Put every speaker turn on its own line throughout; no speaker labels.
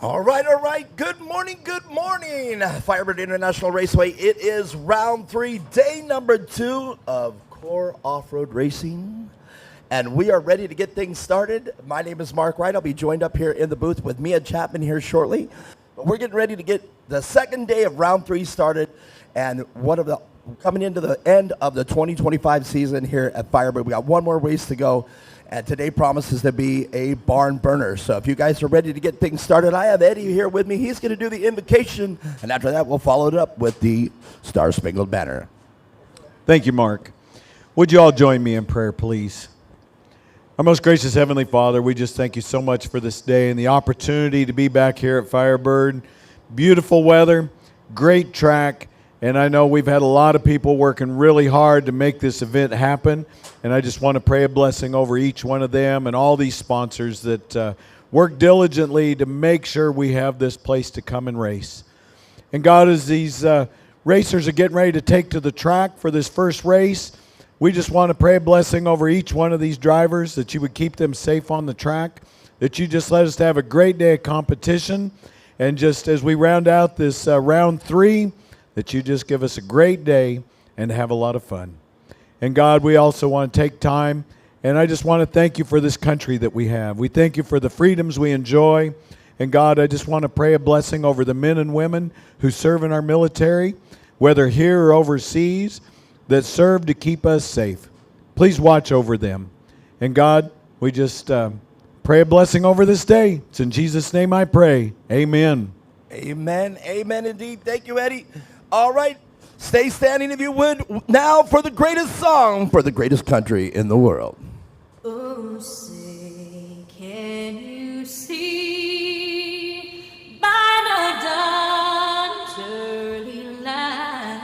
All right, all right. Good morning, good morning. Firebird International Raceway. It is round 3, day number 2 of Core Off-Road Racing. And we are ready to get things started. My name is Mark Wright. I'll be joined up here in the booth with Mia Chapman here shortly. But we're getting ready to get the second day of round 3 started. And coming into the end of the 2025 season here at Firebird. We got one more race to go. And today promises to be a barn burner. So if you guys are ready to get things started, I have Eddie here with me. He's going to do the invocation. And after that, we'll follow it up with the Star Spangled Banner.
Thank you, Mark. Would you all join me in prayer, please? Our most gracious Heavenly Father, we just thank you so much for this day and the opportunity to be back here at Firebird. Beautiful weather, great track, and I know we've had a lot of people working really hard to make this event happen. And I just want to pray a blessing over each one of them and all these sponsors that work diligently to make sure we have this place to come and race. And God, as these racers are getting ready to take to the track for this first race, we just want to pray a blessing over each one of these drivers, that you would keep them safe on the track, that you just let us have a great day of competition. And just as we round out this round 3, that you just give us a great day and have a lot of fun. And God, we also want to take time, and I just want to thank you for this country that we have. We thank you for the freedoms we enjoy. And God, I just want to pray a blessing over the men and women who serve in our military, whether here or overseas, that serve to keep us safe. Please watch over them. And God, we just pray a blessing over this day. It's in Jesus' name I pray. Amen.
Amen. Amen indeed. Thank you, Eddie. All right. Stay standing if you would now for the greatest song for the greatest country in the world.
Oh, say, can you see by the dawn's early light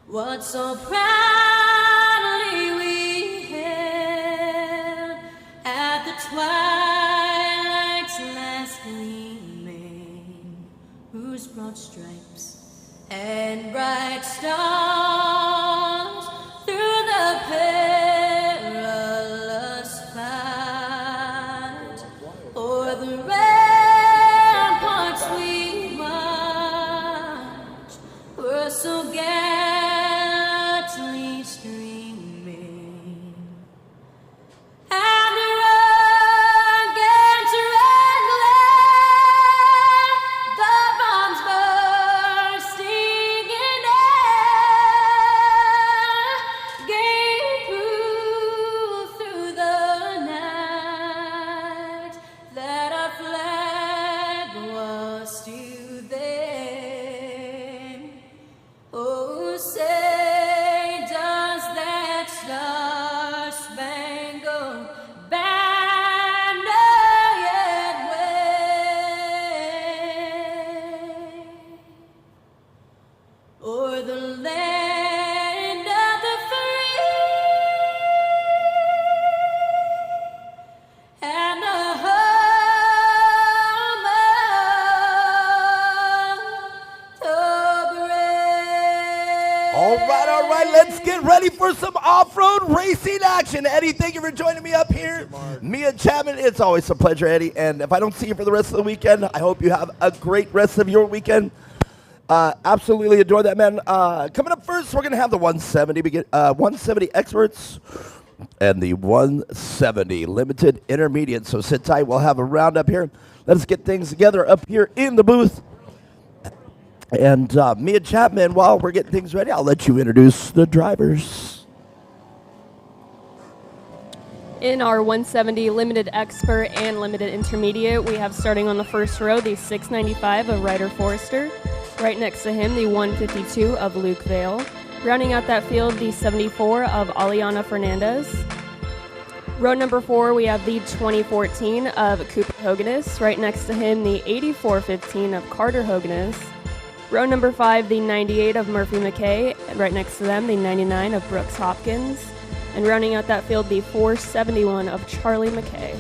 what so proudly we hailed at the twilight's last gleaming, whose broad stripes and bright stars through the perilous fight o'er the ramparts we marched were so gallantly streaming, and the rugged red glare, the bombs bursting in air, gave proof through the night that our flag was still there. Oh, say, does that star-spangled banner yet wave o'er the land of the free and the home of the brave?
All right. Let's get ready for some off-road racing action. Eddie, thank you for joining me up here. Mia Chapman, it's always a pleasure, Eddie. And if I don't see you for the rest of the weekend, I hope you have a great rest of your weekend. Absolutely adore that, man. Coming up first, we're going to have the 170 experts and the 170 limited intermediate. So sit tight. We'll have a round up here. Let us get things together up here in the booth. And Mia Chapman, while we're getting things ready, I'll let you introduce the drivers.
In our 170 limited expert and limited intermediate, we have starting on the first row the 695 of Ryder Forrester. Right next to him, the 152 of Luke Vale. Rounding out that field, the 74 of Aliana Fernandez. Row number 4, we have the 2014 of Cooper Hoganis. Right next to him, the 8415 of Carter Hoganis. Row number 5, the 98 of Murphy McKay. Right next to them, the 99 of Brooks Hopkins. And rounding out that field, the 471 of Charlie McKay.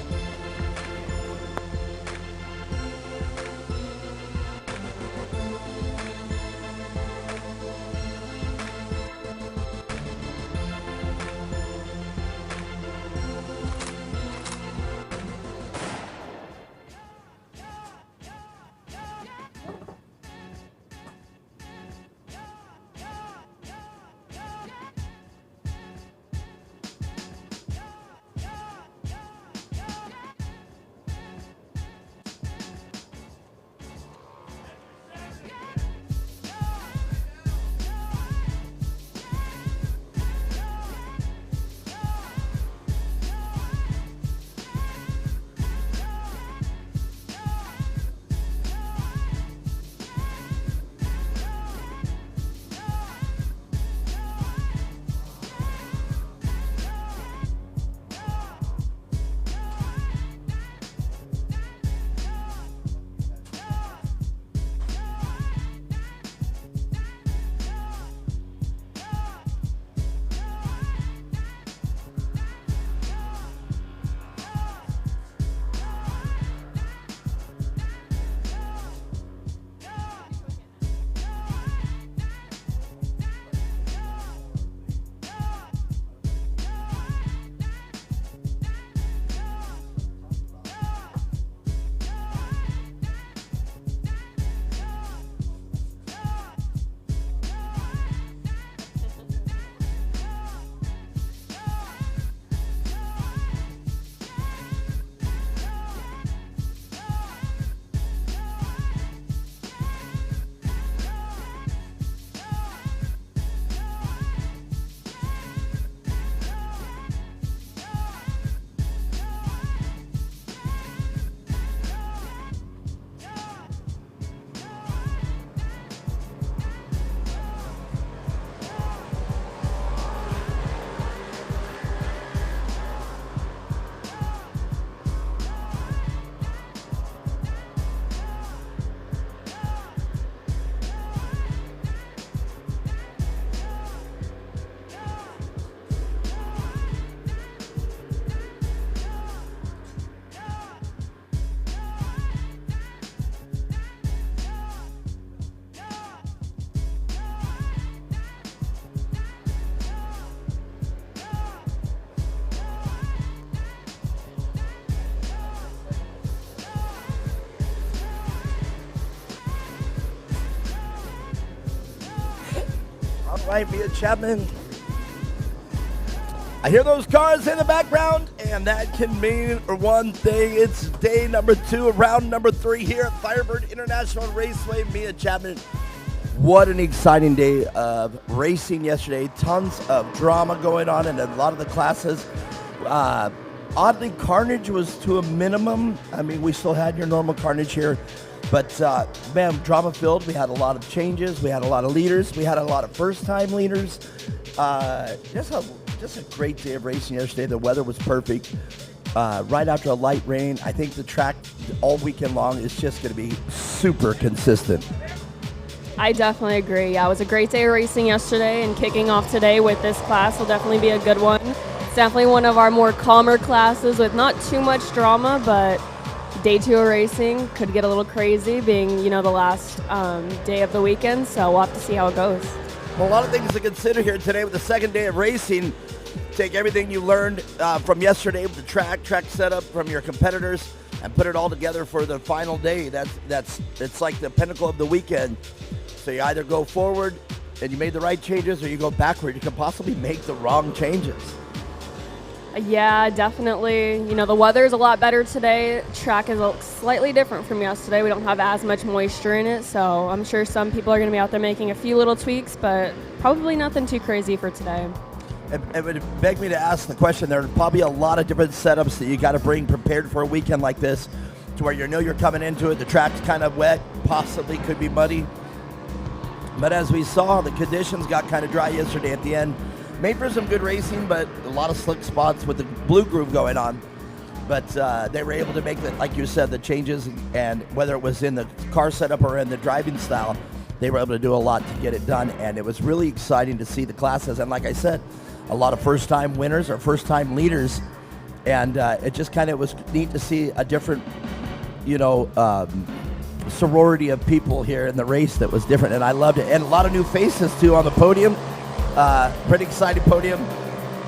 right, Mia Chapman. I hear those cars in the background, and that can mean one thing. It's day number 2 of round number 3 here at Firebird International Raceway. Mia Chapman, what an exciting day of racing yesterday. Tons of drama going on in a lot of the classes. Oddly, carnage was to a minimum. I mean, we still had your normal carnage here. But, man, drama-filled. We had a lot of changes. We had a lot of leaders. We had a lot of first-time leaders. Just a great day of racing yesterday. The weather was perfect. Right after a light rain, I think the track all weekend long is just going to be super consistent.
I definitely agree. Yeah, it was a great day of racing yesterday, and kicking off today with this class will definitely be a good one. It's definitely one of our more calmer classes with not too much drama, but day 2 of racing could get a little crazy, being, the last day of the weekend, so we'll have to see how it goes.
Well, a lot of things to consider here today with the second day of racing. Take everything you learned from yesterday with the track setup from your competitors, and put it all together for the final day. It's like the pinnacle of the weekend. So you either go forward and you made the right changes, or you go backward. You can possibly make the wrong changes.
Yeah, definitely. The weather's a lot better today. Track is slightly different from yesterday. We don't have as much moisture in it, so I'm sure some people are going to be out there making a few little tweaks, but probably nothing too crazy for today.
It would beg me to ask the question. There are probably a lot of different setups that you got to bring prepared for a weekend like this, to where you're coming into it. The track's kind of wet, possibly could be muddy. But as we saw, the conditions got kind of dry yesterday at the end. Made for some good racing, but a lot of slick spots with the blue groove going on. But they were able to make, like you said, the changes, and whether it was in the car setup or in the driving style, they were able to do a lot to get it done. And it was really exciting to see the classes. And like I said, a lot of first-time winners or first-time leaders. And it just kind of was neat to see a different, sorority of people here in the race that was different. And I loved it. And a lot of new faces, too, on the podium. Pretty exciting podium.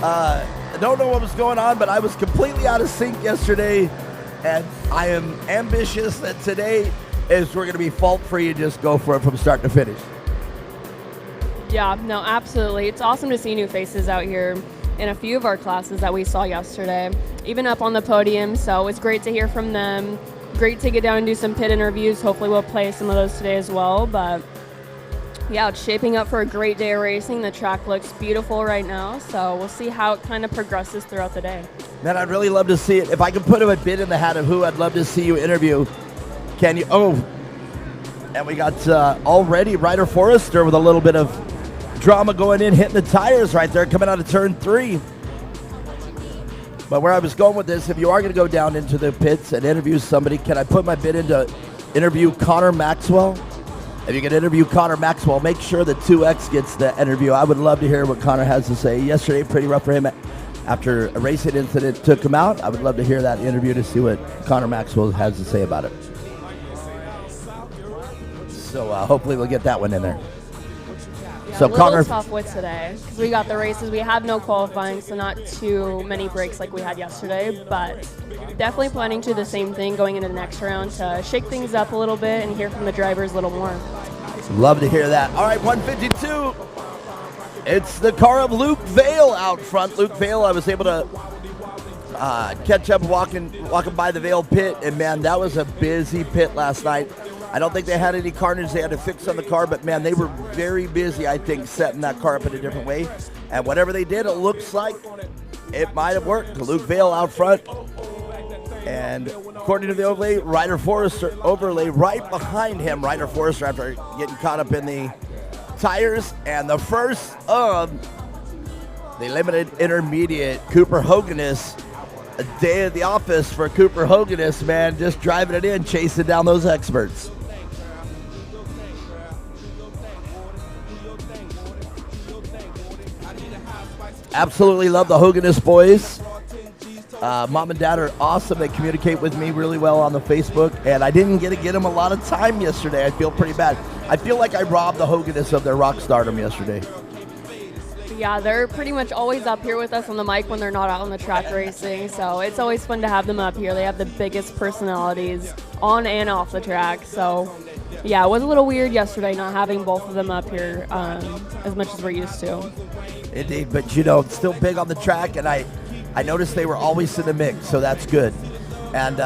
I don't know what was going on, but I was completely out of sync yesterday, and I am ambitious that today we're going to be fault-free and just go for it from start to finish.
Yeah, no, absolutely. It's awesome to see new faces out here in a few of our classes that we saw yesterday, even up on the podium, so it's great to hear from them. Great to get down and do some pit interviews. Hopefully we'll play some of those today as well, but yeah, it's shaping up for a great day of racing. The track looks beautiful right now, so we'll see how it kind of progresses throughout the day.
Man, I'd really love to see it. If I could put a bid in the hat of who I'd love to see you interview, can you? Oh, and we got already Ryder Forrester with a little bit of drama going in, hitting the tires right there, coming out of turn 3. But where I was going with this, if you are going to go down into the pits and interview somebody, can I put my bid in to interview Connor Maxwell? If you can interview Connor Maxwell, make sure that 2X gets the interview. I would love to hear what Connor has to say. Yesterday, pretty rough for him after a racing incident took him out. I would love to hear that interview to see what Connor Maxwell has to say about it. So hopefully we'll get that one in there.
Yeah,
So
a little
Connor,
tough with today because we got the races. We had no qualifying, so not too many breaks like we had yesterday, but definitely planning to do the same thing going into the next round to shake things up a little bit and hear from the drivers a little more.
love to hear that. All right, 152. It's the car of Luke Vale out front. Luke Vale, I was able to catch up walking by the Vale pit, and man, that was a busy pit last night. I don't think they had any carnage they had to fix on the car, but man, they were very busy, I think, setting that car up in a different way. And whatever they did, it looks like it might have worked. Luke Vale out front. And according to the overlay, Ryder Forrester overlay right behind him. Ryder Forrester after getting caught up in the tires. And the first of the limited intermediate, Cooper Hoganess. A day at the office for Cooper Hoganess, man, just driving it in, chasing down those experts. Absolutely love the Hoganess boys. Mom and Dad are awesome. They communicate with me really well on the Facebook, and I didn't get them a lot of time yesterday. I feel pretty bad. I feel like I robbed the Hoganess of their rock stardom yesterday.
Yeah, they're pretty much always up here with us on the mic when they're not out on the track racing, so it's always fun to have them up here. They have the biggest personalities on and off the track, so Yeah, it was a little weird yesterday not having both of them up here as much as we're used to.
Indeed, but you know, it's still big on the track, and I noticed they were always in the mix, so that's good. And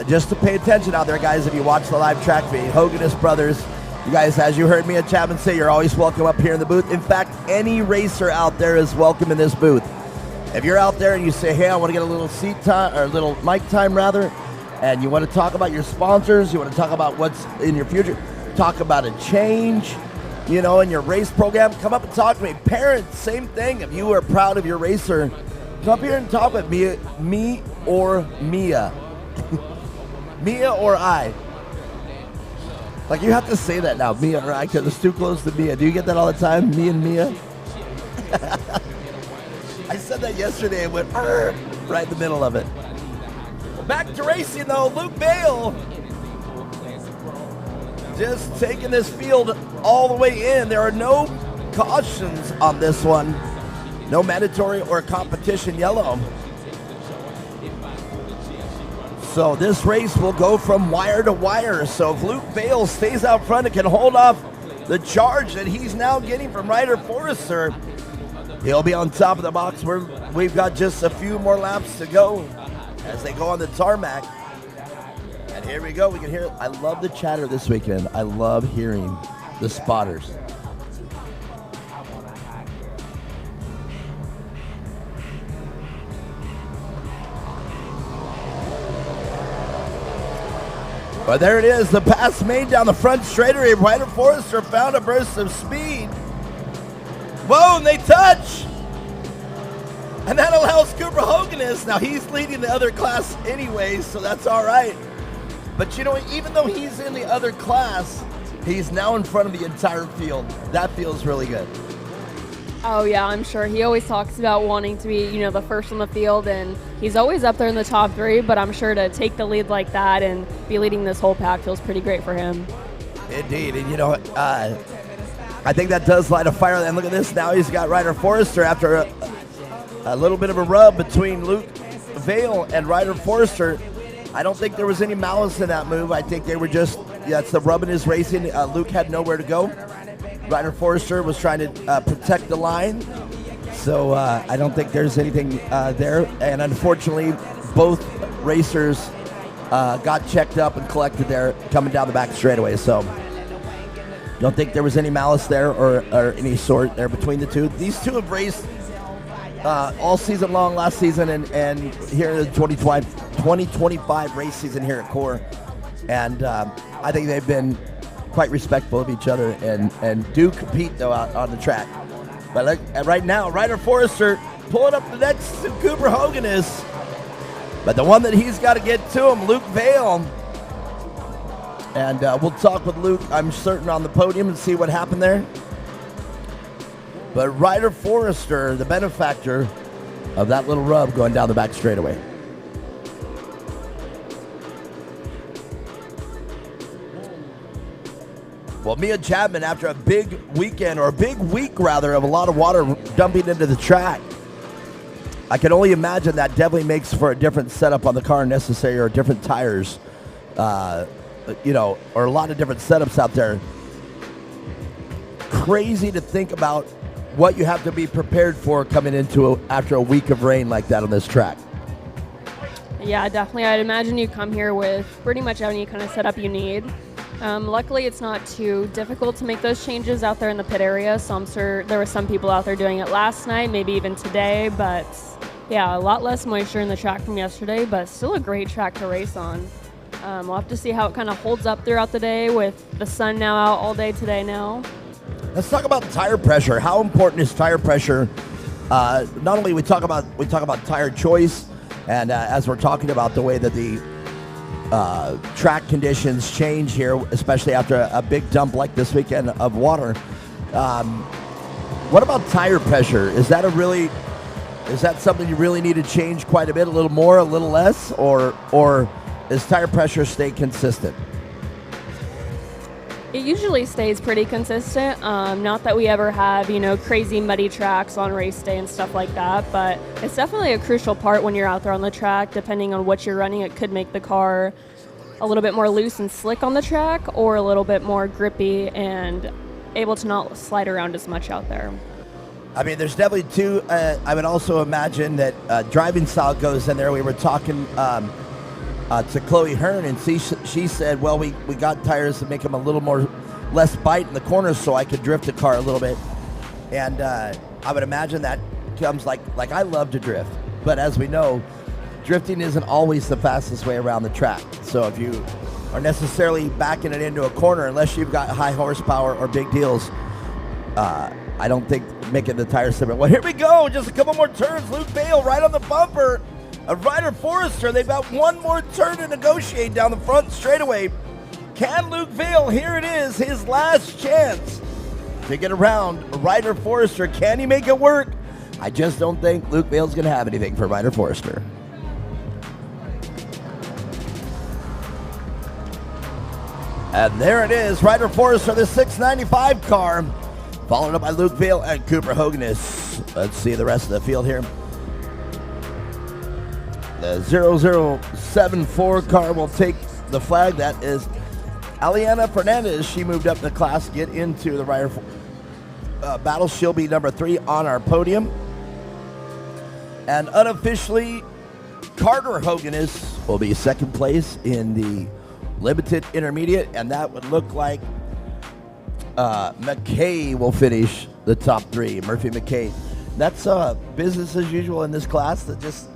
just to pay attention out there, guys, if you watch the live track feed, Hoganist Brothers, you guys, as you heard me and Chapman say, you're always welcome up here in the booth. In fact, any racer out there is welcome in this booth. If you're out there and you say, hey, I want to get a little seat time, or a little mic time rather, and you want to talk about your sponsors, you want to talk about what's in your future, talk about a change, you know, in your race program, come up and talk to me. Parents, same thing. If you are proud of your racer, come up here and talk with me or Mia. Mia or I. Like, you have to say that now, Mia or I, because it's too close to Mia. Do you get that all the time, me and Mia? I said that yesterday and went right in the middle of it. Back to racing, though. Luke Vale just taking this field all the way in. There are no cautions on this one. No mandatory or competition yellow. So this race will go from wire to wire. So if Luke Vale stays out front and can hold off the charge that he's now getting from Ryder Forrester, he'll be on top of the box. We've got just a few more laps to go as they go on the tarmac. And here we go. We can hear it. I love the chatter this weekend. I love hearing the spotters. But there it is, the pass made down the front straightaway. Ryder Forrester found a burst of speed. Whoa, and they touch! And that allows Cooper Hoganist. Now, he's leading the other class anyway, so that's all right. But, you know, even though he's in the other class, he's now in front of the entire field. That feels really good.
Oh, yeah, I'm sure. He always talks about wanting to be, you know, the first on the field, and he's always up there in the top three, but I'm sure to take the lead like that and be leading this whole pack feels pretty great for him.
Indeed, and, you know, I think that does light a fire. And look at this. Now he's got Ryder Forrester after a little bit of a rub between Luke Vale and Ryder Forrester. I don't think there was any malice in that move. I think they were just, that's the rub in his racing. Luke had nowhere to go. Ryder Forrester was trying to protect the line. So I don't think there's anything there. And unfortunately, both racers got checked up and collected there coming down the back straightaway. So don't think there was any malice there or any sort there between the two. These two have raced all season long last season and here in the 2025 race season here at Core. And I think they've been quite respectful of each other and do compete, though, out on the track. But look, right now, Ryder Forrester pulling up the next to Cooper Hoganist. But the one that he's got to get to him, Luke Vale. And we'll talk with Luke, I'm certain, on the podium and see what happened there. But Ryder Forrester, the benefactor of that little rub going down the back straightaway. Well, Mia Chapman, after a big weekend, or a big week rather, of a lot of water dumping into the track, I can only imagine that definitely makes for a different setup on the car necessary, or different tires, you know, or a lot of different setups out there. Crazy to think about what you have to be prepared for coming into after a week of rain like that on this track.
Yeah, definitely. I'd imagine you come here with pretty much any kind of setup you need. Luckily, it's not too difficult to make those changes out there in the pit area, so I'm sure there were some people out there doing it last night, maybe even today, but yeah, a lot less moisture in the track from yesterday, but still a great track to race on. We'll have to see how it kind of holds up throughout the day with the sun now out all day today now.
Let's talk about tire pressure. How important is tire pressure? Not only we talk about tire choice, and as we're talking about the way that the track conditions change here, especially after a big dump like this weekend of water. What about tire pressure? Is that something you really need to change quite a bit, a little more, a little less, or is tire pressure stay consistent?
It usually stays pretty consistent. Not that we ever have, you know, crazy muddy tracks on race day and stuff like that, but it's definitely a crucial part when you're out there on the track. Depending on what you're running, it could make the car a little bit more loose and slick on the track, or a little bit more grippy and able to not slide around as much out there?
I mean, there's definitely two. I would also imagine that driving style goes in there. We were talking to Chloe Hearn, and she said, well, we got tires to make them a little more less bite in the corners so I could drift the car a little bit. And I would imagine that comes like I love to drift. But as we know, drifting isn't always the fastest way around the track. So if you are necessarily backing it into a corner, unless you've got high horsepower or big deals, I don't think making the tires slippery. Well, here we go. Just a couple more turns. Luke Vale right on the bumper of Ryder Forrester. They've got one more turn to negotiate down the front straightaway. Can Luke Vale, here it is, his last chance to get around Ryder Forrester. Can he make it work? I just don't think Luke Vale's going to have anything for Ryder Forrester. And there it is, Ryder Forrester, the 695 car, followed up by Luke Vale and Cooper Hoganess. Let's see the rest of the field here. The 0074 car will take the flag. That is Aliana Fernandez. She moved up the class to get into the Ryder battle. She'll be number 3 on our podium. And unofficially, Carter Hoganess will be second place in the limited intermediate, and that would look like McKay will finish the top 3. Murphy McKay. That's business as usual in this class. That just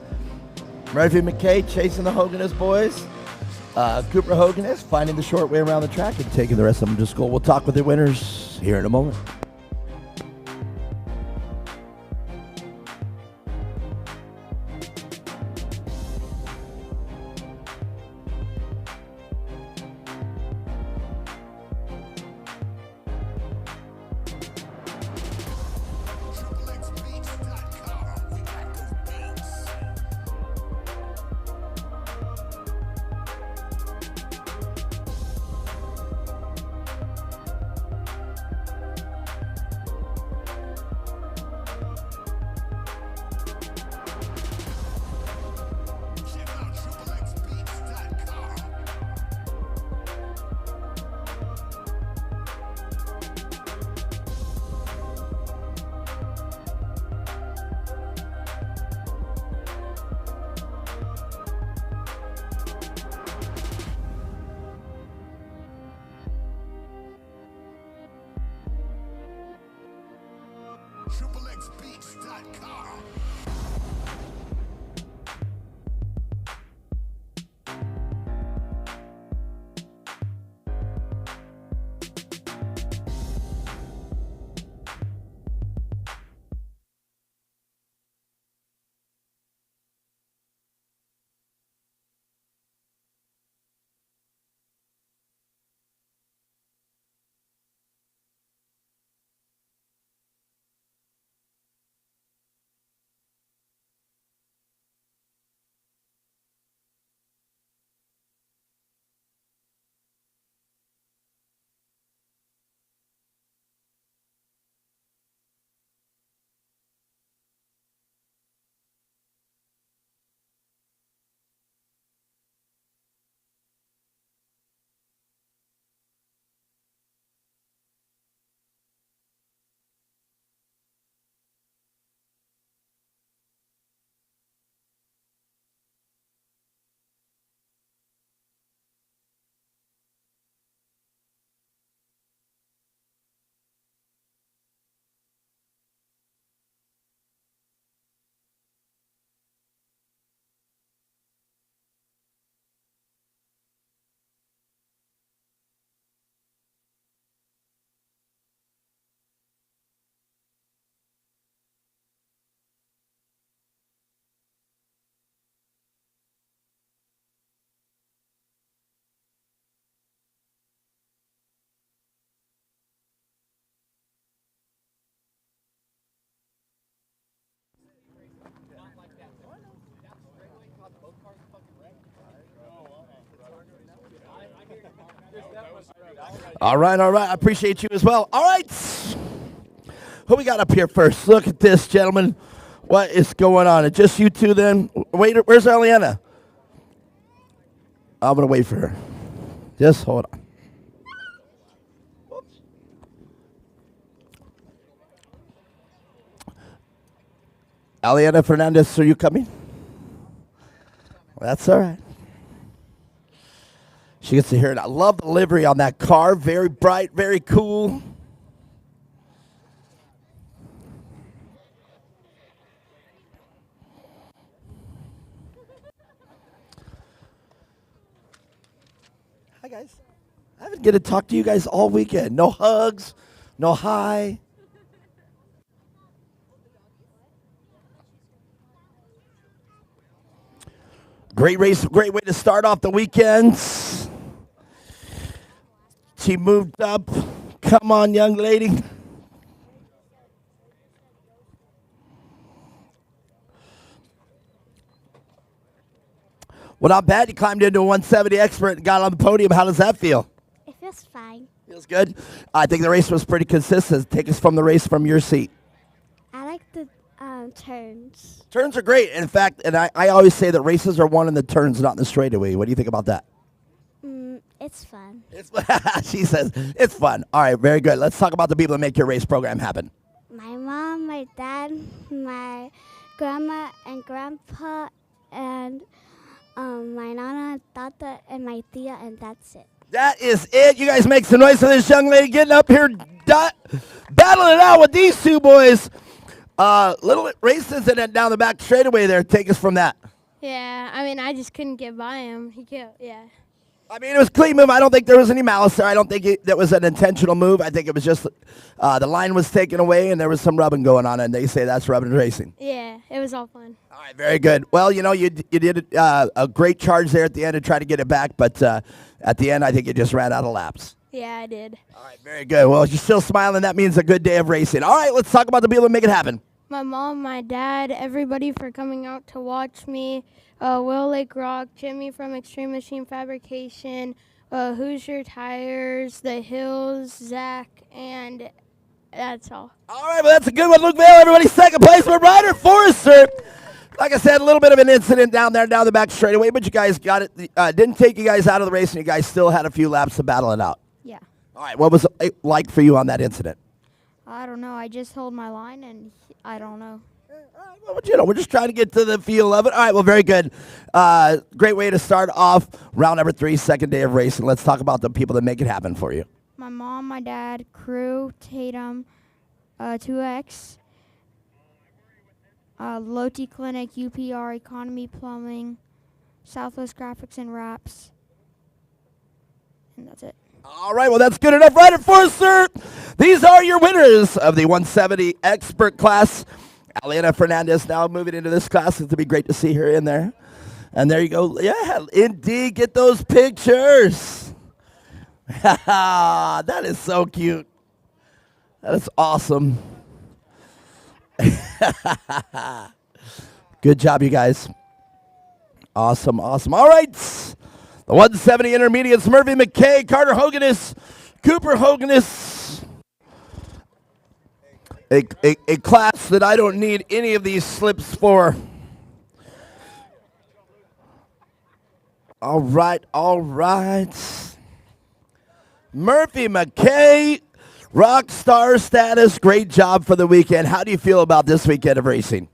Murphy McKay chasing the Hoganess boys. Cooper Hoganess finding the short way around the track and taking the rest of them to school. We'll talk with the winners here in a moment.
TripleXBeats.com.
All right. I appreciate you as well. All right. Who we got up here first? Look at this, gentlemen. What is going on? It's just you two then? Wait, where's Eliana? I'm going to wait for her. Just hold on. Aliana Fernandez, are you coming? Well, that's all right. She gets to hear it. I love the livery on that car. Very bright, very cool. Hi, guys. I haven't get to talk to you guys all weekend. No hugs, no hi. Great race, great way to start off the weekends. She moved up. Come on, young lady. Well, not bad. You climbed into a 170 expert and got on the podium. How does that feel?
It feels fine.
Feels good. I think the race was pretty consistent. Take us from the race from your seat.
I like the turns.
Turns are great. In fact, and I always say that races are won in the turns, not in the straightaway. What do you think about that?
It's fun.
She says it's fun. All right, very good. Let's talk about the people that make your race program happen.
My mom, my dad, my grandma and grandpa, and my nana, tata, and my tia, and that's it.
That is it. You guys make some noise for this young lady getting up here, battling it out with these two boys. Little races and then down the back straightaway there. Take us from that.
Yeah, I mean, I just couldn't get by him. Yeah.
I mean, it was a clean move. I don't think there was any malice there. I don't think that was an intentional move. I think it was just the line was taken away and there was some rubbing going on, and they say that's rubbing racing.
Yeah, it was all fun.
All right, very good. Well, you know, you did a great charge there at the end to try to get it back, but at the end, I think you just ran out of laps.
Yeah, I did.
All right, very good. Well, you're still smiling. That means a good day of racing. All right, let's talk about the people that make it happen.
My mom, my dad, everybody for coming out to watch me. Will Lake Rock, Jimmy from Extreme Machine Fabrication, Hoosier Tires, The Hills, Zach, and that's all.
All right, well, that's a good one. Luke Vale, everybody, second place for Ryder Forrester. Like I said, a little bit of an incident down the back straightaway, but you guys got it. Didn't take you guys out of the race, and you guys still had a few laps to battle it out.
Yeah.
All right, what was it like for you on that incident?
I don't know. I just held my line, and I don't know.
Well, you know, we're just trying to get to the feel of it. All right, well, very good. Great way to start off round number 3, second day of racing. Let's talk about the people that make it happen for you.
My mom, my dad, Crew, Tatum, 2X, Loti Clinic, UPR, Economy Plumbing, Southwest Graphics and Wraps, and that's it.
All right, well, that's good enough. Ryder Forrester, these are your winners of the 170 expert class. Aliana Fernandez now moving into this class. It's to be great to see her in there. And there you go. Yeah, indeed. Get those pictures. That is so cute. That is awesome. Good job, you guys. Awesome, awesome. All right. The 170 Intermediates, Murphy McKay, Carter Hoganess, Cooper Hoganess. A class that I don't need any of these slips for. All right, all right. Murphy McKay, rock star status. Great job for the weekend. How do you feel about this weekend of racing?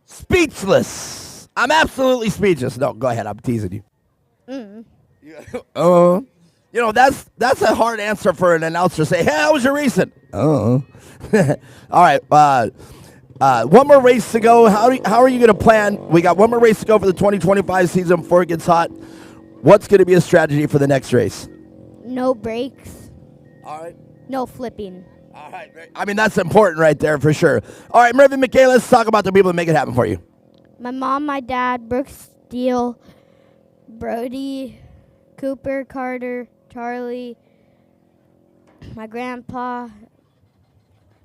Speechless. I'm absolutely speechless. No, go ahead. I'm teasing you. You know, that's a hard answer for an announcer to say, hey, how was your racing? All right. One more race to go. How are you going to plan? We got one more race to go for the 2025 season before it gets hot. What's going to be a strategy for the next race?
No brakes.
All right.
No flipping.
All right. I mean, that's important right there for sure. All right, Murphy McKay, let's talk about the people that make it happen for you.
My mom, my dad, Brooks Steele, Brody, Cooper, Carter, Charlie, my grandpa,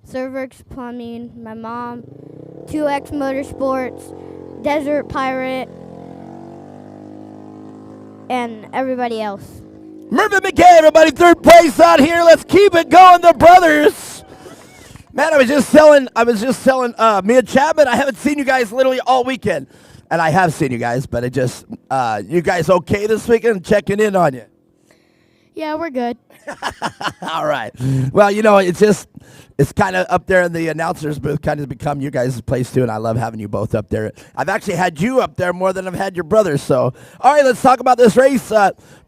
Serverx Plumbing, my mom, 2X Motorsports, Desert Pirate, and everybody else.
Murphy McKay, everybody, third place out here. Let's keep it going, the brothers. Man, I was just telling Mia Chapman, I haven't seen you guys literally all weekend. And I have seen you guys, but it just, you guys okay this weekend? Checking in on you.
Yeah, we're good.
All right. Well, it's kind of up there in the announcer's booth, kind of become you guys' place too, and I love having you both up there. I've actually had you up there more than I've had your brother. So, all right, let's talk about this race.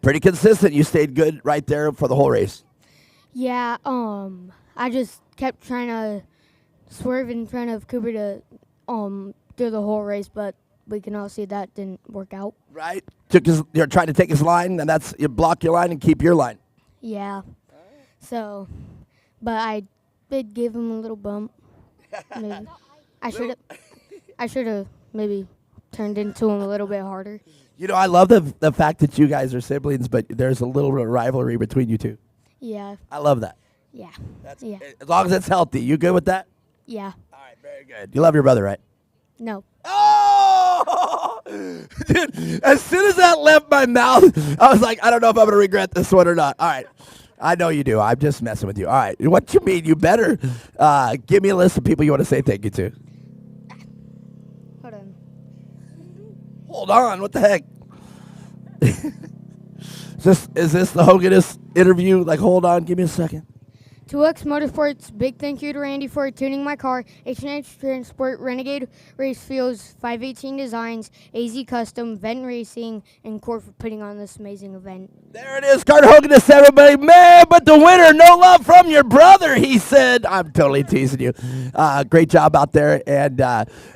Pretty consistent. You stayed good right there for the whole race.
Yeah, I just kept trying to swerve in front of Cooper to do the whole race, but we can all see that didn't work out.
Right? You're trying to take his line, and that's you block your line and keep your line.
Yeah. So, but I did give him a little bump. Maybe. I should have maybe turned into him a little bit harder.
I love the fact that you guys are siblings, but there's a little bit of rivalry between you two.
Yeah.
I love that.
Yeah.
That's,
Yeah.
As long as it's healthy. You good with that?
Yeah.
All right, very good. You love your brother, right?
No.
Oh! Dude, as soon as that left my mouth, I was like, I don't know if I'm going to regret this one or not. All right. I know you do. I'm just messing with you. All right. What you mean? You better give me a list of people you want to say thank you to.
Hold on.
Hold on. What the heck? Is this the Hoganist interview? Like, hold on. Give me a second.
2X Motorsports, big thank you to Randy for tuning my car. H&H Transport, Renegade Race Fuels, 518 Designs, AZ Custom, Vent Racing, and Core for putting on this amazing event.
There it is, Carter Hoganist, everybody. Man, but the winner, no love from your brother, he said. I'm totally teasing you. Great job out there. And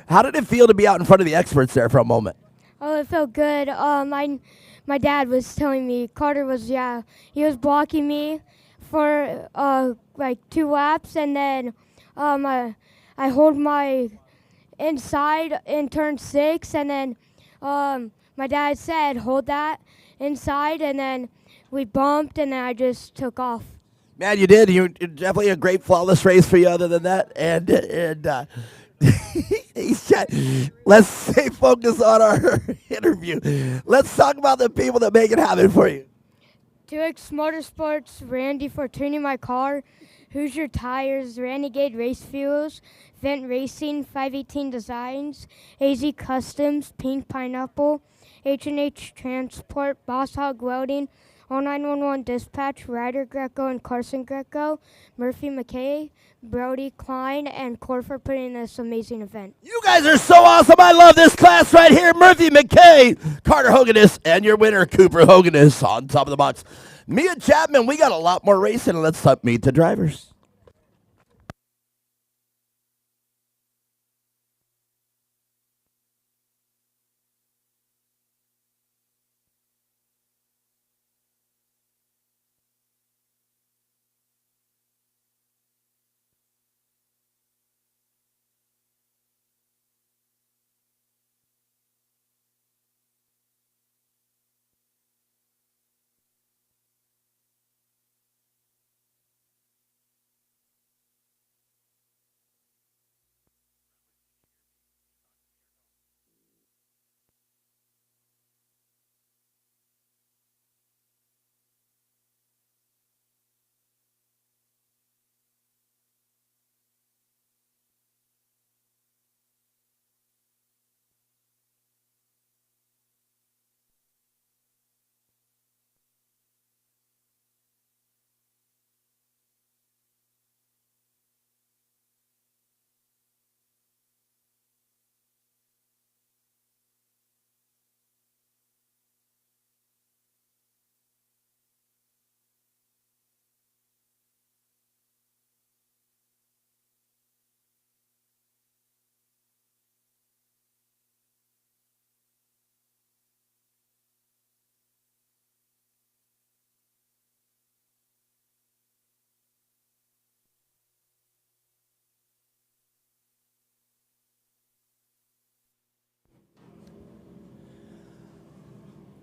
how did it feel to be out in front of the experts there for a moment?
Oh, it felt good. My dad was telling me, Carter was, he was blocking me for like 2 laps, and then I hold my inside in turn 6, and then my dad said hold that inside, and then we bumped, and then I just took off.
Man, you did. You definitely a great flawless race for you. Other than that, and let's stay focused on our interview. Let's talk about the people that make it happen for you.
2X Motorsports, Randy for tuning my car. Hoosier Tires, Renegade Race Fuels, Vent Racing, 518 Designs, AZ Customs, Pink Pineapple, H&H Transport, Boss Hog Welding, 0911 Dispatch, Ryder Greco and Carson Greco, Murphy McKay, Brody Klein, and Core for putting this amazing event.
You guys are so awesome. I love this class right here. Murphy McKay, Carter Hoganist, and your winner, Cooper Hoganist, on top of the box. Mia Chapman, we got a lot more racing. Let's meet the drivers.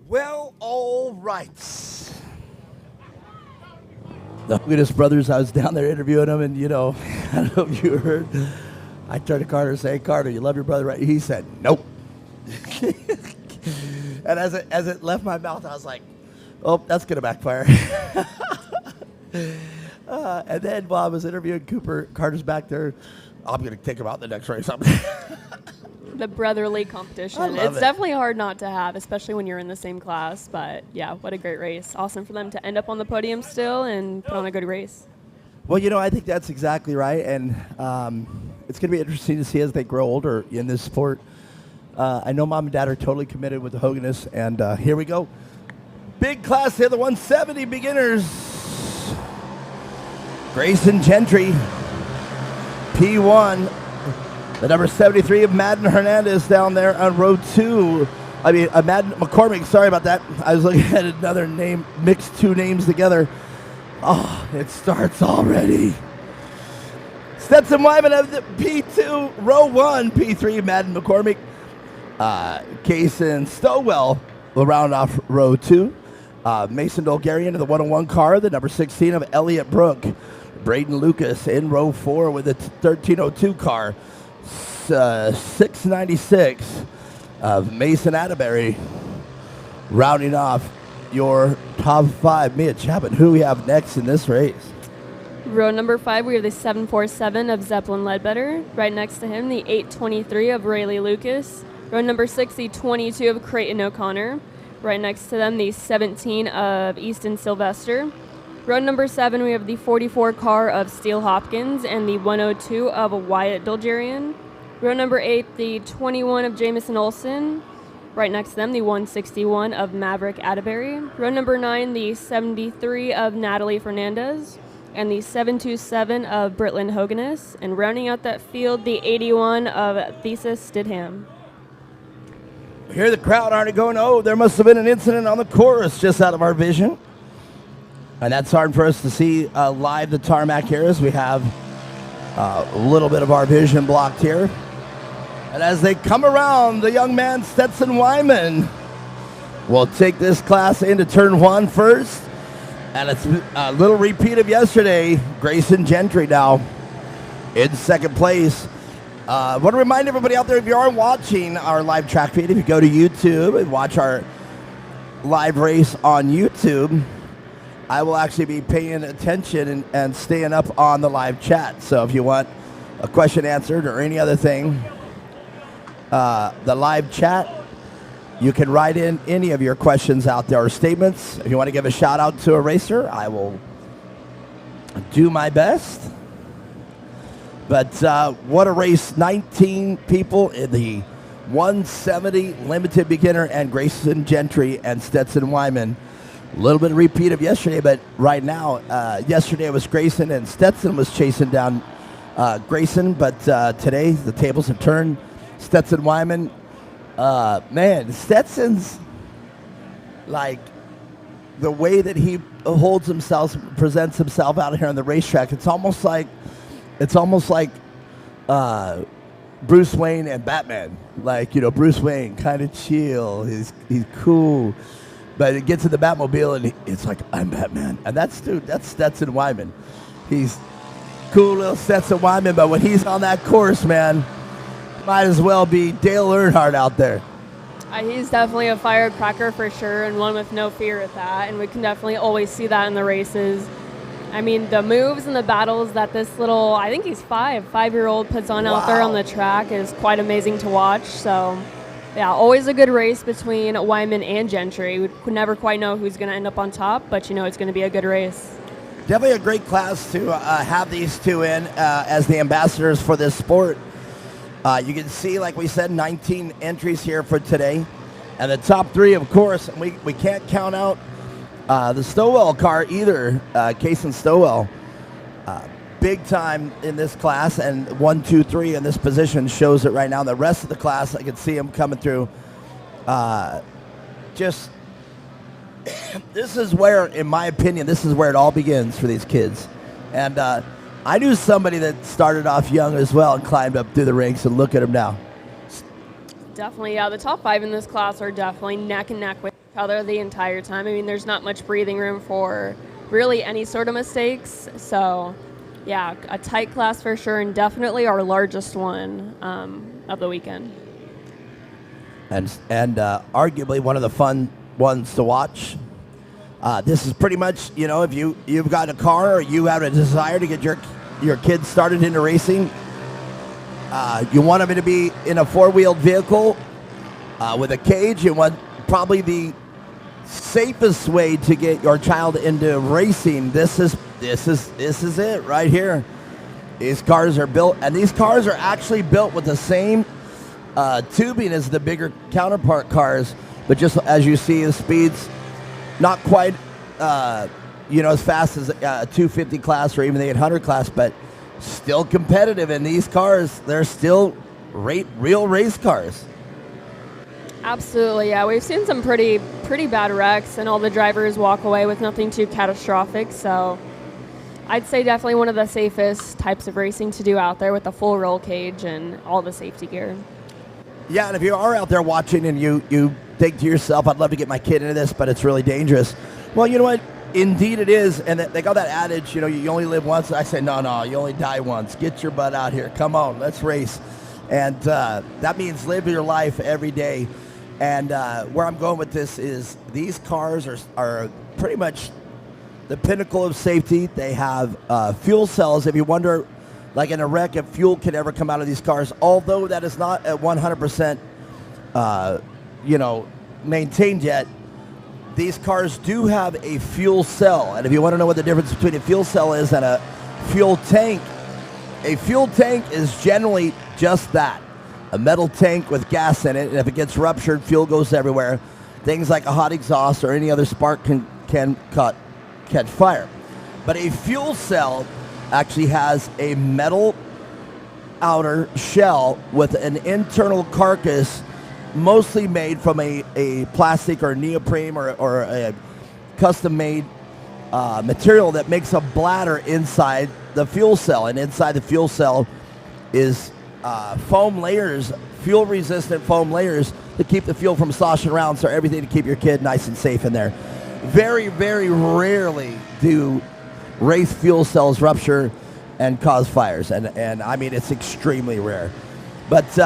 Well, all right. The Hoganist brothers, I was down there interviewing them, and, I don't know if you heard. I turned to Carter and said, hey, Carter, you love your brother, right? He said, nope. And as it left my mouth, I was like, oh, that's going to backfire. And then while I was interviewing Cooper, Carter's back there. I'm going to take him out in the next race.
The brotherly competition.
I love
It's
it.
definitely hard not to have, especially when you're in the same class. But yeah, what a great race. Awesome for them to end up on the podium still and put on a good race.
Well, I think that's exactly right, and it's going to be interesting to see as they grow older in this sport. I know Mom and Dad are totally committed with the Hoganess, and here we go. Big class here, the 170 beginners. Grayson Gentry, P1. The number 73 of Madden Hernandez down there on row 2. Madden McCormick, sorry about that. I was looking at another name, mixed two names together. Oh, it starts already. Stetson Wyman of the P2, row 1, P3, Madden McCormick. Kaysen Stowell will round off row 2. Mason Dolgarian of the 101 car, the number 16 of Elliott Brook. Braden Lucas in row 4 with the 1302 car. 696 of Mason Atterbury rounding off your top 5. Mia Chapman, who we have next in this race?
Row number 5, we have the 747 of Zeppelin Ledbetter. Right next to him, the 823 of Rayleigh Lucas. Row number 6, the 22 of Creighton O'Connor. Right next to them, the 17 of Easton Sylvester. Row number 7, we have the 44 car of Steele Hopkins and the 102 of Wyatt Dolgarian. Row number 8, the 21 of Jamison Olsen. Right next to them, the 161 of Maverick Atterbury. Row number 9, the 73 of Natalie Fernandez. And the 727 of Britlin Hoganess. And rounding out that field, the 81 of Thesis Stidham.
Here the crowd already going, oh, there must have been an incident on the course just out of our vision. And that's hard for us to see live the tarmac here as we have a little bit of our vision blocked here. And as they come around, the young man Stetson Wyman will take this class into turn 1 first. And it's a little repeat of yesterday. Grayson Gentry now in second place. I want to remind everybody out there, if you are watching our live track feed, if you go to YouTube and watch our live race on YouTube, I will actually be paying attention and staying up on the live chat. So if you want a question answered or any other thing, the live chat, you can write in any of your questions out there or statements. If you want to give a shout out to a racer, I will do my best. But what a race. 19 people in the 170 limited beginner, and Grayson Gentry and Stetson Wyman. A little bit of repeat of yesterday, but right now, yesterday was Grayson and Stetson was chasing down Grayson, but today the tables have turned. Stetson Wyman, man, Stetson's like the way that he holds himself, presents himself out here on the racetrack. It's almost like Bruce Wayne and Batman. Like, Bruce Wayne, kind of chill. He's cool. But it gets in the Batmobile and it's like, I'm Batman. And that's Stetson Wyman. He's cool little Stetson Wyman, but when he's on that course, man, might as well be Dale Earnhardt out there.
He's definitely a firecracker for sure, and one with no fear at that. And we can definitely always see that in the races. I mean, the moves and the battles that this little, I think he's 5-year-old puts on out there on the track is quite amazing to watch. So, yeah, always a good race between Wyman and Gentry. We could never quite know who's going to end up on top, but it's going to be a good race.
Definitely a great class to have these two in as the ambassadors for this sport. You can see, like we said, 19 entries here for today. And the top 3, of course, we can't count out the Stowell car either. Kaysen Stowell, big time in this class, and 1, 2, 3 in this position shows it right now. The rest of the class, I can see him coming through. This is where, in my opinion, this is where it all begins for these kids. And I knew somebody that started off young as well and climbed up through the ranks, and look at him now.
Definitely, yeah. The top 5 in this class are definitely neck and neck with each other the entire time. I mean, there's not much breathing room for really any sort of mistakes. So, yeah, a tight class for sure, and definitely our largest one of the weekend.
And arguably one of the fun ones to watch. This is pretty much, if you've got a car or you have a desire to get your kids started into racing, You want them to be in a four-wheeled vehicle with a cage. You want probably the safest way to get your child into racing. This is it right here. These cars are built, and these cars are actually built with the same tubing as the bigger counterpart cars, but just as you see, the speeds not quite as fast as a 250 class or even the 800 class, but still competitive. And these cars, they're still real race cars.
Absolutely, yeah. We've seen some pretty bad wrecks, and all the drivers walk away with nothing too catastrophic. So I'd say definitely one of the safest types of racing to do out there with the full roll cage and all the safety gear.
Yeah, and if you are out there watching and you think to yourself, I'd love to get my kid into this, but it's really dangerous. Well, you know what? Indeed it is. And they got that adage, you only live once. I say, no, you only die once. Get your butt out here. Come on, let's race. And that means live your life every day. And where I'm going with this is these cars are pretty much the pinnacle of safety. They have fuel cells. If you wonder, like in a wreck, if fuel can ever come out of these cars, although that is not at 100%, maintained yet, these cars do have a fuel cell. And if you want to know what the difference between a fuel cell is and a fuel tank is generally just that. A metal tank with gas in it, and if it gets ruptured, fuel goes everywhere. Things like a hot exhaust or any other spark can catch fire. But a fuel cell actually has a metal outer shell with an internal carcass mostly made from a plastic or neoprene or a custom-made material that makes a bladder inside the fuel cell. And inside the fuel cell is foam layers, fuel-resistant foam layers to keep the fuel from sloshing around, so everything to keep your kid nice and safe in there. Very, very rarely do race fuel cells rupture and cause fires, and I mean, it's extremely rare. But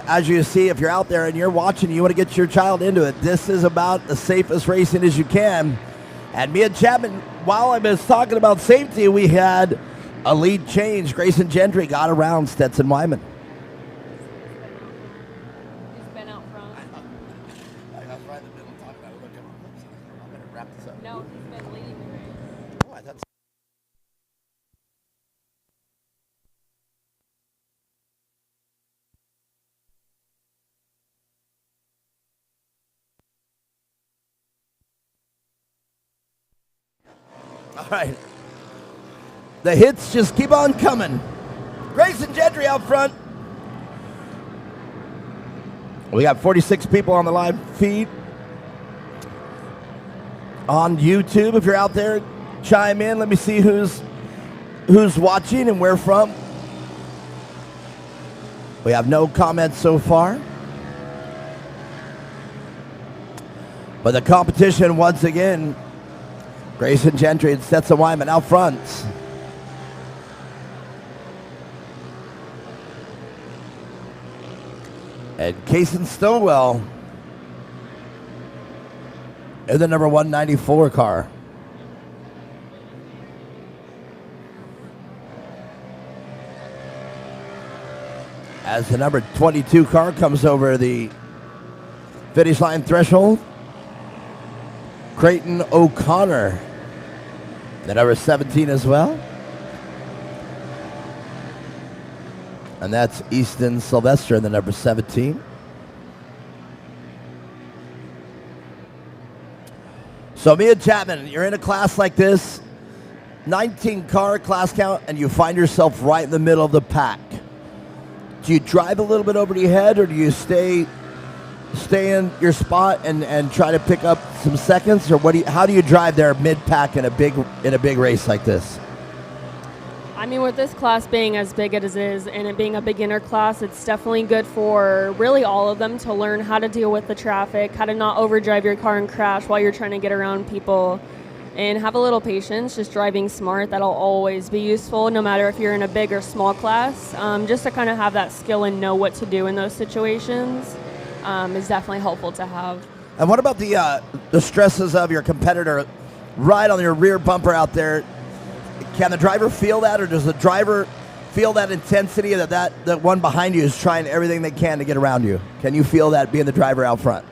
as you see, if you're out there and you're watching, you want to get your child into it, this is about the safest racing as you can. And Mia Chapman, while I was talking about safety, we had a lead change. Grayson Gentry got around Stetson Wyman.
He's been out front.
I was right in the middle talking about it. I'm going to wrap this up.
No, he's been leading the race.
Oh, I thought all right. The hits just keep on coming. Grayson Gentry out front. We got 46 people on the live feed on YouTube. If you're out there, chime in. Let me see who's watching and where from. We have no comments so far. But the competition once again, Grayson Gentry and Stetson Wyman out front. And Cason Stowell in the number 194 car. As the number 22 car comes over the finish line threshold, Creighton O'Connor, the number 17 as well. And that's Easton Sylvester in the number 17. So Mia Chapman, you're in a class like this, 19 car class count, and you find yourself right in the middle of the pack. Do you drive a little bit over your head, or do you stay in your spot and try to pick up some seconds, or how do you drive there mid-pack in a big race like this?
I mean, with this class being as big as it is and it being a beginner class, it's definitely good for really all of them to learn how to deal with the traffic, how to not overdrive your car and crash while you're trying to get around people, and have a little patience. Just driving smart, that'll always be useful no matter if you're in a big or small class. Just to kind of have that skill and know what to do in those situations is definitely helpful to have.
And what about the stresses of your competitor right on your rear bumper out there? Can the driver feel that, or does the driver feel that intensity that one behind you is trying everything they can to get around you? Can you feel that being the driver out front?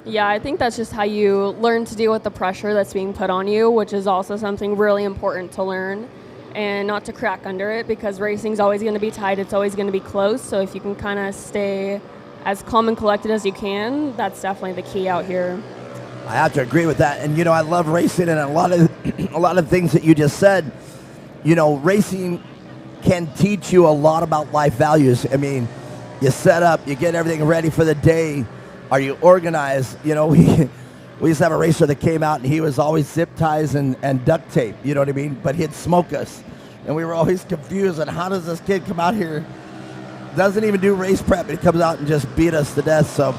Yeah, I think that's just how you learn to deal with the pressure that's being put on you, which is also something really important to learn and not to crack under it, because racing's always going to be tight. It's always going to be close. So if you can kind of stay as calm and collected as you can, that's definitely the key out here.
I have to agree with that. And, I love racing, and a lot of things that you just said, racing can teach you a lot about life values. I mean, you set up, you get everything ready for the day. Are you organized? We used to have a racer that came out, and he was always zip ties and duct tape, you know what I mean? But he'd smoke us. And we were always confused on how does this kid come out here, doesn't even do race prep, and he comes out and just beat us to death. So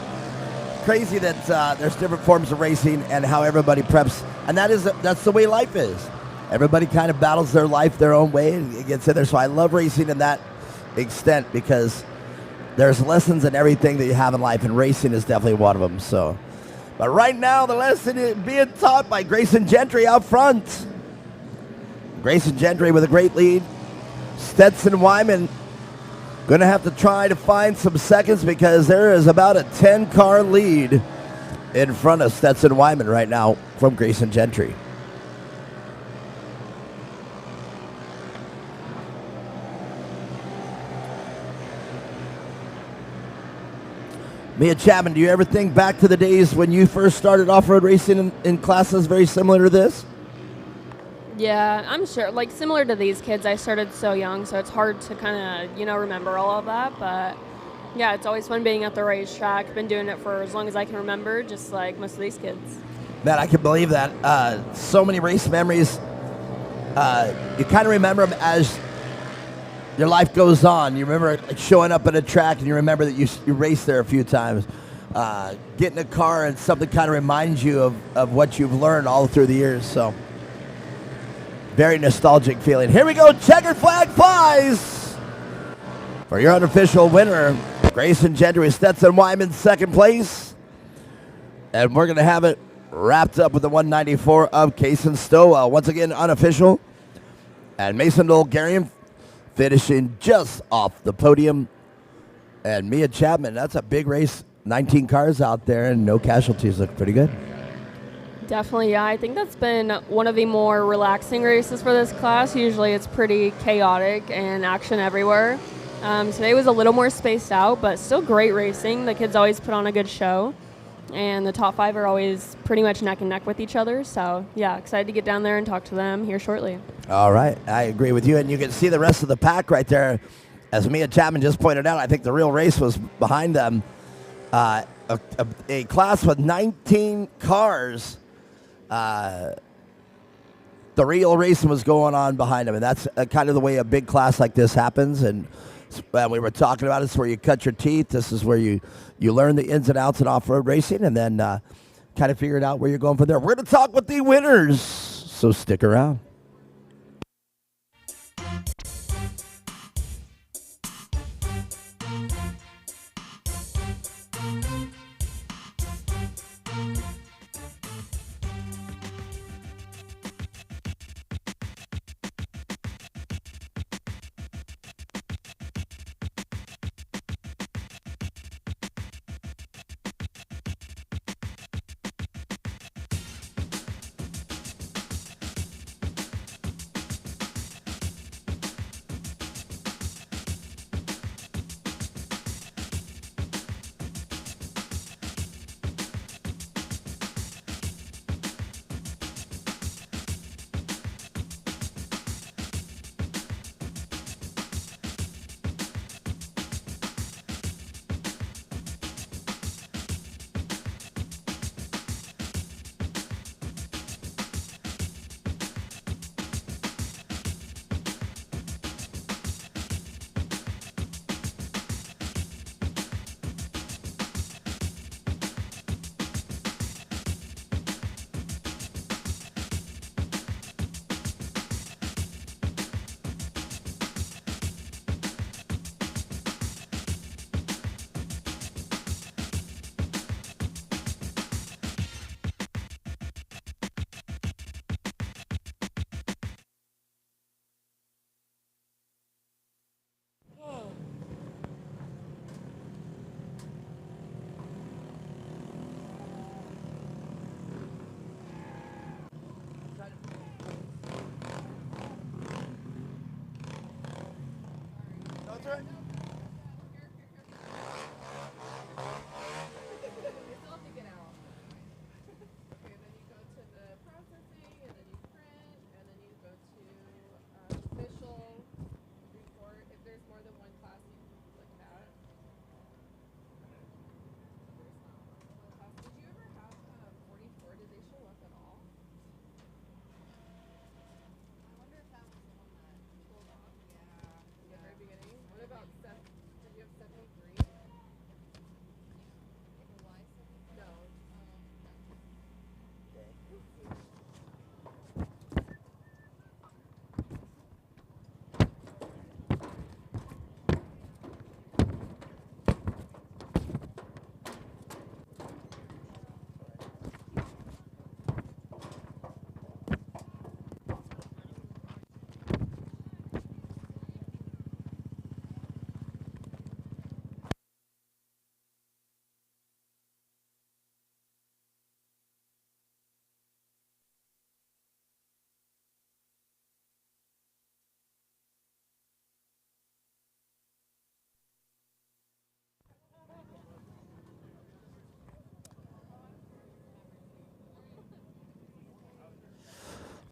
crazy that there's different forms of racing and how everybody preps. And that's the way life is. Everybody kind of battles their life their own way and it gets in there. So I love racing in that extent, because there's lessons in everything that you have in life, and racing is definitely one of them. So, but right now the lesson is being taught by Grayson Gentry out front. Grayson Gentry with a great lead. Stetson Wyman going to have to try to find some seconds, because there is about a 10-car lead in front of Stetson Wyman right now from Grayson Gentry. Mia Chapman, do you ever think back to the days when you first started off-road racing in classes very similar to this?
Yeah, I'm sure. Like, similar to these kids, I started so young, so it's hard to kind of, remember all of that. But, yeah, it's always fun being at the racetrack. Been doing it for as long as I can remember, just like most of these kids.
Man, I can believe that. So many race memories. You kind of remember them as your life goes on. You remember showing up at a track, and you remember that you raced there a few times. Get in a car, and something kind of reminds you of what you've learned all through the years. So, very nostalgic feeling. Here we go. Checkered flag flies for your unofficial winner, Grayson Gentry. Stetson Wyman, second place. And we're going to have it wrapped up with the 194 of Kaysen Stowell. Once again, unofficial. And Mason Dolgarian finishing just off the podium. And Mia Chapman, that's a big race. 19 cars out there and no casualties. Look pretty good.
Definitely, yeah. I think that's been one of the more relaxing races for this class. Usually it's pretty chaotic and action everywhere. Today was a little more spaced out, but still great racing. The kids always put on a good show. And the top five are always pretty much neck and neck with each other. So, yeah, excited to get down there and talk to them here shortly. All
right. I agree with you. And you can see the rest of the pack right there. As Mia Chapman just pointed out, I think the real race was behind them. A class with 19 cars. The real racing was going on behind them. And that's kind of the way a big class like this happens. And we were talking about it's where you cut your teeth. This is where you learn the ins and outs of off-road racing, and then kind of figure it out where you're going from there. We're going to talk with the winners, so stick around.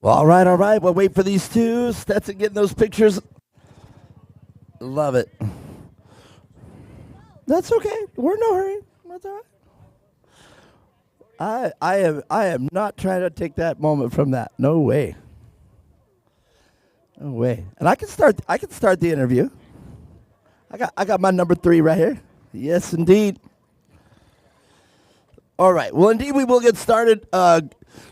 Well, all right, all right. We'll wait for these two. Stetson getting those pictures. Love it. That's okay. We're in no hurry. That's all right. I am not trying to take that moment from that. No way. No way. And I can start the interview. I got my number 3 right here. Yes, indeed. All right. Well, indeed, we will get started.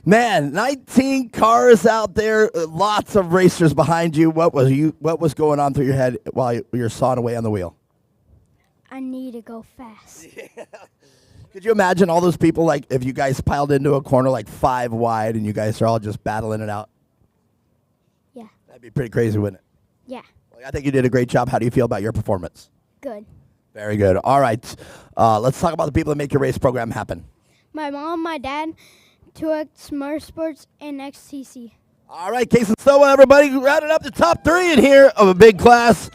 Man, 19 cars out there, lots of racers behind you. What was going on through your head while you were sawing away on the wheel?
I need to go fast.
Could you imagine all those people, like, if you guys piled into a corner like 5 wide and you guys are all just battling it out?
Yeah.
That'd be pretty crazy, wouldn't it?
Yeah.
Well, I think you did a great job. How do you feel about your performance?
Good.
Very good. All right. Let's talk about the people that make your race program happen.
My mom, my dad, 2X Motorsports, and XTC.
All right, Case and Stowell, everybody, rounding up the top 3 in here of a big class.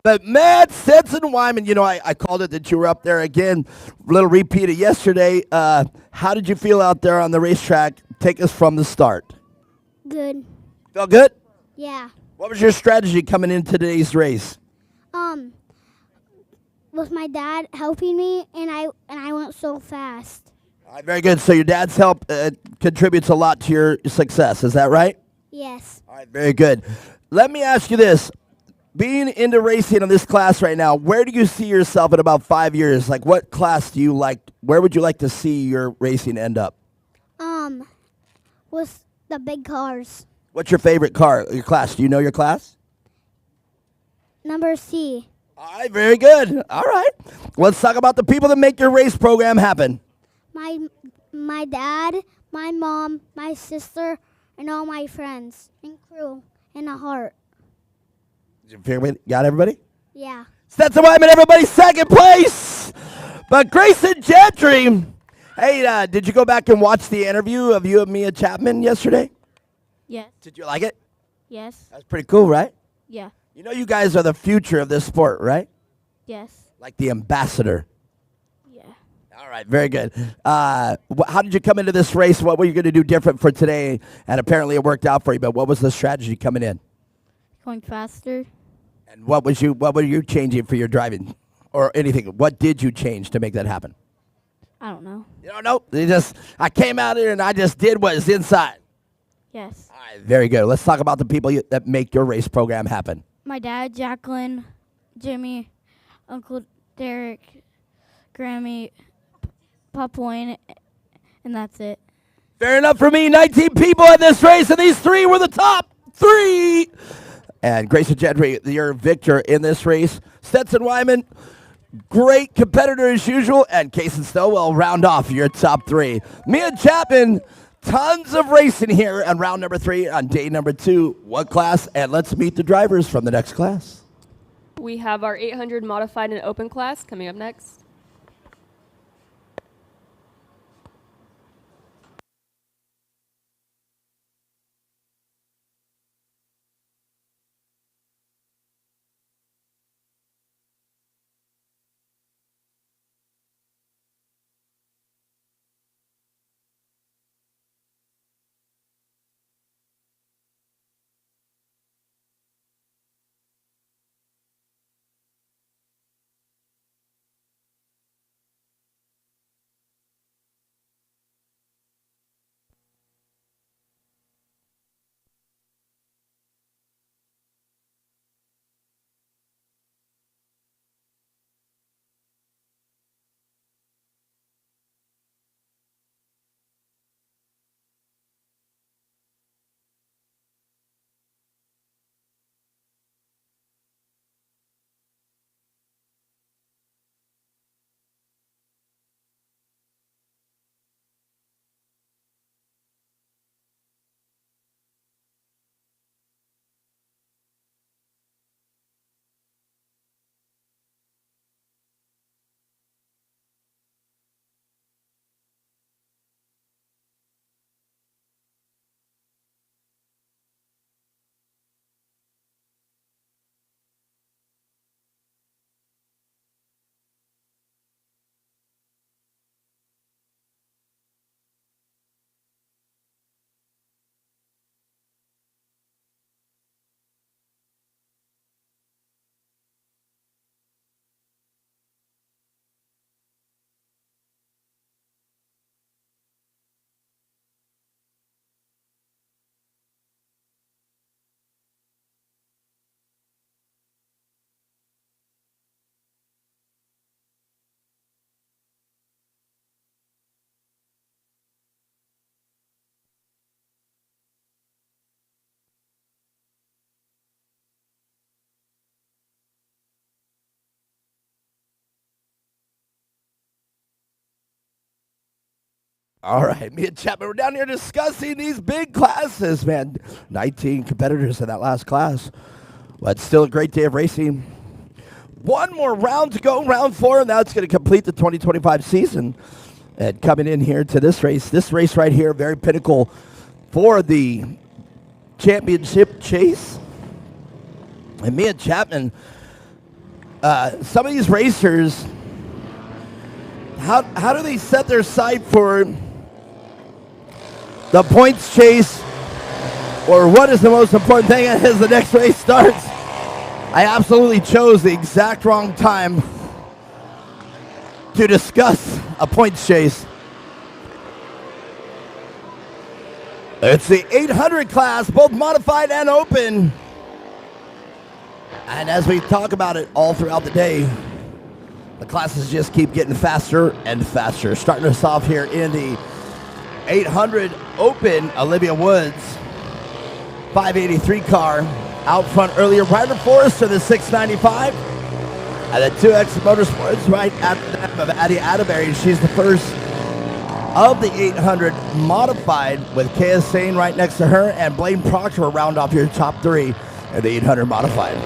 But Matt Stetson Wyman, you know, I called it that you were up there again. Little repeat of yesterday. How did you feel out there on the racetrack? Take us from the start.
Good.
Felt good?
Yeah.
What was your strategy coming into today's race?
With my dad helping me, and I went so fast.
All right, very good. So your dad's help contributes a lot to your success. Is that right?
Yes.
All right, very good. Let me ask you this. Being into racing in this class right now, where do you see yourself in about 5 years? Like, what class do you like? Where would you like to see your racing end up?
With the big cars.
What's your favorite car, your class? Do you know your class?
Number C.
All right, very good. All right. Let's talk about the people that make your race program happen.
My dad, my mom, my sister, and all my friends and crew and a heart.
Got everybody?
Yeah.
Stetson Wyman, everybody, second place. But Grayson Gentry. Hey, did you go back and watch the interview of you and Mia Chapman yesterday?
Yes.
Did you like it?
Yes.
That's pretty cool, right?
Yeah.
You know you guys are the future of this sport, right?
Yes.
Like the ambassador.
Yeah.
All right, very good. How did you come into this race? What were you going to do different for today? And apparently it worked out for you, but what was the strategy coming in?
Going faster.
And what were you changing for your driving or anything? What did you change to make that happen?
I don't know.
You don't know? I came out here and I just did what is inside.
Yes.
All right, very good. Let's talk about the people that make your race program happen.
My dad, Jacqueline, Jimmy, Uncle Derek, Grammy, Papa Wayne, and that's it.
Fair enough for me. 19 people in this race, and these 3 were the top 3. And Grayson Gentry, your victor in this race. Stetson Wyman, great competitor as usual. And Case and Stowell round off your top 3. Mia Chapman, tons of racing here on round number 3 on day number 2. What class? And let's meet the drivers from the next class.
We have our 800 modified and open class coming up next.
All right, me and Chapman, we're down here discussing these big classes, man. 19 competitors in that last class. But still a great day of racing. One more round to go, round 4, and that's going to complete the 2025 season. And coming in here to this race right here, very pinnacle for the championship chase. And me and Chapman, some of these racers, how do they set their sight for the points chase, or what is the most important thing as the next race starts? I absolutely chose the exact wrong time to discuss a points chase. It's the 800 class, both modified and open. And as we talk about it all throughout the day, the classes just keep getting faster and faster. Starting us off here in the 800 open, Olivia Woods, 583 car. Out front earlier, Ryder Forrester, the 695. And the 2X Motorsports right after them of Addie Atterbury. She's the first of the 800 modified, with Kaya Sane right next to her, and Blaine Proctor will round off your top 3 in the 800 modified.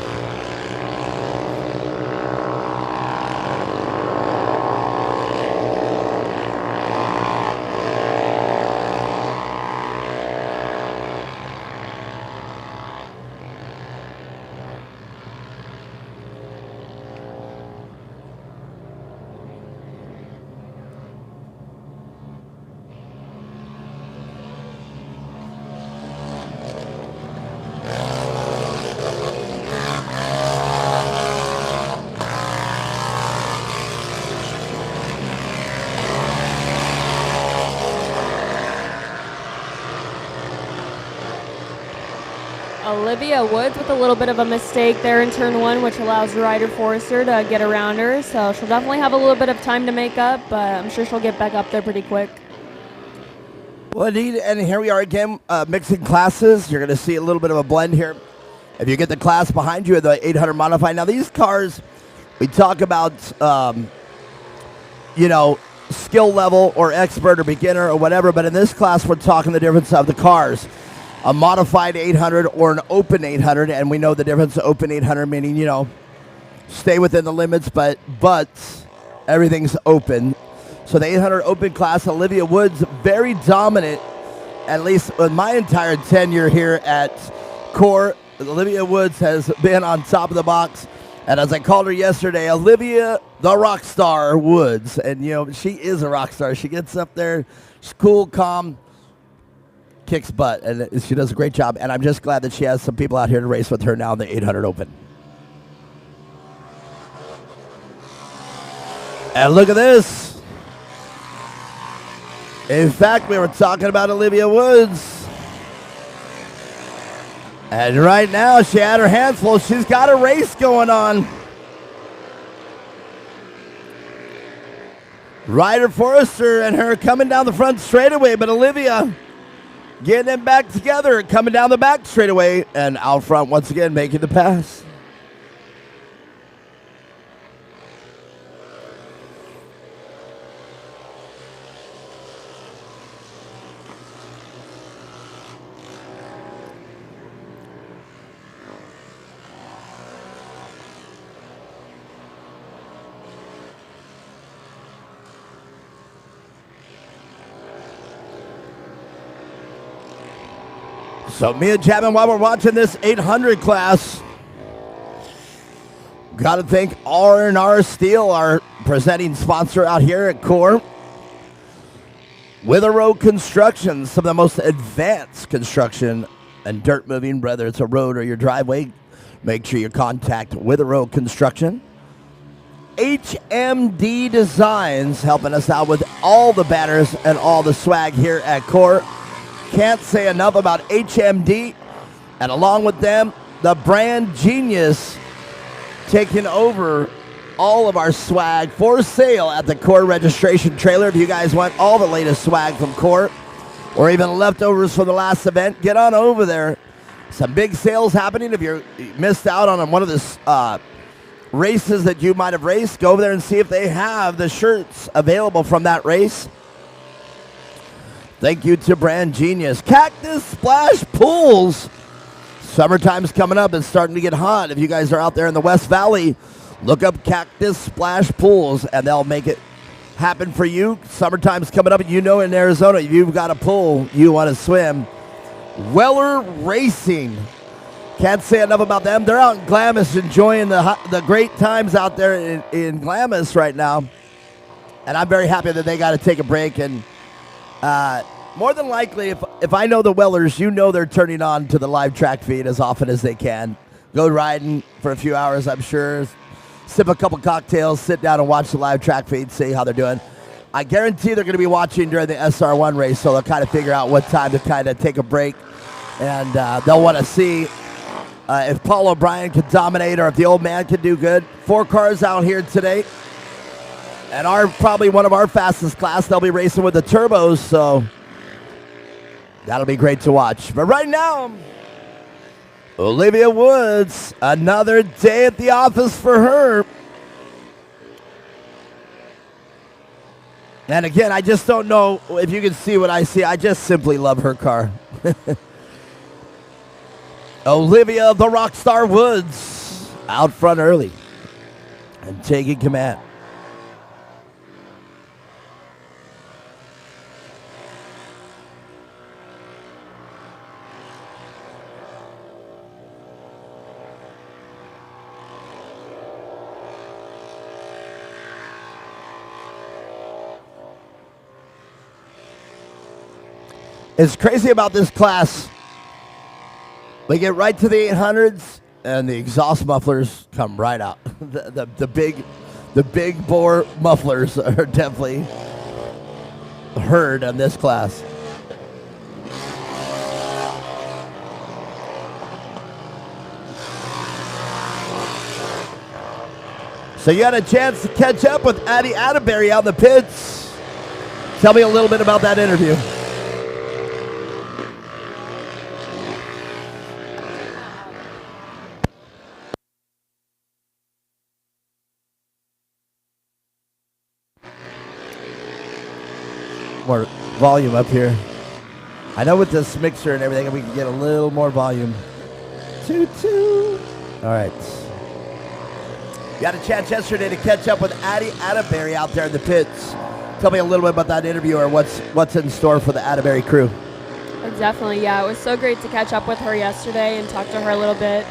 Olivia Woods with a little bit of a mistake there in turn 1, which allows Ryder Forrester to get around her. So she'll definitely have a little bit of time to make up, but I'm sure she'll get back up there pretty quick.
Well, indeed, and here we are again, mixing classes. You're going to see a little bit of a blend here. If you get the class behind you, the 800 modified. Now, these cars, we talk about, skill level or expert or beginner or whatever, but in this class, we're talking the difference of the cars. A modified 800 or an open 800, and we know the difference of open 800 meaning, stay within the limits, but everything's open. So the 800 open class, Olivia Woods, very dominant, at least in my entire tenure here at Core. Olivia Woods has been on top of the box, and as I called her yesterday, Olivia the rock star Woods, and she is a rock star. She gets up there, she's cool, calm, kicks butt, and she does a great job, and I'm just glad that she has some people out here to race with her now in the 800 open. And look at this. In fact, we were talking about Olivia Woods, and right now she had her hands full. She's got a race going on. Ryder Forrester and her coming down the front straightaway, but Olivia getting them back together, coming down the back straightaway, and out front once again making the pass. So me and Chapman, while we're watching this 800 class, got to thank R&R Steel, our presenting sponsor out here at Core. Withrow Construction, some of the most advanced construction and dirt moving, whether it's a road or your driveway. Make sure you contact Withrow Construction. HMD Designs, helping us out with all the banners and all the swag here at Core. Can't say enough about HMD, and along with them, the Brand Genius, taking over all of our swag for sale at the Core registration trailer. If you guys want all the latest swag from Core, or even leftovers from the last event, get on over there. Some big sales happening. If you missed out on one of the races that you might have raced, go over there and see if they have the shirts available from that race. Thank you to Brand Genius. Cactus Splash Pools. Summertime's coming up. It's starting to get hot. If you guys are out there in the West Valley, look up Cactus Splash Pools, and they'll make it happen for you. Summertime's coming up, and you know in Arizona, if you've got a pool you want to swim. Weller Racing. Can't say enough about them. They're out in Glamis enjoying the great times out there in Glamis right now. And I'm very happy that they got to take a break. And more than likely, if I know the Wellers, you know they're turning on to the live track feed as often as they can. Go riding for a few hours, I'm sure. Sip a couple cocktails, sit down and watch the live track feed, see how they're doing. I guarantee they're going to be watching during the SR1 race, so they'll kind of figure out what time to kind of take a break. And they'll want to see if Paul O'Brien could dominate or if the old man could do good. 4 cars out here today. And probably one of our fastest class. They'll be racing with the turbos, so that'll be great to watch. But right now, Olivia Woods, another day at the office for her. And again, I just don't know if you can see what I see. I just simply love her car. Olivia the Rockstar Woods out front early and taking command. It's crazy about this class. We get right to the 800s, and the exhaust mufflers come right out. the big bore mufflers are definitely heard in this class. So you had a chance to catch up with Addie Atterbury out in the pits. Tell me a little bit about that interview. More volume up here. I know with this mixer and everything, we can get a little more volume. Toot. All right. You had a chance yesterday to catch up with Addie Atterbury out there in the pits. Tell me a little bit about that interview or what's in store for the Atterbury crew.
Definitely, yeah. It was so great to catch up with her yesterday and talk to her a little bit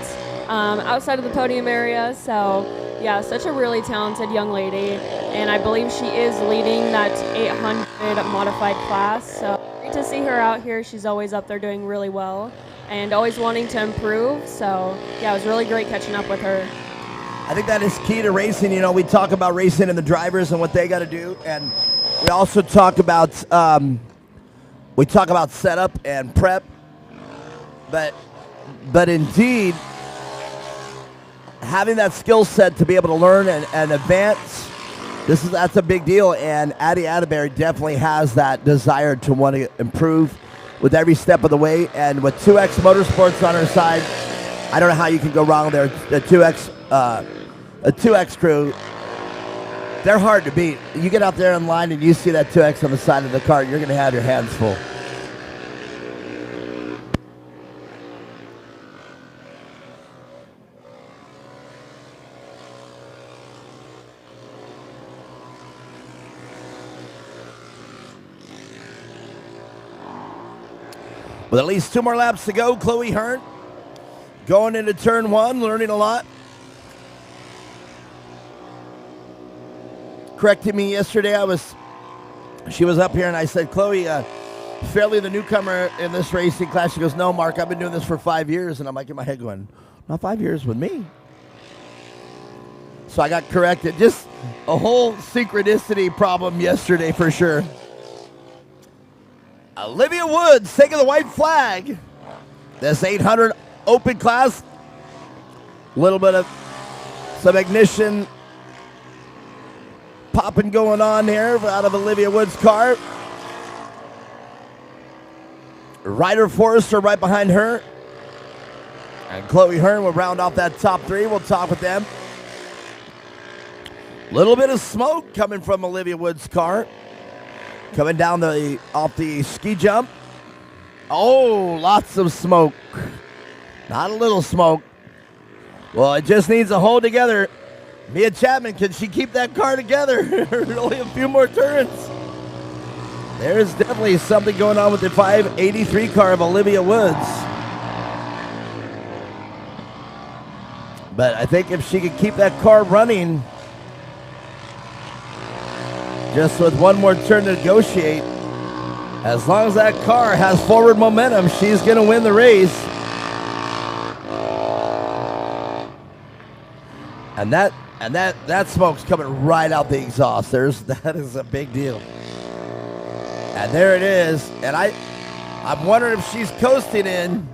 outside of the podium area. So, yeah, such a really talented young lady. And I believe she is leading that 800 modified class. So, great to see her out here. She's always up there doing really well and always wanting to improve. So, yeah, it was really great catching up with her.
I think that is key to racing. You know, we talk about racing and the drivers and what they got to do. And we also talk about setup and prep. But indeed, having that skill set to be able to learn and advance, that's a big deal. And Addie Atterbury definitely has that desire to want to improve with every step of the way. And with 2X Motorsports on her side, I don't know how you can go wrong there. The 2X crew, they're hard to beat. You get out there in line and you see that 2X on the side of the car, you're going to have your hands full. With at least 2 more laps to go, Chloe Hearn going into turn 1, learning a lot. Corrected me yesterday. She was up here and I said, Chloe, fairly the newcomer in this racing class. She goes, no, Mark, I've been doing this for 5 years. And I'm like in my head going, not 5 years with me. So I got corrected. Just a whole synchronicity problem yesterday for sure. Olivia Woods taking the white flag. This 800 open class. A little bit of some ignition popping going on here out of Olivia Woods' car. Ryder Forrester right behind her. And Chloe Hearn will round off that top 3. We'll talk with them. Little bit of smoke coming from Olivia Woods' car. coming down off the ski jump. Oh, lots of smoke. Not a little smoke. Well, it just needs to hold together. Mia Chapman, can she keep that car together? Only a few more turns. There's definitely something going on with the 583 car of Olivia Woods. But I think if she could keep that car running, just with one more turn to negotiate, as long as that car has forward momentum, she's going to win the race. And that smoke's coming right out the exhaust. That is a big deal. And there it is. And I'm wondering if she's coasting in.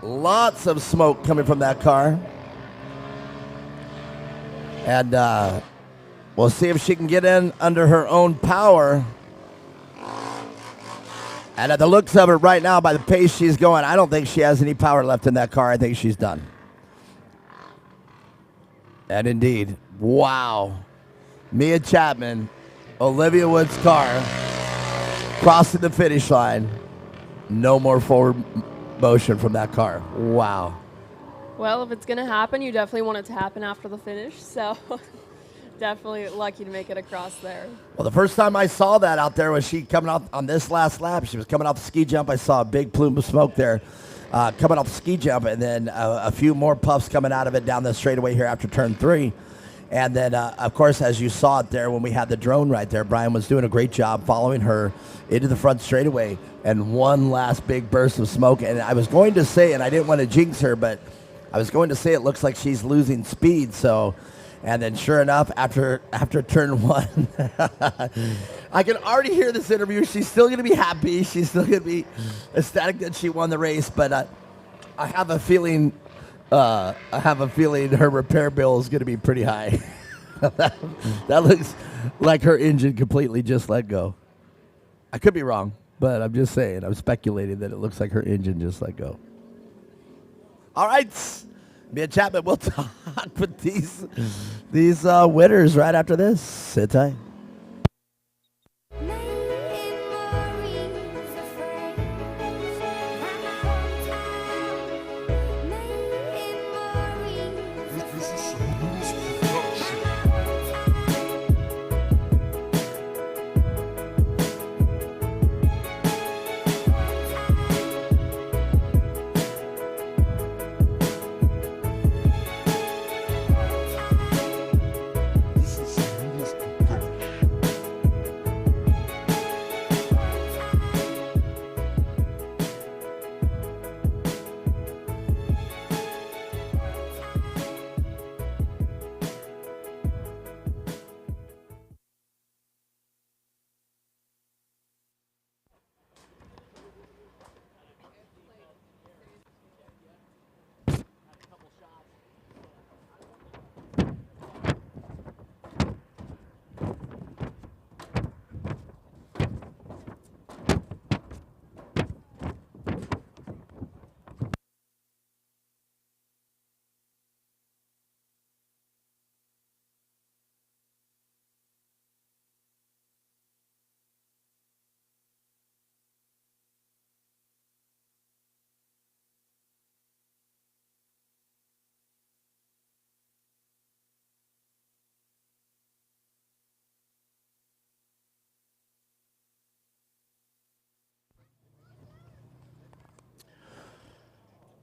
Lots of smoke coming from that car. And we'll see if she can get in under her own power. And at the looks of it right now, by the pace she's going, I don't think she has any power left in that car. I think she's done. And indeed, wow. Mia Chapman, Olivia Woods' car, crossing the finish line. No more forward motion from that car. Wow.
Well, if it's going to happen, you definitely want it to happen after the finish. So definitely lucky to make it across there.
Well, the first time I saw that out there was she coming off on this last lap. She was coming off the ski jump. I saw a big plume of smoke there coming off the ski jump, and then a few more puffs coming out of it down the straightaway here after turn 3. And then, of course, as you saw it there when we had the drone right there, Brian was doing a great job following her into the front straightaway, and one last big burst of smoke. And I was going to say, and I didn't want to jinx her, but I was going to say it looks like she's losing speed. So, and then sure enough, after turn 1, I can already hear this interview. She's still going to be happy. She's still going to be ecstatic that she won the race. But I have a feeling her repair bill is going to be pretty high. that looks like her engine completely just let go. I could be wrong, but I'm just saying. I'm speculating that it looks like her engine just let go. All right, Mia Chapman, we'll talk with these winners right after this. Sit tight.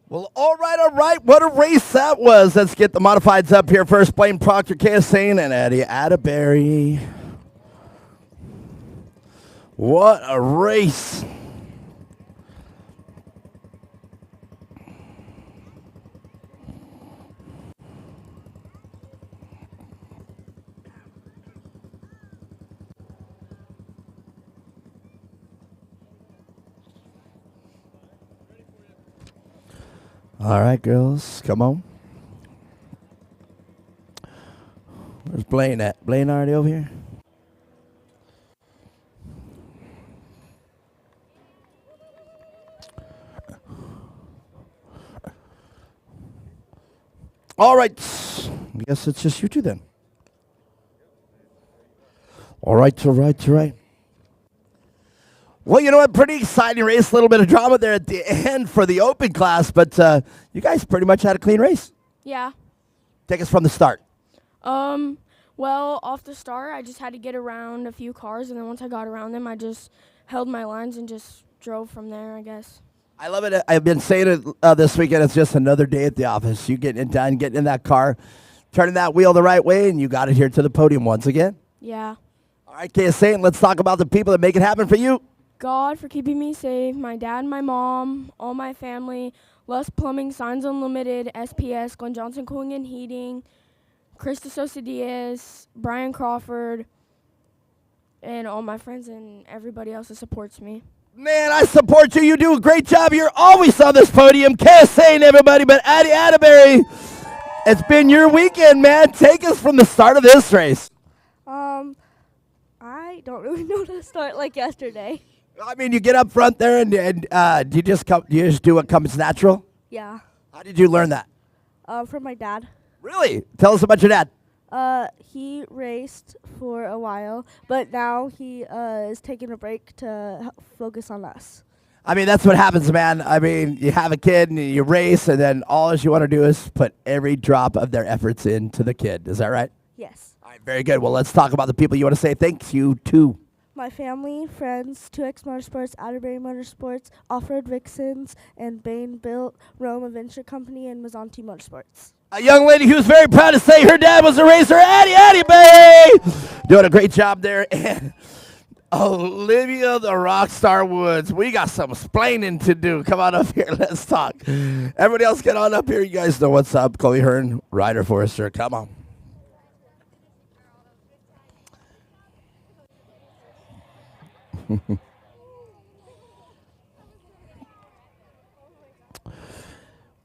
Well, all right. What a race that was. Let's get the modifieds up here first. Blaine Proctor, Kayasane, and Eddie Atterbury. What a race. All right, girls, come on. Where's Blaine at? Blaine already over here? All right. I guess it's just you two then. All right. Well, you know what? Pretty exciting race. A little bit of drama there at the end for the open class, but you guys pretty much had a clean race.
Yeah.
Take us from the start.
Well, off the start, I just had to get around a few cars, and then once I got around them, I just held my lines and just drove from there, I guess.
I love it. I've been saying it this weekend. It's just another day at the office. You getting it done, getting in that car, turning that wheel the right way, and you got it here to the podium once again.
Yeah.
All right, KSA, let's talk about the people that make it happen for you.
God for keeping me safe, my dad, my mom, all my family, Les Plumbing, Signs Unlimited, SPS, Glenn Johnson Cooling and Heating, Chris DeSosa Diaz, Brian Crawford, and all my friends and everybody else that supports me.
Man, I support you. You do a great job. You're always on this podium. KSA and everybody, but Addie Atterbury, it's been your weekend, man. Take us from the start of this race.
I don't really know to start like yesterday.
I mean, you get up front there, and do you just do what comes natural?
Yeah.
How did you learn that?
From my dad.
Really? Tell us about your dad.
He raced for a while, but now he is taking a break to focus on us.
I mean, that's what happens, man. I mean, you have a kid and you race, and then all you want to do is put every drop of their efforts into the kid. Is that right?
Yes.
All right, very good. Well, let's talk about the people you want to say thank you to.
My family, friends, 2X Motorsports, Atterbury Motorsports, Off-Road Vixens, and Bain Built, Rome Adventure Company, and Mazzanti Motorsports.
A young lady who's very proud to say her dad was a racer, Addie Bay, doing a great job there. And Olivia the Rockstar Woods, we got some explaining to do. Come on up here, let's talk. Everybody else get on up here. You guys know what's up. Chloe Hearn, Ryder Forrester, come on.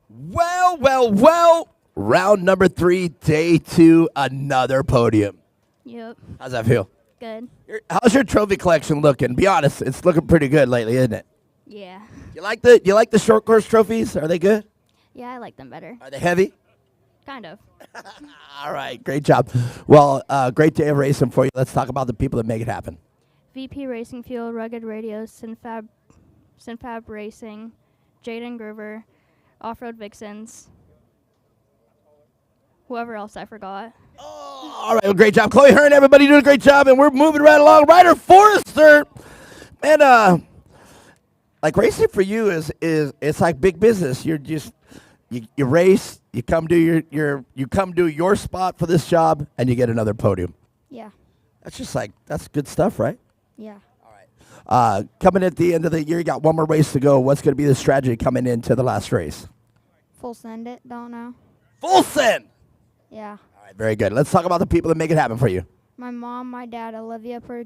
Well. Round number 3, day 2, another podium.
Yep.
How's that feel?
Good.
How's your trophy collection looking? Be honest, it's looking pretty good lately, isn't it?
Yeah.
You like the short course trophies? Are they good?
Yeah, I like them better.
Are they heavy?
Kind of.
All right, great job. Well, great day of racing for you. Let's talk about the people that make it happen.
VP Racing Fuel, Rugged Radio, Synfab Racing, Jaden Grover, Off-Road Vixens, whoever else I forgot.
All right, well, great job. Chloe Hearn, everybody doing a great job, and we're moving right along. Ryder Forrester, and like racing for you is it's like big business. You're just you race, you come do your spot for this job, and you get another podium.
Yeah.
That's good stuff, right?
Yeah.
Coming at the end of the year, you got one more race to go. What's going to be the strategy coming into the last race?
Full send it. Don't know.
Full send.
Yeah.
All right, very good. Let's talk about the people that make it happen for you.
My mom, my dad, Olivia for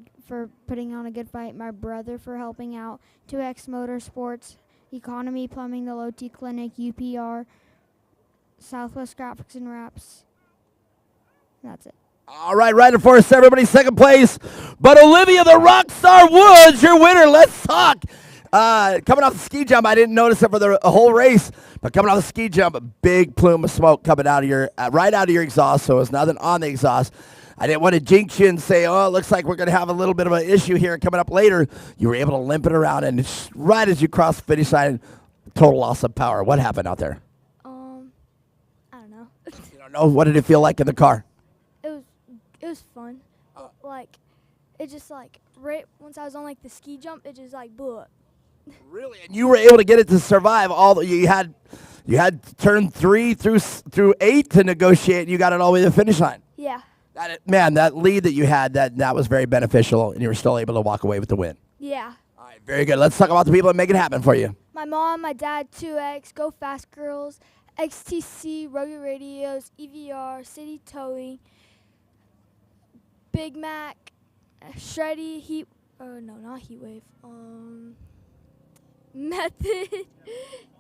putting on a good fight, my brother for helping out, 2X Motorsports, Economy Plumbing, the Low T Clinic, UPR, Southwest Graphics and Wraps. That's it.
All right, Ryder Forrester, everybody, second place. But Olivia the Rockstar Woods, your winner. Let's talk. Coming off the ski jump, I didn't notice it for the whole race, but coming off the ski jump, a big plume of smoke coming out of your right out of your exhaust. So it's nothing on the exhaust. I didn't want to jinx you and say, oh, it looks like we're going to have a little bit of an issue here coming up later. You were able to limp it around, and it's right as you cross the finish line, total loss of power. What happened out there?
I don't know.
You don't know? What did it feel like in the car?
It was fun. Like, it just like right once I was on like the ski jump, it just like blew up.
Really? And you were able to get it to survive all the, you had turn 3 through 8 to negotiate, and you got it all the way to the finish line.
Yeah.
That lead that you had, that was very beneficial, and you were still able to walk away with the win.
Yeah.
All right, very good. Let's talk about the people that make it happen for you.
My mom, my dad, 2X, Go Fast Girls, XTC, Rugged Radios, EVR, City Towing, Big Mac, Shreddy, not Heatwave, Method,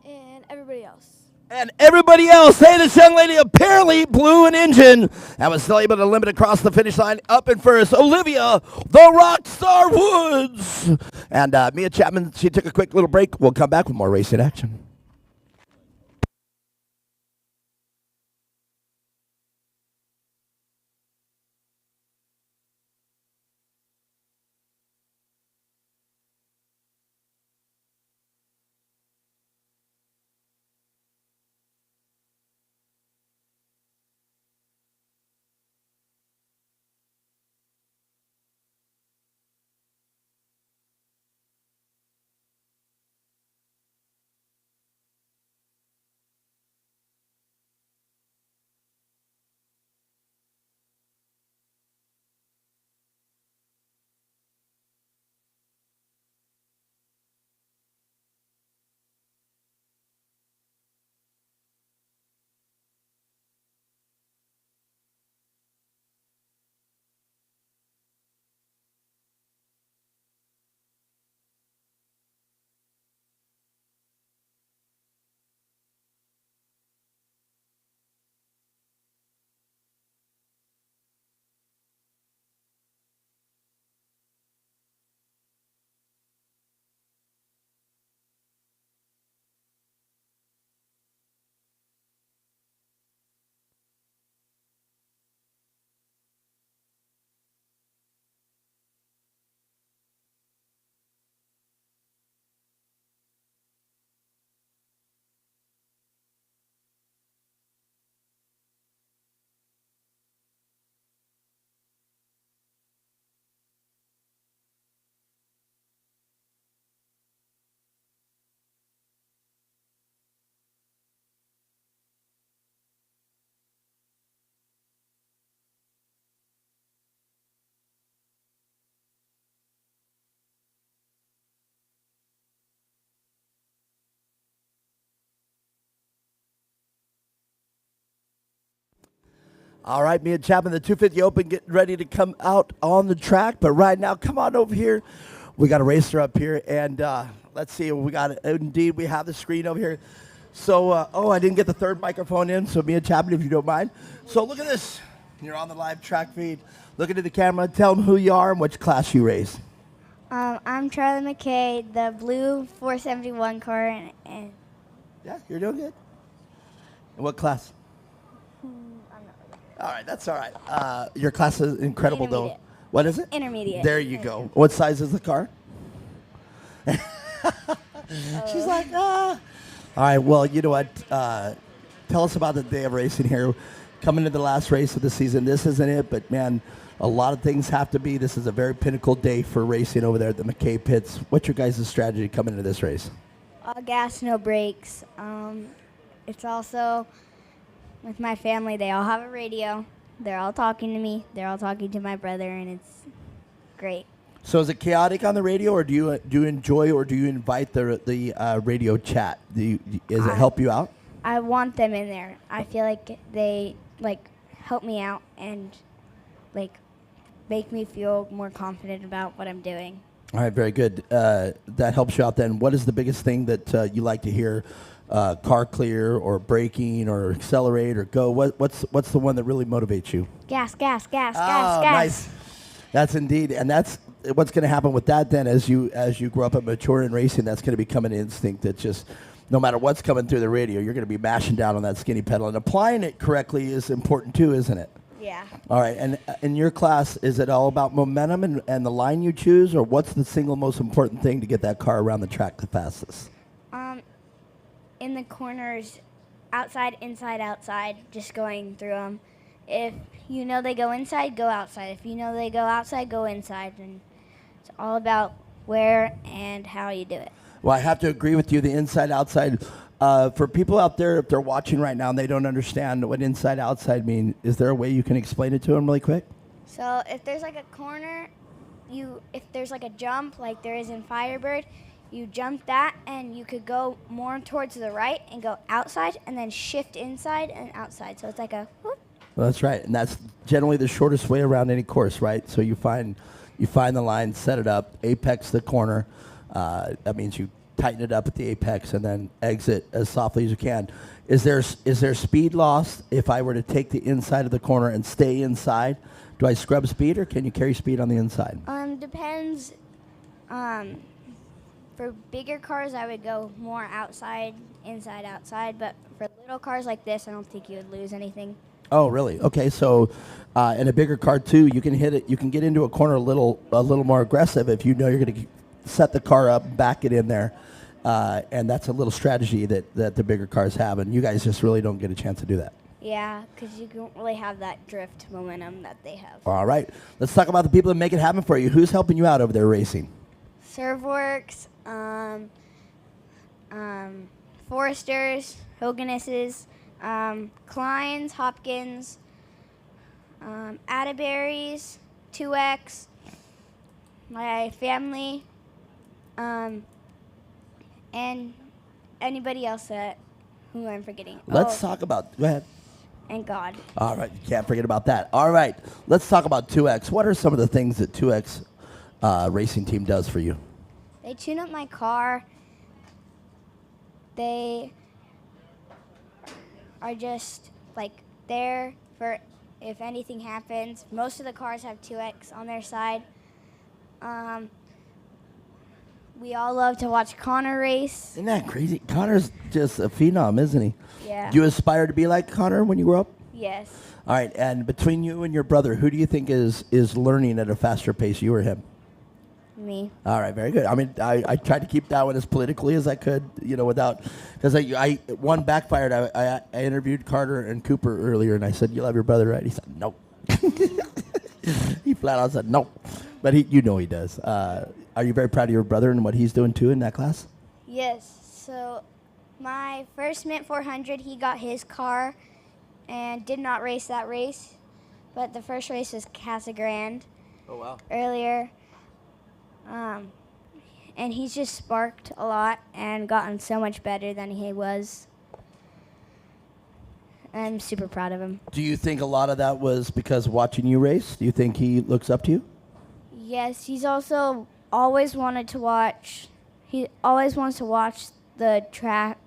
and everybody else.
And everybody else, hey, this young lady apparently blew an engine and was still able to limit across the finish line. Up in first, Olivia, the Rockstar Woods. And Mia Chapman, she took a quick little break. We'll come back with more racing action. All right, me and Chapman, the 250 Open, getting ready to come out on the track. But right now, come on over here. We got a racer up here, and let's see. We got it. Indeed, we have the screen over here. So, I didn't get the third microphone in. So, me and Chapman, if you don't mind. So, look at this. You're on the live track feed. Look into the camera. Tell them who you are and which class you race.
I'm Charlie McKay, the blue 471 car, and
Yeah, you're doing good. And what class? All right, that's all right. Your class is incredible, though.
Intermediate.
What is it?
intermediate.
There you go. What size is the car? She's like, ah. All right, well, you know what? Tell us about the day of racing here. Coming to the last race of the season. This isn't it, but, man, a lot of things have to be. This is a very pinnacle day for racing over there at the McKay pits. What's your guys' strategy coming into this race?
All gas, no brakes. It's also with my family. They all have a radio. They're all talking to me. They're all talking to my brother, and it's great.
So is it chaotic on the radio, or do you enjoy, or do you invite the radio chat? Does it help you out?
I want them in there. I feel like they help me out and make me feel more confident about what I'm doing.
All right, very good. That helps you out then. What is the biggest thing that you like to hear? Car clear, or braking, or accelerate, or go? What's the one that really motivates you?
Gas, gas, gas,
Oh,
gas, gas.
nice. That's indeed, and that's what's going to happen with that then as you grow up and mature in racing. That's going to become an instinct that just, no matter what's coming through the radio, you're going to be mashing down on that skinny pedal. And applying it correctly is important too, isn't it?
Yeah.
All right, and in your class, is it all about momentum and the line you choose, or what's the single most important thing to get that car around the track the fastest?
In the corners, outside, inside, outside, just going through them. If you know they go inside, go outside. If you know they go outside, go inside. And it's all about where and how you do it.
Well, I have to agree with you, the inside-outside. For people out there, if they're watching right now and they don't understand what inside-outside mean, is there a way you can explain it to them really quick?
So if there's like a corner, if there's like a jump like there is in Firebird, you jump that and you could go more towards the right and go outside and then shift inside and outside. So it's like a whoop.
Well, that's right, and that's generally the shortest way around any course, right? So you find the line, set it up, apex the corner. That means you tighten it up at the apex and then exit as softly as you can. Is there speed loss if I were to take the inside of the corner and stay inside? Do I scrub speed, or can you carry speed on the inside?
Depends. For bigger cars, I would go more outside, inside, outside. But for little cars like this, I don't think you would lose anything.
Oh, really? Okay, so in a bigger car too, you can hit it. You can get into a corner a little more aggressive if you know you're going to set the car up, back it in there, and that's a little strategy that the bigger cars have, and you guys just really don't get a chance to do that.
Yeah, because you don't really have that drift momentum that they have.
All right, let's talk about the people that make it happen for you. Who's helping you out over there racing?
Servworks, Foresters, Hogannesses, Kleins, Hopkins, Atterberries, 2X, my family, and anybody else who I'm forgetting.
Let's talk about. Go ahead.
And God.
All right, you can't forget about that. All right, let's talk about 2X. What are some of the things that 2X racing team does for you?
They tune up my car. They are just there for if anything happens. Most of the cars have 2X on their side. We all love to watch Connor race.
Isn't that crazy? Connor's just a phenom, isn't he?
Yeah.
Do you aspire to be like Connor when you grow up?
Yes.
All right, and between you and your brother, who do you think is learning at a faster pace, you or him?
Me.
All right, very good. I mean, I tried to keep that one as politically as I could, without, because one backfired. I interviewed Carter and Cooper earlier, and I said, "You'll have your brother, right?" He said, "No." He flat out said, "No," but he does. Are you very proud of your brother and what he's doing too in that class?
Yes. So my first Mint 400, he got his car and did not race that race, but the first race was Casa Grande.
Oh wow.
Earlier. And he's just sparked a lot and gotten so much better than he was. and I'm super proud of him.
Do you think a lot of that was because of watching you race? Do you think he looks up to you?
Yes, he's also always wanted to watch. He always wants to watch the track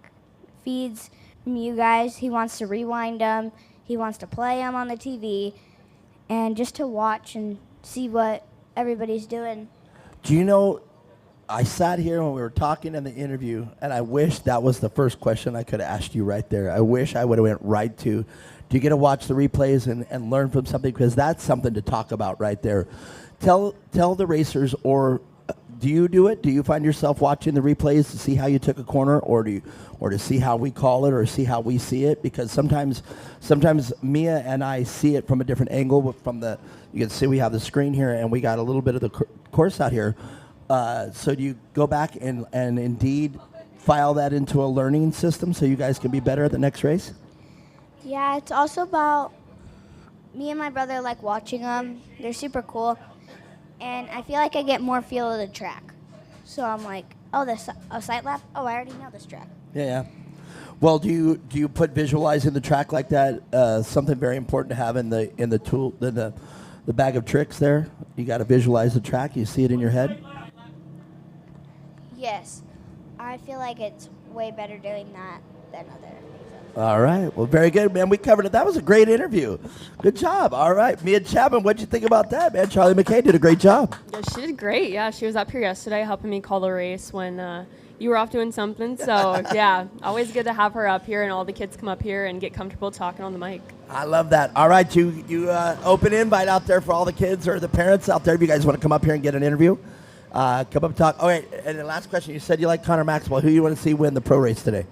feeds from you guys. He wants to rewind them. He wants to play them on the TV, and just to watch and see what everybody's doing.
Do you know, I sat here when we were talking in the interview, and I wish that was the first question I could have asked you right there. I wish I would have went right to, do you get to watch the replays and learn from something? Because that's something to talk about right there. Tell the racers, or do you do it? Do you find yourself watching the replays to see how you took a corner, or to see how we call it, or see how we see it? Because sometimes Mia and I see it from a different angle. But you can see we have the screen here, and we got a little bit of the course out here. So do you go back and indeed file that into a learning system so you guys can be better at the next race?
Yeah, it's also about me and my brother like watching them. They're super cool. And I feel like I get more feel of the track. So I'm like, oh, a sight lap? Oh, I already know this track.
Yeah. Well, do you put visualizing the track like that? Something very important to have in the tool, the bag of tricks there. You got to visualize the track. You see it in your head.
Yes. I feel like it's way better doing that than other things.
All right. Well, very good, man. We covered it. That was a great interview. Good job. All right. Mia Chapman, what'd you think about that, man? Charlie McKay did a great job.
Yeah, she did great. Yeah, she was up here yesterday helping me call the race when you were off doing something. So, yeah, always good to have her up here and all the kids come up here and get comfortable talking on the mic.
I love that. All right. You open invite out there for all the kids or the parents out there. If you guys want to come up here and get an interview, come up and talk. Oh, wait. And the last question, you said you like Connor Maxwell. Who you want to see win the pro race today?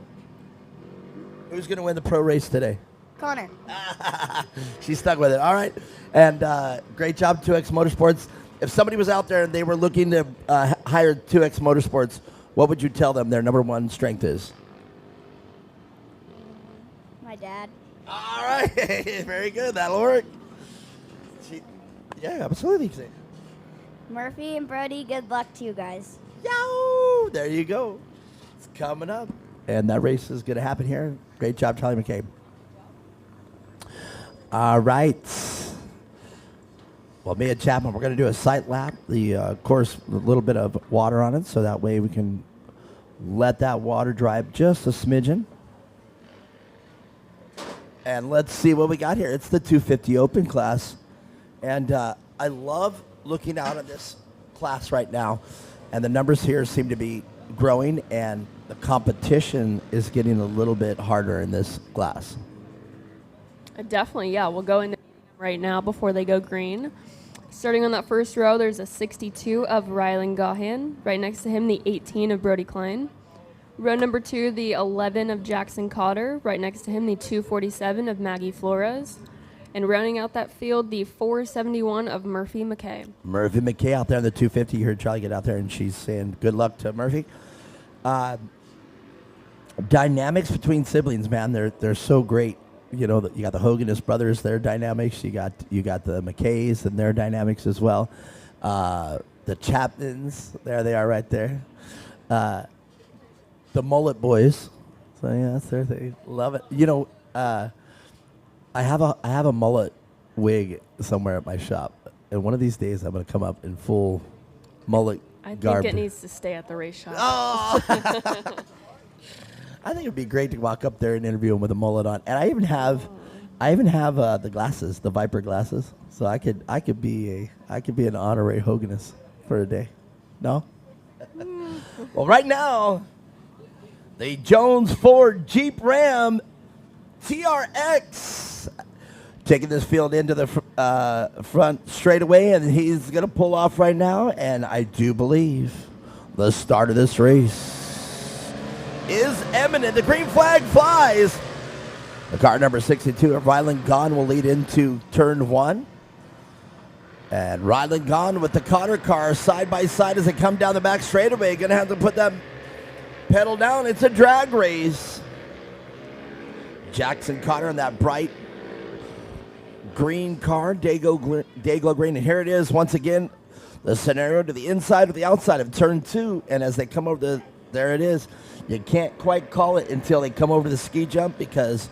Who's going to win the pro race today?
Connor.
She's stuck with it. All right. And great job, 2X Motorsports. If somebody was out there and they were looking to hire 2X Motorsports, what would you tell them their number one strength is?
My dad.
All right. Very good. That'll work. Yeah, absolutely.
Murphy and Brody, good luck to you guys.
Yo! There you go. It's coming up. And that race is going to happen here. Great job, Charlie McCabe. All right. Well, Mia Chapman, we're going to do a sight lap. Of course, a little bit of water on it, so that way we can let that water dry up just a smidgen. And let's see what we got here. It's the 250 Open class. And I love looking out at this class right now. And the numbers here seem to be growing, and the competition is getting a little bit harder in this class.
Definitely, yeah. We'll go into right now before they go green. Starting on that first row, there's a 62 of Rylan Gahan. Right next to him, the 18 of Brody Klein. Row number 2, the 11 of Jackson Cotter. Right next to him, the 247 of Maggie Flores. And rounding out that field, the 471 of Murphy McKay.
Murphy McKay out there in the 250. You heard Charlie get out there, and she's saying good luck to Murphy. Dynamics between siblings, man, they're so great. You know, you got the Hoganist brothers, their dynamics. You got the McKays and their dynamics as well. The Chapmans, there they are right there. The Mullet Boys. So yeah, that's their thing. Love it. You know, I have a mullet wig somewhere at my shop, and one of these days I'm going to come up in full mullet garb.
I think it needs to stay at the race shop.
Oh! I think it'd be great to walk up there and interview him with a mullet on, and I even have the glasses, the Viper glasses, so I could be an honorary Hoganist for a day. No? Well, right now, the Jones Ford Jeep Ram TRX taking this field into the front straightaway, and he's going to pull off right now, and I do believe the start of this race is imminent. The green flag flies. The car number 62 of Rylan Gahn will lead into turn 1. And Rylan Gahn with the Cotter car side by side as they come down the back straightaway. Going to have to put that pedal down. It's a drag race. Jackson Cotter in that bright green car, Dayglow green. And here it is once again, the scenario to the inside or the outside of turn 2. And as they come over there it is. You can't quite call it until they come over the ski jump, because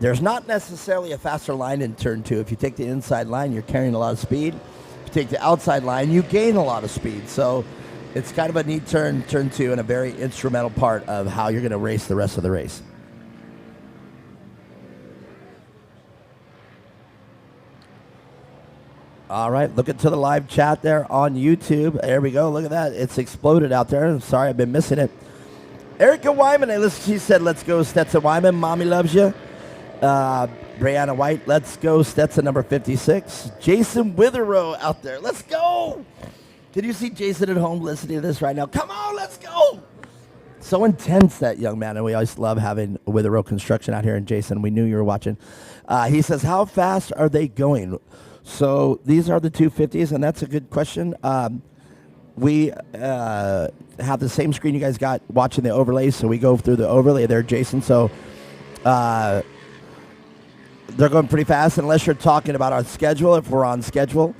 There's not necessarily a faster line in turn 2. If you take the inside line, you're carrying a lot of speed. If you take the outside line, you gain a lot of speed. So it's kind of a neat turn 2, and a very instrumental part of how you're going to race the rest of the race. All right, look into the live chat there on YouTube. There we go. Look at that. It's exploded out there. I'm sorry, I've been missing it. Erica Wyman, she said, let's go, Stetson Wyman. Mommy loves you. Brianna White, let's go, Stetson number 56. Jason Witherow out there. Let's go. Can you see Jason at home listening to this right now? Come on, let's go. So intense, that young man. And we always love having Witherow Construction out here. And Jason, we knew you were watching. He says, how fast are they going? So these are the 250s, and that's a good question. We have the same screen you guys got watching the overlay, so we go through the overlay there, Jason. So they're going pretty fast, unless you're talking about our schedule. If we're on schedule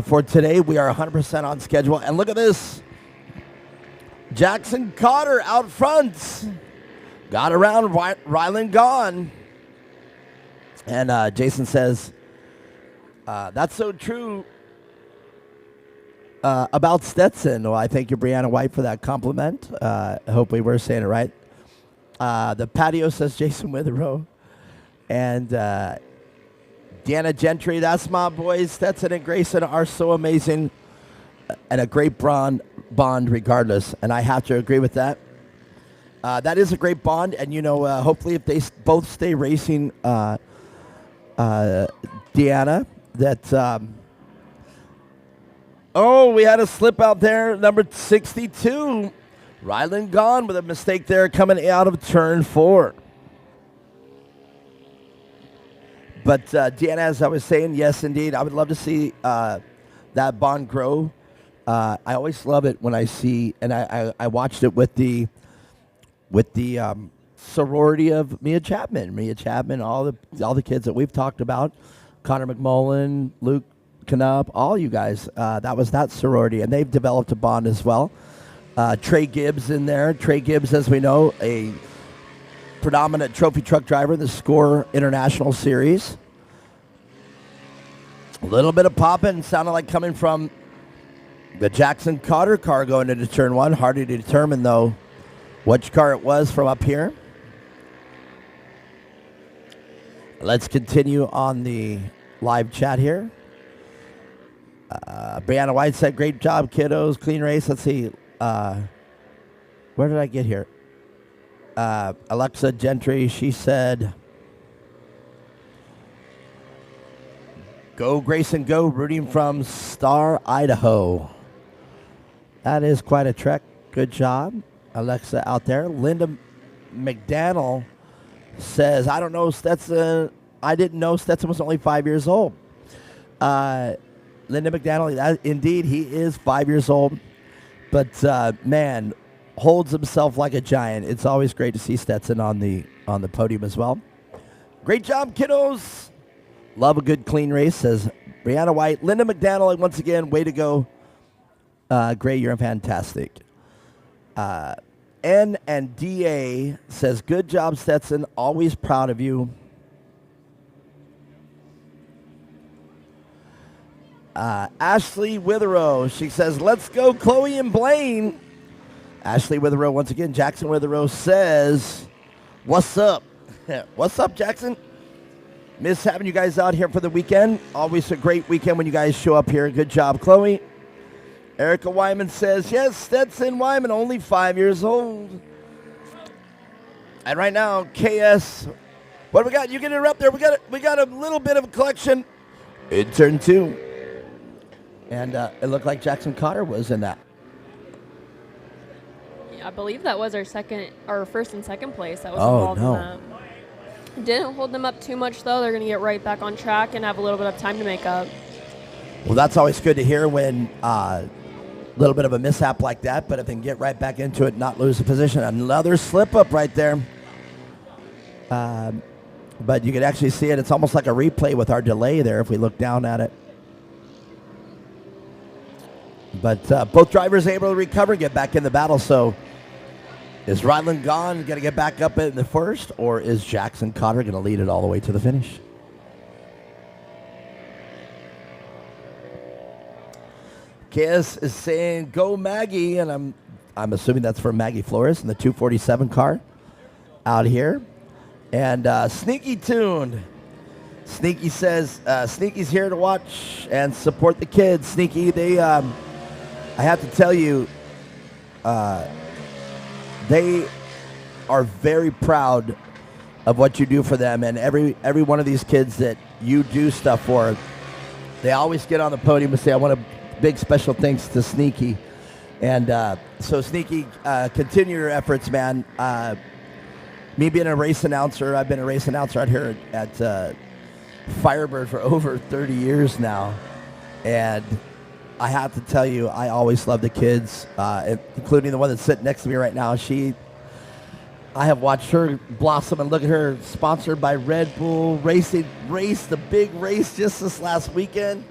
for today, we are 100% on schedule. And look at this. Jackson Cotter out front. Got around Ryland Gone. And Jason says, that's so true about Stetson. Well, I thank you, Brianna White, for that compliment. Hopefully we're saying it right. The patio says Jason Witherow. And Deanna Gentry, that's my boys. Stetson and Grayson are so amazing. And a great bond regardless. And I have to agree with that. That is a great bond. And, hopefully if they both stay racing, Deanna, that, we had a slip out there, number 62. Ryland Gone with a mistake there coming out of turn 4. But Deanna, as I was saying, yes, indeed, I would love to see that bond grow. I always love it when I see, and I watched it with the sorority of Mia Chapman, all the kids that we've talked about, Connor McMullen, Luke Knupp, all you guys. That was that sorority, and they've developed a bond as well. Trey Gibbs in there. Trey Gibbs, as we know, a predominant trophy truck driver in the SCORE International Series. A little bit of popping, sounded like coming from the Jackson Cotter car going into turn 1. Hard to determine, though, which car it was from up here. Let's continue on the live chat here. Brianna White said, great job, kiddos. Clean race. Let's see. Where did I get here? Alexa Gentry, she said, go Grayson, go, rooting from Star, Idaho. That is quite a trek. Good job, Alexa out there. Linda McDaniel says, I don't know Stetson. I didn't know Stetson was only 5 years old. Linda McDaniel, indeed, he is 5 years old. But, man, holds himself like a giant. It's always great to see Stetson on the podium as well. Great job, kiddos. Love a good clean race, says Brianna White. Linda McDaniel, once again, way to go. Gray, you're fantastic. N and DA says, good job, Stetson. Always proud of you. Ashley Witherow, she says, let's go, Chloe and Blaine. Ashley Witherow, once again, Jackson Witherow says, what's up? What's up, Jackson? Miss having you guys out here for the weekend. Always a great weekend when you guys show up here. Good job, Chloe. Erica Wyman says, yes, Stetson Wyman, only 5 years old. And right now, KS, what do we got? You can interrupt there. We got a little bit of a collection in turn 2. And it looked like Jackson Cotter was in that.
Yeah, I believe that was our first and second place that was involved in that. Didn't hold them up too much, though. They're going to get right back on track and have a little bit of time to make up.
Well, that's always good to hear when a little bit of a mishap like that, but if they can get right back into it, not lose the position. Another slip up right there. But you can actually see it. It's almost like a replay with our delay there if we look down at it. But both drivers able to recover, get back in the battle. So Is Ryland Gone going to get back up in the first, or is Jackson Cotter going to lead it all the way to the finish? Kiss is saying, go Maggie, and I'm assuming that's for Maggie Flores in the 247 car out here. And Sneaky Tuned. Sneaky says, Sneaky's here to watch and support the kids. Sneaky, they, I have to tell you, they are very proud of what you do for them, and every one of these kids that you do stuff for, they always get on the podium and say, I want a big special thanks to Sneaky. And so Sneaky, continue your efforts, man. Me being a race announcer, I've been a race announcer out here at Firebird for over 30 years now, and I have to tell you, I always love the kids, including the one that's sitting next to me right now. I have watched her blossom, and look at her, sponsored by Red Bull Racing, raced the big race just this last weekend,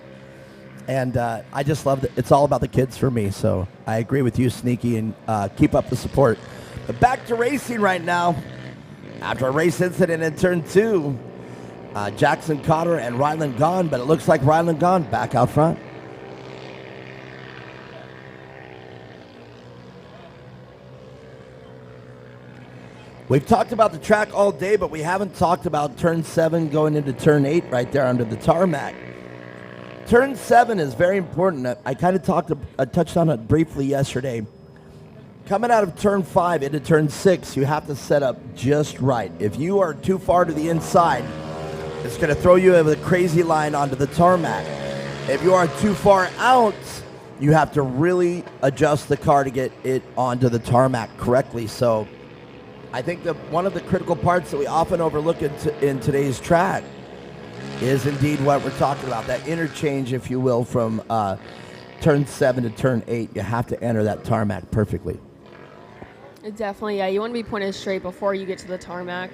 and I just love it. It's all about the kids for me, so I agree with you, Sneaky, and keep up the support. But back to racing right now. After a race incident in turn 2, Jackson Cotter and Ryland Gone, but it looks like Ryland Gone back out front. We've talked about the track all day, but we haven't talked about turn 7 going into turn 8 right there under the tarmac. Turn 7 is very important. I kind of touched on it briefly yesterday. Coming out of turn 5 into turn 6, you have to set up just right. If you are too far to the inside, it's going to throw you with a crazy line onto the tarmac. If you are too far out, you have to really adjust the car to get it onto the tarmac correctly. So I think that one of the critical parts that we often overlook in today's track is indeed what we're talking about, that interchange, if you will, from turn 7 to turn 8. You have to enter that tarmac perfectly.
Definitely, yeah. You want to be pointed straight before you get to the tarmac,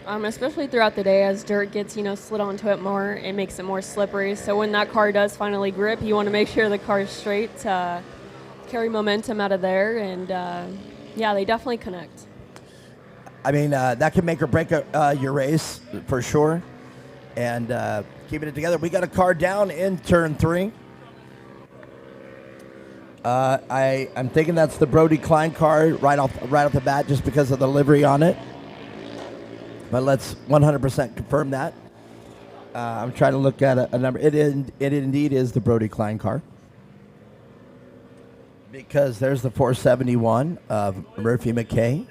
especially throughout the day as dirt gets, slid onto it more. It makes it more slippery. So when that car does finally grip, you want to make sure the car is straight to carry momentum out of there. And, yeah, they definitely connect.
I mean, that can make or break your race for sure. And keeping it together. We got a car down in turn 3. I'm thinking that's the Brody Klein car right off the bat just because of the livery on it. But let's 100% confirm that. I'm trying to look at a number. It indeed is the Brody Klein car. Because there's the 471 of Murphy McKay.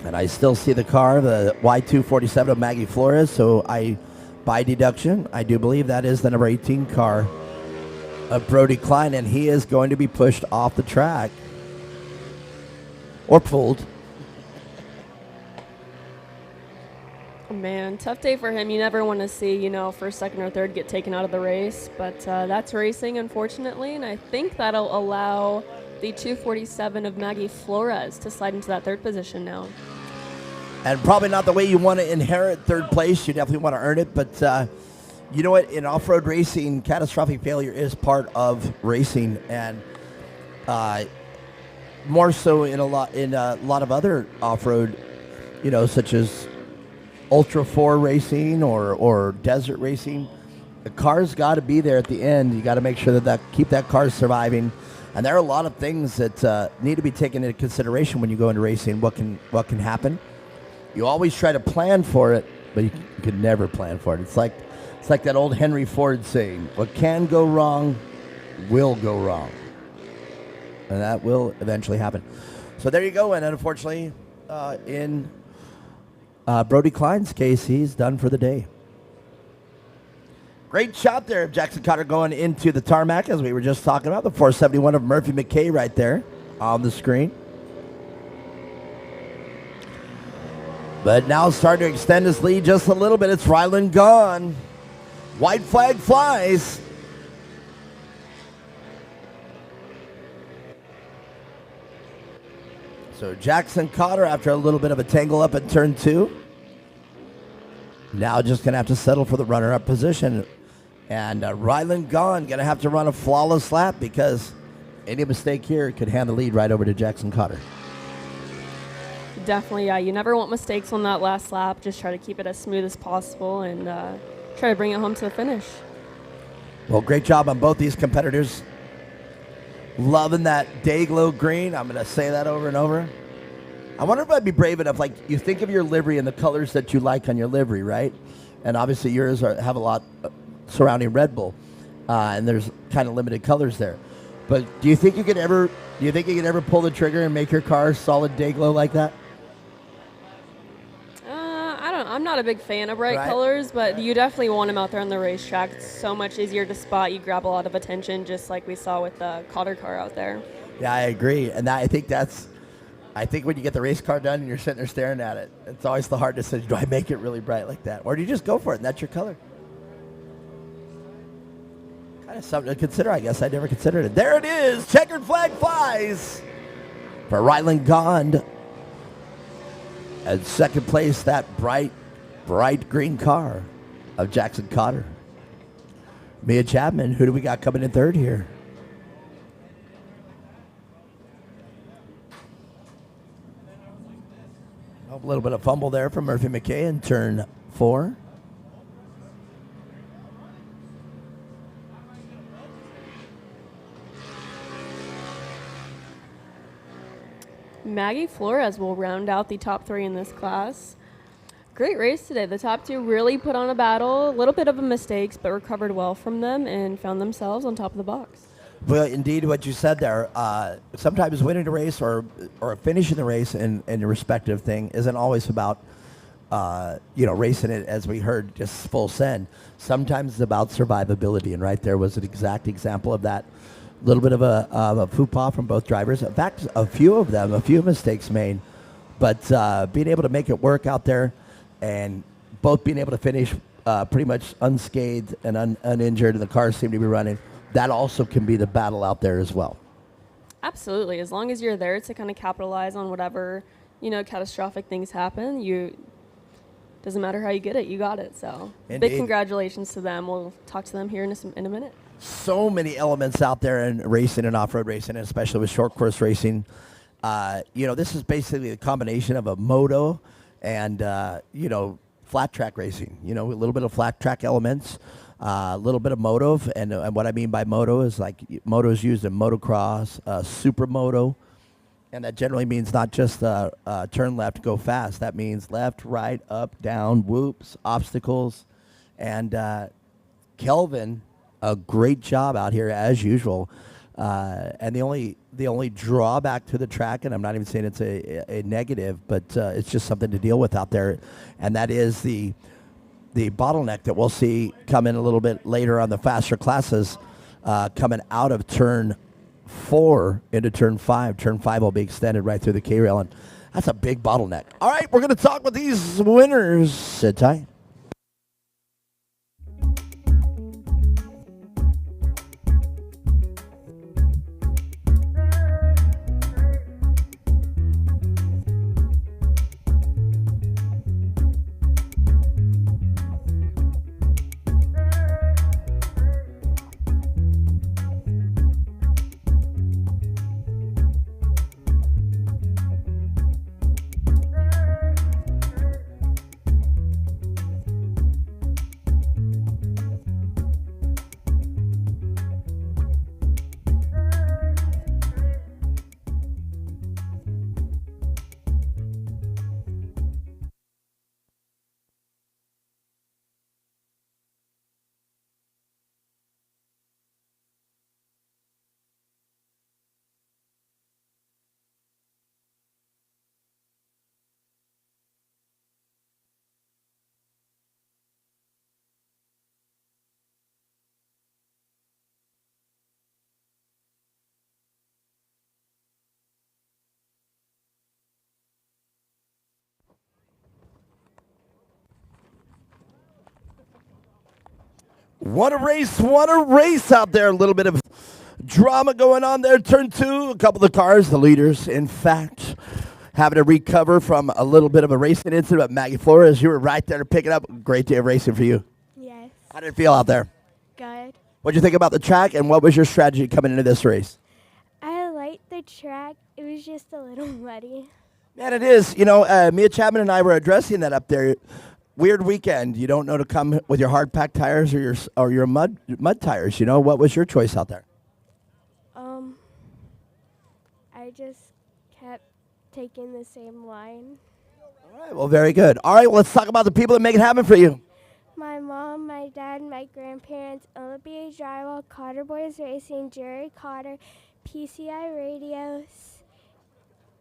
And I still see the car, the Y247 of Maggie Flores. So by deduction, I do believe that is the number 18 car of Brody Klein. And he is going to be pushed off the track. Or pulled.
Oh, man, tough day for him. You never want to see, first, second, or third get taken out of the race. But that's racing, unfortunately. And I think that'll allow the 247 of Maggie Flores to slide into that third position now.
And probably not the way you want to inherit third place. You definitely want to earn it. But you know what? In off-road racing, catastrophic failure is part of racing. And more so in a lot of other off-road, such as Ultra 4 racing or desert racing. The car's got to be there at the end. You got to make sure that keep that car surviving. And there are a lot of things that need to be taken into consideration when you go into racing. What can happen? You always try to plan for it, but you can never plan for it. It's like that old Henry Ford saying, "What can go wrong will go wrong," and that will eventually happen. So there you go. And unfortunately, in Brody Klein's case, he's done for the day. Great shot there of Jackson Cotter going into the tarmac, as we were just talking about. The 471 of Murphy McKay right there on the screen. But now starting to extend his lead just a little bit. It's Ryland Gone. White flag flies. So Jackson Cotter, after a little bit of a tangle up at turn 2, now just going to have to settle for the runner-up position. And Ryland Gone going to have to run a flawless lap because any mistake here could hand the lead right over to Jackson Cotter.
Definitely, yeah. You never want mistakes on that last lap. Just try to keep it as smooth as possible and try to bring it home to the finish.
Well, great job on both these competitors. Loving that Dayglow green. I'm going to say that over and over. I wonder if I'd be brave enough, like you think of your livery and the colors that you like on your livery, right? And obviously yours have a lot surrounding Red Bull, and there's kind of limited colors there. But do you think you could ever pull the trigger and make your car solid Dayglow like that?
I'm not a big fan of bright
Right.
colors, but you definitely want them out there on the racetrack. It's so much easier to spot. You grab a lot of attention, just like we saw with the Cotter car out there.
Yeah, I agree. And I think when you get the race car done and you're sitting there staring at it, it's always the hard decision. Do I make it really bright like that? Or do you just go for it and that's your color? Kind of something to consider, I guess. I never considered it. There it is. Checkered flag flies for Ryland Gond. And second place, that bright green car of Jackson Cotter. Mia Chapman, who do we got coming in third here? A little bit of fumble there from Murphy McKay in turn 4.
Maggie Flores will round out the top 3 in this class. Great race today. The top 2 really put on a battle, a little bit of a mistakes, but recovered well from them and found themselves on top of the box.
Well, indeed, what you said there, sometimes winning a race or finishing the race in your respective thing isn't always about, racing it, as we heard, just full send. Sometimes it's about survivability, and right there was an exact example of that. A little bit of a faux pas from both drivers. In fact, a few mistakes made, but being able to make it work out there and both being able to finish pretty much unscathed and uninjured, and the cars seem to be running, that also can be the battle out there as well.
Absolutely. As long as you're there to kind of capitalize on whatever, catastrophic things happen, doesn't matter how you get it, you got it. So
Indeed.
Big congratulations to them. We'll talk to them here in a minute.
So many elements out there in racing and off-road racing, and especially with short course racing. This is basically a combination of a moto and, flat track racing. A little bit of flat track elements, a little bit of moto. And what I mean by moto is like moto is used in motocross, supermoto. And that generally means not just turn left, go fast. That means left, right, up, down, whoops, obstacles. And Kelvin, a great job out here as usual. And the only drawback to the track, and I'm not even saying it's a negative, but it's just something to deal with out there, and that is the bottleneck that we'll see come in a little bit later on the faster classes, coming out of turn 4 into turn 5. Turn 5 will be extended right through the K-rail, and that's a big bottleneck. All right, we're going to talk with these winners. Sit tight. What a race out there. A little bit of drama going on there. Turn 2, a couple of cars, the leaders, in fact, having to recover from a little bit of a racing incident. But Maggie Flores, you were right there to pick it up. Great day of racing for you.
Yes.
How did it feel out there?
Good.
What did you think about the track, and what was your strategy coming into this race?
enjoyed track. It was just a little muddy.
Man, it is. You know, Mia Chapman and I were addressing that up there. Weird weekend. You don't know to come with your hard pack tires or your mud tires. You know, what was your choice out there?
I just kept taking the same line.
All right. Well, very good. All right. Well, let's talk about the people that make it happen for you.
My mom, my dad, my grandparents, Olympia Drywall, Cotter Boys Racing, Jerry Cotter, PCI Radios,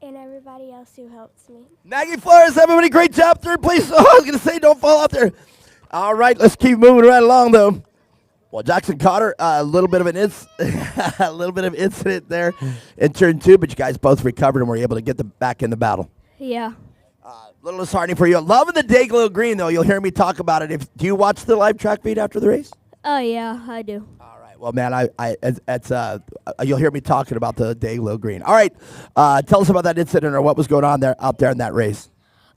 and everybody else who helps me.
Maggie Flores, everybody, great job. Third place. Oh, I was going to say, don't fall out there. All right, let's keep moving right along, though. Well, Jackson Cotter, a little bit of an incident there in turn 2, but you guys both recovered and were able to get back in the battle.
Yeah.
Little disheartening for you. Loving the Dayglow Green, though. You'll hear me talk about it. Do you watch the live track feed after the race?
Oh, yeah, I do.
All right. Well, man, you'll hear me talking about the Dayglow Green. All right. Tell us about that incident or what was going on out there in that race.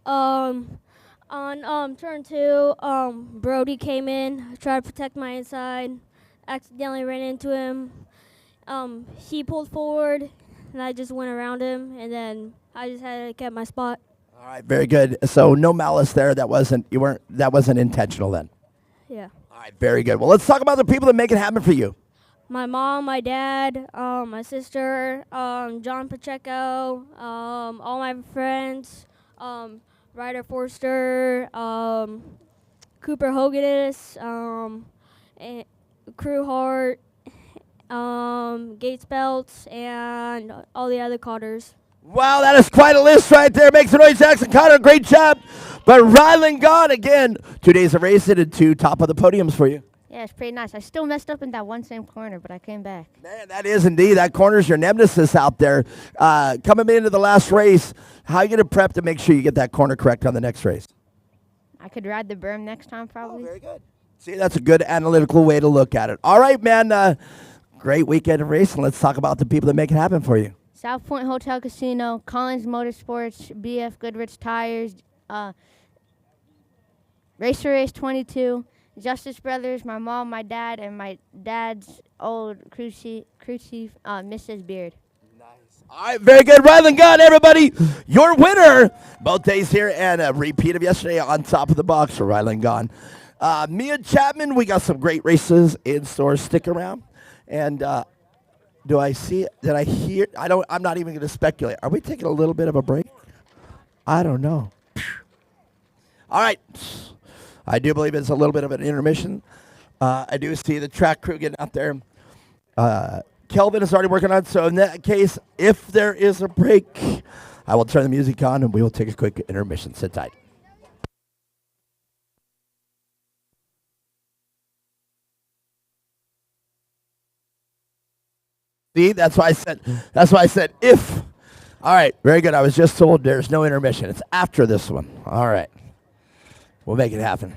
On turn 2, Brody came in, tried to protect my inside, accidentally ran into him. He pulled forward, and I just went around him, and then I just had to keep my spot.
All right, very good. So no malice there. That wasn't intentional then.
Yeah.
All right, very good. Well, let's talk about the people that make it happen for you.
My mom, my dad, my sister, John Pacheco, all my friends, Ryder Forster, Cooper Hoganus, and Crew Hart, Gates Belts, and all the other Cotters.
Wow, that is quite a list right there. Make some noise, Jackson Cotter. Great job. But Ryland gone again. 2 days of racing and 2 top of the podiums for you.
Yeah, it's pretty nice. I still messed up in that one same corner, but I came back.
Man, that is indeed. That corner's your nemesis out there. Coming into the last race, how are you going to prep to make sure you get that corner correct on the next race?
I could ride the berm next time, probably.
Oh, very good. See, that's a good analytical way to look at it. All right, man. Great weekend of racing. Let's talk about the people that make it happen for you.
South Point Hotel Casino, Collins Motorsports, BF Goodrich Tires, Racer Race 22, Justice Brothers, my mom, my dad, and my dad's old crew chief, Mrs. Beard.
All right, very good. Ryland Gunn, everybody. Your winner both days here and a repeat of yesterday on top of the box for Ryland Gunn. Mia Chapman, we got some great races in store. Stick around. And do I see it? Did I hear? I'm not even going to speculate. Are we taking a little bit of a break? I don't know. All right. I do believe it's a little bit of an intermission. I do see the track crew getting out there. Kelvin is already working on it. So in that case, if there is a break, I will turn the music on and we will take a quick intermission. Sit tight. See, that's why I said if. All right, very good. I was just told there's no intermission. It's after this one. All right. We'll make it happen.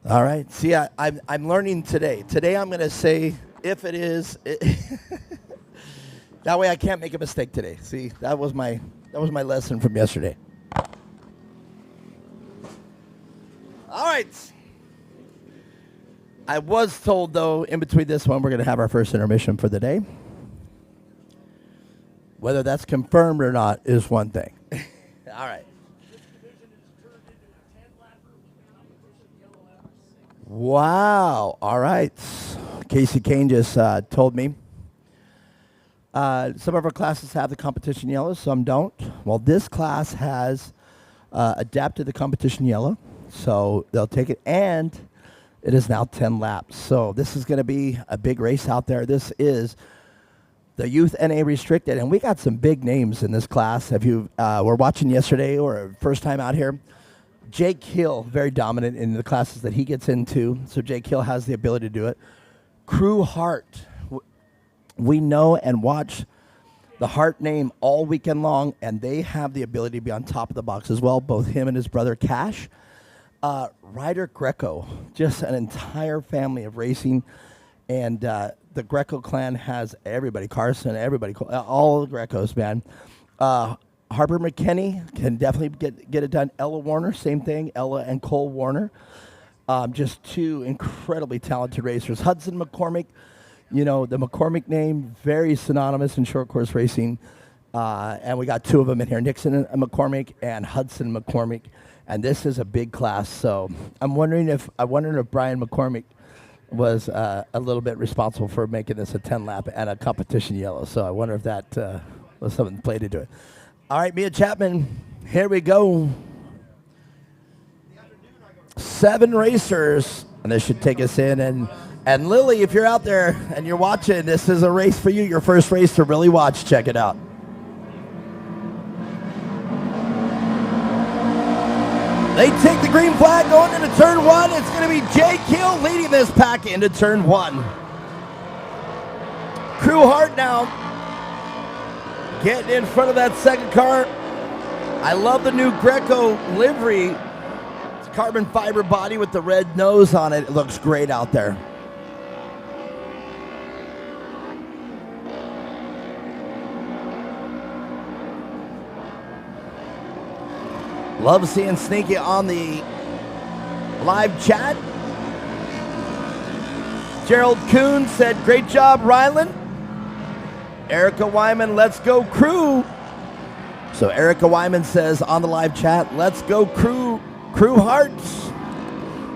All right. See, I'm learning today. Today I'm going to say if it is. That way I can't make a mistake today. See, that was my lesson from yesterday. All right. I was told, though, in between this one, we're going to have our first intermission for the day. Whether that's confirmed or not is one thing. All right. Wow. All right. Casey Kane just told me. Some of our classes have the competition yellow, some don't. Well, this class has adapted the competition yellow, so they'll take it, and it is now 10 laps. So this is going to be a big race out there. This is the Youth NA Restricted, and we got some big names in this class. If you were watching yesterday or first time out here, Jake Hill, very dominant in the classes that he gets into, so Jake Hill has the ability to do it. Crew Hart. We know and watch the Hart name all weekend long, and they have the ability to be on top of the box as well, both him and his brother Cash. Ryder Greco, just an entire family of racing. And the Greco clan has everybody, Carson, everybody, all the Grecos, man. Harper McKinney can definitely get it done. Ella Warner, same thing, Ella and Cole Warner. Just two incredibly talented racers. Hudson McCormick, you know, the McCormick name, very synonymous in short course racing. And we got two of them in here, Nixon McCormick and Hudson McCormick. And this is a big class, so I'm wondering if Brian McCormick was a little bit responsible for making this a 10 lap and a competition yellow. So I wonder if that was something played into it. All right, Mia Chapman, here we go. 7 racers, and this should take us in. And Lily, if you're out there and you're watching, this is a race for you, your first race to really watch. Check it out. They take the green flag going into turn 1. It's going to be Jake Hill leading this pack into turn 1. Crew Hart now getting in front of that second car. I love the new Greco livery. It's a carbon fiber body with the red nose on it. It looks great out there. Love seeing Sneaky on the live chat. Gerald Kuhn said, great job, Ryland. Erica Wyman, let's go crew. So Erica Wyman says on the live chat, let's go crew Hearts.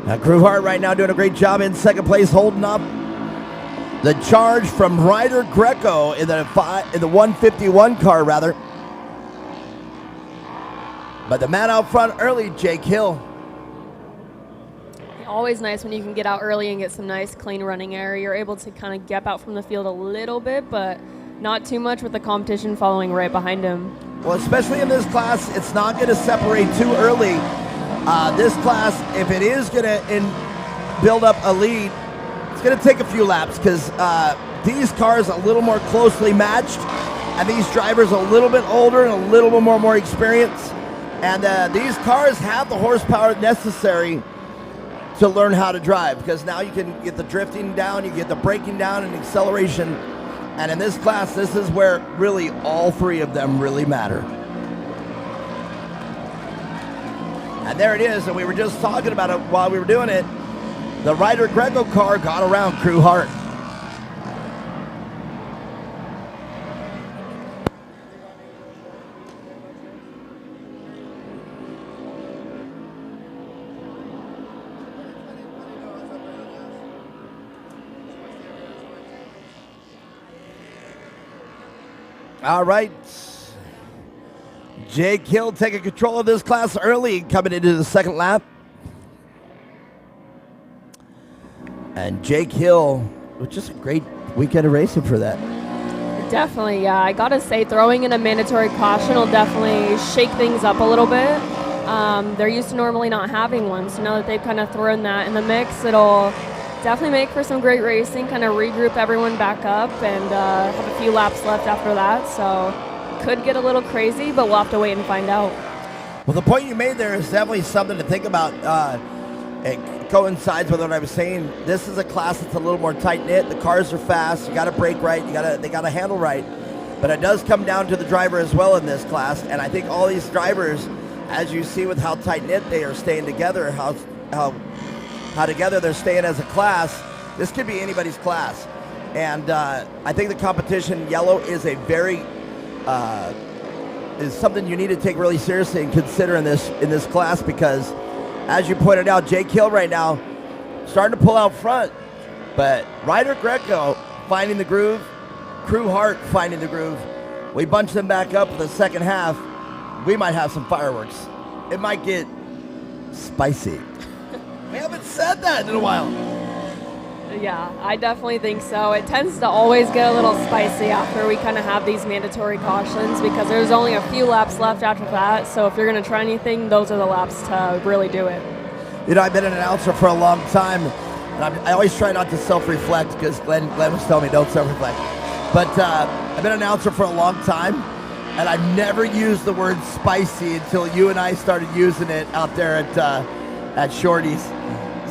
Now Crew Hart right now doing a great job in second place, holding up the charge from Ryder Greco in the 151 car rather. But the man out front early, Jake Hill.
Always nice when you can get out early and get some nice clean running air. You're able to kind of gap out from the field a little bit, but not too much with the competition following right behind him.
Well, especially in this class, it's not going to separate too early. This class, if it is going to build up a lead, it's going to take a few laps because these cars are a little more closely matched, and these drivers are a little bit older and a little bit more experience. And these cars have the horsepower necessary to learn how to drive because now you can get the drifting down, you get the braking down and acceleration. And in this class, this is where really all three of them really matter. And there it is, and we were just talking about it while we were doing it. The Ryder Greco car got around Crew Hart. All right. Jake Hill taking control of this class early, coming into the second lap. And Jake Hill, which is a great weekend of racing for that.
Definitely, yeah. I gotta say, throwing in a mandatory caution will definitely shake things up a little bit. They're used to normally not having one, so now that they've kind of thrown that in the mix, it'll definitely make for some great racing, kind of regroup everyone back up and have a few laps left after that. So could get a little crazy, but we'll have to wait and find out.
Well, the point you made there is definitely something to think about. It coincides with what I was saying. This is a class that's a little more tight-knit. The cars are fast. You got to brake right. They got to handle right. But it does come down to the driver as well in this class. And I think all these drivers, as you see with how tight-knit they are staying together, how together they're staying as a class, this could be anybody's class. And I think the competition yellow is a very is something you need to take really seriously and consider in this class because, as you pointed out, Jake Hill right now starting to pull out front, but Ryder Greco finding the groove, Crew Hart finding the groove. We bunch them back up for the second half. We might have some fireworks. It might get spicy. We haven't said that in a while.
Yeah, I definitely think so. It tends to always get a little spicy after we kind of have these mandatory cautions because there's only a few laps left after that. So if you're going to try anything, those are the laps to really do it.
You know, I've been an announcer for a long time, and I always try not to self-reflect because Glenn was telling me don't self-reflect. But I've been an announcer for a long time, and I've never used the word spicy until you and I started using it out there at Shorty's.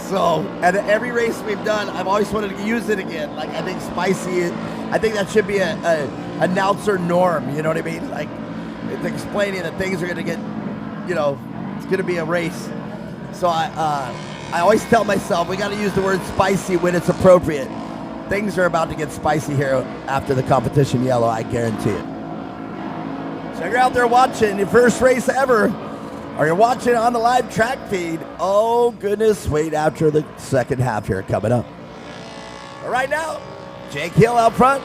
So, and every race we've done, I've always wanted to use it again. Like, I think spicy, I think that should be a announcer norm, you know what I mean? Like, it's explaining that things are going to get, you know, it's going to be a race. So I always tell myself, we got to use the word spicy when it's appropriate. Things are about to get spicy here after the competition yellow, I guarantee it. So you're out there watching your first race ever, or you're watching on the live track feed. Oh, goodness, wait after the second half here coming up. But right now, Jake Hill out front.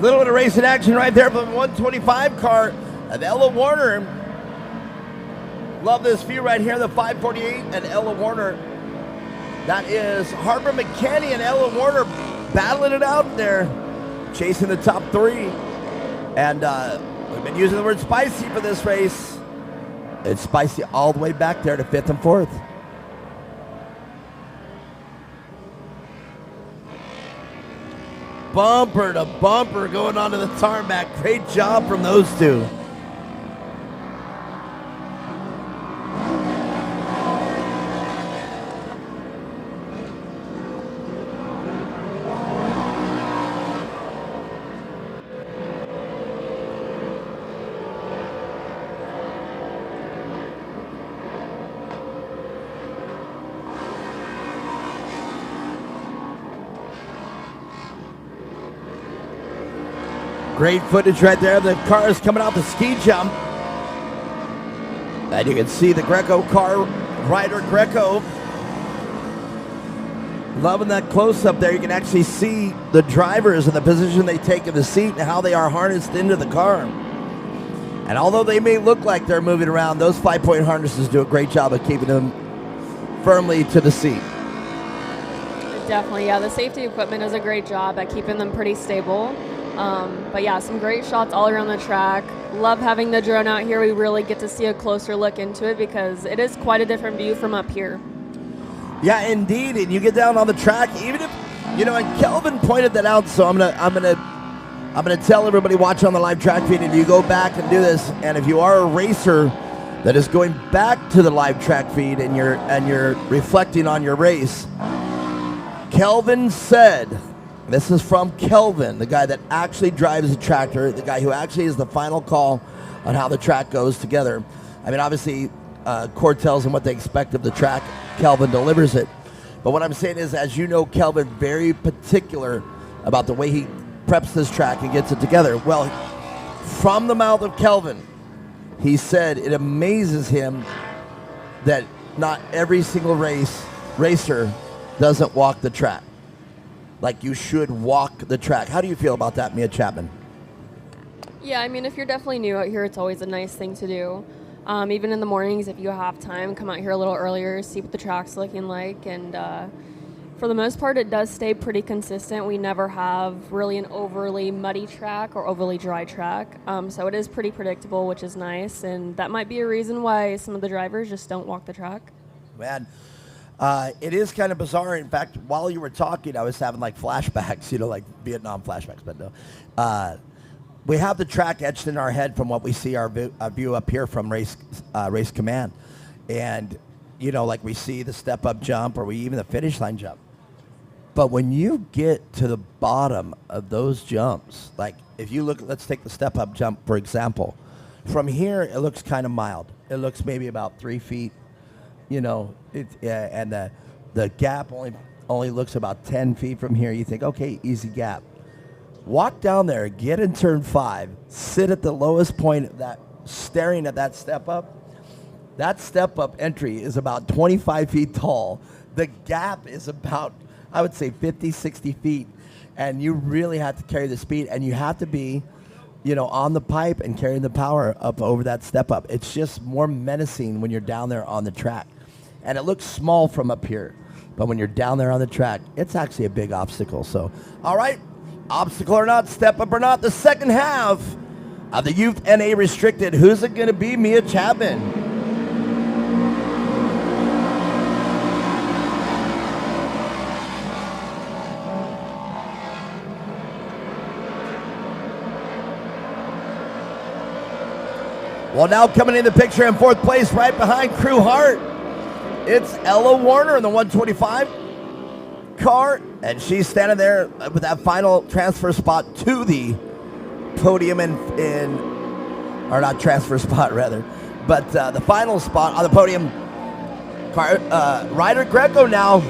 Little bit of racing action right there from the 125 car of Ella Warner. Love this view right here, the 548 and Ella Warner. That is Harper McKinney and Ella Warner battling it out there, chasing the top three. And we've been using the word spicy for this race. It's spicy all the way back there to 5th and 4th. Bumper to bumper going onto the tarmac. Great job from those two. Great footage right there. The car is coming out the ski jump. And you can see the Greco car, Ryder Greco. Loving that close-up there. You can actually see the drivers and the position they take in the seat and how they are harnessed into the car. And although they may look like they're moving around, those 5-point harnesses do a great job of keeping them firmly to the seat.
Definitely, yeah. The safety equipment does a great job at keeping them pretty stable. But yeah, some great shots all around the track. Love having the drone out here. We really get to see a closer look into it because it is quite a different view from up here.
Yeah, indeed. And you get down on the track, even if, you know, and Kelvin pointed that out, so I'm gonna tell everybody watching on the live track feed, and you go back and do this, and if you are a racer that is going back to the live track feed and you're reflecting on your race, Kelvin said, this is from Kelvin, the guy that actually drives the tractor, the guy who actually is the final call on how the track goes together. I mean, obviously, Cord tells them what they expect of the track. Kelvin delivers it. But what I'm saying is, as you know, Kelvin very particular about the way he preps this track and gets it together. Well, from the mouth of Kelvin, he said it amazes him that not every single racer doesn't walk the track. Like, you should walk the track. How do you feel about that, Mia Chapman?
Yeah, I mean, if you're definitely new out here, it's always a nice thing to do. Even in the mornings, if you have time, come out here a little earlier, see what the track's looking like. And for the most part, it does stay pretty consistent. We never have really an overly muddy track or overly dry track. So it is pretty predictable, which is nice. And that might be a reason why some of the drivers just don't walk the track.
Man, it is kind of bizarre. In fact, while you were talking, I was having like flashbacks, you know, like Vietnam flashbacks, but no. We have the track etched in our head from what we see our view up here from Race Command. And, you know, like we see the step-up jump or even the finish line jump. But when you get to the bottom of those jumps, like if you look, let's take the step-up jump, for example. From here, it looks kind of mild. It looks maybe about 3 feet, you know, and the gap only looks about 10 feet from here. You think, okay, easy gap. Walk down there, get in turn 5, sit at the lowest point of that, staring at that step up. That step up entry is about 25 feet tall. the gap is about, I would say, 50, 60 feet. And you really have to carry the speed, and you have to be, on the pipe and carrying the power up over that step up. It's just more menacing when you're down there on the track. And it looks small from up here. But when you're down there on the track, it's actually a big obstacle. So, all right, obstacle or not, step up or not, the second half of the Youth NA Restricted. Who's it going to be? Mia Chapman. Well, now coming in the picture in fourth place right behind Crew Hart, it's Ella Warner in the 125 car, and she's standing there with that final transfer spot to the podium or not transfer spot rather, but the final spot on the podium. Ryder Greco now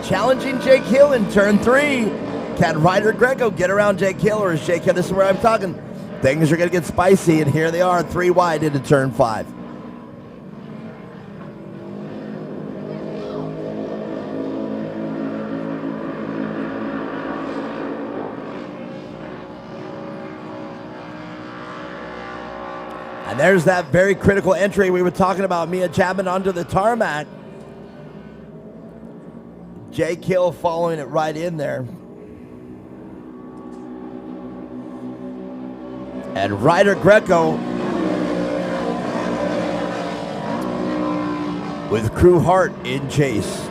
challenging Jake Hill in turn 3. Can Ryder Greco get around Jake Hill, or is Jake Hill, this is where I'm talking, things are going to get spicy, and here they are, 3 wide into turn 5. And there's that very critical entry we were talking about, Mia Chapman onto the tarmac. Jake Hill following it right in there. And Ryder Greco with Crew Hart in chase.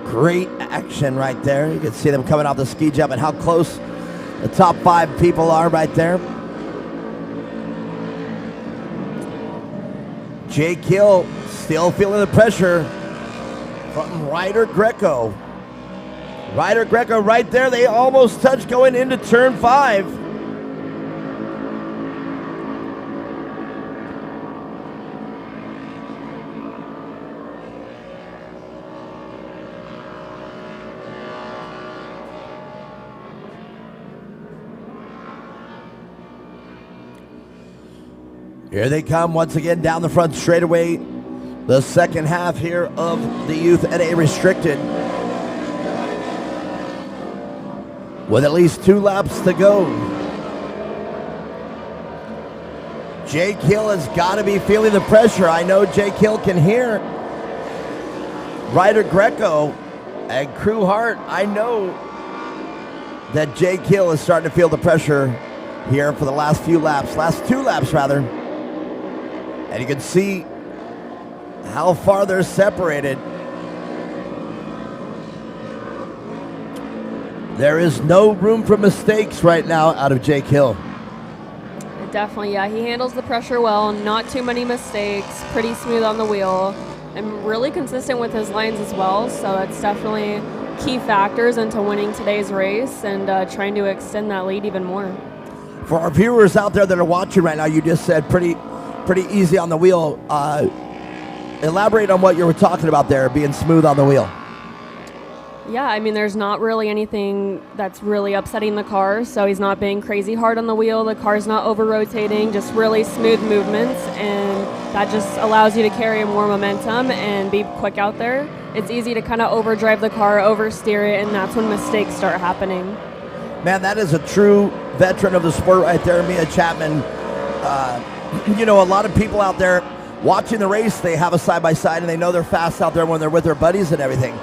Great action right there. You can see them coming off the ski jump and how close the top 5 people are right there. Jake Hill still feeling the pressure from Ryder Greco. Ryder Greco right there. They almost touched going into turn 5. Here they come once again down the front straightaway. The second half here of the Youth NA Restricted. With at least 2 laps to go. Jake Hill has got to be feeling the pressure. I know Jake Hill can hear Ryder Greco and Crew Hart. I know that Jake Hill is starting to feel the pressure here for the last 2 laps rather. And you can see how far they're separated. There is no room for mistakes right now out of Jake Hill.
Definitely, yeah. He handles the pressure well. Not too many mistakes. Pretty smooth on the wheel. And really consistent with his lines as well. So that's definitely key factors into winning today's race and trying to extend that lead even more.
For our viewers out there that are watching right now, you just said pretty easy on the wheel. Elaborate on what you were talking about there, being smooth on the wheel.
Yeah, I mean, there's not really anything that's really upsetting the car, so he's not being crazy hard on the wheel. The car's not over-rotating, just really smooth movements, and that just allows you to carry more momentum and be quick out there. It's easy to kind of overdrive the car, oversteer it, and that's when mistakes start happening.
Man, that is a true veteran of the sport right there, Mia Chapman. A lot of people out there watching the race, they have a side-by-side and they know they're fast out there when they're with their buddies and everything.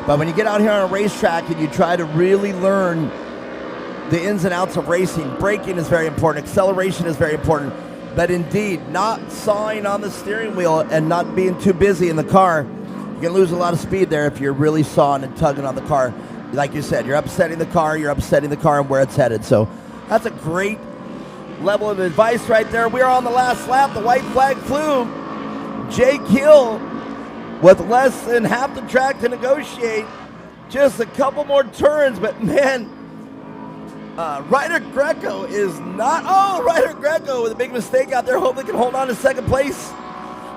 But when you get out here on a racetrack and you try to really learn the ins and outs of racing, braking is very important, acceleration is very important, but indeed, not sawing on the steering wheel and not being too busy in the car, you can lose a lot of speed there if you're really sawing and tugging on the car. Like you said, you're upsetting the car and where it's headed. So that's a great level of advice right there. We're on the last lap. The white flag flew. Jake Hill with less than half the track to negotiate. Just a couple more turns, but man, Ryder Greco is not. Oh, Ryder Greco with a big mistake out there. Hopefully can hold on to second place.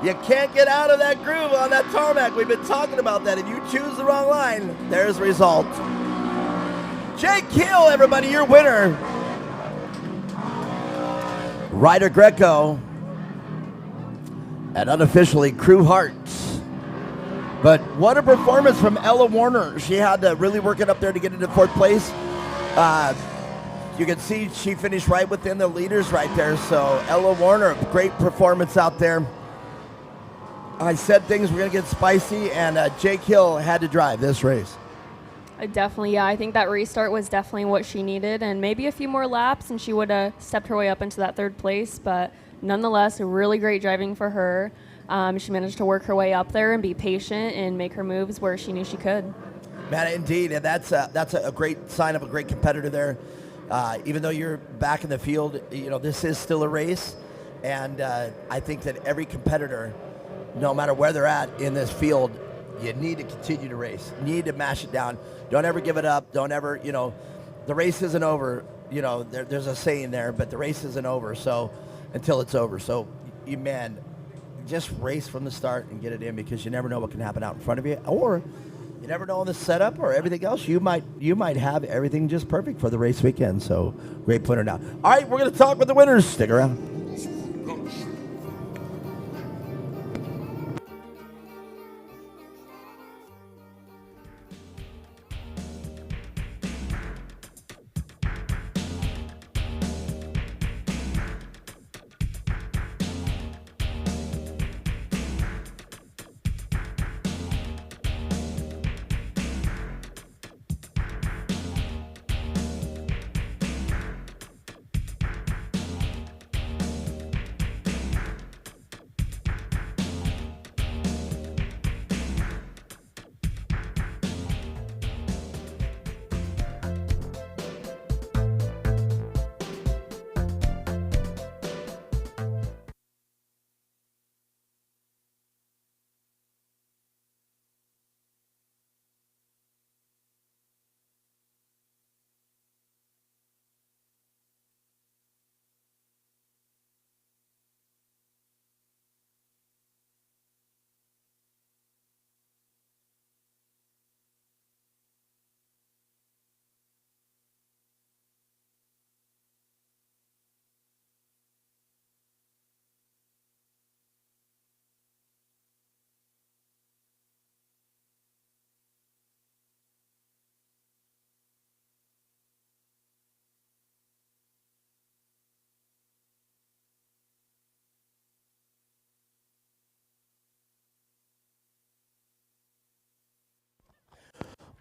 You can't get out of that groove on that tarmac. We've been talking about that. If you choose the wrong line, there's the result. Jake Hill, everybody, your winner. Ryder Greco. And unofficially, Crew Hearts. But what a performance from Ella Warner. She had to really work it up there to get into fourth place. You can see she finished right within the leaders right there. So Ella Warner, great performance out there. I said things were going to get spicy, and Jake Hill had to drive this race.
Definitely, yeah. I think that restart was definitely what she needed, and maybe a few more laps, and she would have stepped her way up into that third place. But nonetheless, really great driving for her. She managed to work her way up there and be patient and make her moves where she knew she could.
Man, indeed, and that's a great sign of a great competitor there. Even though you're back in the field, this is still a race, and I think that every competitor, no matter where they're at in this field, you need to continue to race. You need to mash it down. Don't ever give it up. Don't ever, the race isn't over. There's a saying there, but the race isn't over. So until it's over. So just race from the start and get it in, because you never know what can happen out in front of you, or you never know on the setup or everything else. You might have everything just perfect for the race weekend. So great pointer now. All right, we're going to talk with the winners. Stick around.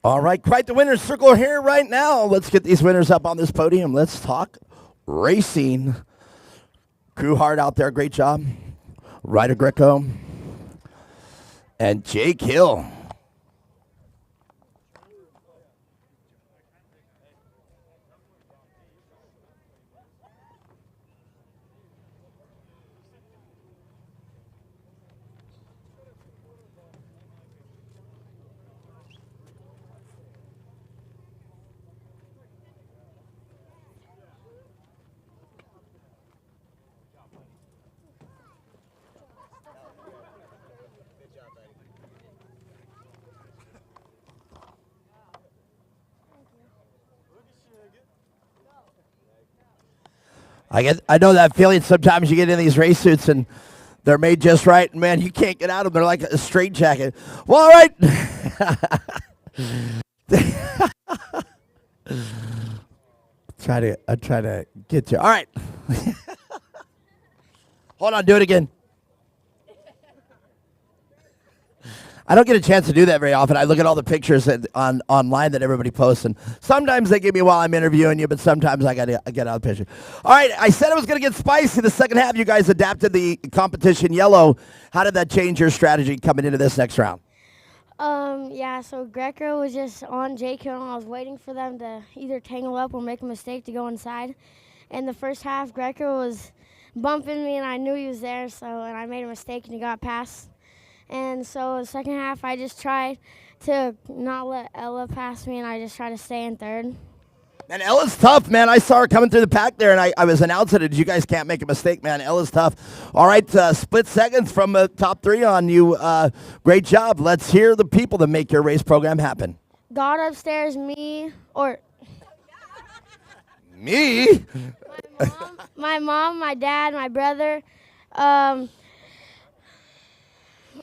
All right, quite the winner's circle here right now. Let's get these winners up on this podium. Let's talk racing. Crew Hard out there, great job. Ryder Greco and Jake Hill. I know that feeling sometimes you get in these race suits and they're made just right, and man, you can't get out of them. They're like a straight jacket. Well, all right. I try to get you. All right. Hold on, do it again. I don't get a chance to do that very often. I look at all the pictures online that everybody posts, and sometimes they give me while I'm interviewing you, but sometimes I got to get out of the picture. All right, I said it was going to get spicy. The second half, you guys adapted the competition yellow. How did that change your strategy coming into this next round?
Yeah, so Greco was just on Jake Hill, and I was waiting for them to either tangle up or make a mistake to go inside. In the first half, Greco was bumping me, and I knew he was there, and I made a mistake, and he got past. And so the second half, I just tried to not let Ella pass me, and I just tried to stay in third.
And Ella's tough, man. I saw her coming through the pack there, and I was announcing it. You guys can't make a mistake, man. Ella's tough. All right, split seconds from the top 3 on you. Great job. Let's hear the people that make your race program happen.
God upstairs, me, or
Me?
my mom, my dad, my brother,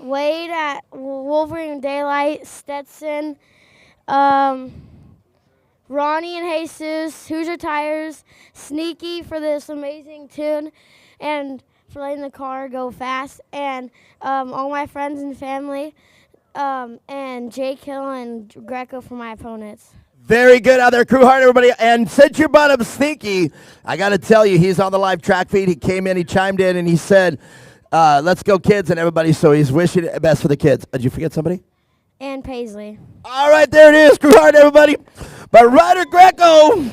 Wade at Wolverine Daylight, Stetson, Ronnie and Jesus, Hoosier Tires, Sneaky for this amazing tune, and for letting the car go fast, and all my friends and family, and Jake Hill and Greco for my opponents.
Very good out there, crew hard, everybody. And since you brought up Sneaky, I got to tell you, he's on the live track feed. He came in, he chimed in, and he said, let's go, kids, and everybody. So he's wishing the best for the kids. Did you forget somebody?
And Paisley.
All right, there it is, crew hard, everybody. But Ryder Greco,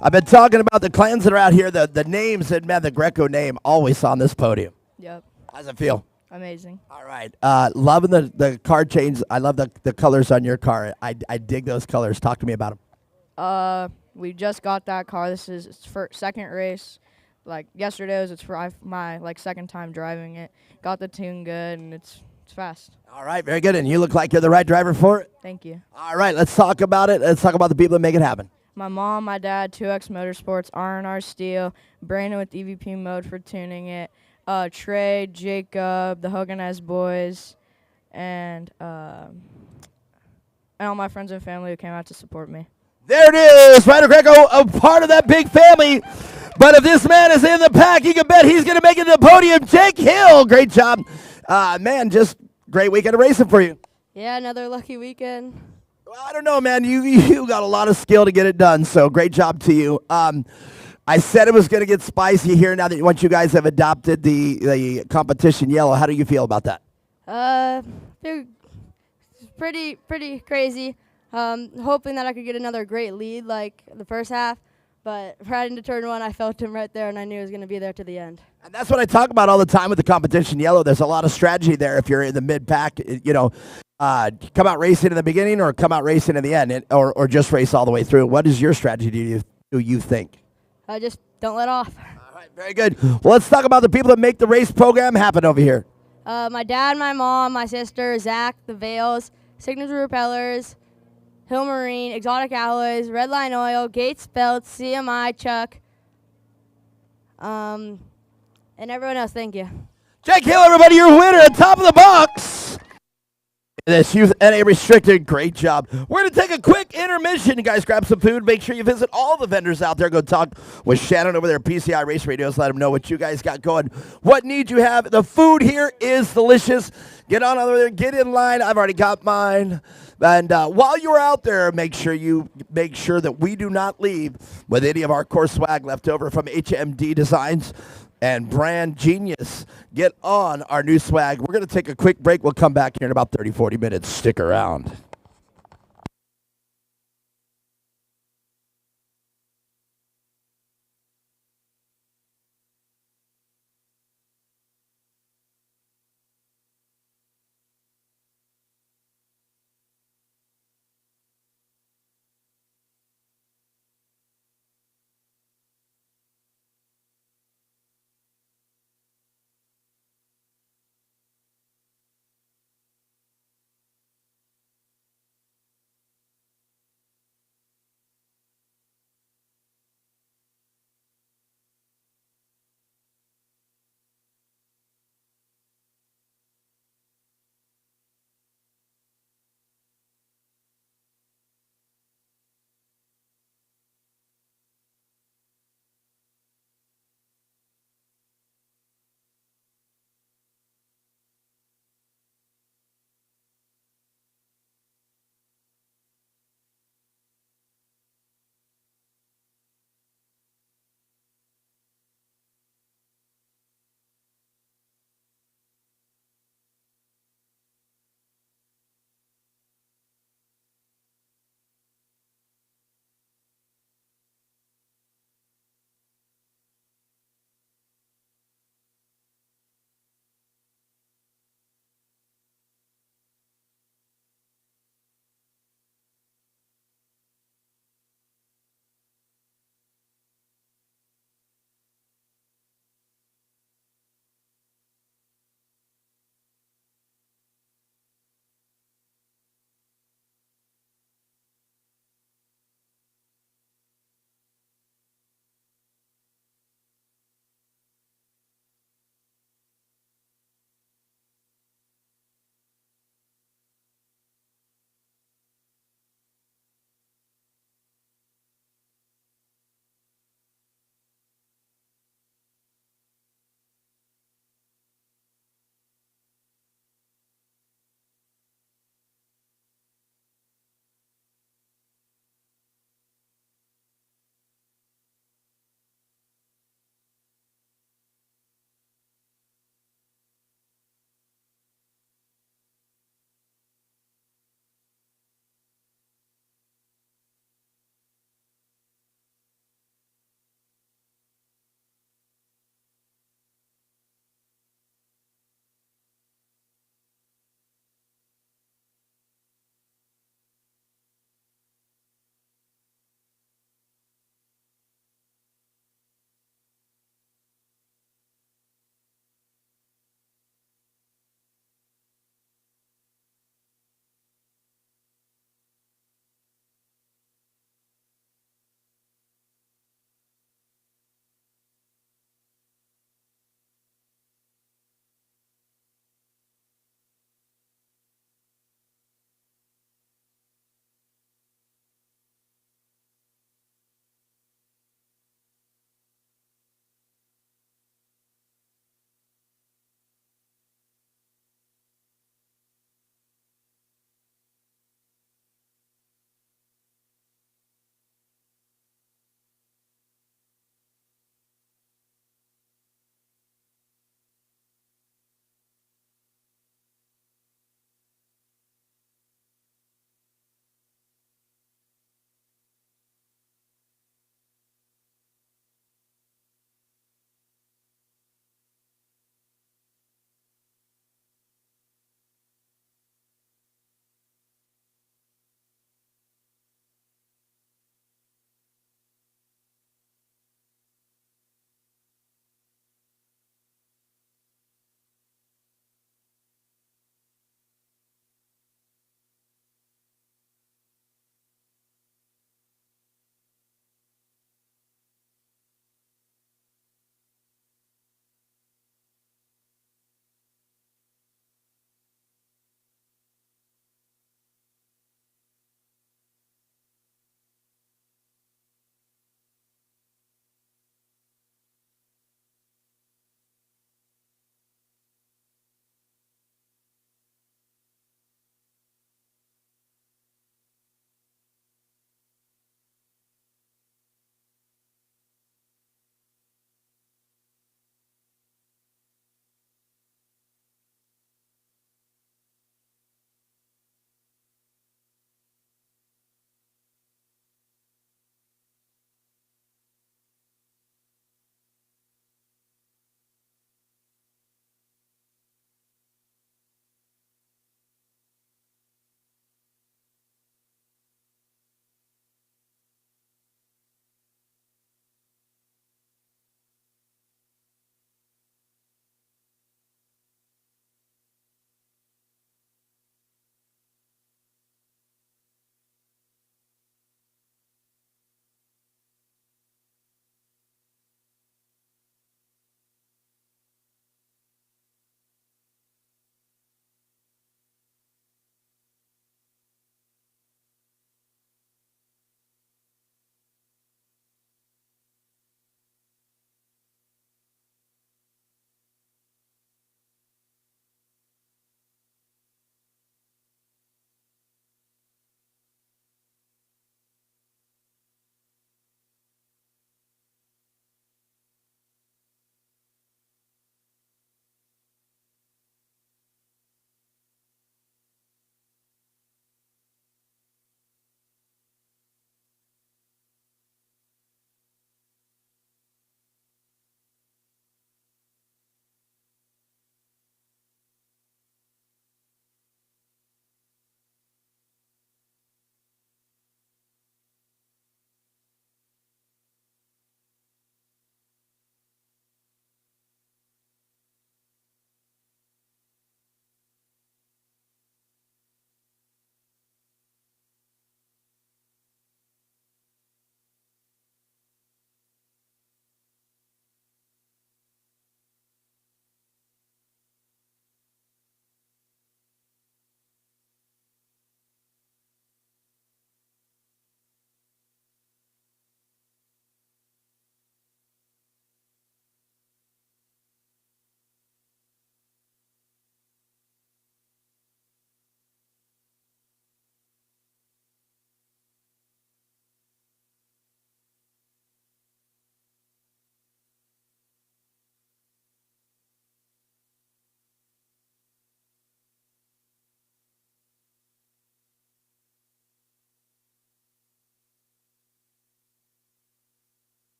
I've been talking about the clans that are out here, the names, and man, the Greco name always on this podium.
Yep.
How's it feel?
Amazing.
All right. Loving the car change. I love the colors on your car. I dig those colors. Talk to me about them.
We just got that car. This is its second race. Like yesterday was my second time driving it. Got the tune good and it's fast.
All right, very good. And you look like you're the right driver for it.
Thank you.
All right, let's talk about it. Let's talk about the people that make it happen.
My mom, my dad, 2X Motorsports, R&R Steel, Brandon with EVP mode for tuning it, Trey, Jacob, the Hoganized Boys, and all my friends and family who came out to support me.
There it is, Ryder Greco, a part of that big family. But if this man is in the pack, you can bet he's going to make it to the podium. Jake Hill, great job. Man, just great weekend of racing for you.
Yeah, another lucky weekend.
Well, I don't know, man. You got a lot of skill to get it done, so great job to you. I said it was going to get spicy here now that once you guys have adopted the competition yellow. How do you feel about that?
They're pretty crazy. Hoping that I could get another great lead like the first half, but right into turn 1, I felt him right there, and I knew he was going to be there to the end.
And that's what I talk about all the time with the competition yellow. There's a lot of strategy there if you're in the mid-pack, come out racing in the beginning or come out racing in the end, or just race all the way through. What is your strategy, do you think?
Just don't let off.
All right, very good. Well, let's talk about the people that make the race program happen over here.
My dad, my mom, my sister, Zach, the Vales, Signature Repellers, Hill Marine, Exotic Alloys, Redline Oil, Gates Belts, CMI, Chuck, and everyone else. Thank you.
Jake Hill, everybody, your winner at top of the box. This Youth NA Restricted, great job. We're going to take a quick intermission. You guys grab some food. Make sure you visit all the vendors out there. Go talk with Shannon over there at PCI Race Radios. Let them know what you guys got going, what needs you have. The food here is delicious. Get on over there. Get in line. I've already got mine. And while you're out there, make sure that we do not leave with any of our core swag left over from HMD Designs and Brand Genius. Get on our new swag. We're going to take a quick break. We'll come back here in about 30, 40 minutes. Stick around.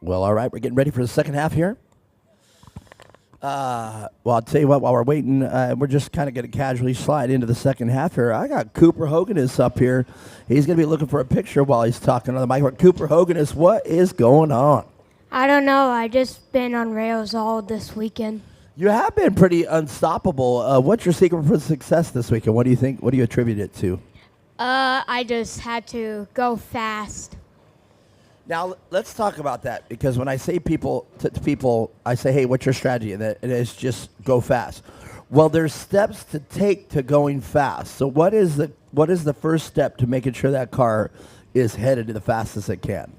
Well, all right, we're getting ready for the second half here. Well, I'll tell you what, while we're waiting, we're just kind of going to casually slide into the second half here. I got Cooper Hoganus up here. He's going to be looking for a picture while he's talking on the mic. Cooper Hoganus, what is going on?
I don't know. I just been on rails all this weekend.
You have been pretty unstoppable. What's your secret for success this weekend? What do you think? What do you attribute it to?
I just had to go fast.
Now, let's talk about that, because when I say to people, I say, hey, what's your strategy? And it is just go fast. Well, there's steps to take to going fast. So what is the first step to making sure that car is headed to the fastest it can?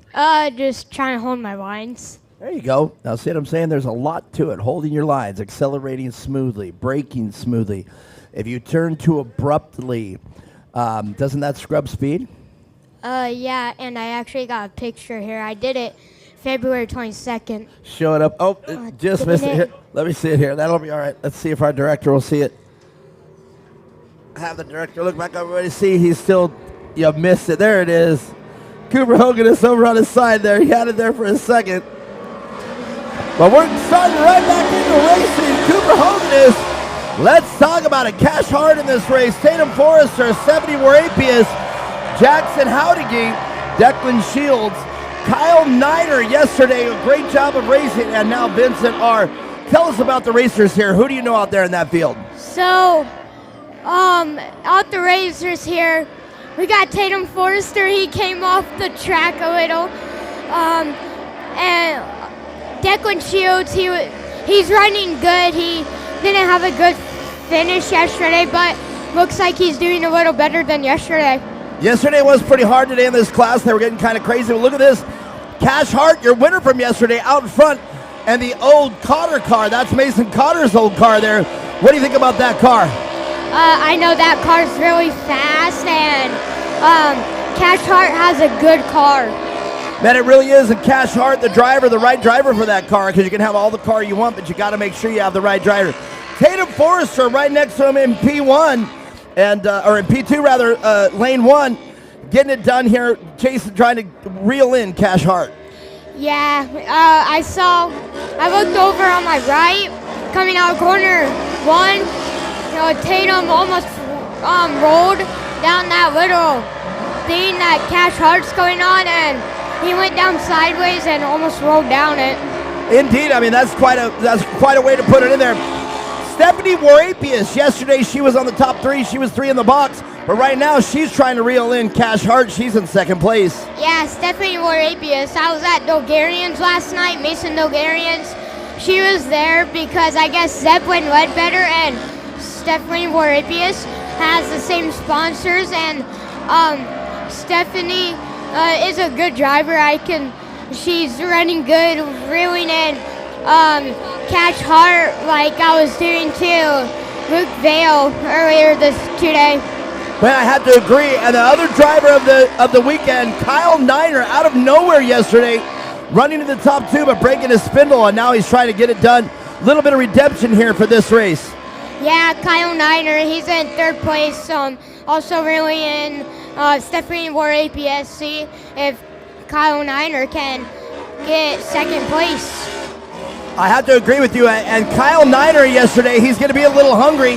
Just trying to hold my lines.
There you go. Now, see what I'm saying? There's a lot to it. Holding your lines, accelerating smoothly, braking smoothly. If you turn too abruptly, doesn't that scrub speed?
Yeah, and I actually got a picture here. I did it February 22nd.
Show it up. Oh, just missed it. Here. Let me see it here. That'll be all right. Let's see if our director will see it. Have the director look back. Everybody see he's still, you missed it. There it is. Cooper Hogan is over on his side there. He had it there for a second. But we're starting right back into racing. Cooper Hogan is. Let's talk about it. Cash Hart in this race. Tatum Forrester, 70 Warapius, Jackson Howdegate, Declan Shields, Kyle Niner yesterday. A great job of racing. And now Vincent R. Tell us about the racers here. Who do you know out there in that field?
So, out the racers here, we got Tatum Forrester. He came off the track a little. And Declan Shields, he's running good. He didn't have a good finish yesterday, but looks like he's doing a little better than yesterday.
Yesterday was pretty hard today in this class. They were getting kind of crazy. But look at this. Cash Hart, your winner from yesterday, out in front. And the old Cotter car. That's Mason Cotter's old car there. What do you think about that car?
I know that car's really fast, and Cash Hart has a good car.
Man, it really is. And Cash Hart, the driver, the right driver for that car, because you can have all the car you want, but you got to make sure you have the right driver. Tatum Forrester right next to him in P1, or in P2 rather, lane 1, getting it done here. Jason trying to reel in Cash Hart.
Yeah, I looked over on my right, coming out of corner 1. Tatum almost rolled down that little thing that Cash Hart's going on, and he went down sideways and almost rolled down it.
Indeed, I mean that's quite a way to put it in there. Stephanie Warapius, yesterday she was on the top 3. She was 3 in the box, but right now she's trying to reel in Cash Hart. She's in second place.
Yeah, Stephanie Warapius. I was at Dolgarians last night, Mason Dolgarians. She was there because I guess Zeppelin Ledbetter and Stephanie Warapius has the same sponsors, and Stephanie is a good driver. She's running good, reeling in Cash Hart like I was doing to Luke Vale earlier today.
Well, I have to agree. And the other driver of the weekend, Kyle Niner, out of nowhere yesterday, running to the top 2 but breaking his spindle, and now he's trying to get it done. A little bit of redemption here for this race.
Yeah, Kyle Niner, he's in 3rd place. Also really in Stephanie Warapius. See if Kyle Niner can get 2nd place.
I have to agree with you. And Kyle Niner yesterday, he's going to be a little hungry.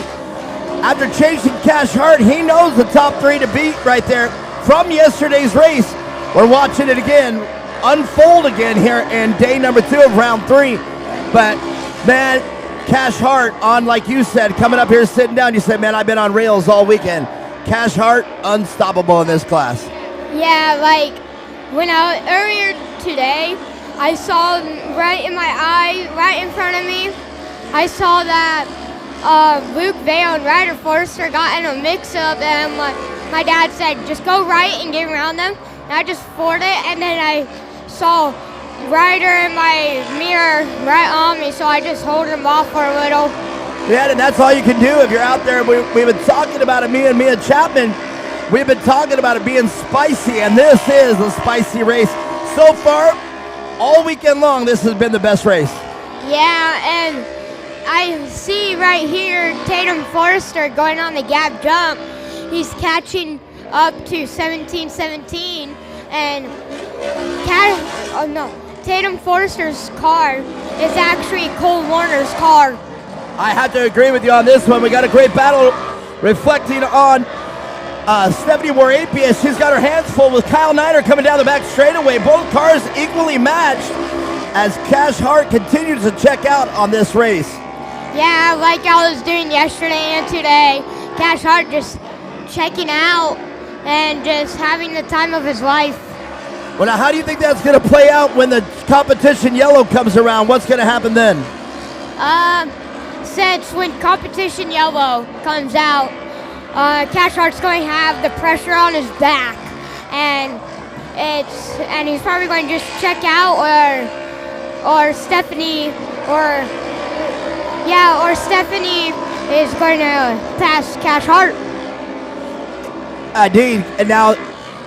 After chasing Cash Hart, he knows the top 3 to beat right there from yesterday's race. We're watching it again, unfold again here in day number 2 of round 3. But, man, Cash Hart on, like you said, coming up here sitting down, you said, man, I've been on rails all weekend. Cash Hart, unstoppable in this class.
Yeah, like when earlier today, I saw right in my eye, right in front of me, I saw that Luke Vale and Ryder Forrester got in a mix-up, and my dad said, just go right and get around them. And I just forwarded it, and then I saw Ryder in my mirror right on me, so I just hold him off for a little.
Yeah, and that's all you can do if you're out there. We've been talking about it, me and Mia Chapman. We've been talking about it being spicy, and this is a spicy race. So far, all weekend long, this has been the best race.
Yeah, and I see right here Tatum Forrester going on the gap jump. He's catching up to 17-17, and Tatum Forster's car is actually Cole Warner's car.
I have to agree with you on this one. We got a great battle reflecting on Stephanie Moore-Apius. She's got her hands full with Kyle Niner coming down the back straightaway. Both cars equally matched as Cash Hart continues to check out on this race.
Yeah, like I was doing yesterday and today. Cash Hart just checking out and just having the time of his life.
Well, now, how do you think that's going to play out when the competition yellow comes around? What's going to happen then?
Since when competition yellow comes out, Cash Hart's going to have the pressure on his back, and he's probably going to just check out, or Stephanie is going to pass Cash Hart.
Indeed, and now,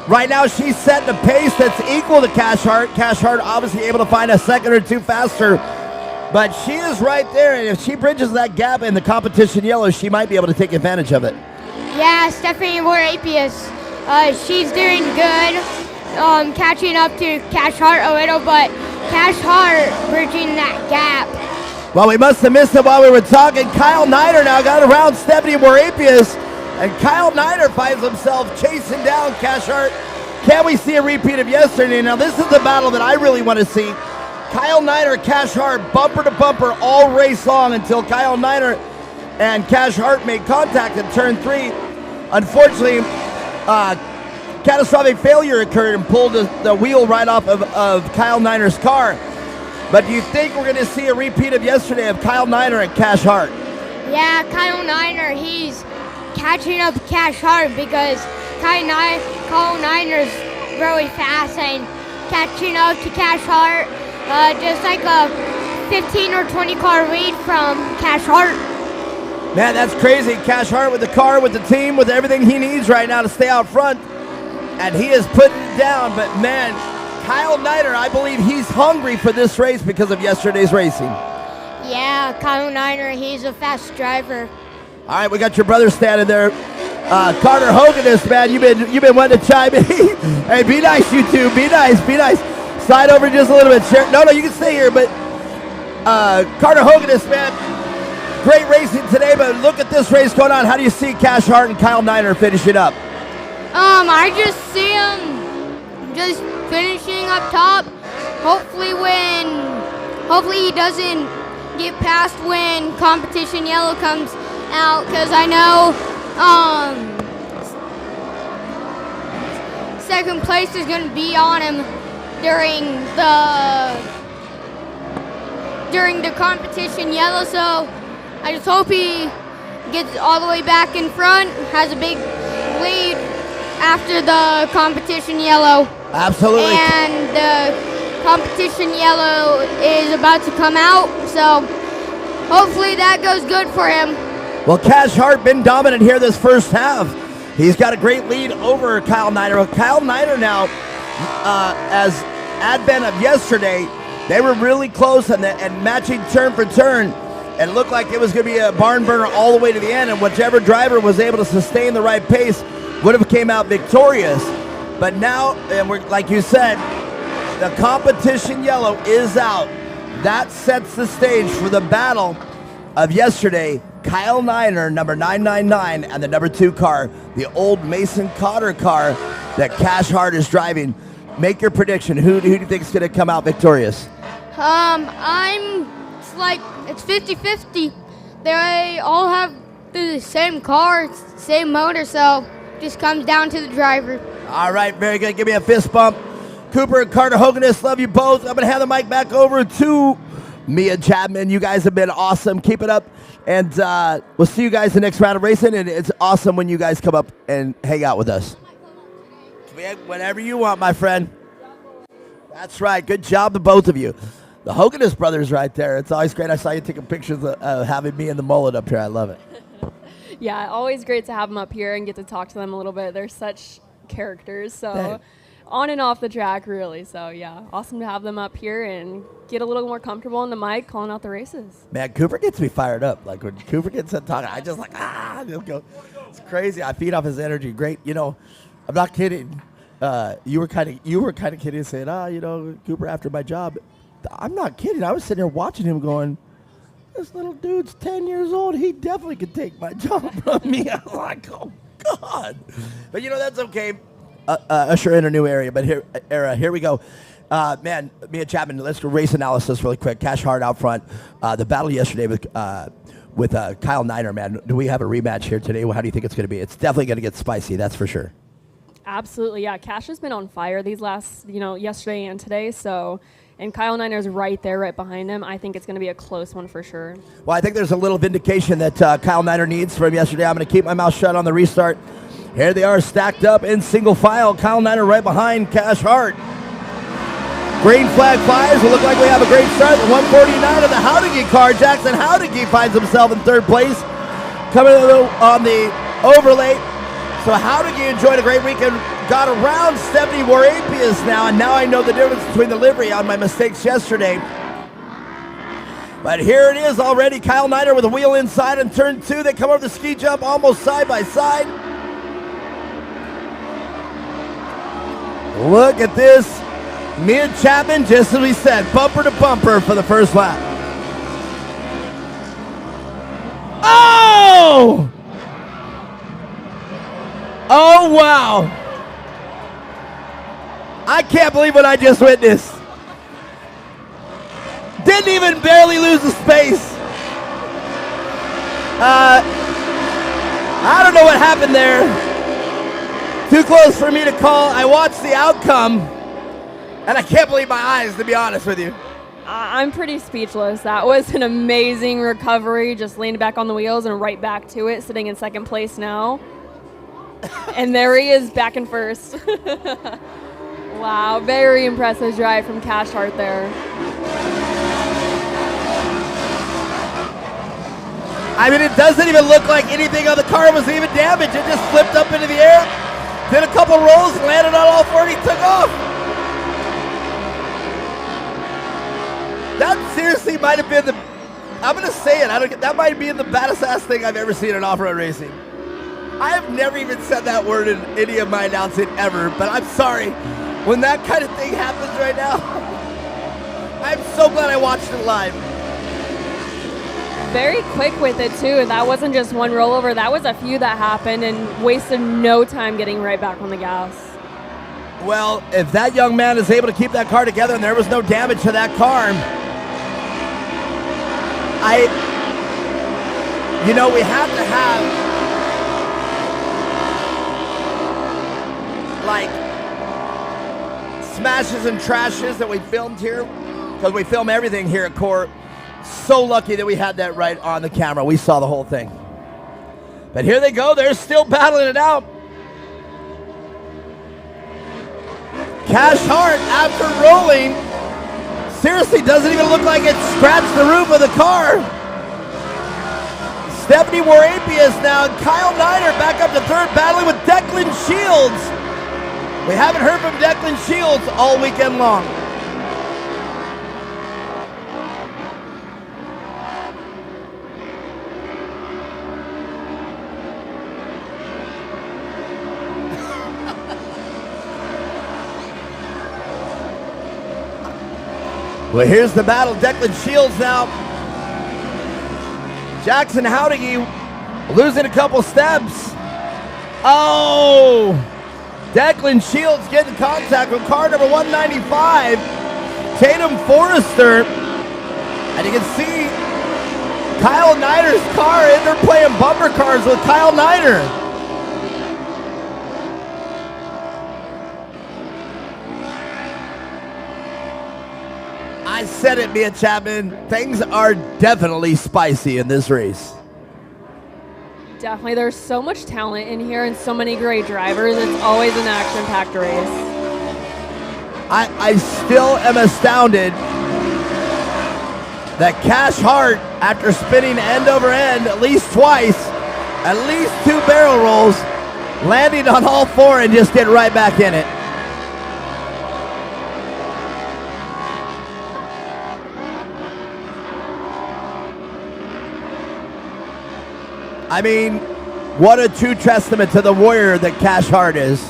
right now she's setting a pace that's equal to Cash Hart. Cash Hart obviously able to find a second or two faster. But she is right there, and if she bridges that gap in the competition yellow, she might be able to take advantage of it.
Yeah, Stephanie Moore-Apius, she's doing good, catching up to Cash Hart a little, but Cash Hart bridging that gap.
Well, we must have missed it while we were talking. Kyle Niner now got around Stephanie Moore-Apius, and Kyle Niner finds himself chasing down Cash Hart. Can we see a repeat of yesterday? Now, this is the battle that I really want to see. Kyle Niner, Cash Hart, bumper to bumper all race long until Kyle Niner and Cash Hart made contact in turn 3. Unfortunately, catastrophic failure occurred and pulled the wheel right off of Kyle Niner's car. But do you think we're going to see a repeat of yesterday of Kyle Niner and Cash Hart?
Yeah, Kyle Niner, he's catching up Cash Hart because Kyle Niner's really fast and catching up to Cash Hart. Just like a 15 or 20 car lead from Cash Hart.
Man, that's crazy. Cash Hart with the car, with the team, with everything he needs right now to stay out front. And he is putting it down. But man, Kyle Niner, I believe he's hungry for this race because of yesterday's racing.
Yeah, Kyle Niner, he's a fast driver.
All right, we got your brother standing there. Carter Hoganist, man, you've been wanting to chime in. Hey, be nice, you two. Be nice, be nice. Slide over just a little bit. No, you can stay here, but Carter Hoganist, man, great racing today, but look at this race going on. How do you see Cash Hart and Kyle Niner finishing up?
I just see him just finishing up top. Hopefully he doesn't get past when competition yellow comes out, because I know second place is going to be on him during the competition yellow, so I just hope he gets all the way back in front, has a big lead after the competition yellow.
Absolutely.
And the competition yellow is about to come out, so hopefully that goes good for him.
Well, Cash Hart been dominant here this first half. He's got a great lead over Kyle Niner. Kyle Niner now, as advent of yesterday, they were really close and matching turn for turn. It looked like it was going to be a barn burner all the way to the end, and whichever driver was able to sustain the right pace would have came out victorious. But now, and we're, like you said, the competition yellow is out. That sets the stage for the battle of yesterday. Kyle Niner, number 999, and the number 2 car, the old Mason Cotter car that Cash Hart is driving. Make your prediction. Who do you think is going to come out victorious?
It's 50-50. They all have the same car, same motor, so it just comes down to the driver.
All right, very good. Give me a fist bump. Cooper and Carter Hoganist, love you both. I'm going to hand the mic back over to Mia Chapman. You guys have been awesome. Keep it up. And we'll see you guys the next round of racing. And it's awesome when you guys come up and hang out with us. Whenever you want, my friend. That's right. Good job to both of you. The Hoganist brothers right there. It's always great. I saw you taking pictures of having me and the mullet up here. I love it.
Yeah, always great to have them up here and get to talk to them a little bit. They're such characters, so on and off the track, really. So, yeah, awesome to have them up here and get a little more comfortable on the mic calling out the races.
Man, Cooper gets me fired up. Like, when Cooper gets up talking, I just he'll go. It's crazy. I feed off his energy. Great. You know, I'm not kidding. you were kind of kidding, saying, Cooper after my job. I'm not kidding. I was sitting there watching him, going, this little dude's 10 years old. He definitely could take my job from me. I was like, oh God. But that's okay. Usher in a new area. But here we go. Man, me and Chapman, let's go race analysis really quick. Cash Hart out front. The battle yesterday with Kyle Niner, man. Do we have a rematch here today? How do you think it's going to be? It's definitely going to get spicy, that's for sure.
Absolutely, yeah. Cash has been on fire these last, yesterday and today. So, and Kyle Niner's right there, right behind him. I think it's going to be a close one for sure.
Well, I think there's a little vindication that Kyle Niner needs from yesterday. I'm going to keep my mouth shut on the restart. Here they are stacked up in single file. Kyle Niner right behind Cash Hart. Green flag flies. It look like we have a great start. The 149 of the Howdigi car. Jackson Howdigi finds himself in third place. Coming on the overlay. So Howdigi enjoyed a great weekend. Got around 70 Warapias now, and now I know the difference between the livery on my mistakes yesterday. But here it is already. Kyle Niner with a wheel inside in turn 2. They come over the ski jump almost side by side. Look at this. Me and Chapman, just as we said, bumper to bumper for the first lap. Oh! Oh, wow. I can't believe what I just witnessed. Didn't even barely lose the space. I don't know what happened there. Too close for me to call. I watched the outcome, and I can't believe my eyes, to be honest with you.
I'm pretty speechless. That was an amazing recovery. Just leaned back on the wheels and right back to it, sitting in second place now. And there he is back in first. Wow, very impressive drive from Cash Hart there.
I mean, it doesn't even look like anything on the car was even damaged. It just flipped up into the air, did a couple rolls, landed on all four, and he took off. That seriously might have been I'm going to say it, that might be the baddest ass thing I've ever seen in off-road racing. I have never even said that word in any of my announcing ever, but I'm sorry. When that kind of thing happens right now, I'm so glad I watched it live.
Very quick with it too. That wasn't just one rollover. That was a few that happened and wasted no time getting right back on the gas.
Well, if that young man is able to keep that car together and there was no damage to that car, we have to have like smashes and trashes that we filmed here, because we film everything here at Core. So lucky that we had that right on the camera. We saw the whole thing. But here they go. They're still battling it out. Cash Hart, after rolling, seriously doesn't even look like it scratched the roof of the car. Stephanie Warapias now, and Kyle Niner back up to third, battling with Declan Shields. We haven't heard from Declan Shields all weekend long. Well, here's the battle. Declan Shields now. Jackson Howdigi losing a couple steps. Oh! Declan Shields getting contact with car number 195, Tatum Forrester. And you can see Kyle Niner's car in there playing bumper cars with Kyle Niner. I said it, Mia Chapman. Things are definitely spicy in this race.
Definitely. There's so much talent in here and so many great drivers. It's always an action-packed race.
I still am astounded that Cash Hart, after spinning end over end at least twice, at least 2 barrel rolls, landing on all 4 and just getting right back in it. I mean, what a true testament to the warrior that Cash Hart is.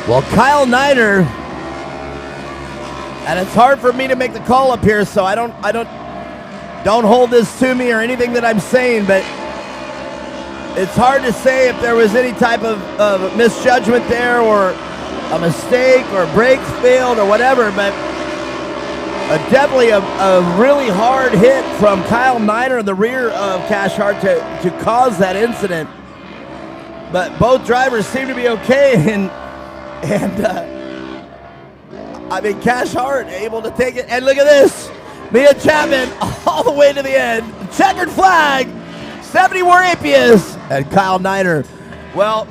Well, Kyle Niner, and it's hard for me to make the call up here, so don't hold this to me or anything that I'm saying, but it's hard to say if there was any type of misjudgment there or a mistake or brakes failed or whatever, but definitely a really hard hit from Kyle Niner in the rear of Cash Hart to cause that incident. But both drivers seem to be okay, and I mean, Cash Hart able to take it. And look at this. Mia Chapman all the way to the end. Checkered flag. Stephanie Warapius and Kyle Niner. Well,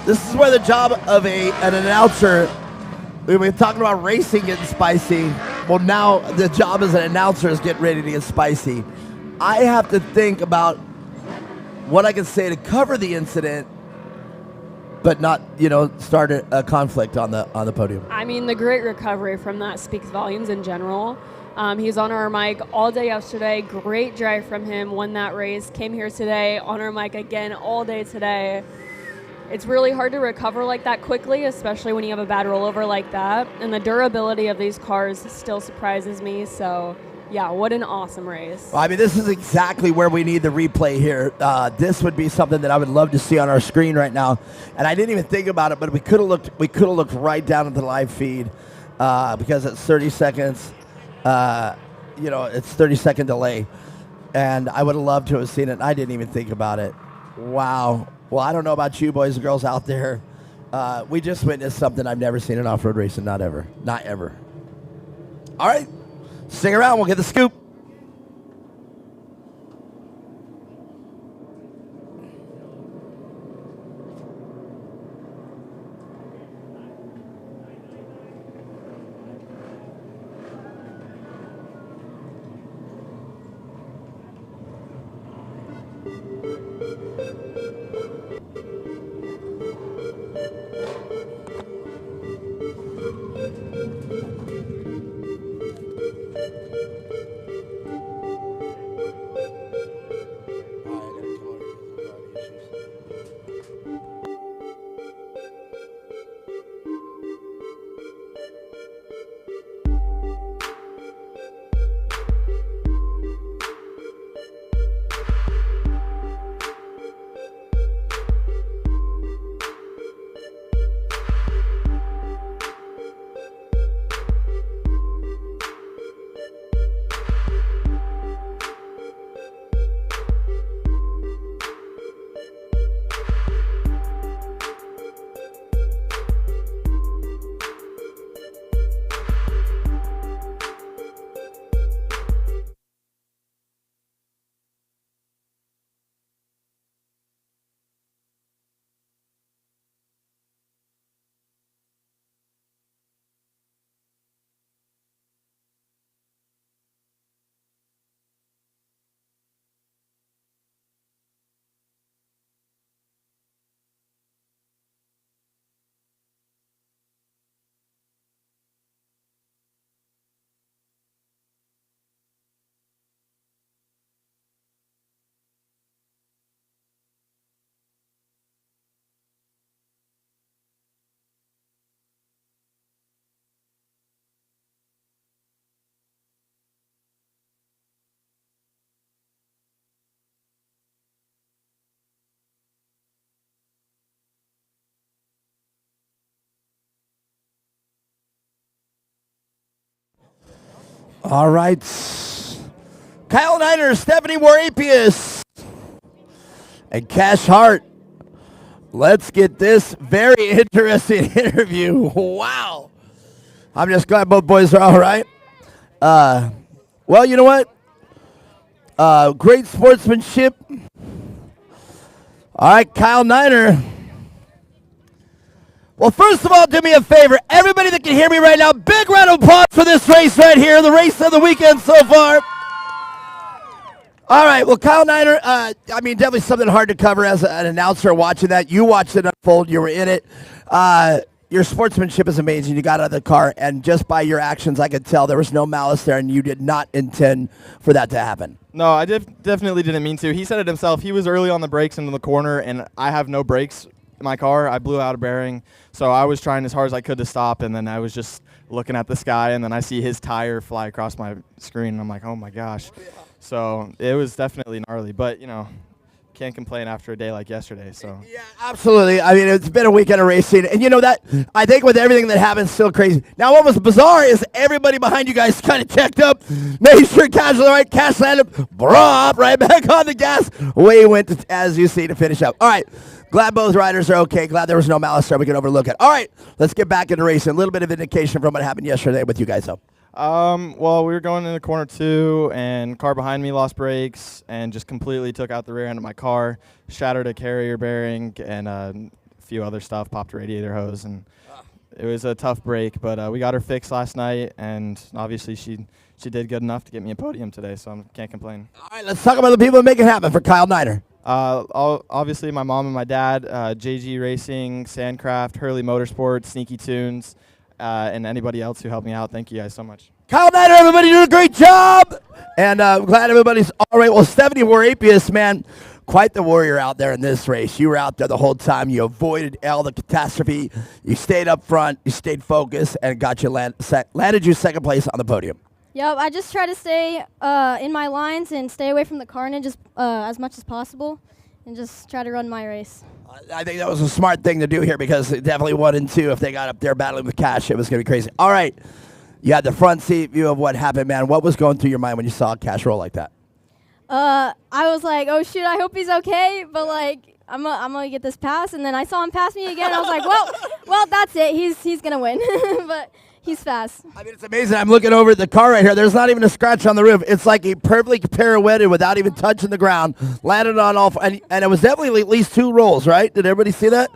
this is where the job of an announcer, we've been talking about racing getting spicy. Well, now the job as an announcer is getting ready to get spicy. I have to think about what I can say to cover the incident, but not, start a conflict on the podium.
I mean, the great recovery from that speaks volumes in general. He was on our mic all day yesterday. Great drive from him. Won that race. Came here today. On our mic again all day today. It's really hard to recover like that quickly, especially when you have a bad rollover like that. And the durability of these cars still surprises me. So, yeah, what an awesome race.
Well, I mean, this is exactly where we need the replay here. This would be something that I would love to see on our screen right now. And I didn't even think about it, but we could have looked right down at the live feed because it's 30 seconds. It's 30-second delay. And I would have loved to have seen it. I didn't even think about it. Wow. Well, I don't know about you boys and girls out there. We just witnessed something I've never seen in off-road racing. Not ever. Not ever. All right. Stick around. We'll get the scoop. All right. Kyle Niner, Stephanie Warapius, and Cash Hart. Let's get this very interesting interview. Wow. I'm just glad both boys are all right. Well, you know what? Great sportsmanship. All right, Kyle Niner. Well, first of all, do me a favor. Everybody that can hear me right now, big round of applause for this race right here, the race of the weekend so far. All right, well, Kyle Niner, definitely something hard to cover as an announcer watching that. You watched it unfold. You were in it. Your sportsmanship is amazing. You got out of the car, and just by your actions, I could tell there was no malice there, and you did not intend for that to happen.
No, I definitely didn't mean to. He said it himself. He was early on the brakes into the corner, and I have no brakes my car, I blew out a bearing. So I was trying as hard as I could to stop, and then I was just looking at the sky, and then I see his tire fly across my screen, and I'm like, oh my gosh. So it was definitely gnarly, but can't complain after a day like yesterday. So
yeah, absolutely. I mean, it's been a weekend of racing, and that I think with everything that happened, it's still crazy. Now, what was bizarre is everybody behind you guys kind of checked up, made sure Cash was all right. Cash landed, brop, right back on the gas. Away he went, as you see, to finish up. All right. Glad both riders are okay. Glad there was no malice there we could overlook it. All right, let's get back into racing. A little bit of indication from what happened yesterday with you guys, though.
Well, we were going into corner 2, and car behind me lost brakes and just completely took out the rear end of my car, shattered a carrier bearing, and a few other stuff, popped a radiator hose, and it was a tough break. But we got her fixed last night, and obviously she did good enough to get me a podium today, so I can't complain.
All right, let's talk about the people that make it happen for Kyle Niner.
Obviously, my mom and my dad, JG Racing, Sandcraft, Hurley Motorsports, Sneaky Tunes, and anybody else who helped me out. Thank you guys so much.
Kyle Niner, everybody doing a great job. And I'm glad everybody's all right. Well, Stephanie Warapius, man, quite the warrior out there in this race. You were out there the whole time. You avoided all the catastrophe. You stayed up front. You stayed focused and got you landed you second place on the podium.
Yep, I just try to stay in my lines and stay away from the carnage as much as possible and just try to run my race.
I think that was a smart thing to do here because definitely 1 and 2, if they got up there battling with Cash, it was going to be crazy. All right, you had the front seat view of what happened, man. What was going through your mind when you saw Cash roll like that?
I was like, oh, shoot, I hope he's okay, but, like, I'm going to get this pass. And then I saw him pass me again. I was like, well, that's it. He's going to win. But he's fast.
I mean, it's amazing. I'm looking over at the car right here. There's not even a scratch on the roof. It's like he perfectly pirouetted without even touching the ground, landed on all, and it was definitely at least 2 rolls, right? Did everybody see that?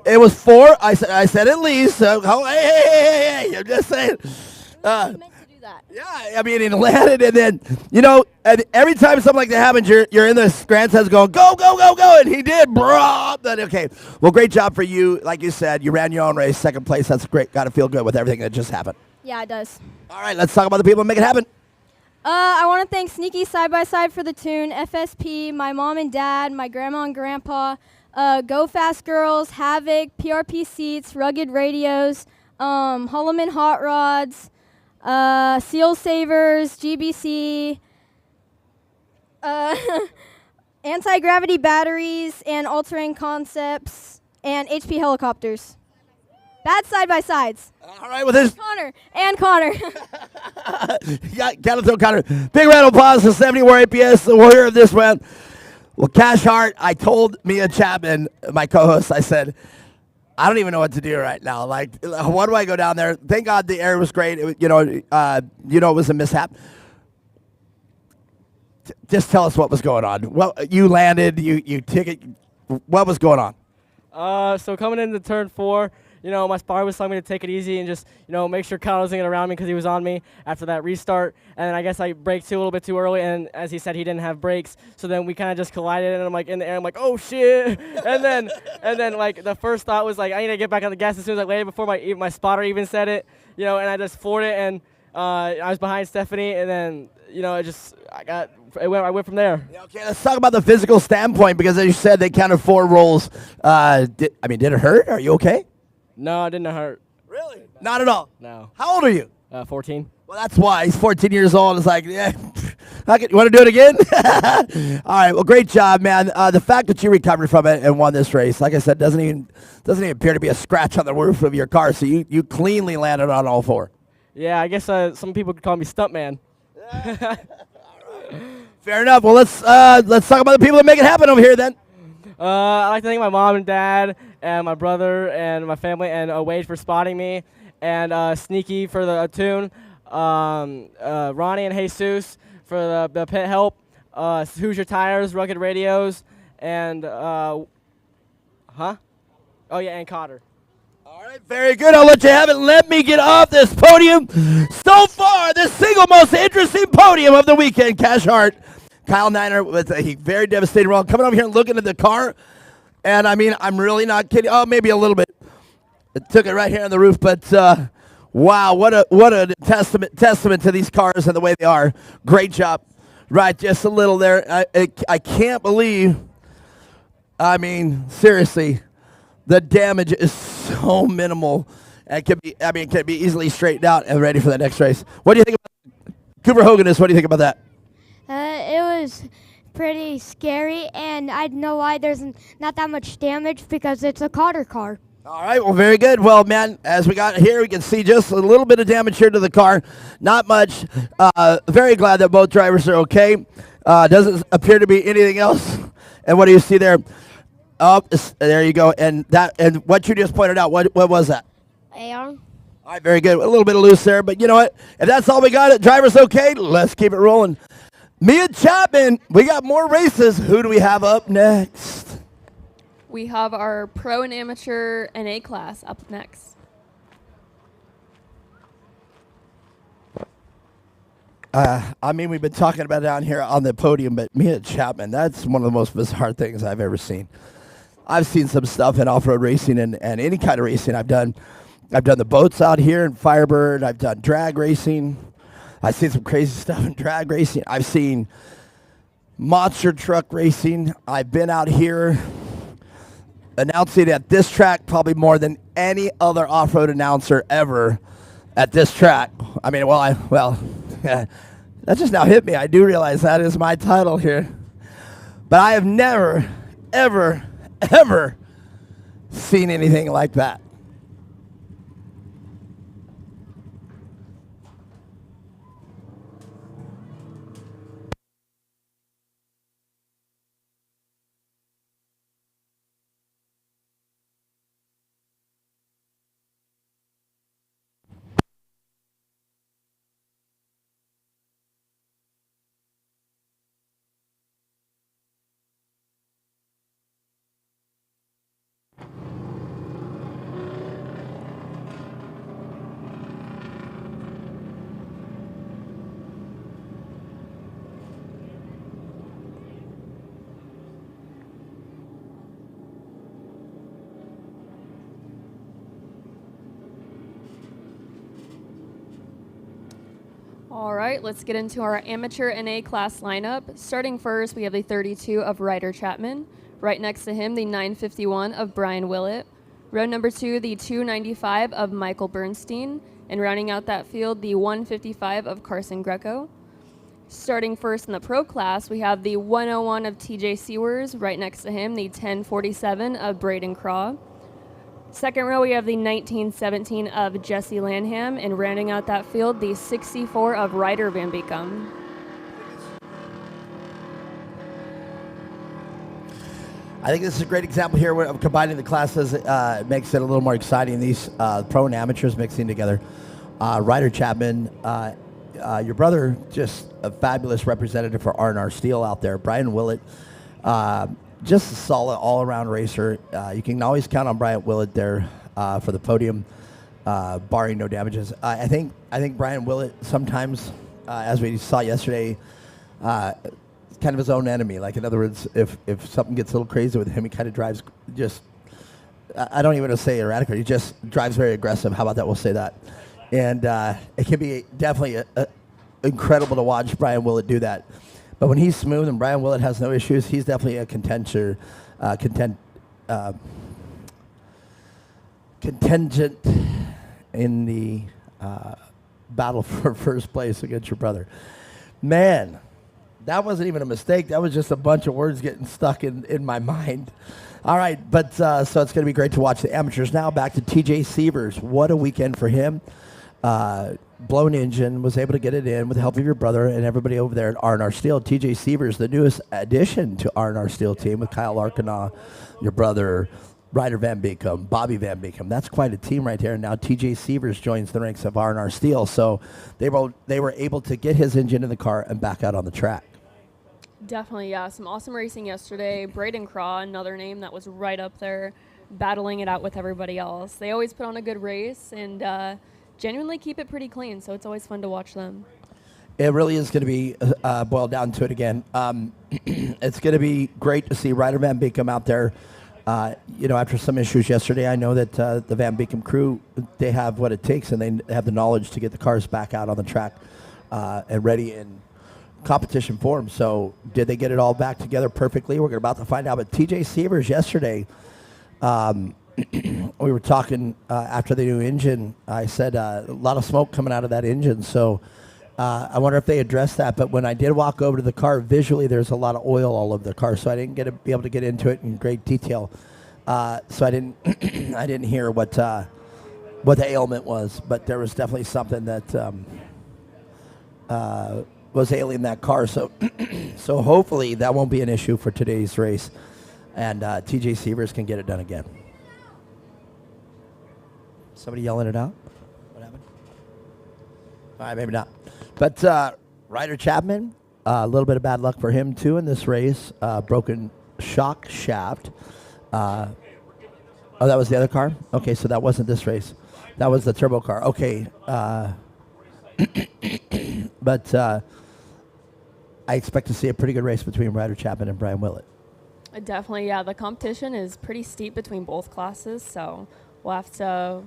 It was 4. I said at least. Hey, I'm just saying. Yeah, I mean, he landed, and then, and every time something like that happens, you're in the grandstands going, go, go, go, go, and he did, bro. Okay, well, great job for you. Like you said, you ran your own race, second place. That's great. Got to feel good with everything that just happened.
Yeah, it does.
All right, let's talk about the people that make it happen.
I want to thank Sneaky Side by Side for the tune, FSP, my mom and dad, my grandma and grandpa, Go Fast Girls, Havoc, PRP Seats, Rugged Radios, Holloman Hot Rods, Seal Savers, GBC, Anti-Gravity Batteries, and All-Terrain Concepts, and HP Helicopters. That's side by sides.
All right, well, this
Connor and Connor.
Got to throw Connor. Big round of applause to 70 War APS, the warrior of this round. Well, Cash Hart, I told Mia Chapman, my co-host, I said, I don't even know what to do right now. Like, what do I go down there? Thank God the air was great. It was a mishap. Just tell us what was going on. Well, you landed, you ticket. What was going on?
So coming into turn 4, my spotter was telling me to take it easy and just, make sure Kyle wasn't around me because he was on me after that restart. And I guess I braked a little bit too early, and as he said, he didn't have brakes. So then we kind of just collided, and I'm like in the air, I'm like, oh shit! and then like the first thought was like, I need to get back on the gas as soon as I landed before my spotter even said it, and I just floored it, and I was behind Stephanie, and then I went from there.
Yeah, okay, let's talk about the physical standpoint because as you said, they counted 4 rolls. Did it hurt? Are you okay?
No, it didn't hurt.
Really? Not at all?
No.
How old are you?
14.
Well, that's why. He's 14 years old. It's like, yeah, you want to do it again? All right, well, great job, man. The fact that you recovered from it and won this race, like I said, doesn't even appear to be a scratch on the roof of your car, so you cleanly landed on all 4.
Yeah, I guess some people could call me Stuntman.
Fair enough. Well, let's talk about the people that make it happen over here then.
I'd like to thank my mom and dad and my brother and my family and Wade for spotting me and Sneaky for the tune, Ronnie and Jesus for the pit help, Hoosier Tires, Rugged Radios, and and Cotter.
All right, very good. I'll let you have it. Let me get off this podium. So far, the single most interesting podium of the weekend, Cash Hart. Kyle Niner with a very devastating roll. Coming over here and looking at the car, and I mean, I'm really not kidding. Oh, maybe a little bit. It took it right here on the roof, but wow, what a testament to these cars and the way they are. Great job. Right, just a little there. I can't believe. I mean, seriously, The damage is so minimal. It can be easily straightened out and ready for the next race. What do you think about Cooper Hoganus? What do you think about that?
It was pretty scary, and I know why there's not that much damage because it's a Cotter car.
All right, well, very good. Well, man, as we got here, we can see just a little bit of damage here to the car. Not much. Very glad that both drivers are okay. Doesn't appear to be anything else. And what do you see there? Oh, there you go. And what you just pointed out, what was that?
AR.
All right, very good. A little bit of loose there, but you know what? If that's all we got, driver's okay. Let's keep it rolling. Mia Chapman, we got more races. Who do we have up next?
We have our pro and amateur NA class up next.
We've been talking about it down here on the podium, but Mia Chapman, that's one of the most bizarre things I've ever seen. I've seen some stuff in off-road racing and any kind of racing I've done. I've done the boats out here in Firebird. I've done drag racing. I've seen some crazy stuff in drag racing. I've seen monster truck racing. I've been out here announcing at this track probably more than any other off-road announcer ever at this track. That just now hit me. I do realize that is my title here. But I have never, ever, ever seen anything like that.
All right, let's get into our amateur NA class lineup. Starting first, we have the 32 of Ryder Chapman. Right next to him, the 951 of Brian Willett. Row number 2, the 295 of Michael Bernstein. And rounding out that field, the 155 of Carson Greco. Starting first in the pro class, we have the 101 of TJ Sewers. Right next to him, the 1047 of Braden Craw. Second row, we have the 1917 of Jesse Lanham, and rounding out that field, the 64 of Ryder Van Beekum.
I think this is a great example here of combining the classes. It makes it a little more exciting. These pro and amateurs mixing together. Ryder Chapman, your brother, just a fabulous representative for R&R Steel out there. Brian Willett, just a solid all-around racer. You can always count on Brian Willett there for the podium, barring no damages. I think Brian Willett sometimes, as we saw yesterday, is kind of his own enemy. Like, in other words, if something gets a little crazy with him, he kind of drives just, I don't even want to say erratic, he just drives very aggressive. How about that? We'll say that. And it can be definitely incredible to watch Brian Willett do that. But when he's smooth and Brian Willett has no issues, he's definitely a contingent in the battle for first place against your brother. Man, that wasn't even a mistake. That was just a bunch of words getting stuck in my mind. All right, but so it's going to be great to watch the amateurs. Now back to TJ Severs. What a weekend for him. Blown engine, was able to get it in with the help of your brother and everybody over there at R&R Steel. TJ Severs, the newest addition to R&R Steel team with Kyle Arcana, your brother, Ryder Van Beekum, Bobby Van Beekum. That's quite a team right there. And now TJ Severs joins the ranks of R&R Steel. So they were able to get his engine in the car and back out on the track.
Definitely, yeah. Some awesome racing yesterday. Braden Craw, another name that was right up there, battling it out with everybody else. They always put on a good race and genuinely keep it pretty clean, so it's always fun to watch them.
It really is going to be boiled down to it again. It's going to be great to see Ryder Van Beekum out there. After some issues yesterday, I know that the Van Beekum crew, they have what it takes, and they have the knowledge to get the cars back out on the track and ready in competition form. So did they get it all back together perfectly? We're about to find out. But TJ Severs yesterday, we were talking after the new engine. I said a lot of smoke coming out of that engine. So I wonder if they addressed that. But when I did walk over to the car, visually there's a lot of oil all over the car. So I didn't be able to get into it in great detail. So I didn't I didn't hear what the ailment was. But there was definitely something that was ailing that car. So so hopefully that won't be an issue for today's race. And TJ Sievers can get it done again. Somebody yelling it out? What happened? All right, maybe not. But Ryder Chapman, a little bit of bad luck for him, too, in this race. Broken shock shaft. Oh, that was the other car? Okay, so that wasn't this race. That was the turbo car. Okay. But I expect to see a pretty good race between Ryder Chapman and Brian Willett.
Definitely, yeah. The competition is pretty steep between both classes, so we'll have to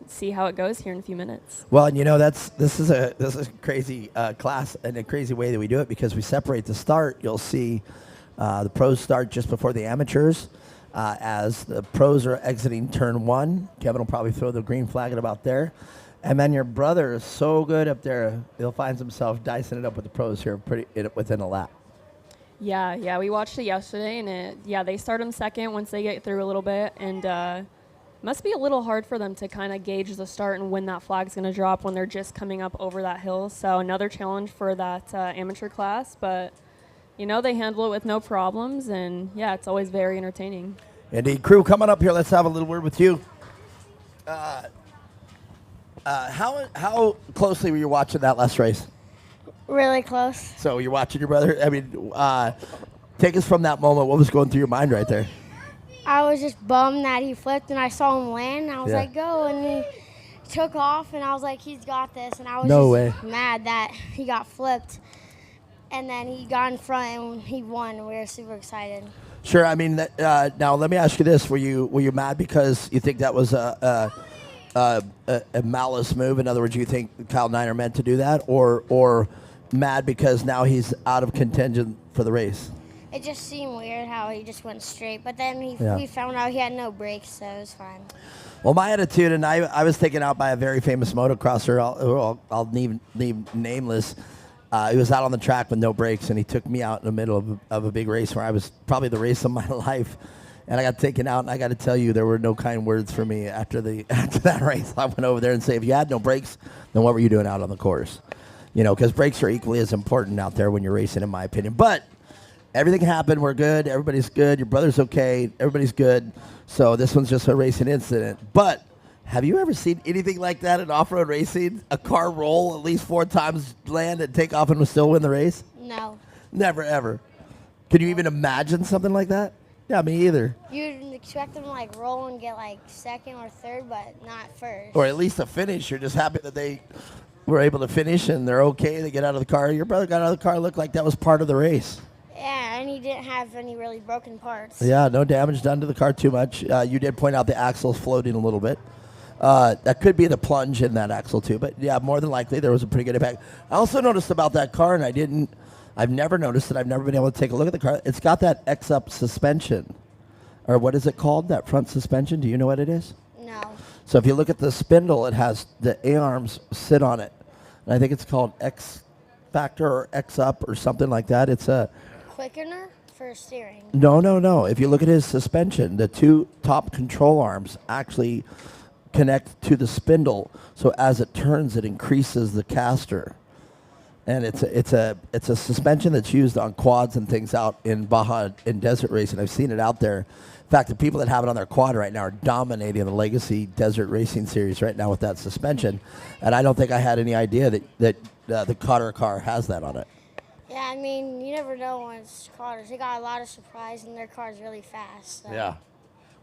see how it goes here in a few minutes.
Well, and you know this is a crazy class and a crazy way that we do it because we separate the start. You'll see the pros start just before the amateurs. As the pros are exiting turn 1, Kevin will probably throw the green flag at about there. And then your brother is so good up there, he'll find himself dicing it up with the pros here within a lap.
Yeah, we watched it yesterday, and they start them second once they get through a little bit, and must be a little hard for them to kind of gauge the start and when that flag's going to drop when they're just coming up over that hill. So another challenge for that amateur class, but they handle it with no problems, and it's always very entertaining.
Indeed. Crew, coming up here, let's have a little word with you. How closely were you watching that last race?
Really close.
So you're watching your brother. I mean, take us from that moment. What was going through your mind right there?
I was just bummed that he flipped, and I saw him land, and I was like, go, and he took off, and I was like, he's got this, and I was mad that he got flipped, and then he got in front, and he won, and we were super excited.
Sure. I mean, now let me ask you this: Were you mad because you think that was a malice move? In other words, you think Kyle Niner meant to do that, or mad because now he's out of contention for the race?
It just seemed weird how he just went straight, but then we found out he had no brakes, so it was fine.
Well, my attitude, and I was taken out by a very famous motocrosser. I'll leave nameless. He was out on the track with no brakes, and he took me out in the middle of a big race where I was probably the race of my life. And I got taken out, and I got to tell you, there were no kind words for me after that race. I went over there and said, if you had no brakes, then what were you doing out on the course? Because brakes are equally as important out there when you're racing, in my opinion. But everything happened. We're good. Everybody's good. Your brother's okay. Everybody's good. So this one's just a racing incident. But have you ever seen anything like that in off-road racing? A car roll at least 4 times, land and take off and still win the race?
No.
Never, ever. Can you even imagine something like that? Yeah, me either.
You'd expect them to roll and get second or third, but not first.
Or at least a finish. You're just happy that they were able to finish and they're okay. They get out of the car. Your brother got out of the car. Looked like that was part of the race.
Yeah, and he didn't have any really broken parts.
Yeah, no damage done to the car too much. You did point out the axle's floating a little bit. That could be the plunge in that axle too. But yeah, more than likely there was a pretty good impact. I also noticed about that car, and I've never noticed it. I've never been able to take a look at the car. It's got that X-up suspension. Or what is it called, that front suspension? Do you know what it is?
No.
So if you look at the spindle, it has the A-arms sit on it. And I think it's called X-Factor or X-Up or something like that. It's a
quickener for steering.
No. If you look at his suspension, the 2 top control arms actually connect to the spindle. So as it turns, it increases the caster. And it's a suspension that's used on quads and things out in Baja in desert racing. I've seen it out there. In fact, the people that have it on their quad right now are dominating the Legacy Desert Racing Series right now with that suspension. And I don't think I had any idea that the Cotter car has that on it.
Yeah, I mean, you never know when it's Cotters. They got a lot of surprise, and their car's really fast. So.
Yeah.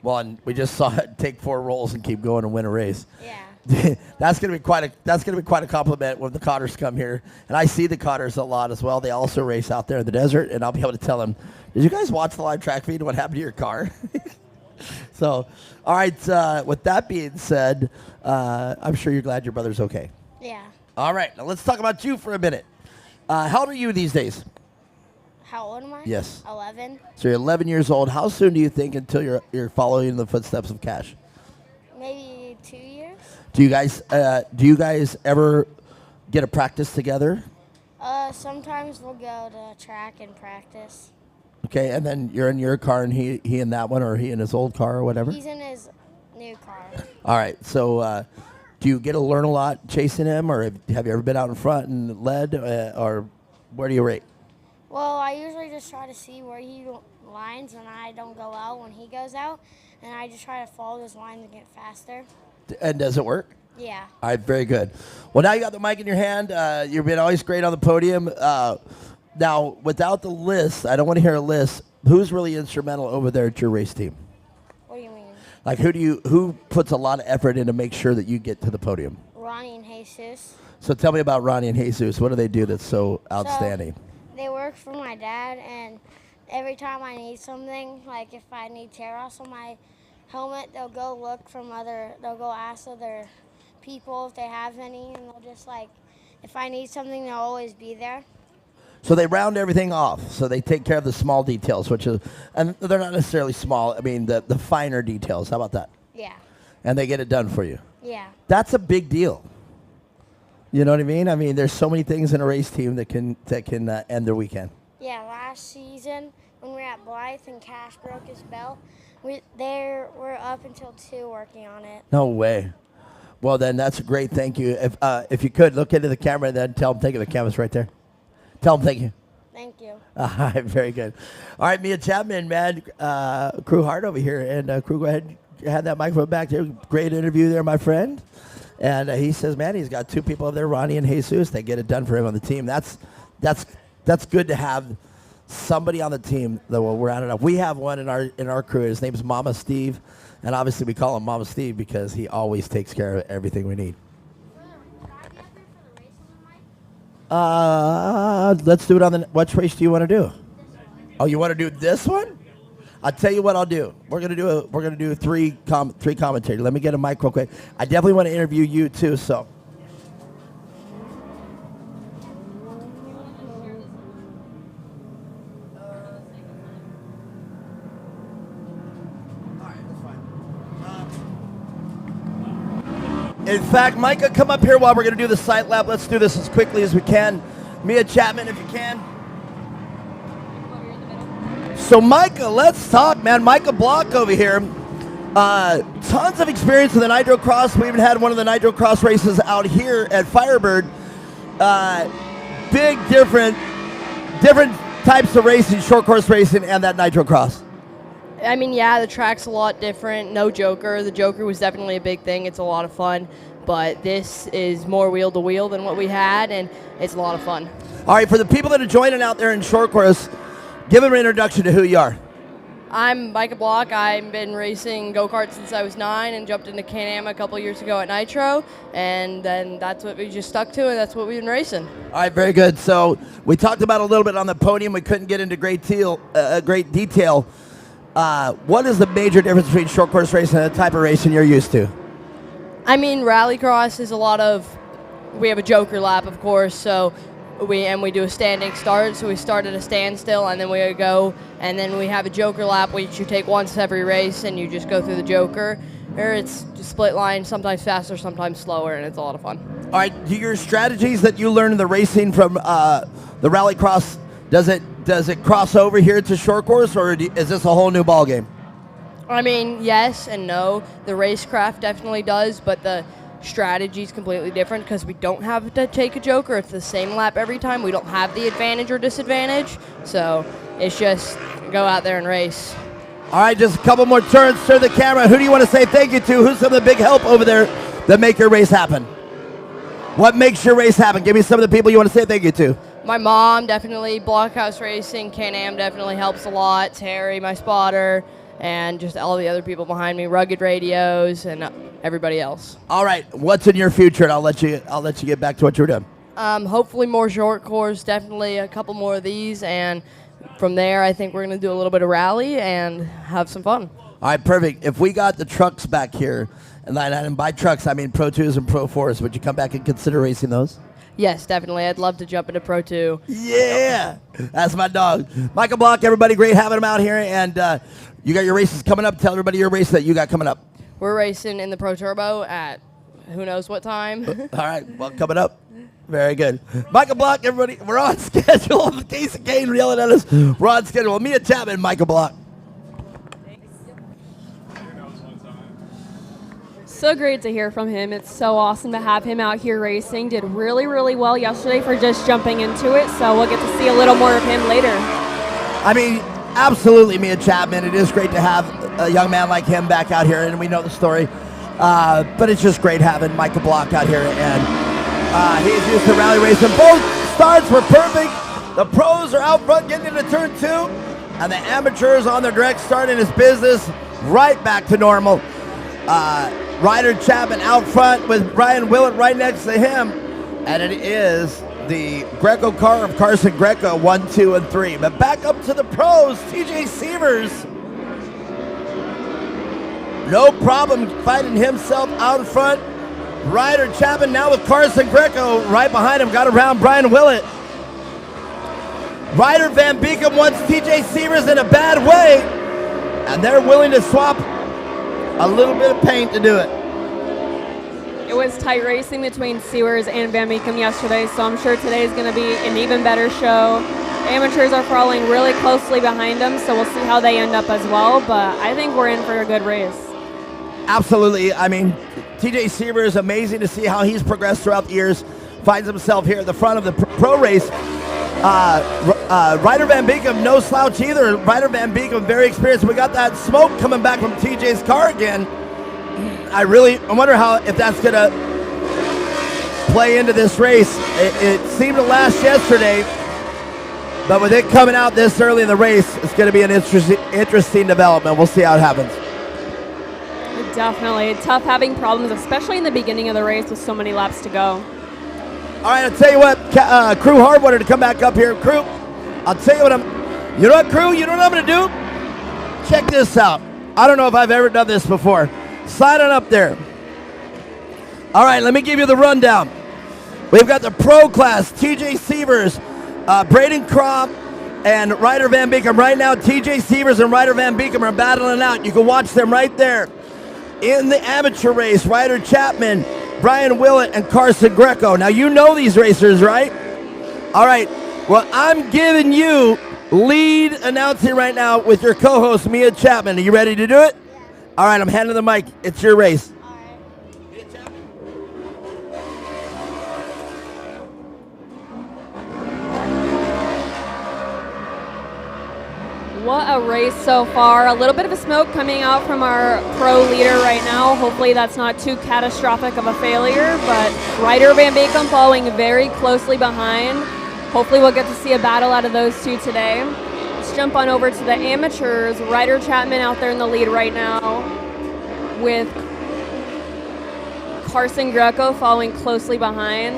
Well, and we just saw it take 4 rolls and keep going and win a race.
Yeah.
That's gonna be quite a compliment when the Cotters come here, and I see the Cotters a lot as well. They also race out there in the desert, and I'll be able to tell them, "Did you guys watch the live track feed? What happened to your car?" So, all right. With that being said, I'm sure you're glad your brother's okay.
Yeah.
All right. Now let's talk about you for a minute. How old are you these days?
How old am I?
Yes.
11.
So you're 11 years old. How soon do you think until you're following in the footsteps of Cash?
Maybe 2 years.
Do you guys ever get a practice together?
Sometimes we'll go to track and practice.
Okay, and then you're in your car and he in that one, or he in his old car or whatever?
He's in his new car.
All right, so do you get to learn a lot chasing him, or have you ever been out in front and led, or where do you rate?
Well, I usually just try to see where he lines when I don't go out when he goes out, and I just try to follow his lines and get faster.
And does it work?
Yeah.
All right, very good. Well, now you got the mic in your hand. You've been always great on the podium. Now, without the list, I don't want to hear a list. Who's really instrumental over there at your race team?
What do you mean?
Like, who puts a lot of effort in to make sure that you get to the podium?
Ronnie and Jesus.
So tell me about Ronnie and Jesus. What do they do that's so outstanding?
So, they work for my dad, and every time I need something, like if I need tear offs on my helmet, they'll go ask other people if they have any, and they'll just if I need something, they'll always be there.
So they round everything off. So they take care of the small details, and they're not necessarily small. I mean, the finer details. How about that?
Yeah.
And they get it done for you.
Yeah.
That's a big deal. You know what I mean? I mean, there's so many things in a race team that can end their weekend.
Yeah, last season when we were at Blythe and Cash broke his belt, we're up until 2 working on it.
No way. Well, then that's a great thank you. If you could, look into the camera and then tell them thank you. The camera's right there. Tell them thank you.
Thank you.
All right, very good. All right, Mia Chapman, man, Crew Hart over here. And Crew, go ahead, hand that microphone back there. Great interview there, my friend. And he says, man, he's got 2 people up there, Ronnie and Jesus. They get it done for him on the team. That's good to have somebody on the team that will round it up. We have one in our crew. His name is Mama Steve. And obviously we call him Mama Steve because he always takes care of everything we need. Let's do it on what race do you want to do? Oh, you want to do this one? I'll tell you what I'll do. We're gonna do three commentators. Let me get a mic real quick. I definitely want to interview you too. So. In fact, Micah, come up here while we're going to do the sight lap. Let's do this as quickly as we can. Mia Chapman, if you can. So, Micah, let's talk, man. Micah Block over here. Tons of experience in the Nitro Cross. We even had one of the Nitro Cross races out here at Firebird. Big, different types of racing, short course racing, and that Nitro Cross.
I mean, yeah, the track's a lot different. No Joker. The Joker was definitely a big thing. It's a lot of fun. But this is more wheel-to-wheel than what we had, and it's a lot of fun.
All right, for the people that are joining out there in short course, give them an introduction to who you are.
I'm Micah Block. I've been racing go-karts since I was 9 and jumped into Can-Am a couple years ago at Nitro, and then that's what we just stuck to, and that's what we've been racing.
All right, very good. So we talked about a little bit on the podium. We couldn't get into great detail. What is the major difference between short course racing and the type of racing you're used to?
I mean, rallycross is we have a Joker lap, of course, so we do a standing start, so we start at a standstill, and then we go, and then we have a Joker lap, which you take once every race, and you just go through the Joker. Or it's just split line, sometimes faster, sometimes slower, and it's a lot of fun.
All right, do your strategies that you learned in the racing from the rallycross, does it cross over here to short course, or is this a whole new ball game?
I mean, yes and no. The racecraft definitely does, but the strategy is completely different because we don't have to take a Joker. It's the same lap every time. We don't have the advantage or disadvantage, so it's just go out there and race.
All right, just a couple more turns. Turn the camera. Who do you want to say thank you to? Who's some of the big help over there that make your race happen? What makes your race happen? Give me some of the people you want to say thank you to.
My mom, definitely. Blockhouse Racing, Can-Am definitely helps a lot. Terry, my spotter, and just all the other people behind me, Rugged Radios, and everybody else.
All right, what's in your future? And I'll let you get back to what you're doing.
Hopefully more short course, definitely a couple more of these, and from there I think we're going to do a little bit of rally and have some fun.
All right, perfect. If we got the trucks back here, and by trucks I mean Pro 2s and Pro 4s, would you come back and consider racing those?
Yes, definitely. I'd love to jump into Pro 2.
Yeah, that's my dog. Michael Block, everybody, great having him out here. And you got your races coming up. Tell everybody your race that you got coming up.
We're racing in the Pro Turbo at who knows what time.
All right, well, coming up. Very good. Michael Block, everybody, we're on schedule. Casey Kane yelling at us. We're on schedule. Mia Chapman, Michael Block.
So great to hear from him. It's so awesome to have him out here racing. Did really, really well yesterday for just jumping into it, so we'll get to see a little more of him later.
I mean, absolutely, Mia Chapman. It is great to have a young man like him back out here, and we know the story. But it's just great having Michael Block out here, and he's used to rally racing. Both starts were perfect. The pros are out front getting into turn 2, and the amateurs on their direct start in his business right back to normal. Ryder Chapman out front with Brian Willett right next to him. And it is the Greco car of Carson Greco, 1, 2, and 3. But back up to the pros, TJ Sievers. No problem fighting himself out front. Ryder Chapman now with Carson Greco right behind him. Got around Brian Willett. Ryder Van Beekem wants TJ Sievers in a bad way. And they're willing to swap a little bit of paint to do it.
It was tight racing between Sewers and Van Beekem yesterday, so I'm sure today is going to be an even better show. Amateurs are following really closely behind them, so we'll see how they end up as well, but I think we're in for a good race.
Absolutely. I mean, TJ Seaver is amazing to see how he's progressed throughout the years. Finds himself here at the front of the pro race. Ryder Van Beekem, no slouch either. Ryder Van Beekem, very experienced. We got that smoke coming back from TJ's car again. I wonder if that's going to play into this race. It seemed to last yesterday, but with it coming out this early in the race, it's going to be an interesting development. We'll see how it happens.
Definitely. Tough having problems, especially in the beginning of the race with so many laps to go.
All right, I'll tell you what, Crew Hardwater to come back up here. Crew, I'll tell you what you know what, Crew, you know what I'm going to do? Check this out. I don't know if I've ever done this before. Slide on up there. All right, let me give you the rundown. We've got the pro class, TJ Sievers, Braden Crop, and Ryder Van Beekem. Right now, TJ Sievers and Ryder Van Beekem are battling out. You can watch them right there. In the amateur race, Ryder Chapman, Brian Willett, and Carson Greco. Now, you know these racers, right? All right. Well, I'm giving you lead announcing right now with your co-host, Mia Chapman. Are you ready to do it? All right, I'm handing the mic. It's your race.
What a race so far. A little bit of a smoke coming out from our pro leader right now. Hopefully that's not too catastrophic of a failure, but Ryder Van Beekem following very closely behind. Hopefully we'll get to see a battle out of those two today. Let's jump on over to the amateurs. Ryder Chapman out there in the lead right now with Carson Greco following closely behind.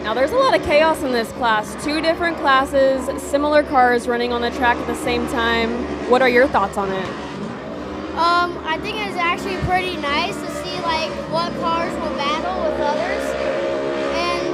Now there's a lot of chaos in this class. 2 different classes, similar cars running on the track at the same time. What are your thoughts on it?
I think it's actually pretty nice to see like what cars will battle with others. And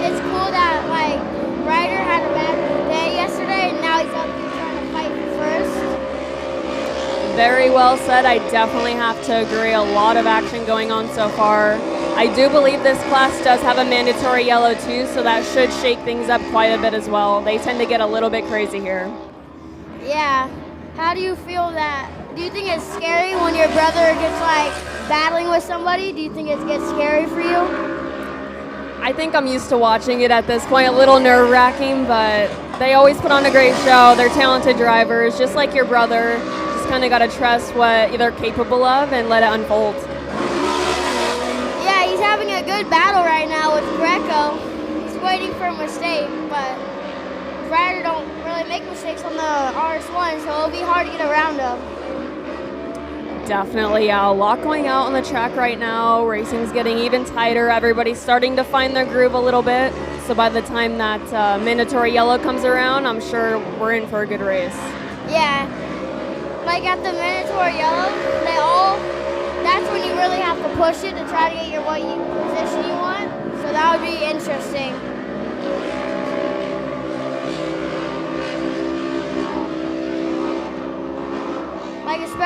it's cool that like Ryder had a bad day yesterday and now he's up here trying to fight for first.
Very well said. I definitely have to agree. A lot of action going on so far. I do believe this class does have a mandatory yellow too, so that should shake things up quite a bit as well. They tend to get a little bit crazy here.
Yeah. How do you feel that? Do you think it's scary when your brother gets like battling with somebody? Do you think it gets scary for you?
I think I'm used to watching it at this point. A little nerve-wracking, but they always put on a great show. They're talented drivers, just like your brother. Just kind of got to trust what they're capable of and let it unfold.
Yeah, he's having a good battle right now with Greco. He's waiting for a mistake, but Ryder don't really make mistakes on the RS1, so it'll be hard to get around him.
Definitely, yeah. A lot going out on the track right now. Racing's getting even tighter. Everybody's starting to find their groove a little bit. So by the time that mandatory yellow comes around, I'm sure we're in for a good race.
Yeah. Like at the mandatory yellow, that's when you really have to push it to try to get your position you want. So that would be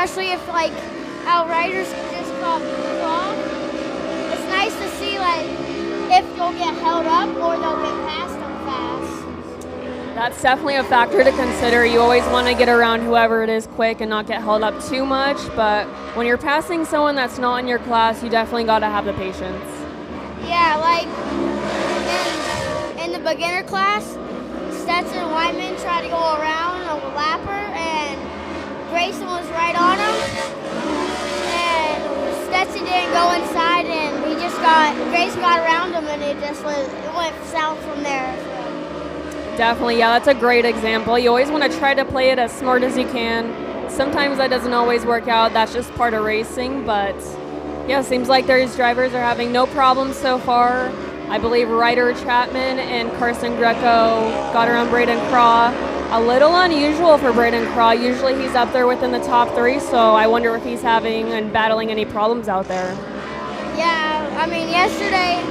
especially if like our riders just crawl. It's nice to see like if they'll get held up or they'll get past them fast.
That's definitely a factor to consider. You always want to get around whoever it is quick and not get held up too much, but when you're passing someone that's not in your class, you definitely got to have the patience.
Yeah, like in the beginner class, Stetson and Whiteman tried to go around a lapper, and Grayson was right on him. And Stetson didn't go inside, and Grayson got around him, and it went south from there.
Definitely, yeah, that's a great example. You always want to try to play it as smart as you can. Sometimes that doesn't always work out. That's just part of racing, but yeah, it seems like these drivers are having no problems so far. I believe Ryder Chapman and Carson Greco got around Braden Craw. A little unusual for Braden Craw. Usually he's up there within the top 3, so I wonder if he's having and battling any problems out there.
Yeah, I mean, yesterday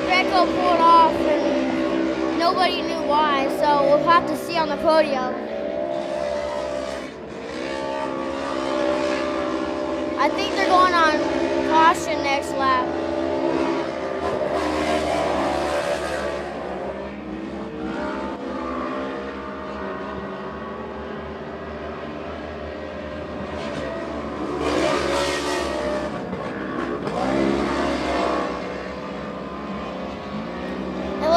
Greco pulled off and nobody knew why, so we'll have to see on the podium. I think they're going on caution next lap.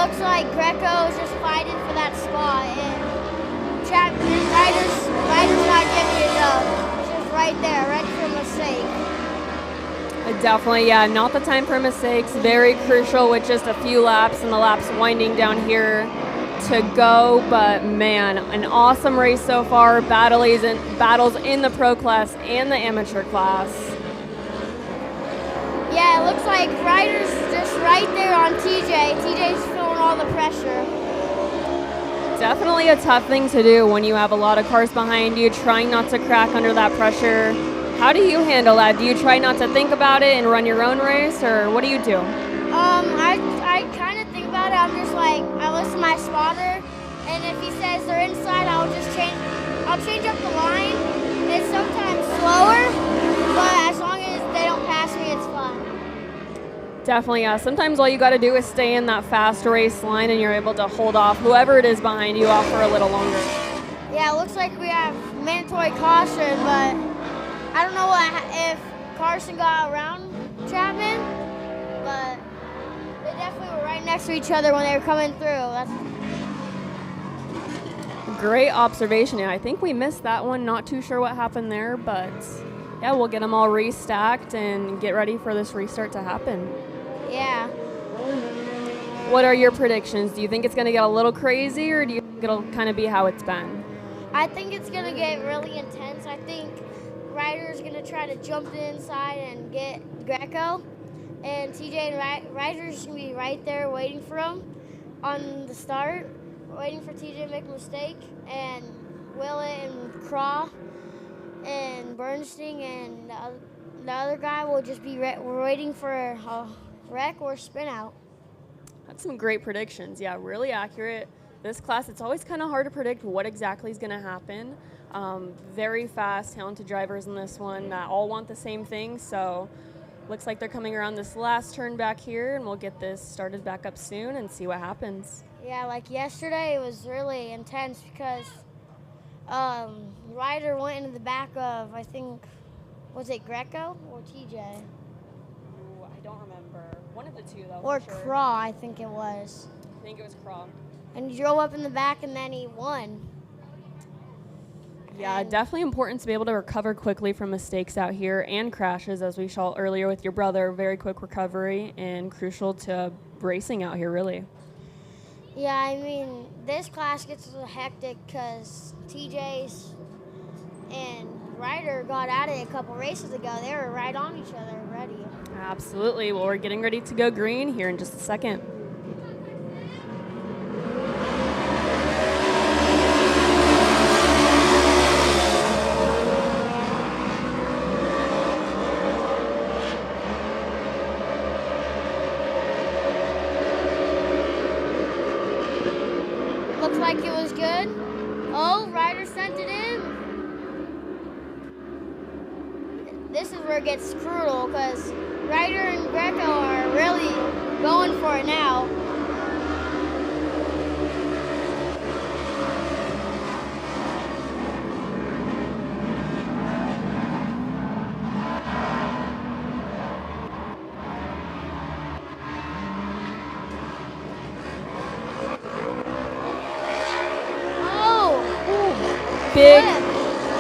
Looks like Greco is just fighting for that spot, and Chapman Ryder's not giving it up. It's just right there, ready for a mistake.
Definitely, yeah, not the time for mistakes. Very crucial with just a few laps and the laps winding down here to go. But man, an awesome race so far. Battles in the pro class and the amateur class.
Yeah, it looks like Ryder's just right there on TJ. TJ's feeling all the pressure.
Definitely a tough thing to do when you have a lot of cars behind you, trying not to crack under that pressure. How do you handle that? Do you try not to think about it and run your own race, or what do you do?
I kind of think about it. I'm just like, I listen to my spotter, and if he says they're inside, I'll change up the line. It's sometimes slower, but as long as they don't pass me, it's fun.
Definitely, yeah. Sometimes all you got to do is stay in that fast race line, and you're able to hold off whoever it is behind you off for a little longer.
Yeah, it looks like we have mandatory caution, but I don't know if Carson got around Chapman, but they definitely were right next to each other when they were coming through.
Great observation. Yeah, I think we missed that one. Not too sure what happened there, but yeah, we'll get them all restacked and get ready for this restart to happen.
Yeah.
What are your predictions? Do you think it's going to get a little crazy, or do you think it'll kind of be how it's been?
I think it's going to get really intense. I think Ryder's going to try to jump inside and get Greco, and TJ and Ryder's going to be right there waiting for him on the start, waiting for TJ to make a mistake, and Willett and Craw and Bernstein and the other guy will just be waiting for a wreck or spin out.
That's some great predictions. Yeah, really accurate. This class, it's always kind of hard to predict what exactly is going to happen. Very fast, talented drivers in this one that all want the same thing. So looks like they're coming around this last turn back here, and we'll get this started back up soon and see what happens.
Yeah, like yesterday it was really intense because Ryder went into the back of, I think, was it Greco or TJ?
Ooh, I don't remember. One of the two, though.
Or
for sure.
Craw, I think it was.
I think it was Craw.
And he drove up in the back, and then he won.
Yeah, definitely important to be able to recover quickly from mistakes out here and crashes, as we saw earlier with your brother. Very quick recovery and crucial to racing out here, really.
Yeah, I mean, this class gets a little hectic because TJ's and Ryder got at it a couple races ago. They were right on each other already.
Absolutely. Well, we're getting ready to go green here in just a second.
Looks like it was good. Oh, Ryder sent it in. where it gets crucial because Ryder and Greco are really going for it now.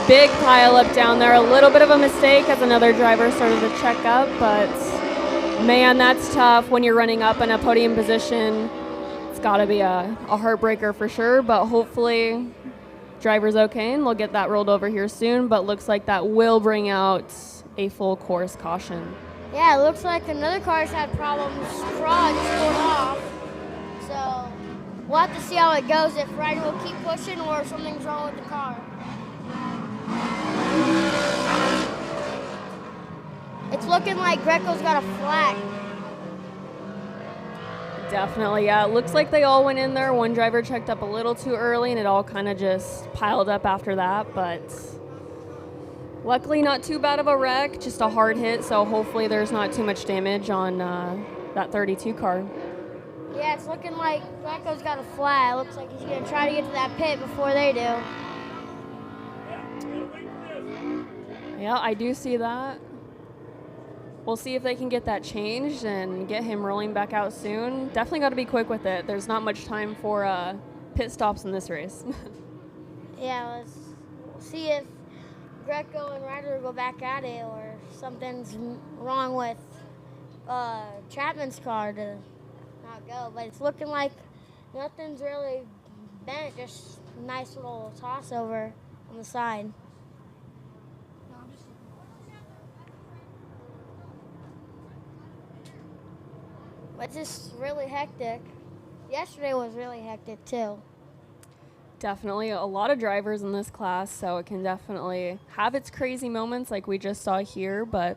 Big pile up down there. A little bit of a mistake as another driver started to check up, but man, that's tough when you're running up in a podium position. It's got to be a heartbreaker for sure, but hopefully driver's okay and we'll get that rolled over here soon, but looks like that will bring out a full course caution.
Yeah, it looks like another car's had problems. Fraud just pulled off. So we'll have to see how it goes, if Ryder will keep pushing or if something's wrong with the car. It's looking like Greco's got a flat.
Definitely, yeah. It looks like they all went in there. One driver checked up a little too early, and it all kind of just piled up after that. But luckily, not too bad of a wreck, just a hard hit. So hopefully there's not too much damage on that 32 car.
Yeah, it's looking like Greco's got a flat. It looks like he's going to try to get to that pit before they do.
Yeah, I do see that. We'll see if they can get that changed and get him rolling back out soon. Definitely got to be quick with it. There's not much time for pit stops in this race.
Yeah, we'll see if Greco and Ryder go back at it or something's wrong with Chapman's car to not go. But it's looking like nothing's really bent, just a nice little toss over on the side. But it's just really hectic. Yesterday was really hectic too.
Definitely a lot of drivers in this class, so it can definitely have its crazy moments like we just saw here, but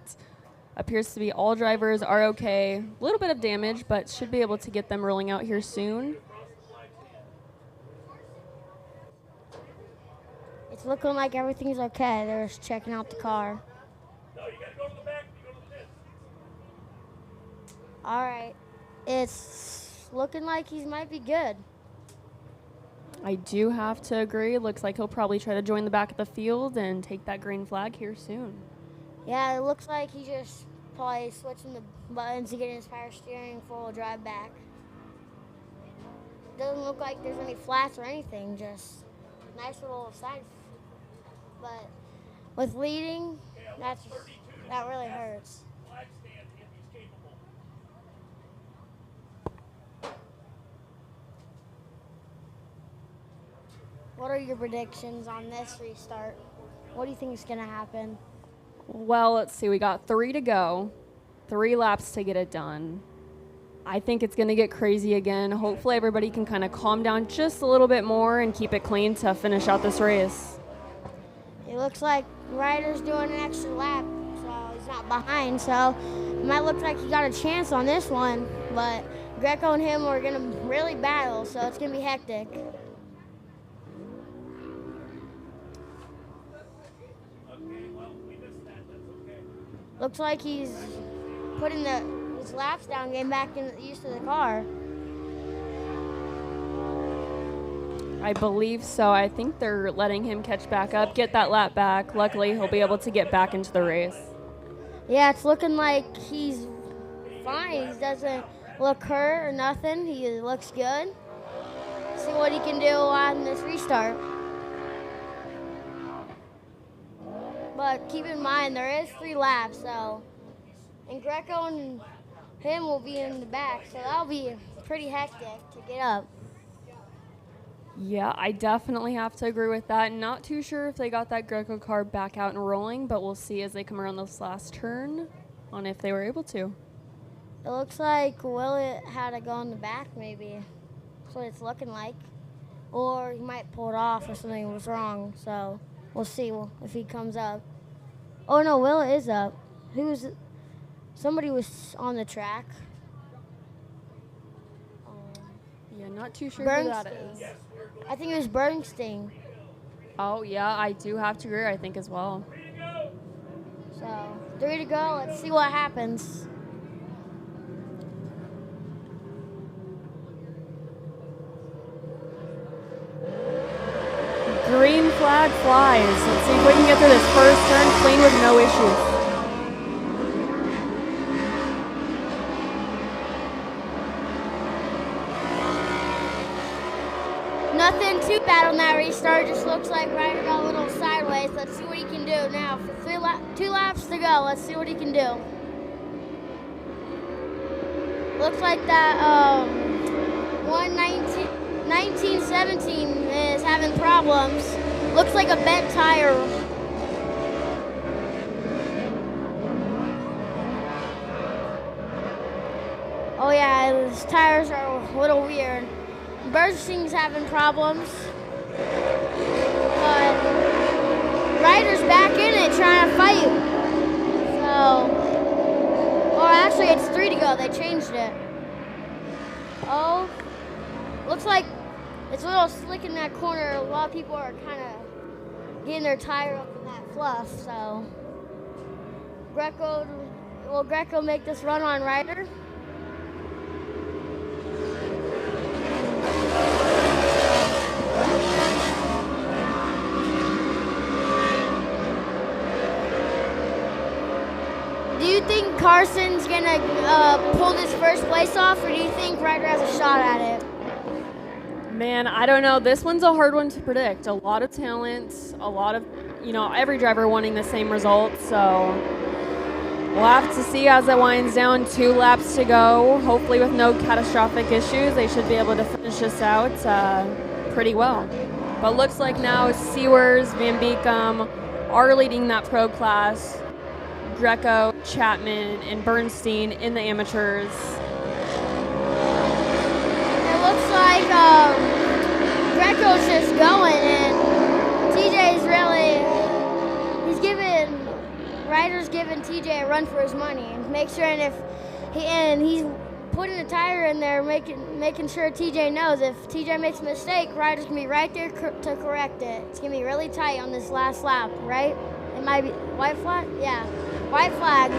appears to be all drivers are okay. A little bit of damage, but should be able to get them rolling out here soon.
It's looking like everything's okay. They're just checking out the car. All right. It's looking like he might be good.
I do have to agree. Looks like he'll probably try to join the back of the field and take that green flag here soon.
Yeah, it looks like he's just probably switching the buttons to get his power steering four-wheel drive back. Doesn't look like there's any flats or anything, just nice little side. But with leading, that really hurts. What are your predictions on this restart? What do you think is going to happen?
Well, let's see. We got 3 to go, 3 laps to get it done. I think it's going to get crazy again. Hopefully everybody can kind of calm down just a little bit more and keep it clean to finish out this race.
It looks like Ryder's doing an extra lap, so he's not behind. So it might look like he got a chance on this one, but Greco and him are going to really battle, so it's going to be hectic. Looks like he's putting his laps down, getting back used to the car.
I believe so. I think they're letting him catch back up, get that lap back. Luckily, he'll be able to get back into the race.
Yeah, it's looking like he's fine. He doesn't look hurt or nothing. He looks good. See what he can do on this restart. But keep in mind, there is 3 laps, so, and Greco and him will be in the back, so that'll be pretty hectic to get up.
Yeah, I definitely have to agree with that. Not too sure if they got that Greco car back out and rolling, but we'll see as they come around this last turn on if they were able to.
It looks like Willett had to go in the back, maybe. That's what it's looking like. Or he might pull it off or something was wrong, so we'll see if he comes up. Oh, no, Willett is up. Somebody was on the track.
Yeah, not too sure who that is.
I think it was Bernstein.
Oh, yeah, I do have to agree, I think, as well.
So 3 to go. Let's see what happens.
Green flag flies. Let's see if we can get through this first turn clean with no issues.
Nothing too bad on that restart. Just looks like Ryder got a little sideways. Let's see what he can do now. For 2 laps to go. Let's see what he can do. Looks like that 1917 is having problems. Looks like a bent tire. Oh yeah, his tires are a little weird. Bursting's having problems. But Ryder's back in it trying to fight. So, or actually it's 3 to go. They changed it. Oh, looks like it's a little slick in that corner. A lot of people are kind of getting their tire up in that fluff. So, will Greco make this run on Ryder? Do you think Carson's gonna pull this first place off, or do you think Ryder has a shot at it?
Man, I don't know. This one's a hard one to predict. A lot of talent, a lot of, every driver wanting the same result. So we'll have to see as it winds down. 2 laps to go. Hopefully with no catastrophic issues, they should be able to finish this out pretty well. But looks like now Sewers, Van Beekum are leading that pro class. Greco, Chapman, and Bernstein in the amateurs.
It looks like Greco's just going, and TJ's Ryder's giving TJ a run for his money, and make sure, and he's putting a tire in there, making sure TJ knows if TJ makes a mistake, Ryder's gonna be right there to correct it. It's gonna be really tight on this last lap, right? It might be white flag, yeah. White flag.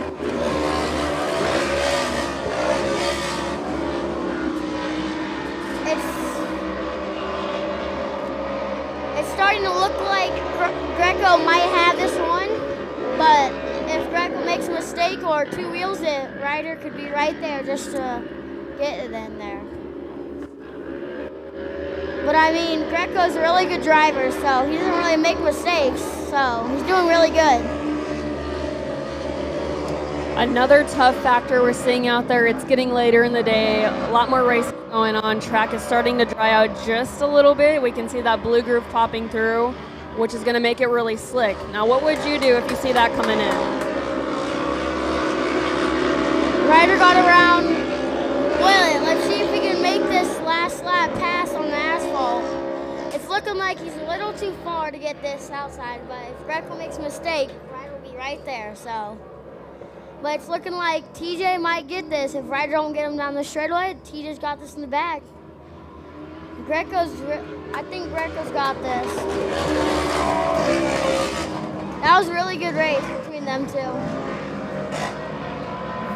It's starting to look like Greco might have this one, but if Greco makes a mistake or 2 wheels it, Ryder could be right there just to get it in there. But I mean, Greco's a really good driver, so he doesn't really make mistakes, so he's doing really good.
Another tough factor we're seeing out there, it's getting later in the day, a lot more racing going on. Track is starting to dry out just a little bit. We can see that blue groove popping through, which is going to make it really slick. Now, what would you do if you see that coming in?
Ryder got around Willett. Let's see if we can make this last lap pass on the asphalt. It's looking like he's a little too far to get this outside, but if Greco makes a mistake, Ryder will be right there, so. But it's looking like TJ might get this. If Ryder don't get him down the straightaway, TJ's got this in the bag. I think Greco's got this. That was a really good race between them two.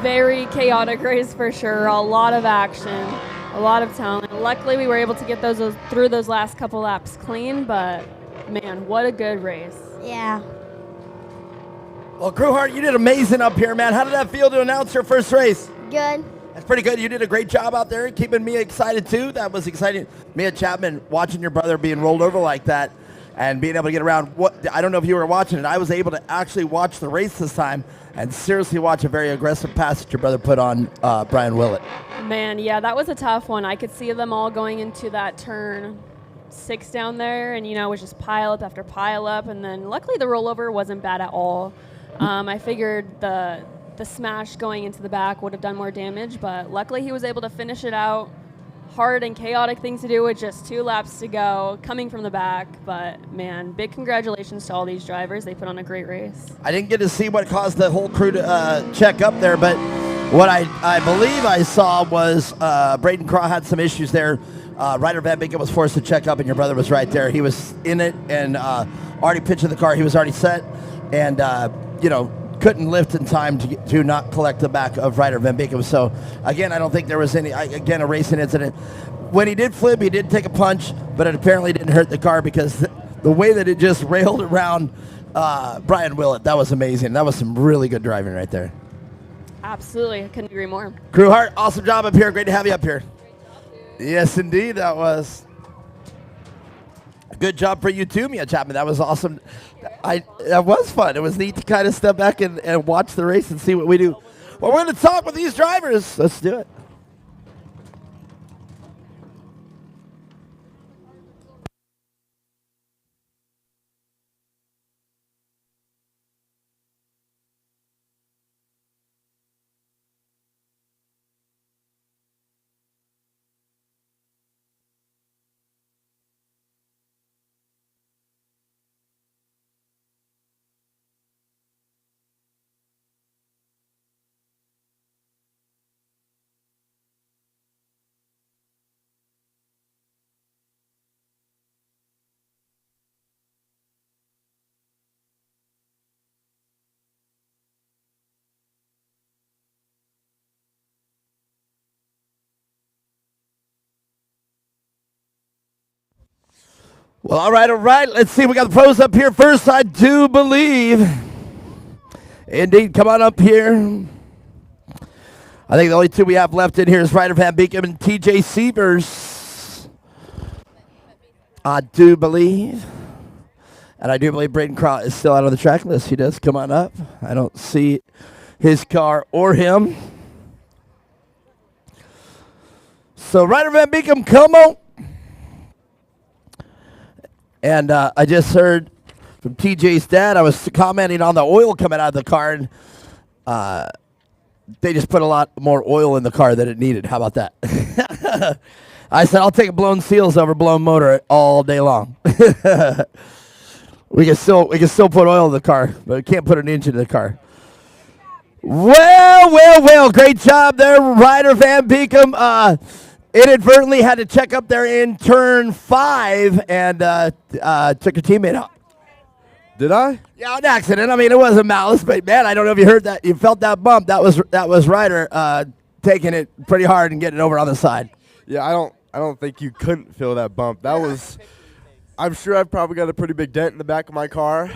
Very chaotic race for sure. A lot of action, a lot of talent. Luckily, we were able to get those through those last couple laps clean, but man, what a good race.
Yeah.
Well, Crewheart, you did amazing up here, man. How did that feel to announce your first race?
Good.
That's pretty good. You did a great job out there, keeping me excited too. That was exciting. Mia Chapman, watching your brother being rolled over like that and being able to get around. I don't know if you were watching it. I was able to actually watch the race this time and seriously watch a very aggressive pass that your brother put on Brian Willett.
Man, yeah, that was a tough one. I could see them all going into that turn 6 down there, and it was just pile up after pile up, and then luckily the rollover wasn't bad at all. I figured the smash going into the back would have done more damage, but luckily he was able to finish it out. Hard and chaotic thing to do with just 2 laps to go, coming from the back. But, man, big congratulations to all these drivers. They put on a great race.
I didn't get to see what caused the whole crew to check up there, but what I believe I saw was Braden Craw had some issues there. Ryder Van Beekum was forced to check up, and your brother was right there. He was in it and already pitching the car. He was already set. And, couldn't lift in time to not collect the back of Ryder Van Beekem. So, again, I don't think there was a racing incident. When he did flip, he did take a punch, but it apparently didn't hurt the car because the way that it just railed around Brian Willett, that was amazing. That was some really good driving right there.
Absolutely. I couldn't agree more.
Crew Hart, awesome job up here. Great to have you up here. Yes, indeed, that was. Good job for you too, Mia Chapman. That was awesome. That was fun. It was neat to kind of step back and watch the race and see what we do. Well, we're going to talk with these drivers. Let's do it. Well, all right. Let's see. We got the pros up here first. I do believe. Indeed, come on up here. I think the only two we have left in here is Ryder Van Beekem and TJ Sievers. I do believe. And I do believe Braden Crow is still out on the track list. He does come on up. I don't see his car or him. So Ryder Van Beekem, come on. And I just heard from TJ's dad, I was commenting on the oil coming out of the car, and they just put a lot more oil in the car than it needed. How about that? I said, I'll take blown seals over blown motor all day long. we can still put oil in the car, but we can't put an engine in the car. Well. Great job there, Ryder Van Beekem. Inadvertently had to check up there in turn 5 and took a teammate out.
Did I?
Yeah, an accident. I mean, it wasn't malice, but man, I don't know if you heard that. You felt that bump. That was Ryder taking it pretty hard and getting over on the side.
Yeah, I don't think you couldn't feel that bump. That was. I'm sure I've probably got a pretty big dent in the back of my car.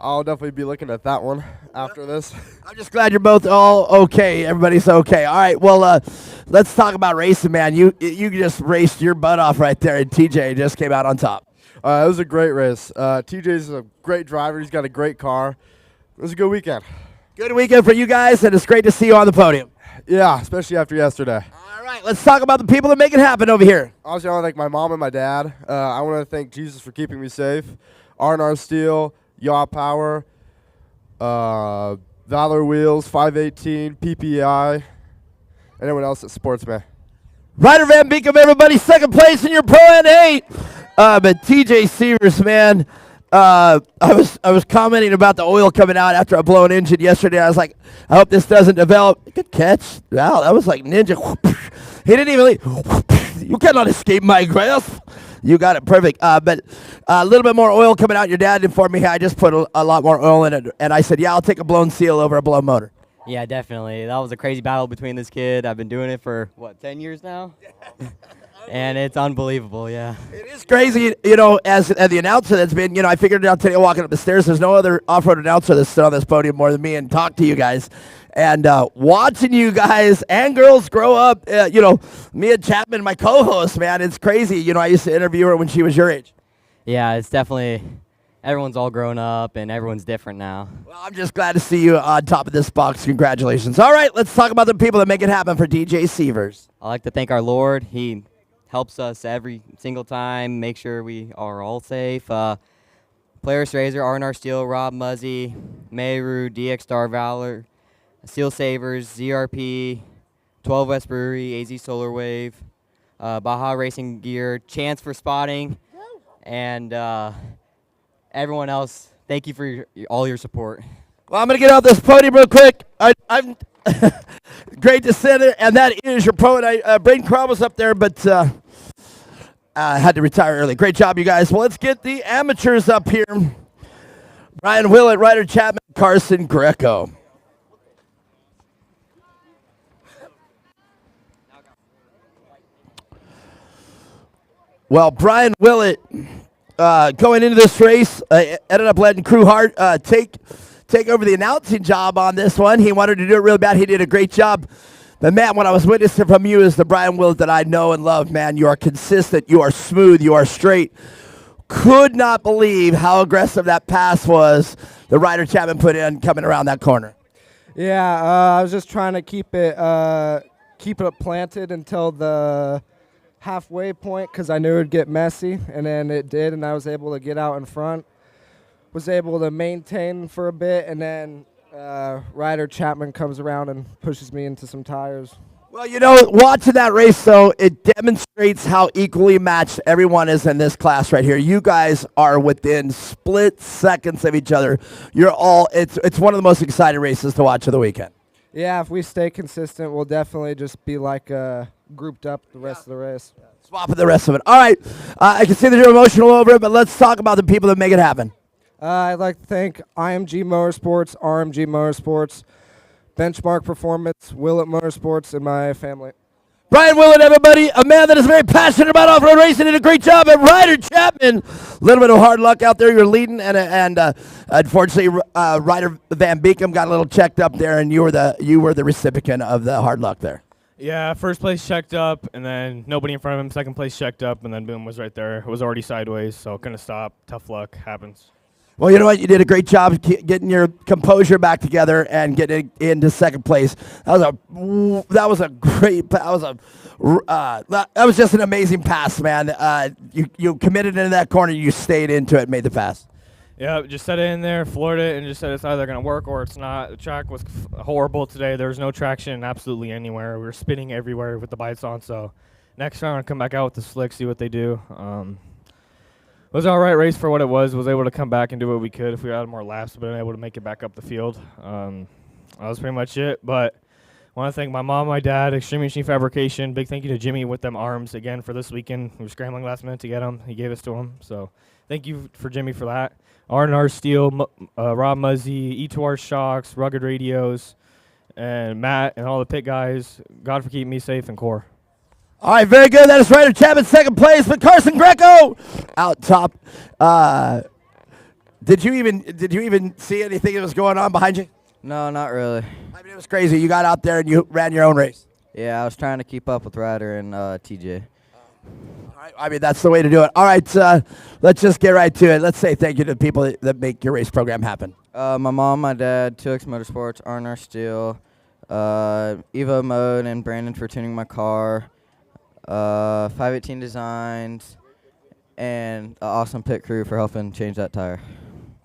I'll definitely be looking at that one after this.
I'm just glad you're both all okay. Everybody's okay. All right, well, let's talk about racing, man. You just raced your butt off right there, and TJ just came out on top.
It was a great race. TJ's a great driver. He's got a great car. It was a good weekend.
Good weekend for you guys, and it's great to see you on the podium.
Yeah, especially after yesterday.
All right, let's talk about the people that make it happen over here.
Obviously, I want to thank my mom and my dad. I want to thank Jesus for keeping me safe. R&R Steel, Yaw Power, Valor Wheels, 518, PPI, anyone else that supports me.
Ryder Van Beekem, everybody, second place in your Pro N8. But TJ Sievers, man, I was commenting about the oil coming out after a blown engine yesterday. I was like, I hope this doesn't develop. Good catch. Wow, that was like ninja. He didn't even leave. You cannot escape my grasp. You got it perfect. But a little bit more oil coming out. Your dad informed me, hey, I just put a lot more oil in it. And I said, yeah, I'll take a blown seal over a blown motor.
Yeah, definitely. That was a crazy battle between this kid. I've been doing it for, 10 years now? And it's unbelievable, yeah.
It is crazy, as the announcer that's been, I figured it out today walking up the stairs. There's no other off-road announcer that's stood on this podium more than me and talked to you guys. And watching you guys and girls grow up, Mia Chapman, my co-host, man, it's crazy. I used to interview her when she was your age.
Yeah, it's definitely, everyone's all grown up and everyone's different now.
Well, I'm just glad to see you on top of this box. Congratulations. All right, let's talk about the people that make it happen for DJ Sievers.
I'd like to thank our Lord. He helps us every single time, make sure we are all safe. Polaris Razor, R&R Steel, Rob Muzzy, Mayru, DX Star Valor, Steel Savers, ZRP, 12 West Brewery, AZ Solar Wave, Baja Racing Gear, Chance for spotting, and everyone else. Thank you for all your support.
Well, I'm going to get off this podium real quick. I'm great to sit there, and that is your pro. And Braden Crow was up there, but had to retire early. Great job, you guys. Well, let's get the amateurs up here. Brian Willett, Ryder Chapman, Carson Greco. Well, Brian Willett, going into this race, ended up letting Crew Hart take over the announcing job on this one. He wanted to do it really bad. He did a great job. But, man, what I was witnessing from you is the Brian Willett that I know and love, man. You are consistent. You are smooth. You are straight. Could not believe how aggressive that pass was the Ryder Chapman put in coming around that corner.
Yeah, I was just trying to keep it planted until the halfway point because I knew it would get messy, and then it did, and I was able to get out in front. Was able to maintain for a bit, and then Ryder Chapman comes around and pushes me into some tires.
Well, you know, watching that race, though, it demonstrates how equally matched everyone is in this class right here. You guys are within split seconds of each other. It's one of the most exciting races to watch of the weekend.
Yeah, if we stay consistent, we'll definitely just be like grouped up the rest of the race.
Swapping the rest of it. All right, I can see that you're emotional over it, but let's talk about the people that make it happen.
I'd like to thank IMG Motorsports, RMG Motorsports, Benchmark Performance, Willett Motorsports, and my family.
Brian Willett, everybody, a man that is very passionate about off-road racing, did a great job at Ryder Chapman. A little bit of hard luck out there. You're leading, and unfortunately, Ryder Van Beekum got a little checked up there, and you were the recipient of the hard luck there.
Yeah, first place checked up, and then nobody in front of him. Second place checked up, and then boom, was right there. It was already sideways, so couldn't stop. Tough luck happens.
Well, you know what? You did a great job getting your composure back together and getting into second place. That was just an amazing pass, man. You committed into that corner, you stayed into it, made the pass.
Yeah, just set it in there, floored it, and just said it's either going to work or it's not. The track was horrible today. There was no traction absolutely anywhere. We were spinning everywhere with the bites on. So next round, I'll come back out with the slicks, see what they do. It was an all right race for what it was. Was able to come back and do what we could. If we had more laps, been able to make it back up the field. That was pretty much it. But I want to thank my mom, my dad, Extreme Machine Fabrication. Big thank you to Jimmy with them arms again for this weekend. We were scrambling last minute to get them. He gave us to him. So thank you for Jimmy for that. R&R Steel, Rob Muzzy, E2R Shocks, Rugged Radios, and Matt and all the pit guys. God for keeping me safe and core.
All right, very good. That is Ryder Chapman, second place, but Carson Greco out top. Did you even see anything that was going on behind you?
No, not really.
I mean, it was crazy. You got out there and you ran your own race.
Yeah, I was trying to keep up with Ryder and TJ.
All right, I mean, that's the way to do it. All right, let's just get right to it. Let's say thank you to the people that make your race program happen.
My mom, my dad, 2X Motorsports, R&R Steel, Evo Mode, and Brandon for tuning my car. 518 Designs, and an awesome pit crew for helping change that tire.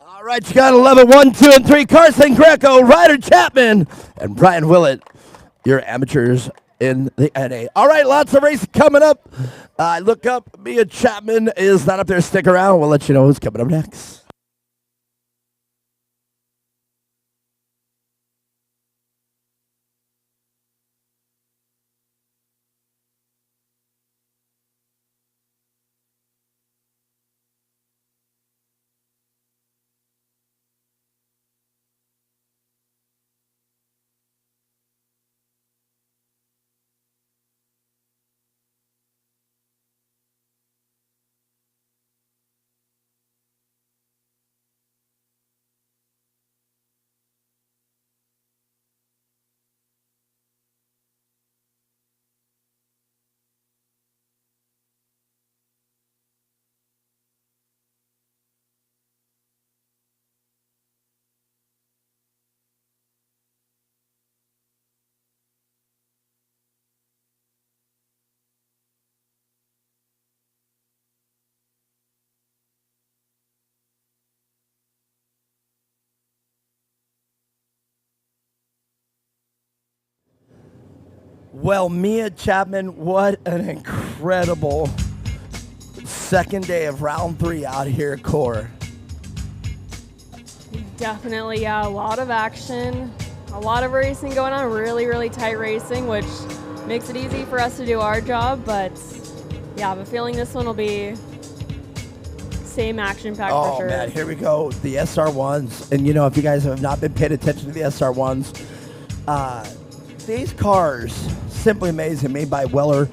All right, you got 11, 1, 2, and 3. Carson Greco, Ryder Chapman, and Brian Willett, your amateurs in the NA. All right, lots of races coming up. Look up. Mia Chapman is not up there. Stick around. We'll let you know who's coming up next. Well, Mia Chapman, what an incredible second day of round 3 out here at Core.
Definitely, yeah, a lot of action, a lot of racing going on, really, really tight racing, which makes it easy for us to do our job, but yeah, I have a feeling this one will be Same action pack
Oh
for sure.
man, here we go. The SR1s, and if you guys have not been paying attention to the SR1s, these cars simply amazing. Made by Weller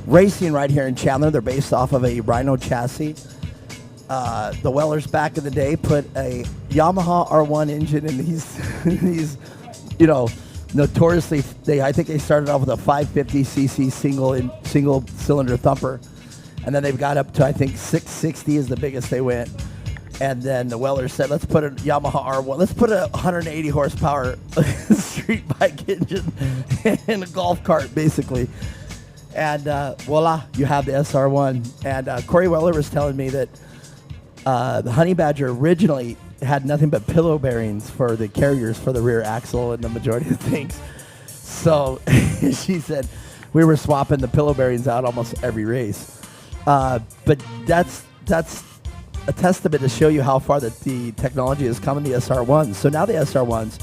Racing right here in Chandler. They're based off of a Rhino chassis. The Wellers back in the day put a Yamaha R1 engine in these notoriously. I think they started off with a 550cc single cylinder thumper. And then they've got up to, I think, 660 is the biggest they went. And then the Weller said, let's put a Yamaha R1. Let's put a 180 horsepower street bike engine in a golf cart, basically. And voila, you have the SR1. And Corey Weller was telling me that the Honey Badger originally had nothing but pillow bearings for the carriers for the rear axle and the majority of things. So she said we were swapping the pillow bearings out almost every race. But that's a testament to show you how far that the technology has come in the SR1s. So now the SR1s,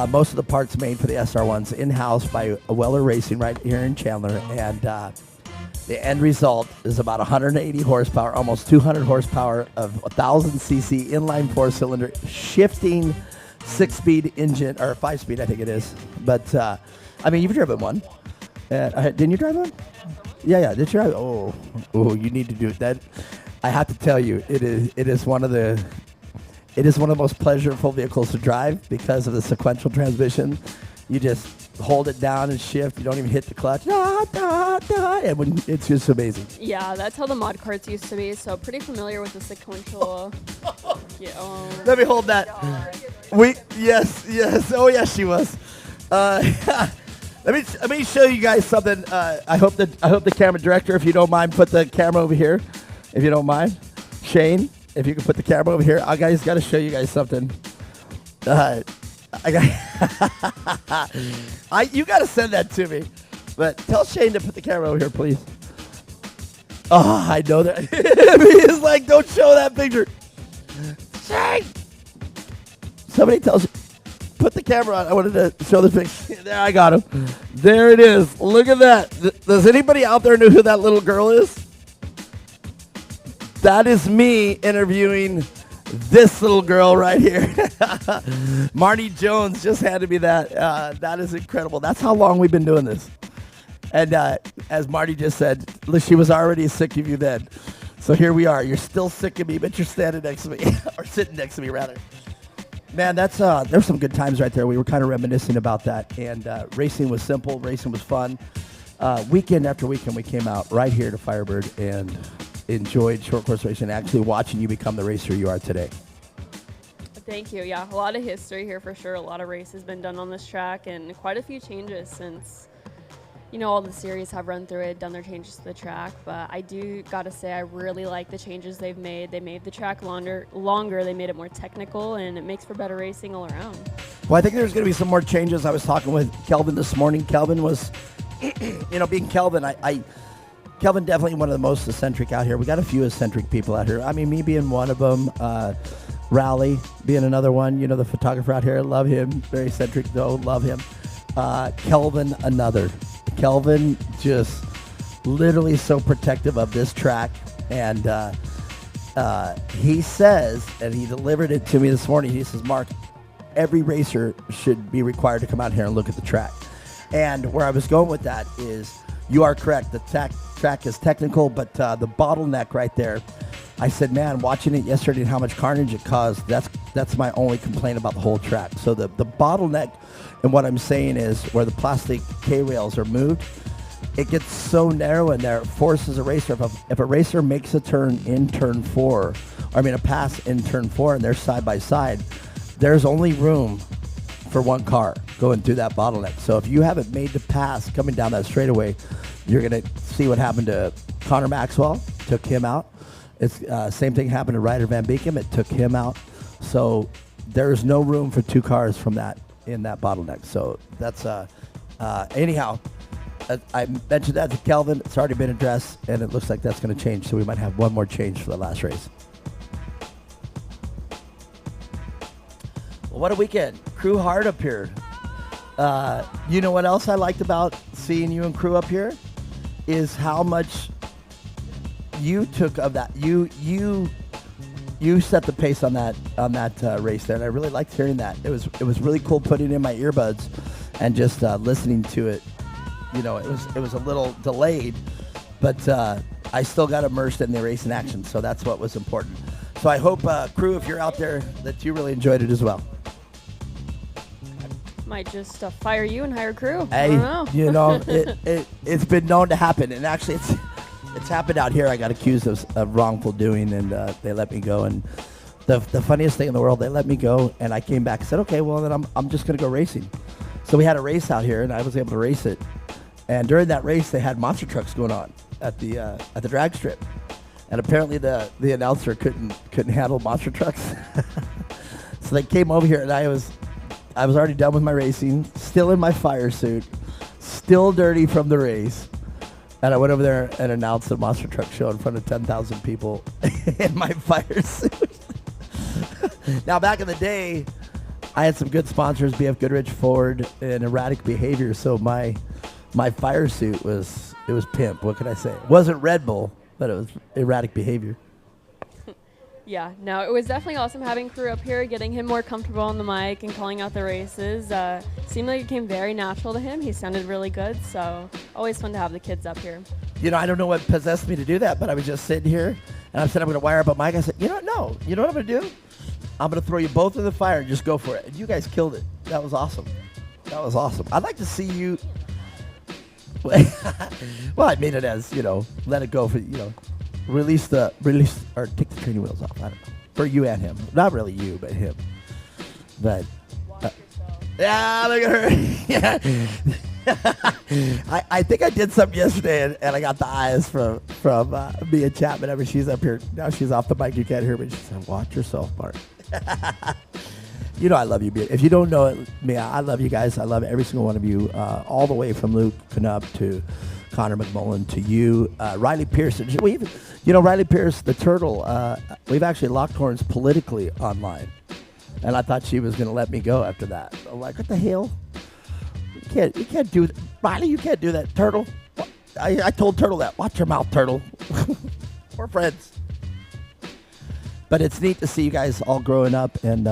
most of the parts made for the SR1s in-house by Weller Racing right here in Chandler. And the end result is about 180 horsepower, almost 200 horsepower of 1,000cc inline four-cylinder shifting 6-speed engine, or 5-speed I think it is. But, you've driven one. Didn't you drive one? Yeah. Did you drive? Oh, you need to do that. I have to tell you, it is one of the most pleasurable vehicles to drive because of the sequential transmission. You just hold it down and shift. You don't even hit the clutch. And it's just amazing.
Yeah, that's how the mod carts used to be. So pretty familiar with the sequential.
Let me hold that. Yes. Oh yes, she was. Let me show you guys something. I hope the camera director, if you don't mind, put the camera over here. If you don't mind, Shane, if you can put the camera over here. I got to show you guys something. You got to send that to me. But tell Shane to put the camera over here, please. Oh, I know that. He's like, don't show that picture. Shane! Somebody tells you. Put the camera on. I wanted to show the picture. There, I got him. There it is. Look at that. Does anybody out there know who that little girl is? That is me interviewing this little girl right here. Marty Jones just handed me that. That is incredible. That's how long we've been doing this. And as Marty just said, she was already sick of you then. So here we are. You're still sick of me, but you're standing next to me. Or sitting next to me, rather. Man, there's some good times right there. We were kind of reminiscing about that. And racing was simple. Racing was fun. Weekend after weekend, we came out right here to Firebird and enjoyed short course racing, actually watching you become the racer you are today.
Thank you. Yeah, a lot of history here for sure. A lot of races been done on this track and quite a few changes since, all the series have run through it, done their changes to the track. But I do got to say I really like the changes they've made. They made the track longer. They made it more technical, and it makes for better racing all around.
Well, I think there's going to be some more changes. I was talking with Kelvin this morning. Kelvin was, being Kelvin, Kelvin definitely one of the most eccentric out here. We got a few eccentric people out here. I mean, me being one of them, Rowley being another one. The photographer out here, love him. Very eccentric though, love him. Kelvin, another. Kelvin just literally so protective of this track. And he says, and he delivered it to me this morning, he says, Mark, every racer should be required to come out here and look at the track. And where I was going with that is, you are correct. The track is technical, but the bottleneck right there, I said, man, watching it yesterday and how much carnage it caused, that's my only complaint about the whole track. So the bottleneck, and what I'm saying is where the plastic K-rails are moved, it gets so narrow in there, it forces a racer. If a racer makes a turn in turn 4, a pass in turn 4, and they're side by side, there's only room for one car going through that bottleneck. So if you haven't made the pass coming down that straightaway, you're going to see what happened to Connor Maxwell. Took him out. It's same thing happened to Ryder Van Beekem. It took him out. So there's no room for two cars from that in that bottleneck. So that's anyhow. I mentioned that to Kelvin. It's already been addressed, and it looks like that's going to change. So we might have one more change for the last race. Well, what a weekend. Crew hard up here. You know what else I liked about seeing you and Crew up here is how much you took of that. You you set the pace on that race there, and I really liked hearing that. It was really cool putting in my earbuds and just listening to it. You know, it was a little delayed, but I still got immersed in the racing action, so that's what was important. So I hope, crew, if you're out there, that you really enjoyed it as well.
Might just fire you and hire crew. I
Hey,
don't know.
you know, it's been known to happen, and actually it's happened out here. I got accused of wrongful doing, and they let me go. And the funniest thing in the world, they let me go, and I came back and said, okay, well, then I'm just going to go racing. So we had a race out here, and I was able to race it. And during that race, they had monster trucks going on at the drag strip. And apparently the announcer couldn't handle monster trucks. So they came over here, and I was already done with my racing, still in my fire suit, still dirty from the race. And I went over there and announced the monster truck show in front of 10,000 people in my fire suit. Now, back in the day, I had some good sponsors, BF Goodrich, Ford, and Erratic Behavior. So my fire suit it was pimp. What can I say? It wasn't Red Bull, but it was Erratic Behavior.
Yeah, no, it was definitely awesome having crew up here, getting him more comfortable on the mic and calling out the races. Seemed like it came very natural to him. He sounded really good, so always fun to have the kids up here.
You know, I don't know what possessed me to do that, but I was just sitting here, and I said I'm going to wire up a mic. I said, you know what? No. You know what I'm going to do? I'm going to throw you both in the fire and just go for it. And you guys killed it. That was awesome. That was awesome. I'd like to see you. Well, I mean it as, you know, let it go for, you know, release or take the training wheels off. I don't know. For you and him. Not really you, but him. But yeah, look at her. Yeah. I think I did something yesterday, and I got the eyes from Mia Chapman. I mean, she's up here now. She's off the mic. You can't hear me. She said, "Watch yourself, Bart." You know I love you, Mia. If you don't know it, Mia, I love you guys. I love every single one of you, all the way from Luke Knupp to Connor McMullen to you, Riley Pearson. Riley Pierce, the turtle. We've actually locked horns politically online, and I thought she was going to let me go after that. I'm like, what the hell? You can't do that, Riley. You can't do that, Turtle. I told Turtle that. Watch your mouth, Turtle. We're friends. But it's neat to see you guys all growing up and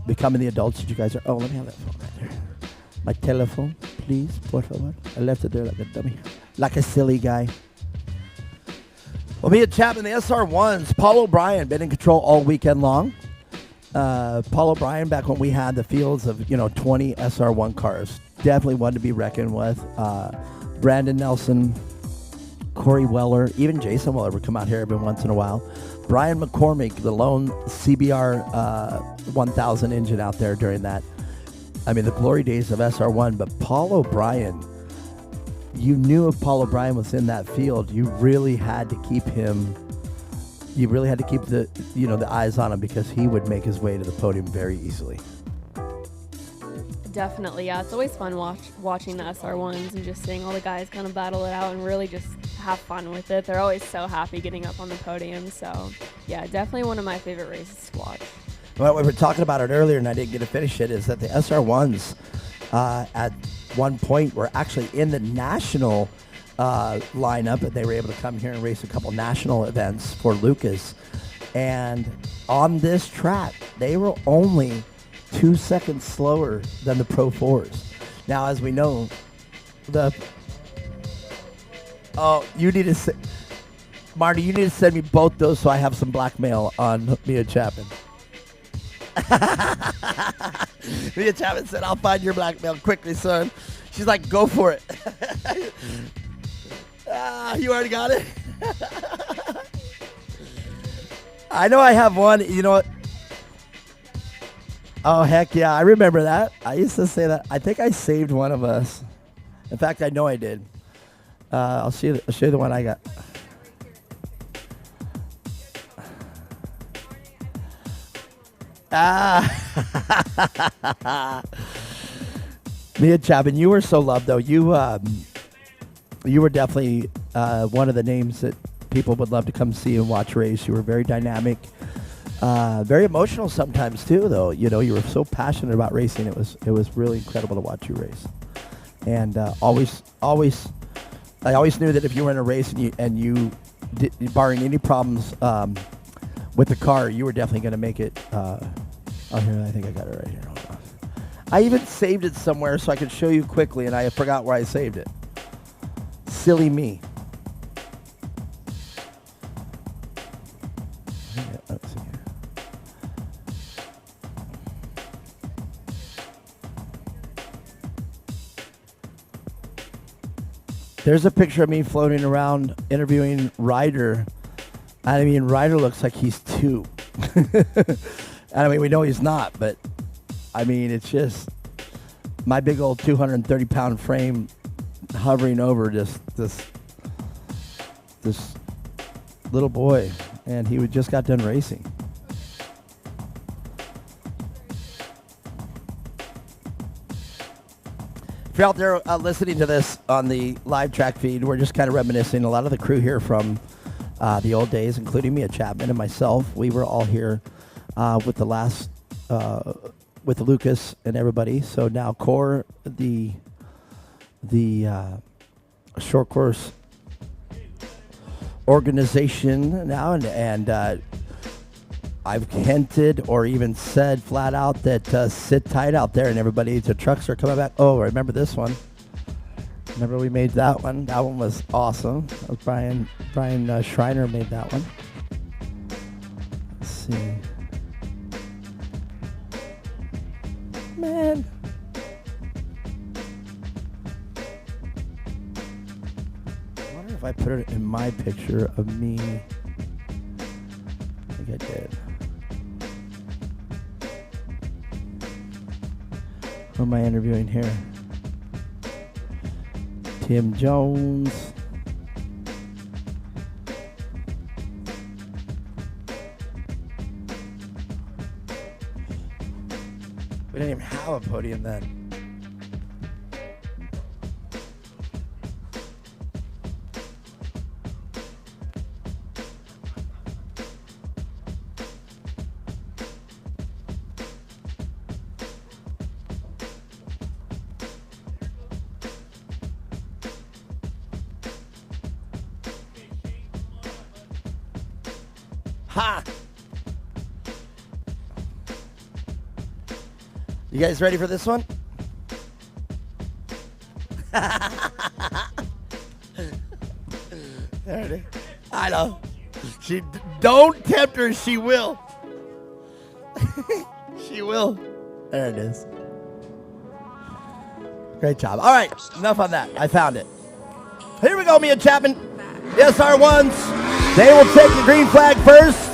becoming the adults that you guys are. Oh, let me have that phone right there. My telephone, please, por favor. I left it there like a dummy, like a silly guy. Well, Mia Chapman, the SR1s. Paul O'Brien been in control all weekend long. Paul O'Brien, back when we had the fields of 20 SR1 cars, definitely one to be reckoned with. Brandon Nelson, Corey Weller, even Jason will ever come out here every once in a while. Brian McCormick, the lone CBR 1000 engine out there during that. I mean, the glory days of SR1. But Paul O'Brien, you knew if Paul O'Brien was in that field, you really had to keep him. You really had to keep the eyes on him, because he would make his way to the podium very easily.
Definitely, yeah. It's always fun watching the SR1s and just seeing all the guys kind of battle it out and really just have fun with it. They're always so happy getting up on the podium. So, yeah, definitely one of my favorite races to watch.
Well, we were talking about it earlier, and I didn't get to finish it, is that the SR1s at one point were actually in the national lineup, and they were able to come here and race a couple national events for Lucas. And on this track, they were only 2 seconds slower than the Pro 4s. Now, as we know, you need to Marty, you need to send me both those so I have some blackmail on Mia Chapman. Mia Chapman said, I'll find your blackmail quickly, son. She's like, go for it. You already got it? I know I have one. You know what? Oh, heck yeah. I remember that. I used to say that. I think I saved one of us. In fact, I know I did. I'll show you the one I got. Mia Chapman, you were so loved, though. You were definitely one of the names that people would love to come see and watch race. You were very dynamic, very emotional sometimes too, though. You were so passionate about racing. It was really incredible to watch you race. And I always knew that if you were in a race and you barring any problems with the car, you were definitely going to make it. Oh, here, I think I got it right here. Hold on. I even saved it somewhere so I could show you quickly, and I forgot where I saved it. Silly me. Let's see here. There's a picture of me floating around interviewing Ryder. I mean, Ryder looks like he's 2. I mean, we know he's not, but I mean, it's just my big old 230-pound frame hovering over this little boy, and he just got done racing. If you're out there listening to this on the live track feed, we're just kind of reminiscing. A lot of the crew here from the old days, including Mia Chapman and myself, we were all here with the last, with Lucas and everybody. So now Core, the short course organization now, and I've hinted or even said flat out that sit tight out there, and everybody, the trucks are coming back. Oh, remember this one? Remember we made that one? That one was awesome. That was Brian Schreiner made that one. Let's see. Man. I wonder if I put it in my picture of me. I think I did. Who am I interviewing here? Tim Jones. We didn't even have a podium then. Ha! You guys ready for this one? There it is. I know. She don't tempt her. She will. She will. There it is. Great job. All right, enough on that. I found it. Here we go, Mia Chapman. The SR1s. They will take the green flag first.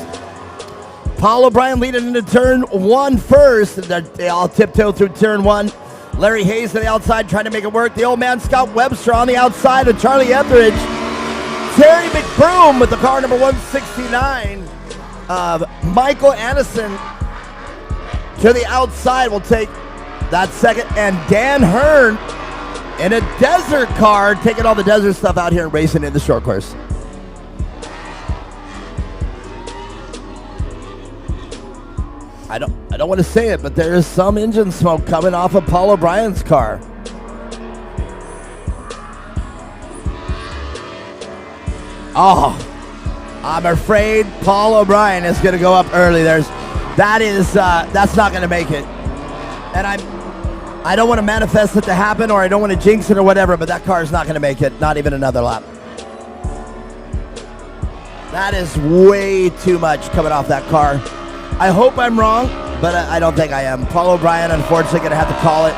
Paul O'Brien leading into turn 1 first. They all tiptoe through turn 1. Larry Hayes to the outside trying to make it work. The old man Scott Webster on the outside of Charlie Etheridge. Terry McBroom with the car number 169 of Michael Anderson to the outside will take that second. And Dan Hearn in a desert car taking all the desert stuff out here and racing in the short course. I don't want to say it, but there is some engine smoke coming off of Paul O'Brien's car. Oh, I'm afraid Paul O'Brien is going to go up early. That's not going to make it. And I don't want to manifest it to happen, or I don't want to jinx it or whatever, but that car is not going to make it, not even another lap. That is way too much coming off that car. I hope I'm wrong, but I don't think I am. Paul O'Brien, unfortunately, going to have to call it.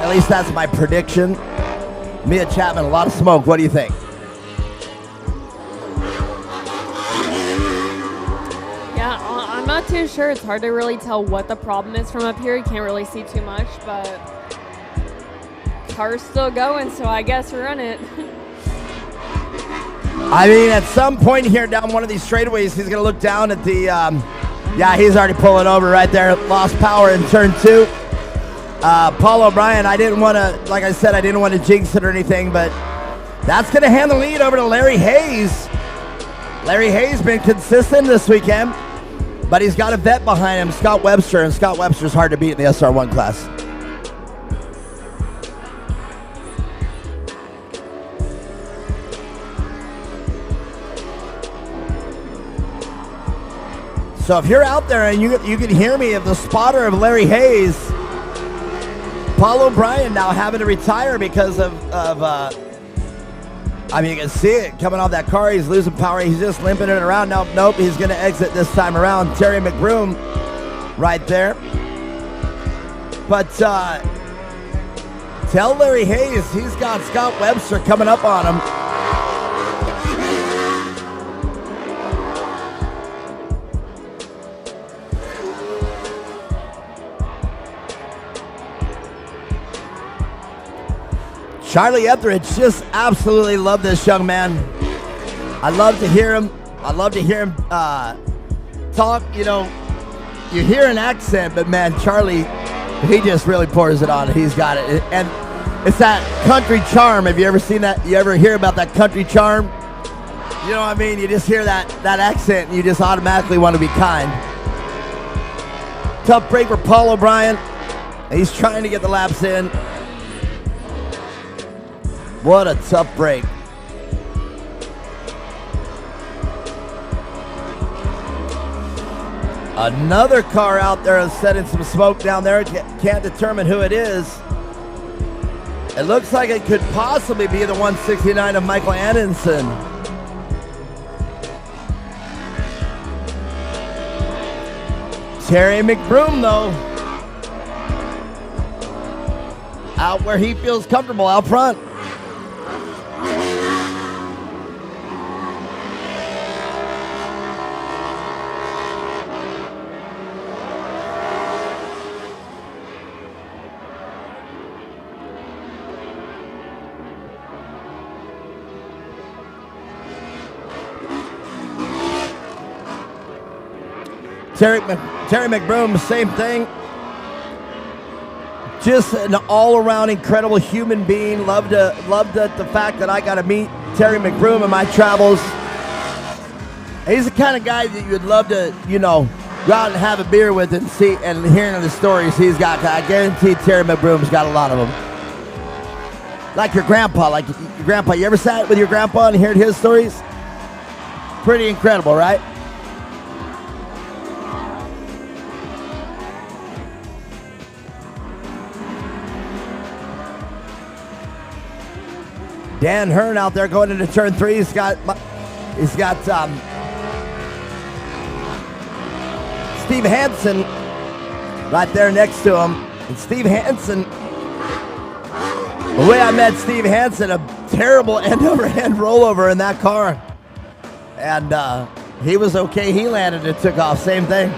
At least that's my prediction. Mia Chapman, a lot of smoke. What do you think?
Yeah, I'm not too sure. It's hard to really tell what the problem is from up here. You can't really see too much, but car's still going, so I guess run it.
I mean, at some point here down one of these straightaways, he's going to look down at the, yeah, he's already pulling over right there. Lost power in turn 2. Paul O'Brien, I didn't want to, like I said, I didn't want to jinx it or anything, but that's going to hand the lead over to Larry Hayes. Larry Hayes been consistent this weekend, but he's got a vet behind him, Scott Webster, and Scott Webster's hard to beat in the SR1 class. So if you're out there and you can hear me, of the spotter of Larry Hayes, Paul O'Brien now having to retire because of I mean, you can see it coming off that car. He's losing power. He's just limping it around. Nope, he's going to exit this time around. Terry McBroom right there. But tell Larry Hayes he's got Scott Webster coming up on him. Charlie Etheridge, just absolutely love this young man. I love to hear him. I love to hear him talk. You know, you hear an accent, but man, Charlie, he just really pours it on. He's got it. And it's that country charm. Have you ever seen that? You ever hear about that country charm? You know what I mean? You just hear that accent and you just automatically want to be kind. Tough break for Paul O'Brien. He's trying to get the laps in. What a tough break. Another car out there is setting some smoke down there. Can't determine who it is. It looks like it could possibly be the 169 of Michael Anderson. Terry McBroom, though, out where he feels comfortable, out front. Terry McBroom, same thing. Just an all-around incredible human being. Loved the fact that I got to meet Terry McBroom in my travels. He's the kind of guy that you'd love to, you know, go out and have a beer with and see and hearing the stories he's got. I guarantee Terry McBroom's got a lot of them. Like your grandpa, You ever sat with your grandpa and heard his stories? Pretty incredible, right? Dan Hearn out there going into turn 3. He's got Steve Hansen right there next to him. And Steve Hansen, the way I met Steve Hansen, a terrible end-over-end rollover in that car. And he was okay. He landed and took off. Same thing.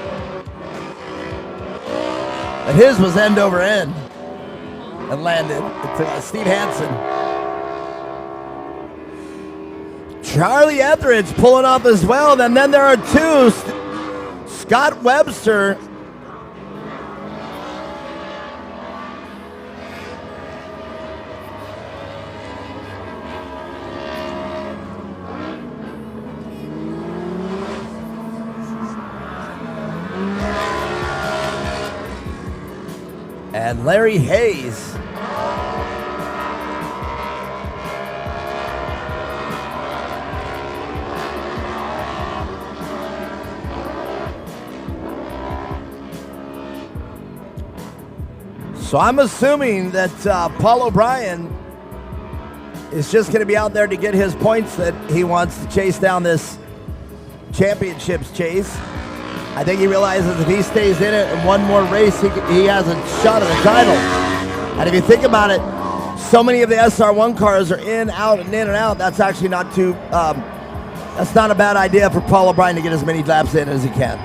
But his was end-over-end and landed. It took Steve Hansen. Charlie Etheridge pulling off as well. And then there are two. Scott Webster. And Larry Hayes. So I'm assuming that Paul O'Brien is just going to be out there to get his points that he wants to chase down this championships chase. I think he realizes if he stays in it in one more race, he has a shot at the title. And if you think about it, so many of the SR1 cars are in, out, and in and out. That's actually not too, that's not a bad idea for Paul O'Brien to get as many laps in as he can.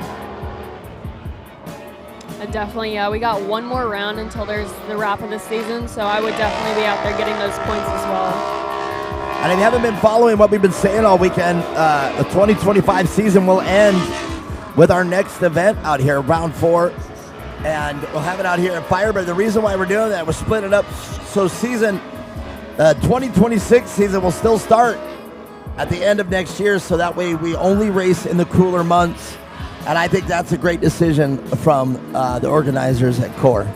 Definitely, yeah. We got one more round until there's the wrap of the season, so I would definitely be out there getting those points as well.
And if you haven't been following what we've been saying all weekend, the 2025 season will end with our next event out here, round 4. And we'll have it out here at Firebird. The reason why we're doing that, we're splitting it up so 2026 season will still start at the end of next year, so that way we only race in the cooler months. And I think that's a great decision from the organizers at CORE.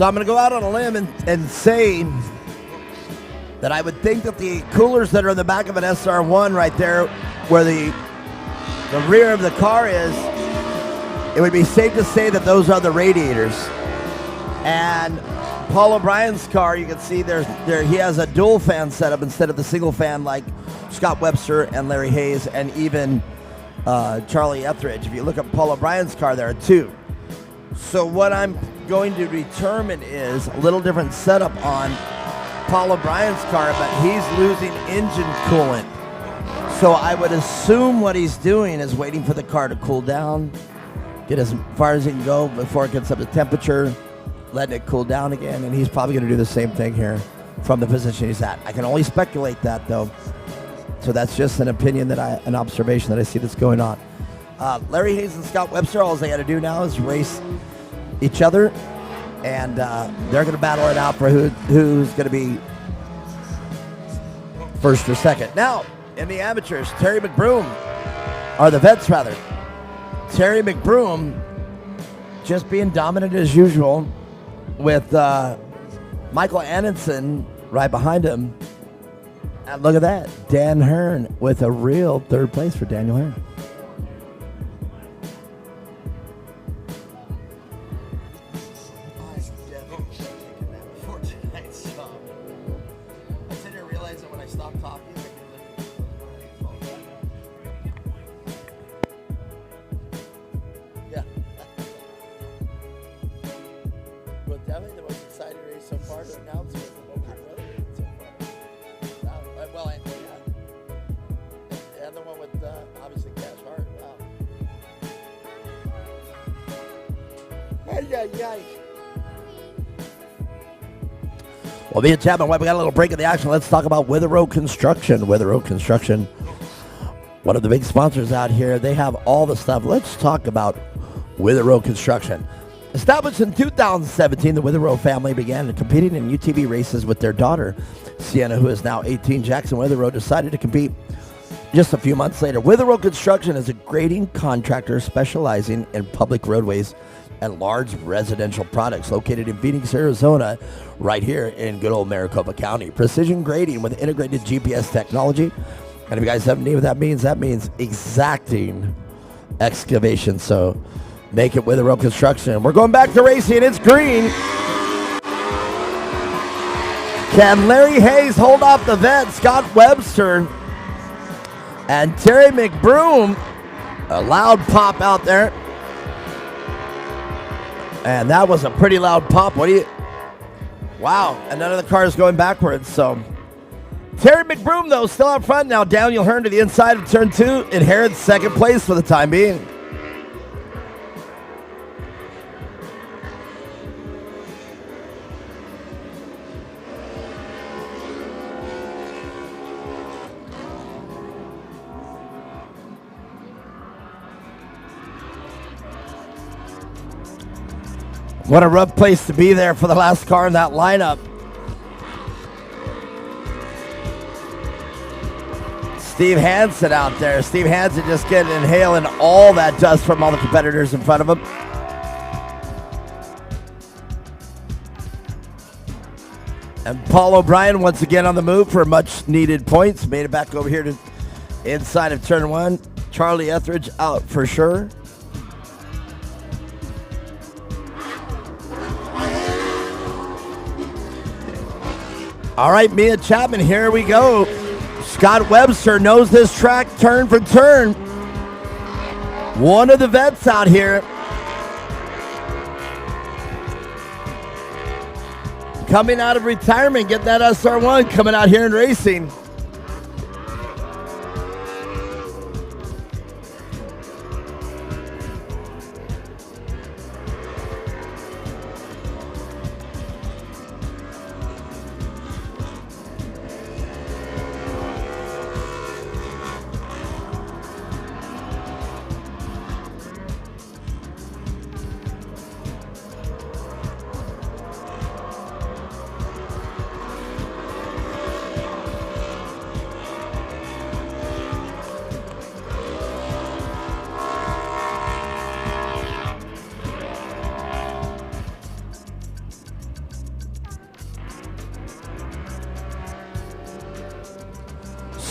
So I'm going to go out on a limb and say that I would think that the coolers that are in the back of an SR1 right there, where the rear of the car is, it would be safe to say that those are the radiators. And Paul O'Brien's car, you can see there he has a dual fan setup instead of the single fan like Scott Webster and Larry Hayes and even Charlie Etheridge. If you look at Paul O'Brien's car, there are two. So what I'm going to determine is a little different setup on Paul O'Brien's car, but he's losing engine coolant. So I would assume what he's doing is waiting for the car to cool down, get as far as he can go before it gets up to temperature, letting it cool down again, and he's probably going to do the same thing here from the position he's at. I can only speculate that, though. So that's just an opinion, an observation that I see that's going on. Larry Hayes and Scott Webster, all they got to do now is race each other, and they're going to battle it out for who's going to be first or second. Now, in the amateurs, Terry McBroom, or the vets rather, Terry McBroom just being dominant as usual with Michael Annenson right behind him. And look at that, Dan Hearn with a real third place for Daniel Hearn. Well, me and Chapman, we got a little break in the action. Let's talk about Witherow Construction. Witherow Construction, one of the big sponsors out here. They have all the stuff. Let's talk about Witherow Construction. Established in 2017, the Witherow family began competing in UTV races with their daughter, Sienna, who is now 18. Jackson Witherow decided to compete just a few months later. Witherow Construction is a grading contractor specializing in public roadways and large residential products, located in Phoenix, Arizona, right here in good old Maricopa County. Precision grading with integrated GPS technology. And if you guys haven't known what that means exacting excavation. So make it Witherow Construction. We're going back to racing. It's green. Can Larry Hayes hold off the vet, Scott Webster, and Terry McBroom? A loud pop out there. And that was a pretty loud pop. Wow. And none of the cars going backwards. So Terry McBroom, though, still out front. Now Daniel Hearn to the inside of turn 2. Inherits second place for the time being. What a rough place to be there for the last car in that lineup. Steve Hansen out there. Steve Hansen just inhaling all that dust from all the competitors in front of him. And Paul O'Brien once again on the move for much needed points. Made it back over here to inside of turn 1. Charlie Etheridge out for sure. All right, Mia Chapman, here we go. Scott Webster knows this track turn for turn. One of the vets out here. Coming out of retirement, getting that SR1, coming out here and racing.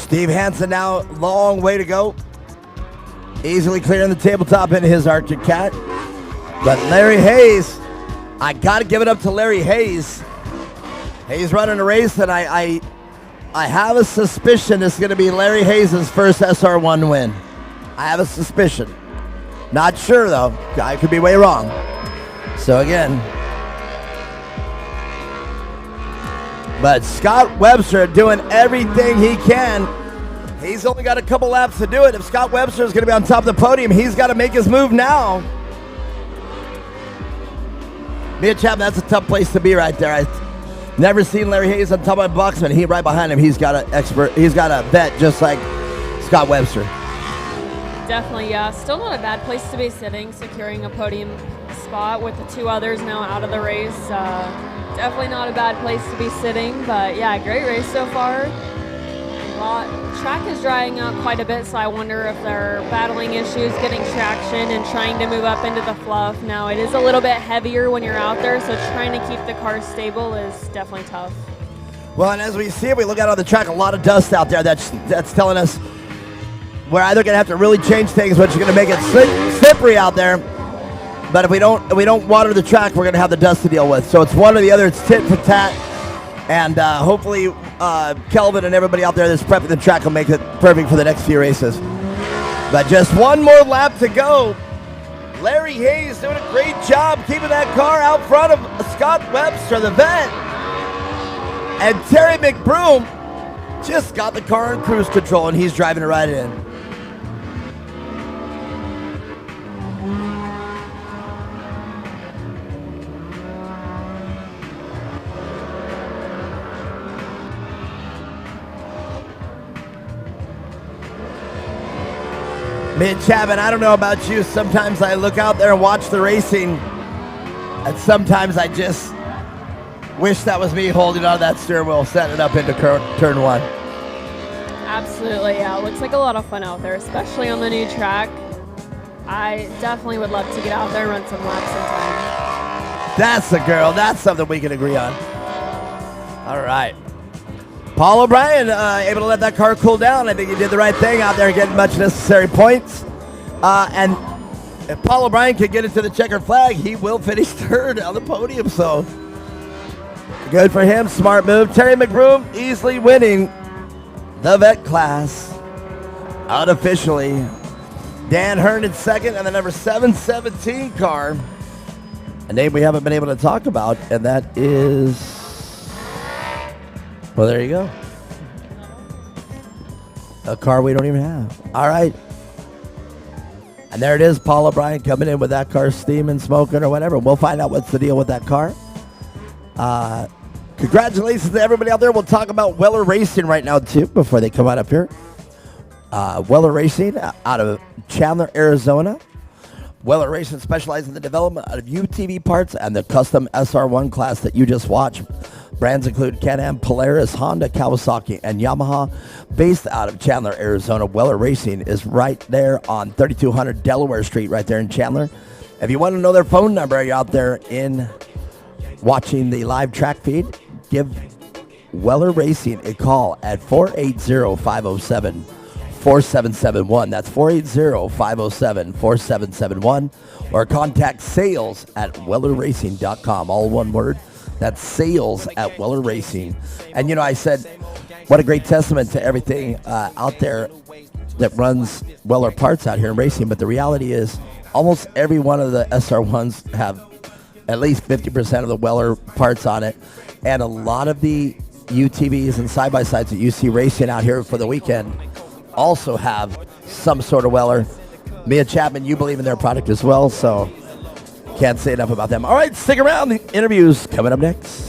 Steve Hansen now, long way to go. Easily clearing the tabletop into his Arctic Cat. But Larry Hayes, I got to give it up to Larry Hayes. Hayes running a race, and I have a suspicion it's going to be Larry Hayes' first SR1 win. I have a suspicion. Not sure, though. I could be way wrong. So, again. But Scott Webster doing everything he can. He's only got a couple laps to do it. If Scott Webster is going to be on top of the podium, he's got to make his move now. Mia Chapman, that's a tough place to be right there. I've never seen Larry Hayes on top of a boxman. He right behind him. He's got a vet just like Scott Webster.
Definitely, yeah. Still not a bad place to be sitting, securing a podium spot with the two others now out of the race. Definitely not a bad place to be sitting, but yeah, great race so far. Track is drying out quite a bit, so I wonder if they're battling issues, getting traction, and trying to move up into the fluff. Now, it is a little bit heavier when you're out there, so trying to keep the car stable is definitely tough.
Well, and as we see it, we look out on the track, a lot of dust out there. That's telling us we're either going to have to really change things, which is going to make it slippery out there. But if we don't water the track, we're going to have the dust to deal with. So it's one or the other. It's tit for tat. And hopefully Kelvin and everybody out there that's prepping the track will make it perfect for the next few races. But just one more lap to go. Larry Hayes doing a great job keeping that car out front of Scott Webster, the vet. And Terry McBroom just got the car on cruise control, and he's driving it right in. Me and Chapman, I don't know about you. Sometimes I look out there and watch the racing, and sometimes I just wish that was me holding on to that steering wheel, setting it up into turn one.
Absolutely, yeah. Looks like a lot of fun out there, especially on the new track. I definitely would love to get out there and run some laps sometime.
That's the girl. That's something we can agree on. All right. Paul O'Brien able to let that car cool down. I think he did the right thing out there and getting much necessary points. And if Paul O'Brien can get it to the checkered flag, he will finish third on the podium. So good for him. Smart move. Terry McBroom easily winning the vet class unofficially. Dan Hearn in second, and the number 717 car, a name we haven't been able to talk about, and that is... Well, there you go. A car we don't even have. All right. And there it is, Paul O'Brien coming in with that car steaming, smoking, or whatever. We'll find out what's the deal with that car. Congratulations to everybody out there. We'll talk about Weller Racing right now, too, before they come on up here. Weller Racing out of Chandler, Arizona. Weller Racing specializes in the development of UTV parts and the custom SR1 class that you just watched. Brands include Can-Am, Polaris, Honda, Kawasaki, and Yamaha. Based out of Chandler, Arizona, Weller Racing is right there on 3200 Delaware Street, right there in Chandler. If you want to know their phone number, you're out there in watching the live track feed, give Weller Racing a call at 480-507-4771. That's 480-507-4771. Or contact sales at wellerracing.com. All one word. That's sales at Weller Racing. And, you know, I said, what a great testament to everything out there that runs Weller parts out here in racing. But the reality is almost every one of the SR1s have at least 50% of the Weller parts on it. And a lot of the UTVs and side-by-sides that you see racing out here for the weekend also have some sort of Weller. Mia Chapman, you believe in their product as well, so can't say enough about them. All right, stick around. The interview's coming up next.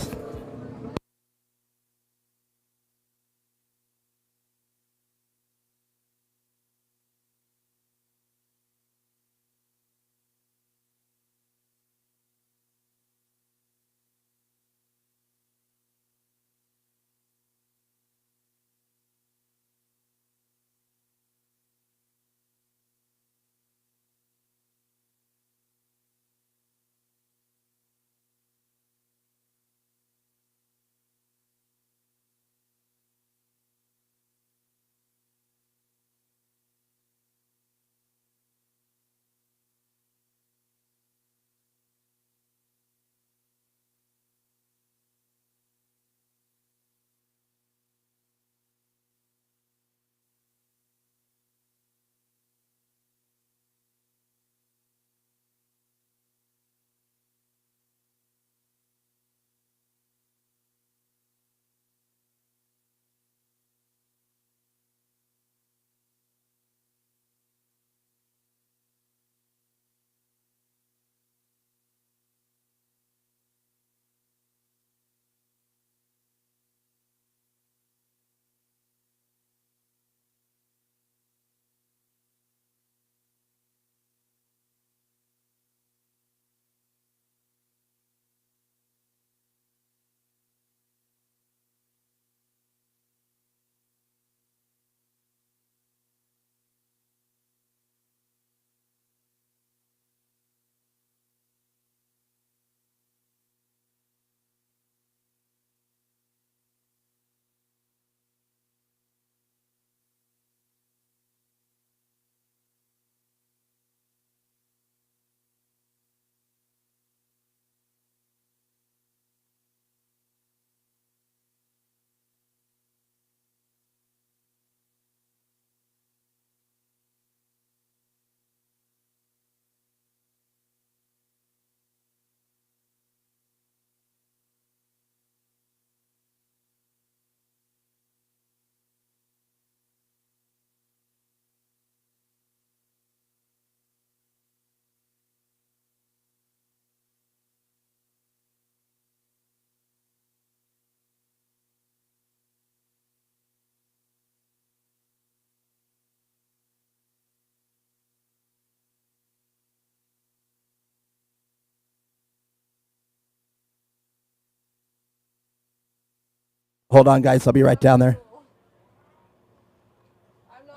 Hold on, guys. I'll be right down there.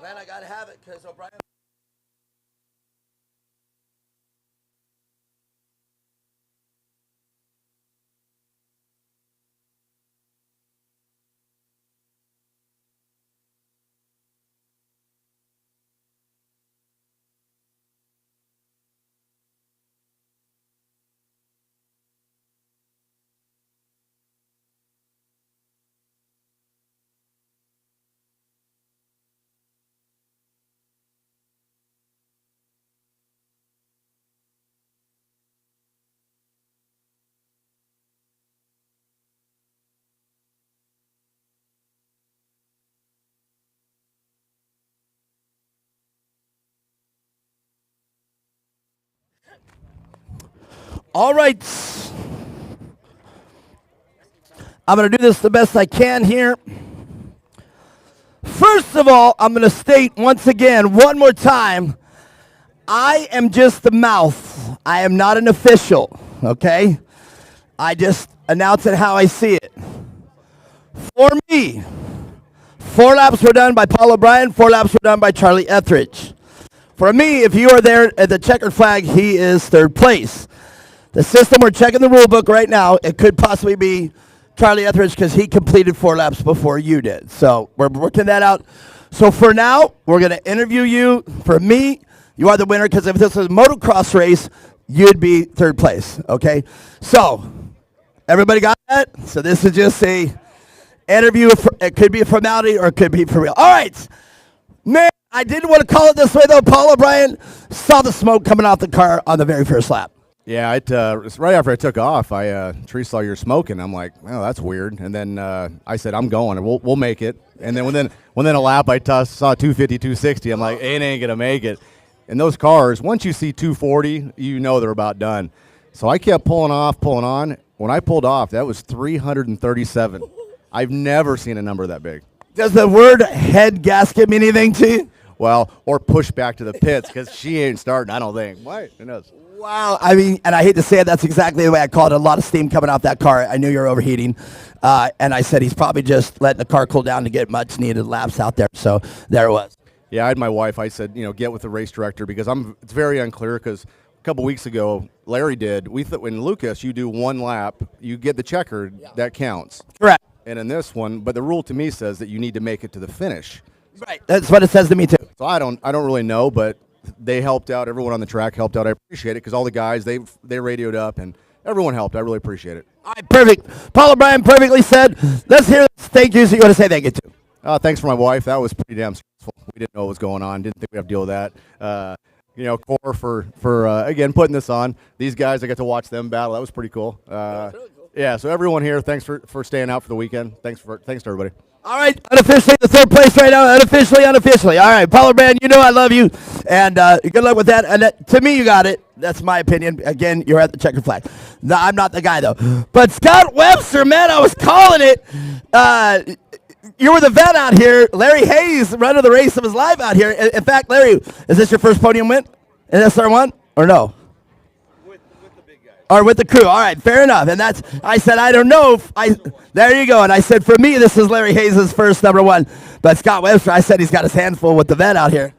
Man, I gotta have it because O'Brien. All right. I'm going to do this the best I can here. First of all, I'm going to state once again, one more time, I am just the mouth. I am not an official, okay? I just announce it how I see it. For me, 4 laps were done by Paul O'Brien, 4 laps were done by Charlie Etheridge. For me, if you are there at the checkered flag, he is third place. The system, we're checking the rule book right now. It could possibly be Charlie Etheridge because he completed 4 laps before you did. So we're working that out. So for now, we're going to interview you. For me, you are the winner because if this was a motocross race, you'd be third place, okay? So everybody got that? So this is just a interview. It could be a formality or it could be for real. All right. Man, I didn't want to call it this way, though. Paul O'Brien saw the smoke coming off the car on the very first lap.
Yeah, right after I took off, Tree saw you're smoking. I'm like, oh, that's weird. And then I said, I'm going. We'll make it. And then within a lap, I saw 250, 260. I'm like, it ain't gonna make it. And those cars, once you see 240, you know they're about done. So I kept pulling on. When I pulled off, that was 337. I've never seen a number that big.
Does the word head gasket mean anything to you?
Well, or push back to the pits because she ain't starting. I don't think. Why? Who knows?
Wow, I mean, and I hate to say it, that's exactly the way I called it. A lot of steam coming off that car. I knew you were overheating. And I said he's probably just letting the car cool down to get much needed laps out there. So there it was.
Yeah, I had my wife. I said, get with the race director because it's very unclear because a couple weeks ago, Larry did. We thought when Lucas, you do 1 lap, you get the checker, that counts.
Correct.
And in this one, but the rule to me says that you need to make it to the finish.
Right. That's what it says to me too.
So I don't really know, but they helped out. Everyone on the track helped out. I appreciate it because all the guys, they radioed up and everyone helped. I really appreciate it.
All right, perfect. Paul O'Brien perfectly said. Let's hear this. Thank you. So you want to say thank you to?
Thanks for my wife. That was pretty damn stressful. We didn't know what was going on. Didn't think we'd have to deal with that. Core for again putting this on. These guys, I got to watch them battle. That was pretty cool. Yeah. So everyone here, thanks for staying out for the weekend. Thanks to everybody.
All right, unofficially the third place right now, unofficially. All right, Paul O'Brien, you know I love you, and good luck with that. And to me, you got it. That's my opinion. Again, you're at the checkered flag. No, I'm not the guy, though. But Scott Webster, man, I was calling it. You were the vet out here. Larry Hayes running the race of his life out here. In fact, Larry, is this your first podium win in SR1 or no? Or with the crew. All right, fair enough. And I said, I don't know. There you go. And I said, for me, this is Larry Hayes' first number 1. But Scott Webster, I said he's got his hand full with the vet out here.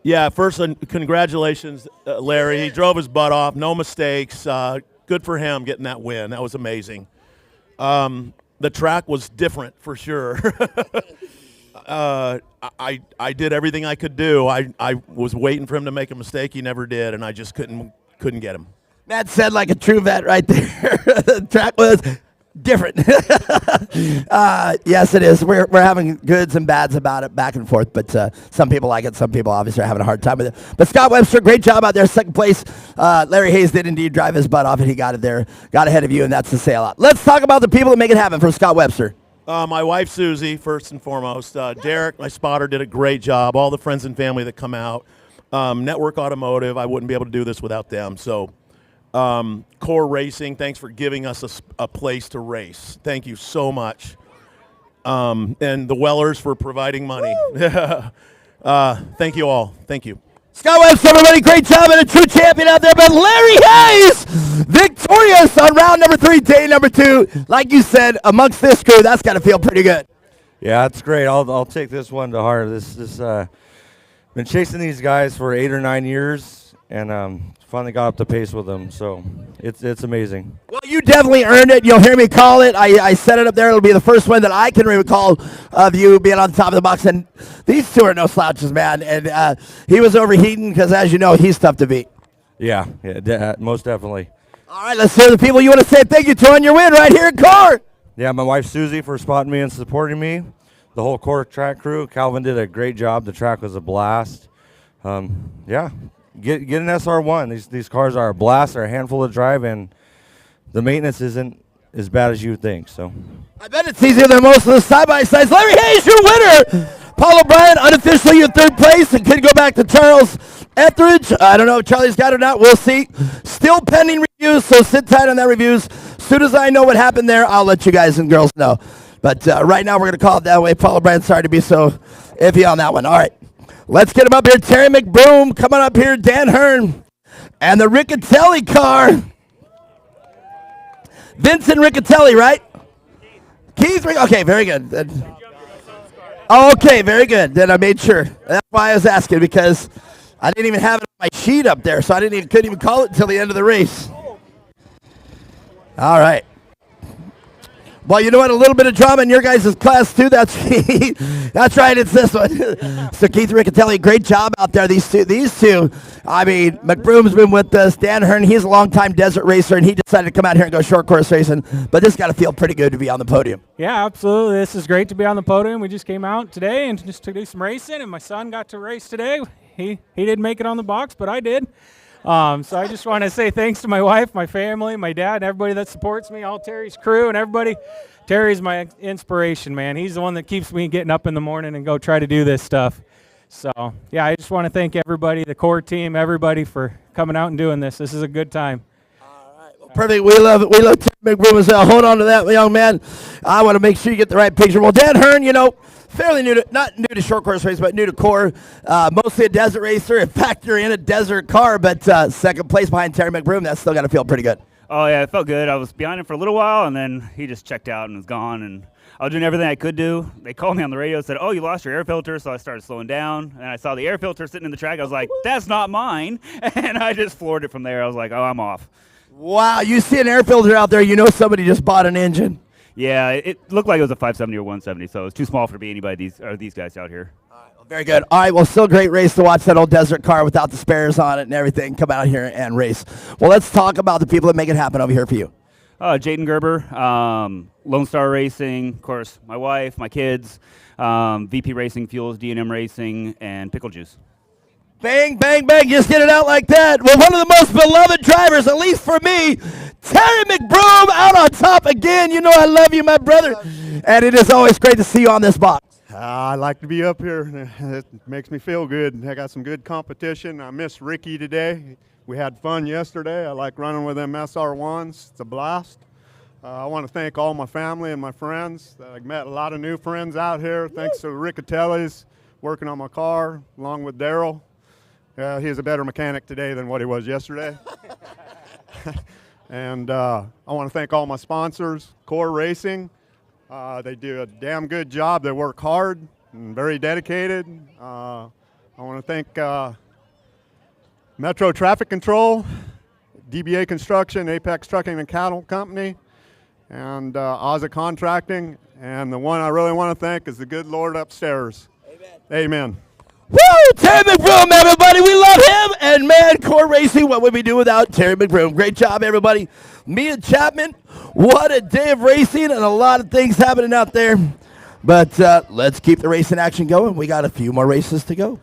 Yeah, first, congratulations, Larry. He drove his butt off. No mistakes. Good for him getting that win. That was amazing. The track was different for sure. I did everything I could do. I was waiting for him to make a mistake. He never did, and I just couldn't get him.
That said like a true vet right there. The track was different. Yes, it is. We're having goods and bads about it, back and forth. But some people like it. Some people obviously are having a hard time with it. But Scott Webster, great job out there, second place. Larry Hayes did indeed drive his butt off, and he got it there, got ahead of you, and that's to say a lot. Let's talk about the people that make it happen for Scott Webster.
My wife, Susie, first and foremost. Derek, my spotter, did a great job. All the friends and family that come out. Network Automotive, I wouldn't be able to do this without them. So Core Racing, thanks for giving us a place to race. Thank you so much. And the Wellers for providing money. Thank you all. Thank you.
Scott Webster, everybody, great job and a true champion out there. But Larry Hayes, victorious on round number 3, day number 2. Like you said, amongst this crew, that's got to feel pretty good.
Yeah, it's great. I'll take this one to heart. Been chasing these guys for 8 or 9 years, and finally got up to pace with them. So it's amazing.
Well, you definitely earned it. You'll hear me call it. I set it up there. It'll be the first one that I can recall of you being on top of the box. And these two are no slouches, man. And he was overheating because, as you know, he's tough to beat.
Yeah, most definitely.
All right, let's hear the people you want to say thank you to on your win right here in Core.
Yeah, my wife Susie for spotting me and supporting me. The whole Core track crew. Calvin did a great job. The track was a blast. Yeah. Get an SR1. These cars are a blast. They're a handful to drive, and the maintenance isn't as bad as you would think. So
I bet it's easier than most of the side-by-sides. Larry Hayes, your winner. Paul O'Brien, unofficially in 3rd place, and could go back to Charles Etheridge. I don't know if Charlie's got it or not. We'll see. Still pending reviews, so sit tight on that reviews. As soon as I know what happened there, I'll let you guys and girls know. But right now, we're going to call it that way. Paul O'Brien, sorry to be so iffy on that one. All right. Let's get him up here. Terry McBroom coming up here. Dan Hearn and the Riccatelli car. Vincent Riccatelli, right? Keith. Okay, very good. Okay, very good. Then I made sure. That's why I was asking, because I didn't even have it on my sheet up there, so couldn't even call it until the end of the race. All right. Well, you know what? A little bit of drama in your guys' class, too. That's that's right. It's this one. So Keith Riccatelli, great job out there. These two. I mean, McBroom's been with us. Dan Hearn, he's a longtime desert racer, and he decided to come out here and go short course racing. But this got to feel pretty good to be on the podium.
Yeah, absolutely. This is great to be on the podium. We just came out today and just to do some racing, and my son got to race today. He didn't make it on the box, but I did. So I just want to say thanks to my wife, my family, my dad, and everybody that supports me, all Terry's crew and everybody. Terry's my inspiration, man. He's the one that keeps me getting up in the morning and go try to do this stuff. So, yeah, I just want to thank everybody, the core team, everybody for coming out and doing this. This is a good time.
Perfect. We love it. We love Terry McBroom as well. Hold on to that, young man. I want to make sure you get the right picture. Well, Dan Hearn, fairly new to, not new to short course race, but new to core. Mostly a desert racer. In fact, you're in a desert car, but second place behind Terry McBroom. That's still got to feel pretty good.
Oh, yeah, it felt good. I was behind him for a little while, and then he just checked out and was gone. And I was doing everything I could do. They called me on the radio and said, oh, you lost your air filter. So I started slowing down, and I saw the air filter sitting in the track. I was like, that's not mine. And I just floored it from there. I was like, oh, I'm off.
Wow, you see an air filter out there, you know somebody just bought an engine.
Yeah, it looked like it was a 570 or 170, so it was too small for anybody these guys out here.
Very good. All right, well, still great race to watch that old desert car without the spares on it and everything. Come out here and race. Well, let's talk about the people that make it happen over here for you.
Jaden Gerber, Lone Star Racing, of course, my wife, my kids, VP Racing Fuels, D&M Racing, and Pickle Juice.
Bang, bang, bang, just get it out like that. Well, one of the most beloved drivers, at least for me, Terry McBroom out on top again. You know I love you, my brother. And it is always great to see you on this box.
I like to be up here. It makes me feel good. I got some good competition. I miss Ricky today. We had fun yesterday. I like running with them SR1s. It's a blast. I want to thank all my family and my friends. I met a lot of new friends out here. Thanks to Riccatelli's working on my car, along with Daryl. He's a better mechanic today than what he was yesterday. And I want to thank all my sponsors, Core Racing. They do a damn good job. They work hard and very dedicated. I want to thank Metro Traffic Control, DBA Construction, Apex Trucking and Cattle Company, and Ozza Contracting. And the one I really want to thank is the good Lord upstairs. Amen. Amen.
Woo! Terry McBroom, everybody. We love him. And, man, Core Racing, what would we do without Terry McBroom? Great job, everybody. Mia Chapman, what a day of racing and a lot of things happening out there. But let's keep the racing action going. We got a few more races to go.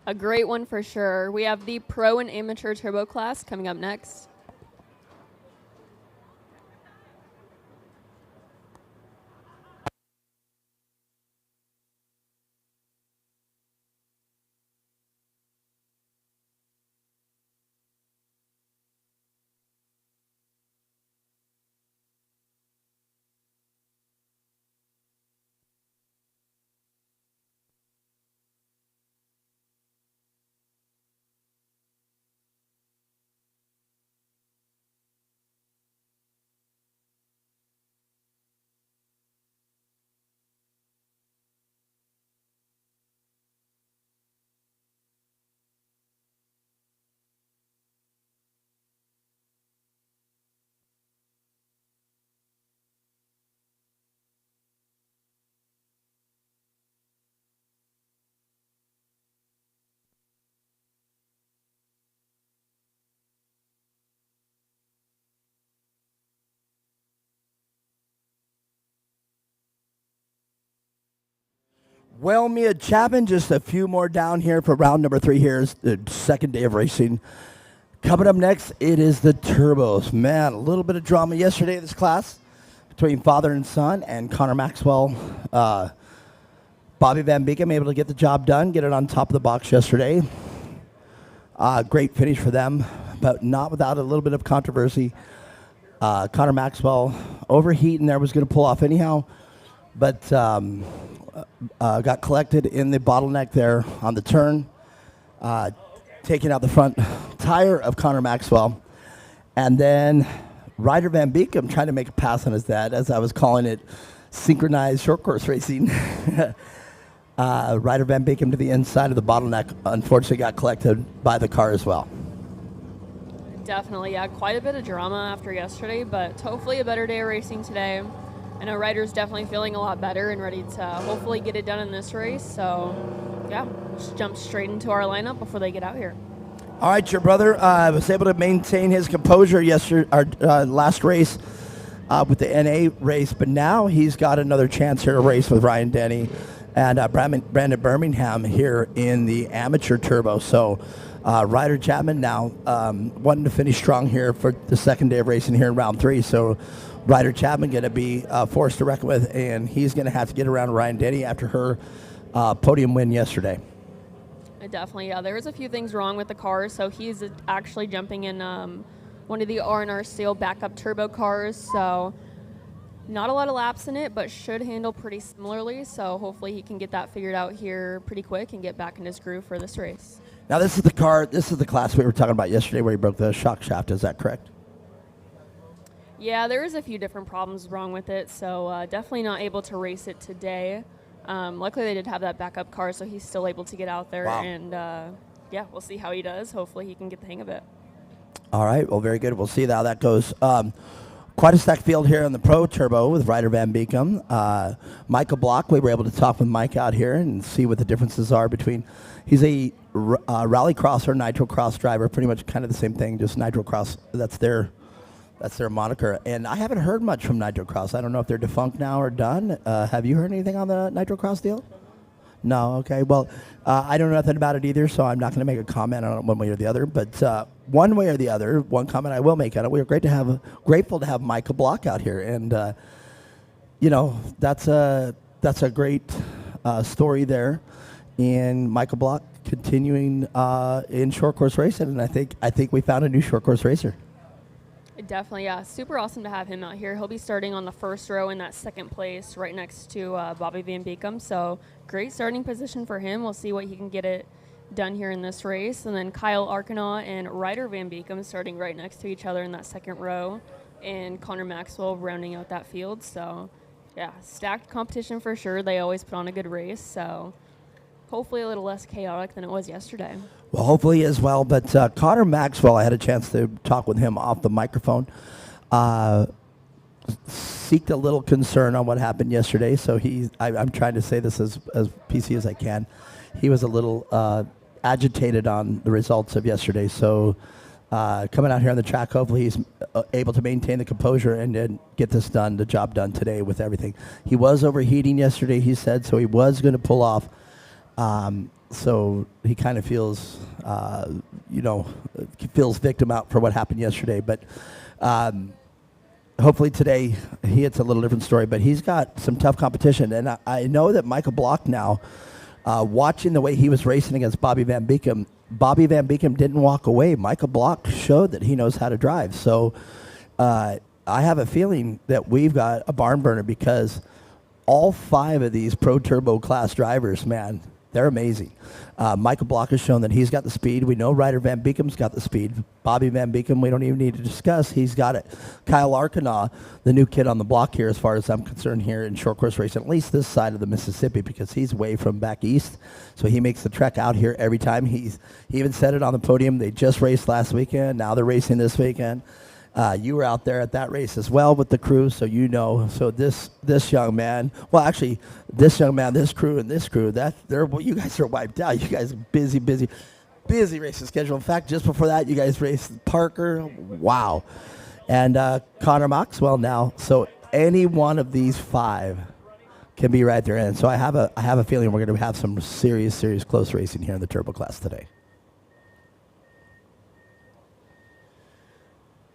A great one for sure. We have the Pro and Amateur Turbo class coming up next.
Well, Mia Chapman, just a few more down here for round number 3 here is the second day of racing. Coming up next, it is the Turbos. Man, a little bit of drama yesterday in this class between father and son, and Connor Maxwell. Bobby Van Beekem able to get the job done, get it on top of the box yesterday. Great finish for them, but not without a little bit of controversy. Connor Maxwell overheating there, was going to pull off anyhow, but got collected in the bottleneck there on the turn, taking out the front tire of Connor Maxwell. And then Ryder Van Beekem trying to make a pass on his dad, as I was calling it, synchronized short course racing. Ryder Van Beekem to the inside of the bottleneck, unfortunately got collected by the car as well.
Definitely, yeah, quite a bit of drama after yesterday, but hopefully a better day of racing today. I know Ryder's definitely feeling a lot better and ready to hopefully get it done in this race. So, yeah, just jump straight into our lineup before they get out here.
All right, your brother was able to maintain his composure last race with the NA race, but now he's got another chance here to race with Ryan Denny and Brandon Birmingham here in the amateur turbo. So Ryder Chapman now wanting to finish strong here for the second day of racing here in round 3. So Ryder Chapman going to be forced to reckon with, and he's going to have to get around Ryan Denny after her podium win yesterday.
Definitely, yeah. There was a few things wrong with the car, so he's actually jumping in one of the R&R Steel backup turbo cars. So not a lot of laps in it, but should handle pretty similarly. So hopefully he can get that figured out here pretty quick and get back in his groove for this race.
Now this is the class we were talking about yesterday where he broke the shock shaft. Is that correct?
Yeah, there was a few different problems wrong with it, so definitely not able to race it today. Luckily they did have that backup car, so he's still able to get out there. Wow. And yeah, we'll see how he does. Hopefully he can get the hang of it.
All right, well, very good. We'll see how that goes. Quite a stacked field here on the Pro Turbo with Ryder Van Beekem. Michael Block, we were able to talk with Mike out here and see what the differences are between. He's a rally cross or nitro cross driver, pretty much kind of the same thing, just nitro cross. That's their moniker. And I haven't heard much from Nitro Cross. I don't know if they're defunct now or done. Have you heard anything on the Nitro Cross deal? No? Okay. Well, I don't know nothing about it either, so I'm not going to make a comment on it one way or the other. But one way or the other, one comment I will make on it, we are grateful to have Michael Block out here. And, you know, that's a great story there. And Michael Block continuing in short course racing. And I think we found a new short course racer.
Definitely, yeah. Super awesome to have him out here. He'll be starting on the first row in that second place right next to Bobby Van Beekem. So great starting position for him. We'll see what he can get it done here in this race. And then Kyle Arcanaugh and Ryder Van Beekem starting right next to each other in that second row. And Connor Maxwell rounding out that field. So, yeah, stacked competition for sure. They always put on a good race. So hopefully a little less chaotic than it was yesterday.
Well, hopefully as well. But Connor Maxwell, I had a chance to talk with him off the microphone. Seeked a little concern on what happened yesterday. So I'm trying to say this as PC as I can. He was a little agitated on the results of yesterday. So coming out here on the track, hopefully he's able to maintain the composure and then get this done, the job done today with everything. He was overheating yesterday, he said, so he was going to pull off. So he kind of feels, feels victim out for what happened yesterday. But hopefully today it's a little different story. But he's got some tough competition. And I know that Michael Block now, watching the way he was racing against Bobby Van Beekem didn't walk away. Michael Block showed that he knows how to drive. So I have a feeling that we've got a barn burner because all 5 of these Pro Turbo class drivers, man, they're amazing. Michael Block has shown that he's got the speed. We know Ryder Van Beekem's got the speed. Bobby Van Beekem, we don't even need to discuss. He's got it. Kyle Arcanaugh, the new kid on the block here, as far as I'm concerned here in short course racing, at least this side of the Mississippi, because he's way from back east. So he makes the trek out here every time. He even said it on the podium. They just raced last weekend. Now they're racing this weekend. You were out there at that race as well with the crew, so you know. So this young man, well, actually, this young man, this crew, you guys are wiped out. You guys are busy racing schedule. In fact, just before that, you guys raced Parker. Wow. And Connor Maxwell now. So any one of these 5 can be right there. And so I have a feeling we're going to have some serious close racing here in the turbo class today.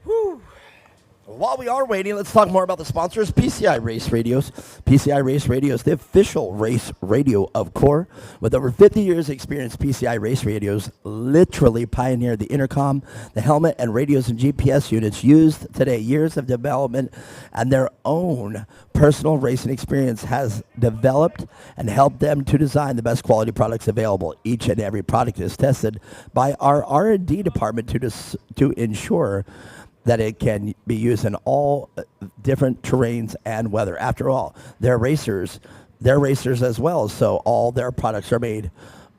Whew. While we are waiting, let's talk more about the sponsors. PCI Race Radios. PCI Race Radio is the official race radio of Core. With over 50 years experience, PCI Race Radios literally pioneered the intercom, the helmet, and radios and GPS units used today. Years of development and their own personal racing experience has developed and helped them to design the best quality products available. Each and every product is tested by our R&D department to ensure that it can be used in all different terrains and weather. After all, they're racers as well, so all their products are made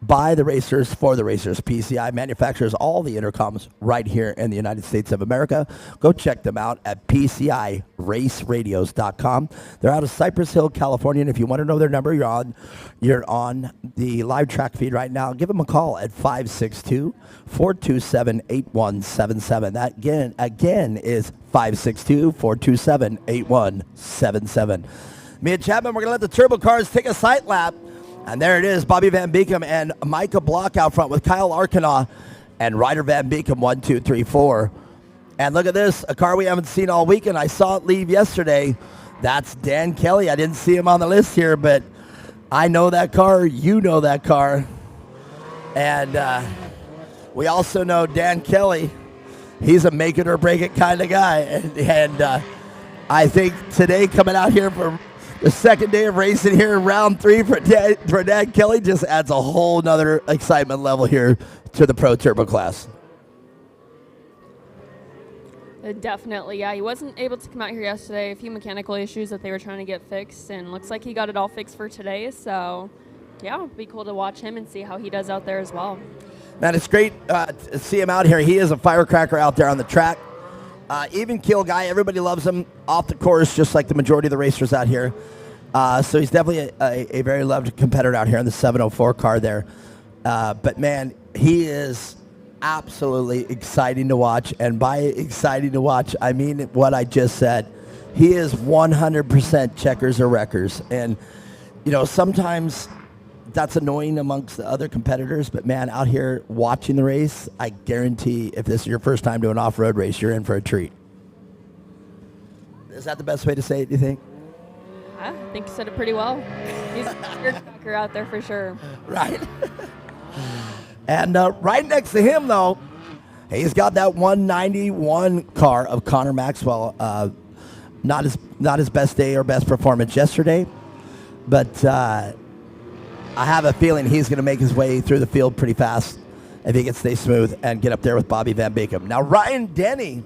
by the racers for the racers. PCI manufactures all the intercoms right here in the United States of America. Go check them out at PCIRaceRadios.com. They're out of Cypress Hill, California, and if you want to know their number, you're on the live track feed right now. Give them a call at 562-427-8177. That again is 562-427-8177. Me and Chapman, we're going to let the turbo cars take a sight lap. And there it is, Bobby Van Beekem and Micah Block out front with Kyle Arcana and Ryder Van Beekem, 1, 2, 3, 4. And look at this, a car we haven't seen all weekend. I saw it leave yesterday. That's Dan Kelly. I didn't see him on the list here, but I know that car. You know that car. And we also know Dan Kelly. He's a make it or break it kind of guy. And I think today coming out here for the second day of racing here in round 3 for Dan Kelly just adds a whole nother excitement level here to the Pro Turbo class.
Definitely, yeah. He wasn't able to come out here yesterday. A few mechanical issues that they were trying to get fixed, and looks like he got it all fixed for today. So, yeah, it'll be cool to watch him and see how he does out there as well.
Man, it's great to see him out here. He is a firecracker out there on the track. Even keel guy, everybody loves him off the course, just like the majority of the racers out here. So he's definitely a very loved competitor out here in the 704 car there. But man, he is absolutely exciting to watch. And by exciting to watch, I mean what I just said. He is 100% checkers or wreckers. And, you know, sometimes that's annoying amongst the other competitors, but man, out here watching the race, I guarantee if this is your first time doing an off-road race, you're in for a treat. Is that the best way to say it, do you think?
I think you said it pretty well. He's a firecracker out there for sure.
Right. And right next to him, though, he's got that 191 car of Connor Maxwell. Not his best day or best performance yesterday, but I have a feeling he's going to make his way through the field pretty fast if he can stay smooth and get up there with Bobby Van Beekem. Now, Ryan Denny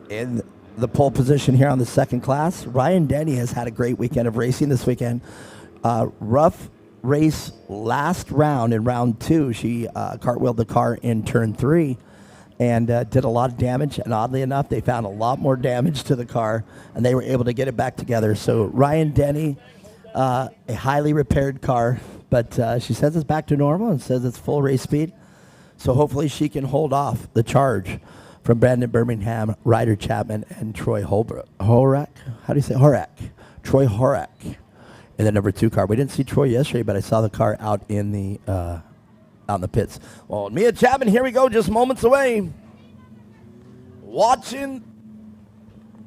in the pole position here on the second class. Ryan Denny has had a great weekend of racing this weekend. Rough race last round in round 2. She cartwheeled the car in turn 3 and did a lot of damage. And oddly enough, they found a lot more damage to the car, and they were able to get it back together. So Ryan Denny, a highly repaired car, but she says it's back to normal and says it's full race speed. So hopefully she can hold off the charge from Brandon Birmingham, Ryder Chapman, and Troy Horak. How do you say Horak? Troy Horak in the number 2 car. We didn't see Troy yesterday, but I saw the car out in the pits. Well, Mia Chapman, here we go, just moments away. Watching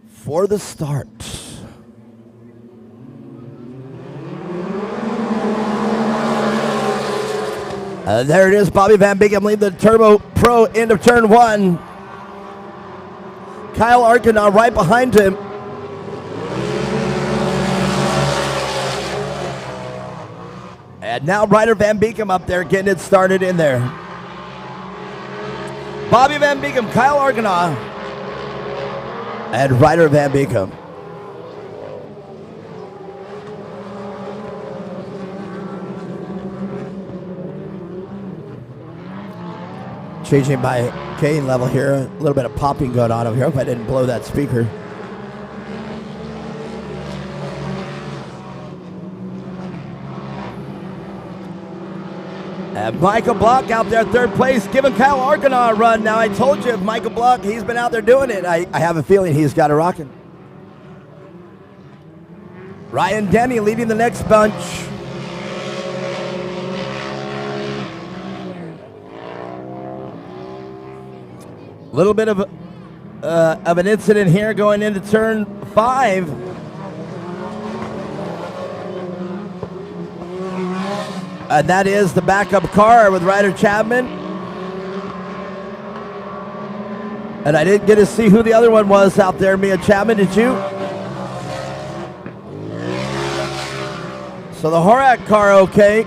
for the start. There it is, Bobby Van Beekem lead the Turbo Pro into turn 1. Kyle Arcana right behind him. And now Ryder Van Beekem up there getting it started in there. Bobby Van Beekem, Kyle Arcana, and Ryder Van Beekem. Changing my gain level here. A little bit of popping going on over here. Hope I didn't blow that speaker. And Michael Block out there, third place, giving Kyle Arcana a run. Now, I told you, if Michael Block, he's been out there doing it. I have a feeling he's got it rocking. Ryan Denny leading the next bunch. Little bit of an incident here going into turn 5. And that is the backup car with Ryder Chapman. And I didn't get to see who the other one was out there, Mia Chapman, did you? So the Horak car okay.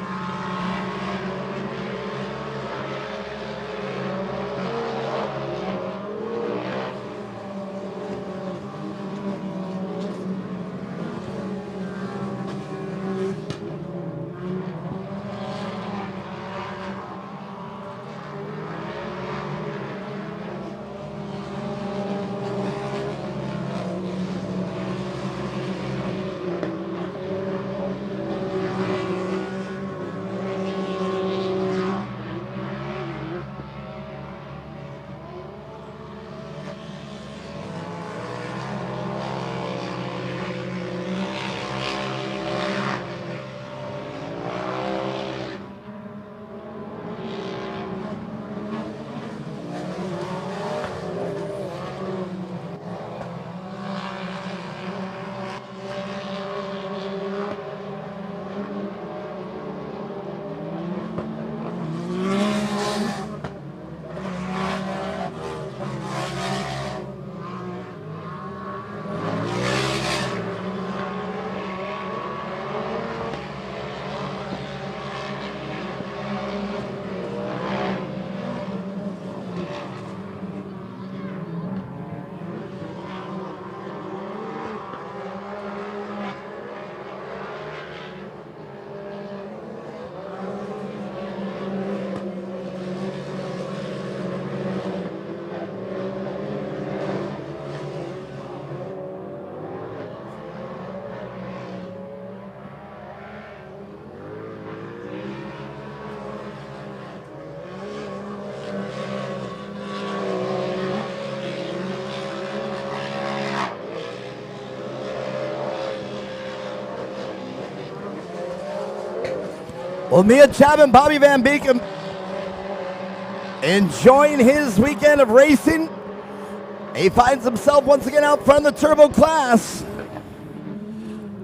Well, Mia Chapman, Bobby Van Beekem enjoying his weekend of racing. He finds himself once again out front of the turbo class.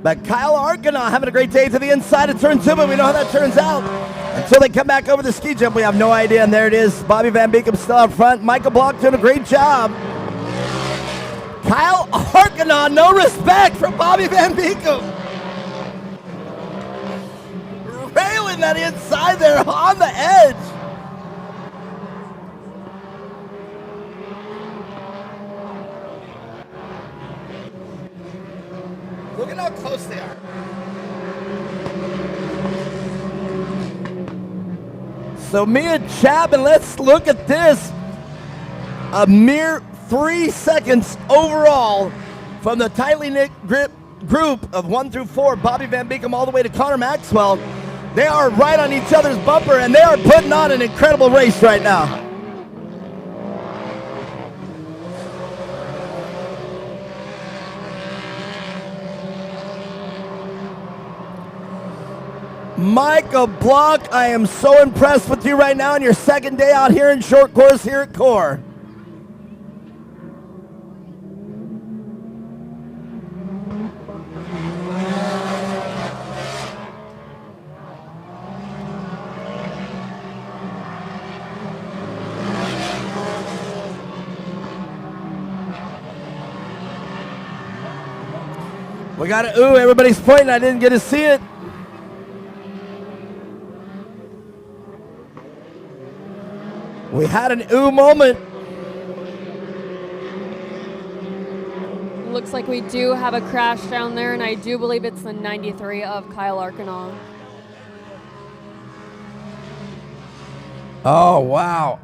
But Kyle Arcana having a great day to the inside of turn 2, but we know how that turns out. Until they come back over the ski jump, we have no idea. And there it is. Bobby Van Beekem still out front. Michael Block doing a great job. Kyle Arcana, no respect for Bobby Van Beekem. Railing that inside there on the edge. Look at how close they are. So Mia Chapman, let's look at this. A mere 3 seconds overall from the tightly knit group of 1 through 4. Bobby Van Beekem all the way to Connor Maxwell. They are right on each other's bumper, and they are putting on an incredible race right now. Michael Block, I am so impressed with you right now on your second day out here in short course here at Core. We got it. Ooh, everybody's pointing. I didn't get to see it. We had an ooh moment.
Looks like we do have a crash down there, and I do believe it's the 93 of Kyle Arcana.
Oh, wow.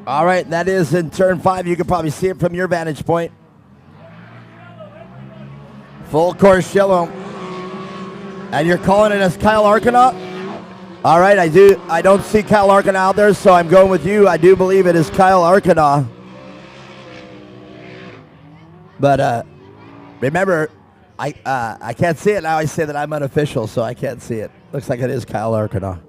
All right, that is in turn 5. You can probably see it from your vantage point. Full course yellow. And you're calling it as Kyle Arcana? All right, I don't see Kyle Arcana out there, so I'm going with you. I do believe it is Kyle Arcana. But remember, I can't see it now. I say that I'm unofficial, so I can't see it. Looks like it is Kyle Arcana.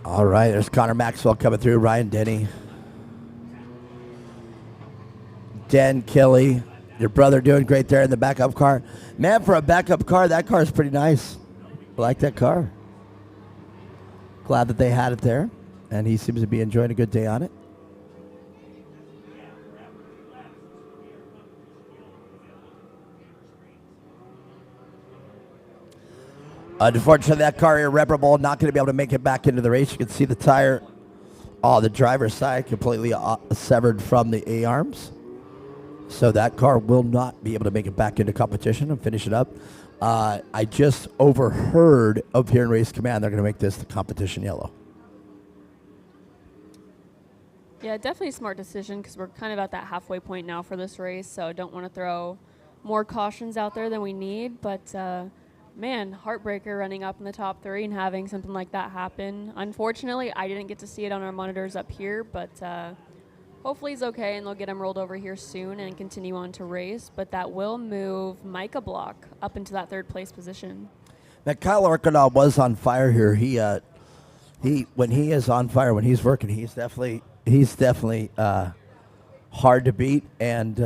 All right, there's Connor Maxwell coming through. Ryan Denny. Dan Kelly, your brother doing great there in the backup car. Man, for a backup car, that car is pretty nice. I like that car. Glad that they had it there, and he seems to be enjoying a good day on it. Unfortunately, that car irreparable, not going to be able to make it back into the race. You can see the tire, the driver's side completely severed from the A-arms. So that car will not be able to make it back into competition and finish it up. I just overheard up here in Race Command, they're going to make this the competition yellow.
Yeah, definitely a smart decision because we're kind of at that halfway point now for this race, so I don't want to throw more cautions out there than we need. But, man, heartbreaker running up in the top 3 and having something like that happen. Unfortunately, I didn't get to see it on our monitors up here, but hopefully he's okay and they'll get him rolled over here soon and continue on to race. But that will move Micah Block up into that 3rd place position.
Now, Kyle Arcana was on fire here. He when he is on fire, when he's working, he's definitely hard to beat. And,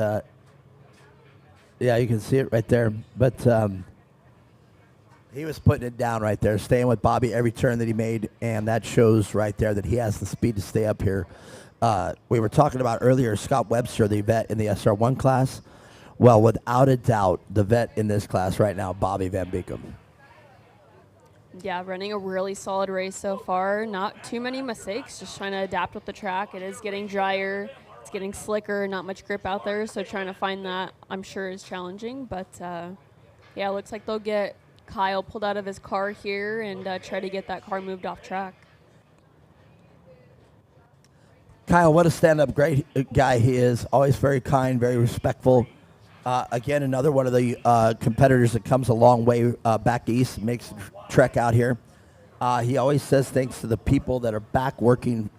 yeah, you can see it right there. But he was putting it down right there, staying with Bobby every turn that he made, and that shows right there that he has the speed to stay up here. We were talking about earlier Scott Webster, the vet in the SR1 class. Well, without a doubt, the vet in this class right now, Bobby Van Beekum.
Yeah, running a really solid race so far. Not too many mistakes, just trying to adapt with the track. It is getting drier. It's getting slicker, not much grip out there, so trying to find that, I'm sure, is challenging. But, yeah, it looks like they'll get Kyle pulled out of his car here and try to get that car moved off track.
Kyle, what a stand-up great guy he is. Always very kind, very respectful. Again, another one of the competitors that comes a long way back east, makes the trek out here. He always says thanks to the people that are back working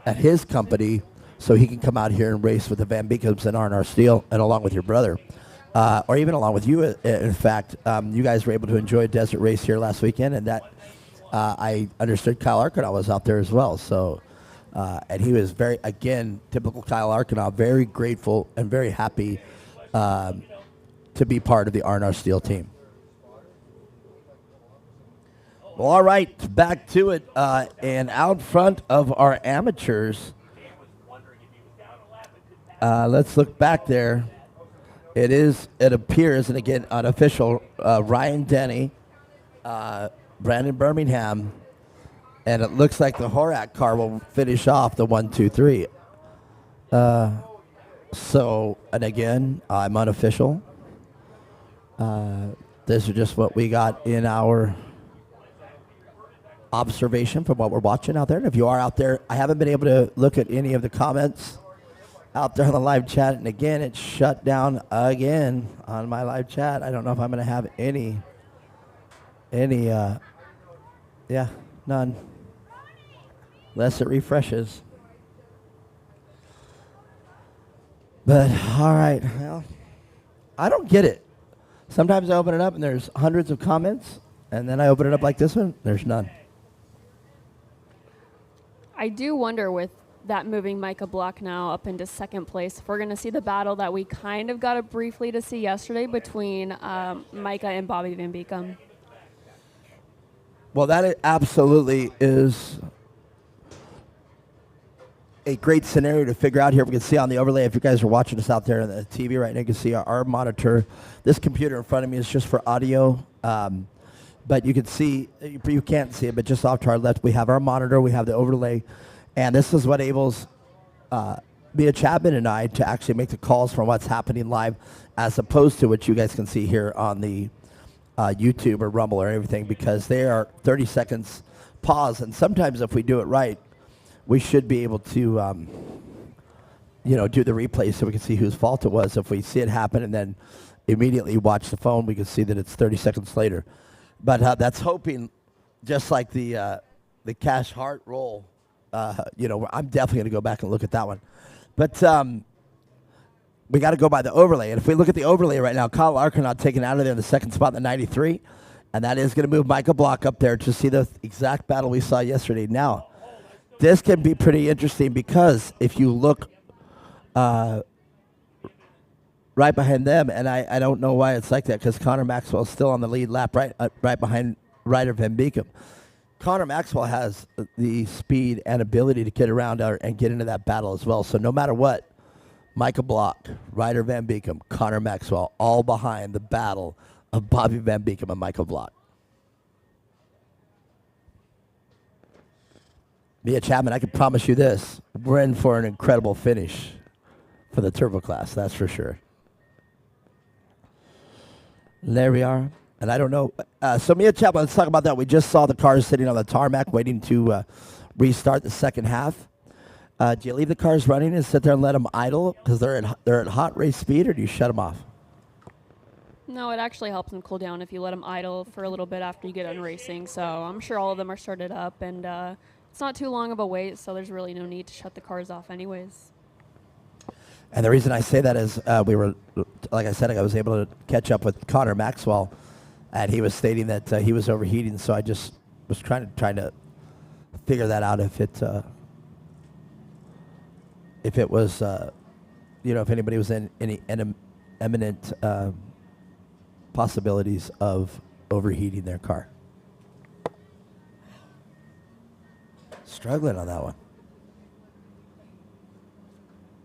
at his company so he can come out here and race with the Van Beekums and R&R Steel and along with your brother. Or even along with you, in fact. You guys were able to enjoy a desert race here last weekend, and that I understood Kyle Arcana was out there as well. So, and he was very, again, typical Kyle Arcana, very grateful and very happy to be part of the R&R Steel team. Well, all right, back to it. And out front of our amateurs, let's look back there. It appears, and again, unofficial, Ryan Denny, Brandon Birmingham, and it looks like the Horak car will finish off the 1, 2, 3. So, and again, I'm unofficial. This is just what we got in our observation from what we're watching out there. And if you are out there, I haven't been able to look at any of the comments out there on the live chat, and again, it's shut down again on my live chat. I don't know if I'm going to have any, yeah, none, unless it refreshes. But, all right, well, I don't get it. Sometimes I open it up and there's hundreds of comments, and then I open it up like this one, there's none.
I do wonder with that moving Micah Block now up into 2nd place, if we're going to see the battle that we kind of got briefly to see yesterday between Micah and Bobby Van Beekum.
Well, that absolutely is a great scenario to figure out here. We can see on the overlay, if you guys are watching us out there on the TV right now, you can see our monitor. This computer in front of me is just for audio, but you can see, you can't see it, but just off to our left, we have our monitor, we have the overlay. And this is what enables Mia Chapman and I to actually make the calls from what's happening live, as opposed to what you guys can see here on the YouTube or Rumble or everything, because they are 30 seconds pause. And sometimes if we do it right, we should be able to, do the replay so we can see whose fault it was. If we see it happen and then immediately watch the phone, we can see that it's 30 seconds later. But that's hoping, just like the Cash Hart roll. I'm definitely going to go back and look at that one. But we got to go by the overlay. And if we look at the overlay right now, Kyle Arconaut taken out of there in the second spot in the 93. And that is going to move Michael Block up there to see the exact battle we saw yesterday. Now, this can be pretty interesting because if you look right behind them, and I don't know why it's like that because Connor Maxwell's still on the lead lap right behind Ryder Van Beekem. Connor Maxwell has the speed and ability to get around and get into that battle as well. So no matter what, Michael Block, Ryder Van Beekem, Connor Maxwell, all behind the battle of Bobby Van Beekem and Michael Block. Mia Chapman, I can promise you this. We're in for an incredible finish for the Turbo class, that's for sure. There we are. And I don't know. So Mia Chapman, let's talk about that. We just saw the cars sitting on the tarmac waiting to restart the second half. Do you leave the cars running and sit there and let them idle because they're at hot race speed, or do you shut them off?
No, it actually helps them cool down if you let them idle for a little bit after you get on racing. So I'm sure all of them are started up, and it's not too long of a wait, so there's really no need to shut the cars off anyways.
And the reason I say that is we were, like I said, I was able to catch up with Connor Maxwell, and he was stating that he was overheating. So I just was trying to figure that out if it was, if anybody was in any imminent possibilities of overheating their car. Struggling on that one.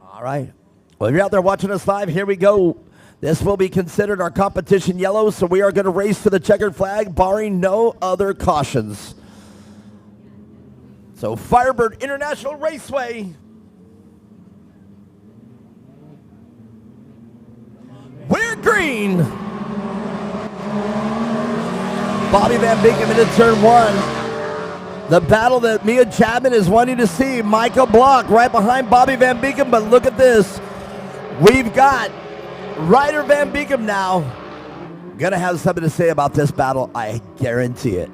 All right. Well, if you're out there watching us live, here we go. This will be considered our competition yellow, so we are going to race to the checkered flag, barring no other cautions. So Firebird International Raceway. We're green. Bobby Van Beekem into turn one. The battle that Mia Chapman is wanting to see. Michael Block right behind Bobby Van Beekem, but look at this. We've got Ryder Van Beekem now. Gonna have something to say about this battle, I guarantee it.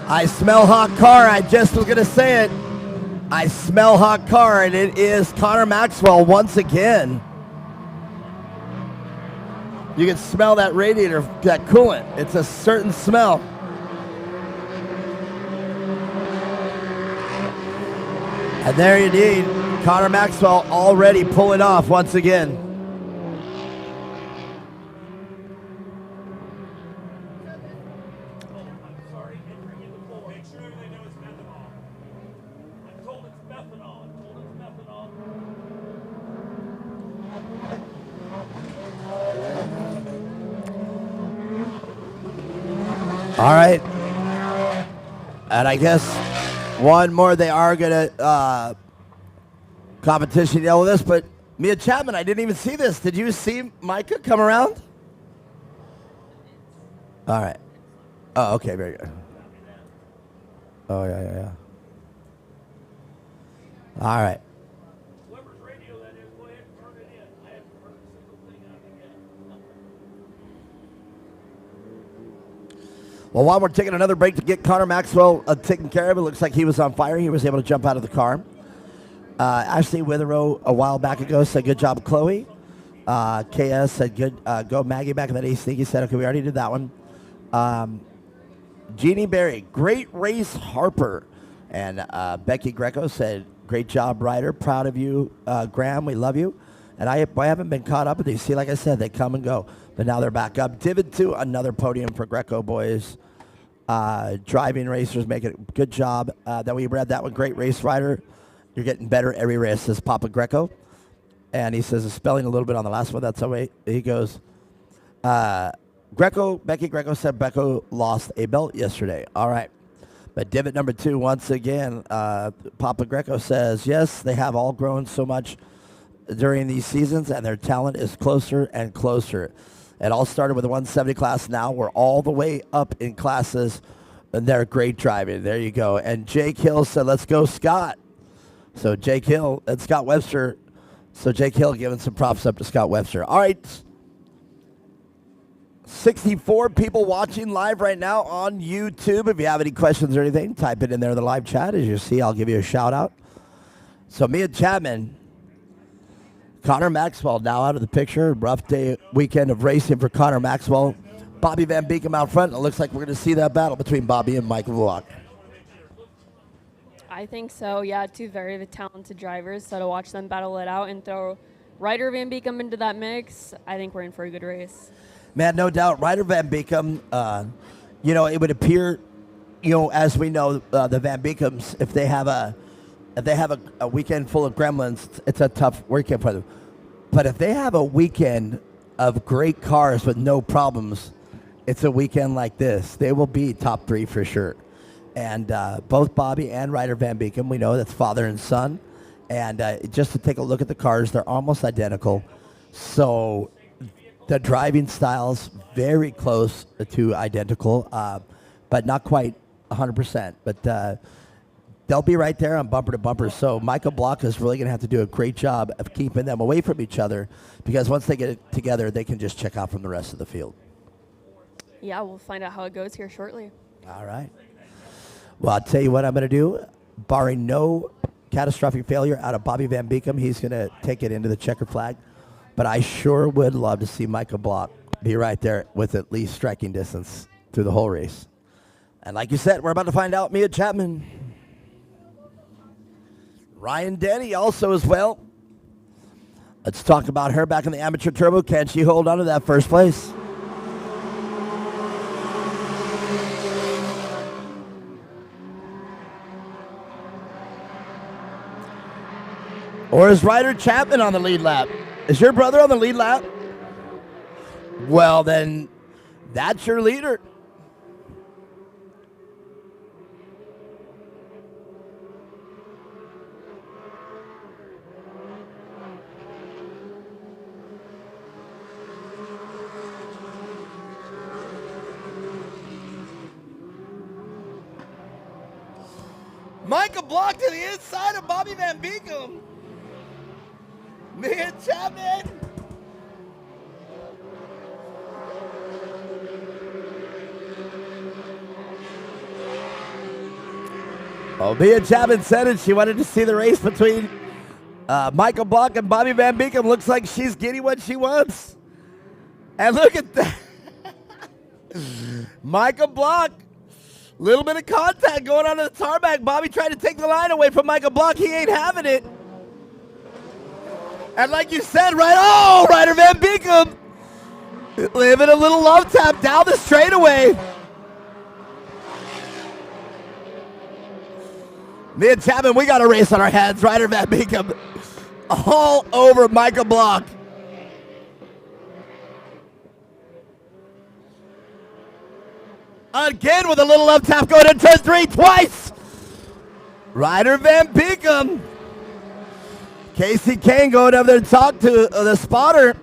I smell hot car. I just was going to say it. I smell hot car, and it is Connor Maxwell once again. You can smell that radiator, that coolant. It's a certain smell. And there you need Connor Maxwell already pulling off once again. All right. And I guess one more, they are going to competition yellow this, but Mia Chapman, I didn't even see this. Did you see Micah come around? All right. Oh, okay, very good. Oh, yeah. All right. Well, while we're taking another break to get Connor Maxwell taken care of, it looks like he was on fire. He was able to jump out of the car. Ashley Witherow a while back ago said, good job, Chloe. KS said, good, go Maggie back in that ace sneak. He said, okay, we already did that one. Jeannie Berry, great race, Harper. And Becky Greco said, great job, Ryder. Proud of you, Graham. We love you. And I haven't been caught up with these. See, like I said, they come and go. But now they're back up. Divot 2, another podium for Greco boys. Driving racers make it good job. Then we read that one. Great race, Ryder. You're getting better every race, says Papa Greco. And he says, spelling a little bit on the last one. That's the way he goes. Becky Greco said Greco lost a belt yesterday. All right. But divot number 2, once again, Papa Greco says, yes, they have all grown so much during these seasons, and their talent is closer and closer. It all started with the 170 class. Now we're all the way up in classes, and they're great driving. There you go. And Jake Hill said, let's go, Scott. So Jake Hill and Scott Webster. So Jake Hill giving some props up to Scott Webster. All right. 64 people watching live right now on YouTube. If you have any questions or anything, type it in there in the live chat. As you see, I'll give you a shout out. So Mia Chapman, Connor Maxwell now out of the picture. Rough day weekend of racing for Connor Maxwell. Bobby Van Beekem out front. And it looks like we're going to see that battle between Bobby and Michael Block.
I think so, yeah, two very talented drivers. So to watch them battle it out and throw Ryder Van Beekem into that mix, I think we're in for a good race.
Man, no doubt. Ryder Van Beekem, it would appear, as we know, the Van Beekems, if they have a weekend full of gremlins, it's a tough weekend for them. But if they have a weekend of great cars with no problems, it's a weekend like this. They will be top three for sure. And both Bobby and Ryder Van Beekem, we know that's father and son. And just to take a look at the cars, they're almost identical. So the driving styles very close to identical, but not quite 100%. But they'll be right there on bumper to bumper. So Michael Block is really going to have to do a great job of keeping them away from each other, because once they get it together, they can just check out from the rest of the field.
Yeah, we'll find out how it goes here shortly.
All right. Well, I'll tell you what I'm going to do. Barring no catastrophic failure out of Bobby Van Beekem, he's going to take it into the checker flag. But I sure would love to see Michael Block be right there with at least striking distance through the whole race. And like you said, we're about to find out Mia Chapman. Ryan Denny also as well. Let's talk about her back in the amateur turbo. Can she hold on to that first place? Or is Ryder Chapman on the lead lap? Is your brother on the lead lap? Well, then that's your leader. Michael Block to the inside of Bobby Van Beekem. Mia Chapman. Oh, Mia Chapman said it. She wanted to see the race between Michael Block and Bobby Van Beekem. Looks like she's getting what she wants. And look at that. Michael Block. Little bit of contact going on in the tarmac. Bobby tried to take the line away from Michael Block. He ain't having it. And like you said, Ryder Van Beekem living a little love tap down the straightaway. Me and Chapman, we got a race on our hands. Ryder Van Beekem all over Michael Block. Again with a little love tap going in turn 3 twice. Ryder Van Beekem. Casey Kane going over there to talk to the spotter.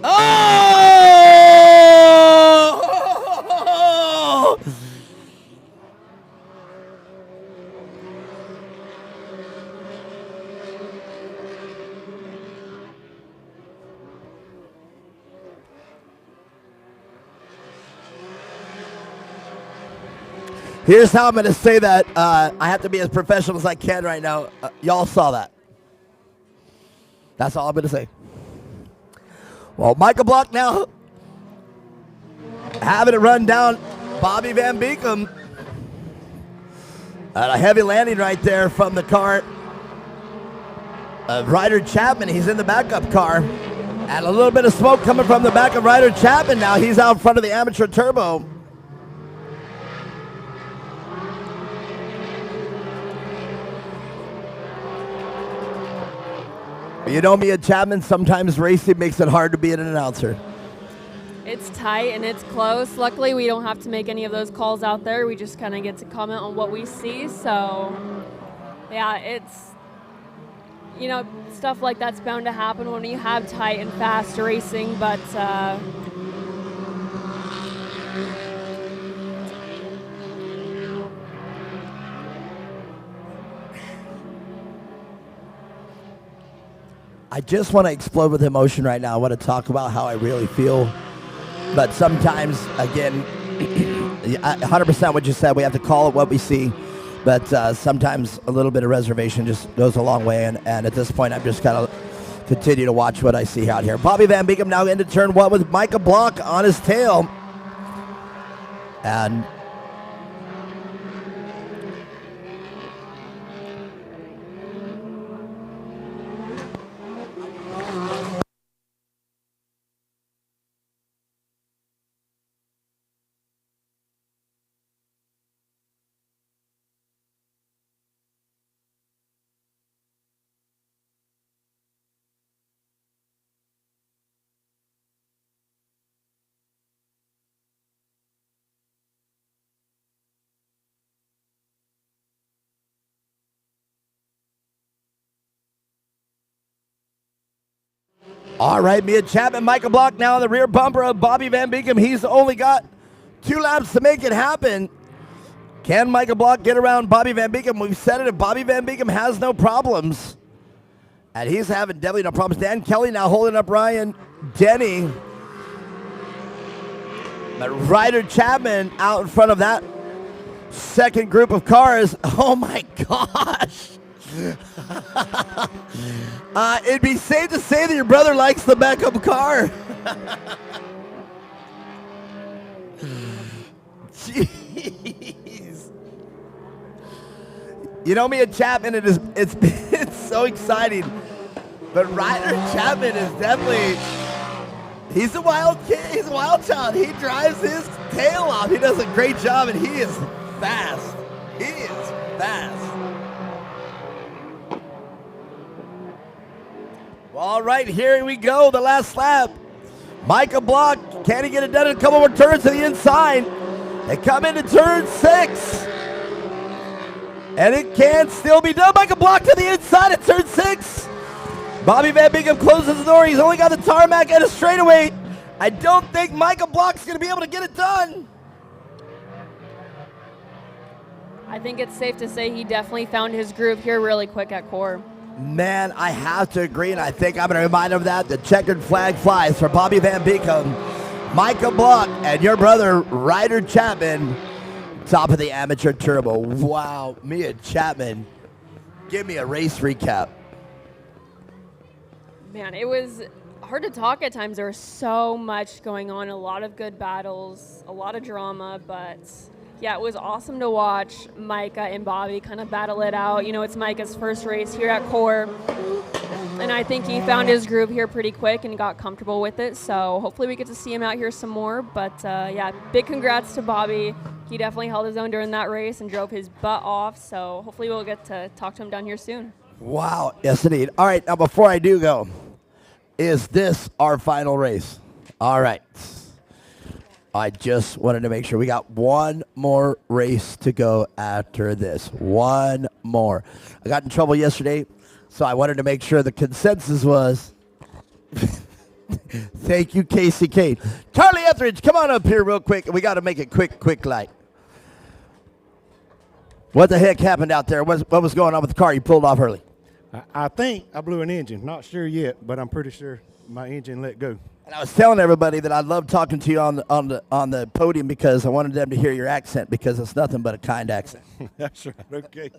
Oh! Here's how I'm going to say that. I have to be as professional as I can right now. Y'all saw that. That's all I'm going to say. Well, Michael Block now having it run down Bobby Van Beekem. A heavy landing right there from the car of Ryder Chapman. He's in the backup car. And a little bit of smoke coming from the back of Ryder Chapman now. He's out in front of the amateur turbo. You know, Mia Chapman, sometimes racing makes it hard to be an announcer.
It's tight and it's close. Luckily, we don't have to make any of those calls out there. We just kind of get to comment on what we see. So, yeah, it's, stuff like that's bound to happen when you have tight and fast racing. But
I just want to explode with emotion right now. I want to talk about how I really feel. But sometimes, again, 100% what you said. We have to call it what we see. But sometimes a little bit of reservation just goes a long way. And at this point, I'm just kind of continue to watch what I see out here. Bobby Van Beekem now into turn one with Micah Block on his tail. And all right, Mia Chapman, Micah Block now on the rear bumper of Bobby Van Beekem. He's only got 2 laps to make it happen. Can Micah Block get around Bobby Van Beekem? We've said it, if Bobby Van Beekem has no problems, and he's having definitely no problems. Dan Kelly now holding up Ryan Denny. But Ryder Chapman out in front of that second group of cars. Oh my gosh. It'd be safe to say that your brother likes the backup car. Jeez. You know, me and Chapman, it's been so exciting. But Ryder Chapman is definitely, he's a wild kid. He's a wild child. He drives his tail off. He does a great job, and he is fast. He is fast. All right, here we go, the last lap. Micah Block, can he get it done in a couple more turns to the inside? They come into turn 6. And it can still be done. Micah Block to the inside at turn 6. Bobby Van Beekem closes the door. He's only got the tarmac and a straightaway. I don't think Micah Block's going to be able to get it done.
I think it's safe to say he definitely found his groove here really quick at Core.
Man, I have to agree, and I think I'm going to remind him of that. The checkered flag flies for Bobby Van Beekem, Micah Block, and your brother, Ryder Chapman, top of the amateur turbo. Wow, Mia Chapman, give me a race recap.
Man, it was hard to talk at times. There was so much going on, a lot of good battles, a lot of drama, but yeah, it was awesome to watch Micah and Bobby kind of battle it out. You know, it's Micah's first race here at Core, and I think he found his groove here pretty quick and got comfortable with it. So hopefully we get to see him out here some more. But yeah, big congrats to Bobby. He definitely held his own during that race and drove his butt off. So hopefully we'll get to talk to him down here soon.
Wow, yes indeed. All right, now before I do go, is this our final race? All right. I just wanted to make sure we got one more race to go after this. One more. I got in trouble yesterday, so I wanted to make sure the consensus was. Thank you, Casey Kane. Charlie Etheridge, come on up here real quick. We got to make it quick light. What the heck happened out there? What was going on with the car you pulled off early?
I think I blew an engine. Not sure yet, but I'm pretty sure my engine let go.
And I was telling everybody that I love talking to you on the podium because I wanted them to hear your accent, because it's nothing but a kind accent.
That's right. Okay.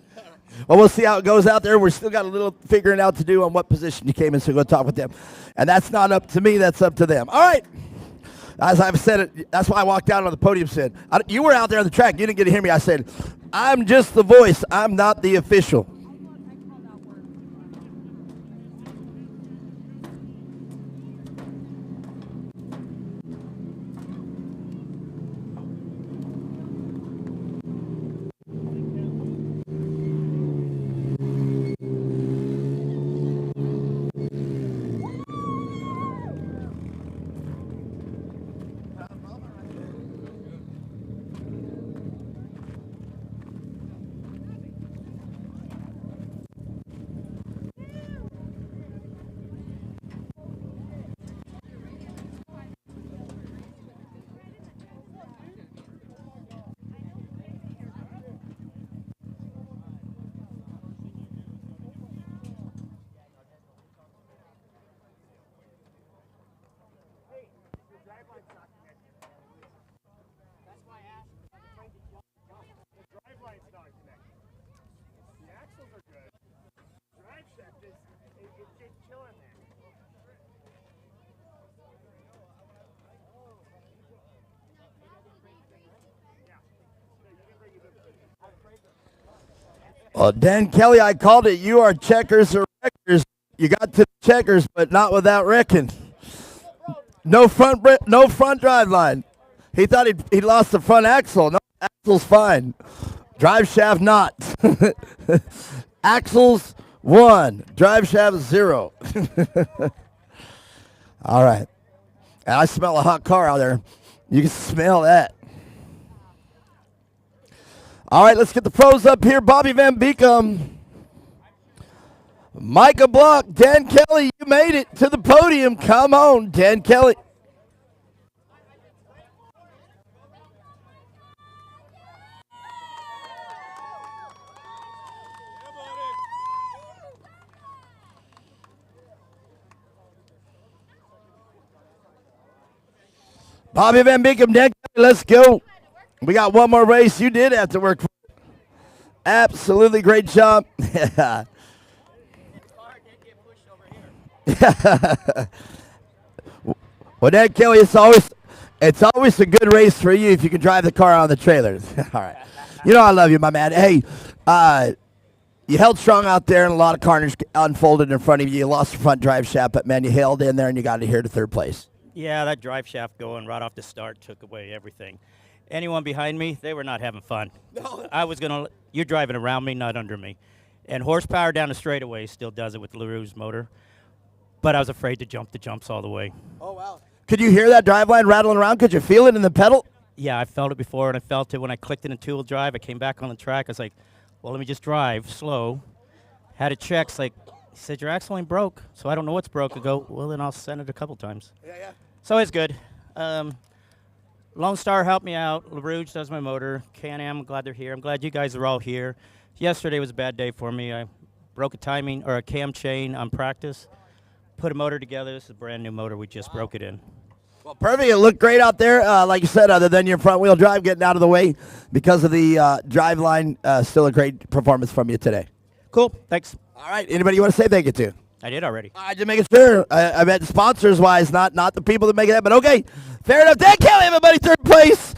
Well, we'll see how it goes out there. We're still got a little figuring out to do on what position you came in, so go talk with them. And that's not up to me. That's up to them. All right. As I've said it, that's why I walked out on the podium and said, you were out there on the track. You didn't get to hear me. I said, I'm just the voice. I'm not the official. Well, Dan Kelly, I called it. You are checkers or wreckers. You got to the checkers, but not without wrecking. No front drive line. He thought he lost the front axle. No, axle's fine. Drive shaft not. Axles 1. Drive shaft 0. All right. And I smell a hot car out there. You can smell that. All right, let's get the pros up here. Bobby Van Beekum. Micah Block, Dan Kelly, you made it to the podium. Come on, Dan Kelly. Bobby Van Beekum, Dan Kelly, let's go. We got one more race. You did have to work for it. Absolutely great job. Well, Dan Kelly, it's always a good race for you if you can drive the car on the trailers. All right. You know I love you, my man. Hey, you held strong out there, and a lot of carnage unfolded in front of you. You lost the front drive shaft, but, man, you held in there, and you got it here to third place.
Yeah, that drive shaft going right off the start took away everything. Anyone behind me, they were not having fun. No. You're driving around me, not under me. And horsepower down the straightaway still does it with LaRue's motor. But I was afraid to jump the jumps all the way.
Oh, wow. Could you hear that drive line rattling around? Could you feel it in the pedal?
Yeah, I felt it before, and I felt it when I clicked in a two-wheel drive. I came back on the track. I was like, well, let me just drive slow. Had it checked. It's like, he said, your axle ain't broke, so I don't know what's broke. I go, well, then I'll send it a couple times. Yeah. So it's good. Lone Star helped me out. LaRouge does my motor. Can-Am, I'm glad they're here. I'm glad you guys are all here. Yesterday was a bad day for me. I broke a cam chain on practice. Put a motor together. This is a brand new motor. We just broke it in.
Well, perfect. It looked great out there. Like you said, other than your front wheel drive getting out of the way because of the drive line, still a great performance from you today.
Cool. Thanks.
All right. Anybody you want to say thank you to?
I did already.
I just making sure. I meant sponsors-wise, not the people that make it happen. But okay, fair enough. Dan Kelly, everybody, third place.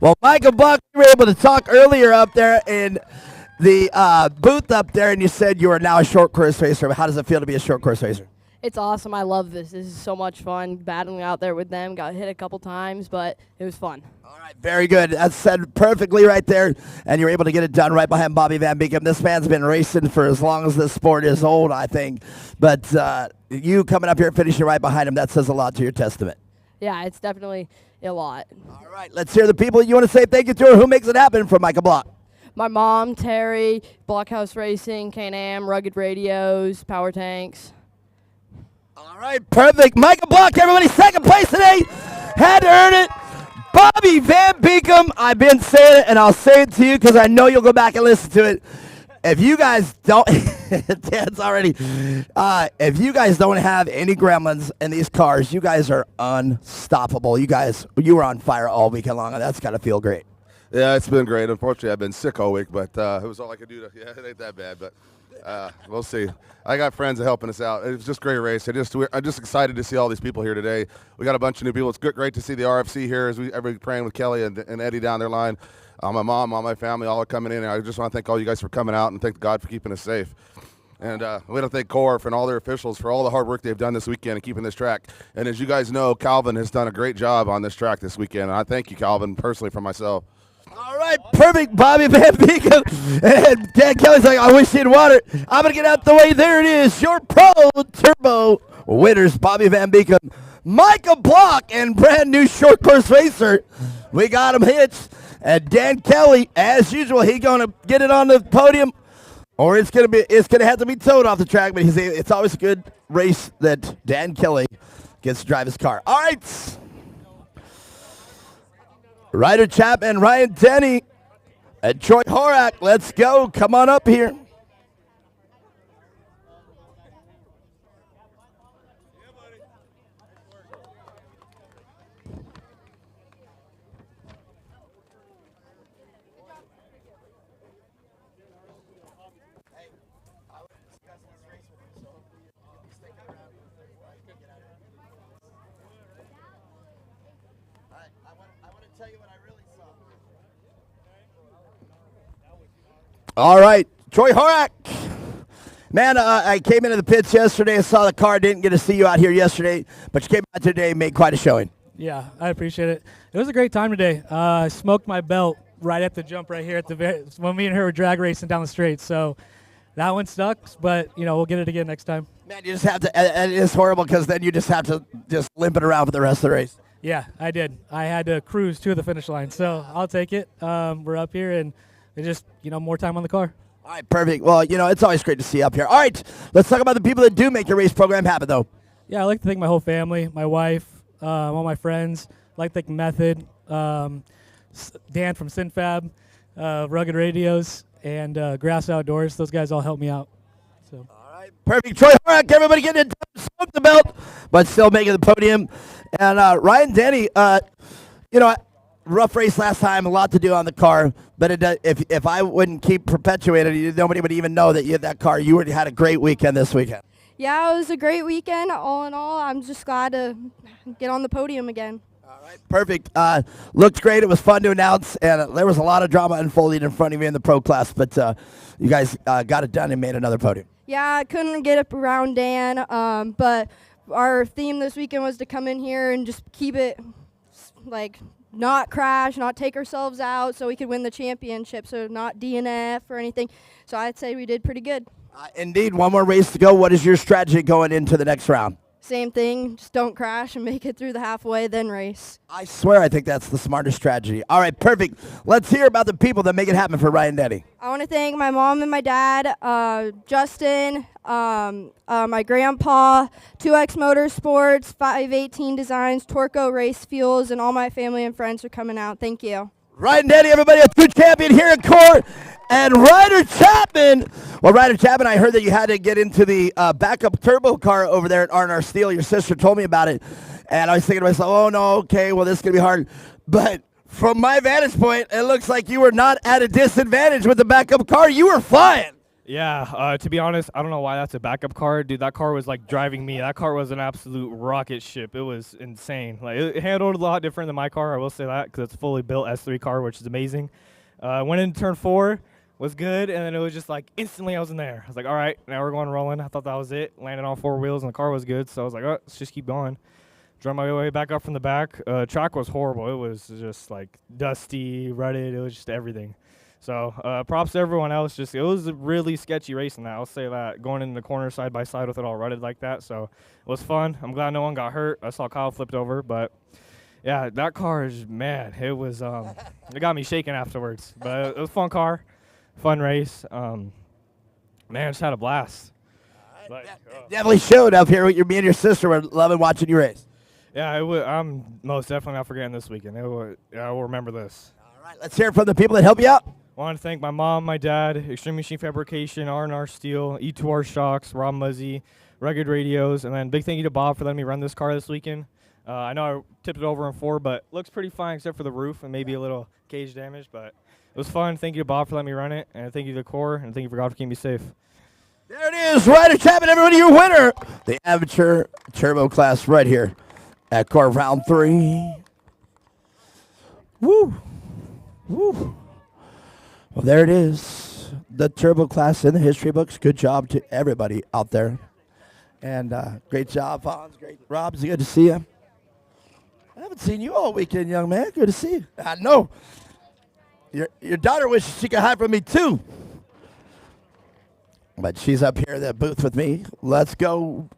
Well, Michael Buck, we were able to talk earlier up there in the booth up there, and you said you are now a short course racer. How does it feel to be a short course racer?
It's awesome. I love this. This is so much fun. Battling out there with them. Got hit a couple times, but it was fun.
All right, very good. That's said perfectly right there, and you're able to get it done right behind Bobby Van Beekum. This man's been racing for as long as this sport is old, I think. But you coming up here and finishing right behind him, that says a lot to your testament.
Yeah, it's definitely a lot.
All right, let's hear the people you want to say thank you to or who makes it happen for Michael Block.
My mom, Terry, Blockhouse Racing, Can-Am, Rugged Radios, Power Tanks.
All right, perfect. Michael Block, everybody, second place today. Had to earn it. Bobby Van Beekum, I've been saying it, and I'll say it to you because I know you'll go back and listen to it. If you guys don't, Dan's already, if you guys don't have any gremlins in these cars, you guys are unstoppable. You were on fire all weekend long, and that's got to feel great.
Yeah, it's been great. Unfortunately, I've been sick all week, but it was all I could do. It ain't that bad, but we'll see. I got friends helping us out. It was just a great race. I'm just excited to see all these people here today. We got a bunch of new people. It's great to see the RFC here as we're praying with Kelly and Eddie down their line. My mom, all my family, all are coming in. And I just want to thank all you guys for coming out and thank God for keeping us safe. And we want to thank Corf and all their officials for all the hard work they've done this weekend and keeping this track. And as you guys know, Calvin has done a great job on this track this weekend. And I thank you, Calvin, personally for myself.
All right, perfect, Bobby Van Beekum. And Dan Kelly's like, I wish he'd water. I'm going to get out the way. There it is. Your Pro Turbo winners, Bobby Van Beekum. Michael Block and brand new short course racer. We got him hitched. And Dan Kelly, as usual, he's going to get it on the podium, or it's going to have to be towed off the track. But it's always a good race that Dan Kelly gets to drive his car. All right. Ryder Chapman, Ryan Denny, and Troy Horak. Let's go. Come on up here. All right, Troy Horak. Man, I came into the pits yesterday. I saw the car. Didn't get to see you out here yesterday, but you came out today, made quite a showing.
Yeah, I appreciate it. It was a great time today. I smoked my belt right at the jump right here at the when me and her were drag racing down the straight. So that one sucks, but we'll get it again next time.
Man, you just have to. And it is horrible because then you just have to just limp it around for the rest of the race.
Yeah, I did. I had to cruise to the finish line, so I'll take it. We're up here, and it's just more time on the car.
All right, perfect. Well, it's always great to see you up here. All right, let's talk about the people that do make your race program happen, though.
Yeah, I like to thank my whole family, my wife, all my friends. I like to thank Method, Dan from Synfab, Rugged Radios, and Grass Outdoors. Those guys all helped me out. So.
Perfect. Troy Horak, everybody getting it done, smoke the belt, but still making the podium. And Ryan Denny, rough race last time, a lot to do on the car, but if I wouldn't keep perpetuating it, nobody would even know that you had that car. You would had a great weekend this weekend.
Yeah, it was a great weekend. All in all, I'm just glad to get on the podium again.
Perfect. Looked great. It was fun to announce, and there was a lot of drama unfolding in front of you in the pro class, but you guys got it done and made another podium.
Yeah, I couldn't get up around Dan, but our theme this weekend was to come in here and just keep it, not crash, not take ourselves out so we could win the championship, so not DNF or anything. So I'd say we did pretty good.
Indeed, one more race to go. What is your strategy going into the next round?
Same thing, just don't crash and make it through the halfway, then race.
I swear I think that's the smartest strategy. All right, perfect. Let's hear about the people that make it happen for Ryan Denny.
I want to thank my mom and my dad, Justin, my grandpa, 2X Motorsports, 518 Designs, Torco Race Fuels, and all my family and friends for coming out. Thank you.
Ryan Denny, everybody, a true champion here at Core. And Ryder Chapman. Well, Ryder Chapman, I heard that you had to get into the backup turbo car over there at R&R Steel. Your sister told me about it. And I was thinking to myself, oh, no, okay, well, this is going to be hard. But from my vantage point, it looks like you were not at a disadvantage with the backup car. You were flying.
Yeah, to be honest, I don't know why that's a backup car. Dude, that car was like driving me. That car was an absolute rocket ship. It was insane. Like, it handled a lot different than my car, I will say that, because it's a fully built S3 car, which is amazing. Went into turn 4, was good, and then it was just like instantly I was in there. I was like, all right, now we're going rolling. I thought that was it. Landed on 4 wheels, and the car was good, so I was like, oh, let's just keep going. Drove my way back up from the back. Track was horrible. It was just like dusty, rutted. It was just everything. So props to everyone else. It was a really sketchy race in that. I'll say that. Going in the corner side by side with it all rutted like that. So it was fun. I'm glad no one got hurt. I saw Kyle flipped over, but yeah, that car is mad. It was it got me shaking afterwards. But it was a fun car, fun race. Man, I just had a blast.
Definitely showed up here. Me and your sister were loving watching you race.
Yeah, I'm most definitely not forgetting this weekend. I will remember this.
All right, let's hear it from the people that help you out.
I want to thank my mom, my dad, Extreme Machine Fabrication, R&R Steel, E2R Shocks, Rob Muzzy, Rugged Radios, and then big thank you to Bob for letting me run this car this weekend. I know I tipped it over in 4, but looks pretty fine except for the roof and maybe a little cage damage, but it was fun. Thank you to Bob for letting me run it, and thank you to Core, and thank you for God for keeping me safe.
There it is, Ryder Chapman, everybody, your winner. The amateur turbo class right here at Core Round 3. Woo. Woo. Well, there it is. The turbo class in the history books. Good job to everybody out there. And great job, Hans. Great. Rob, it's good to see you. I haven't seen you all weekend, young man. Good to see you. I know. Your daughter wishes she could hide from me, too. But she's up here in the booth with me. Let's go.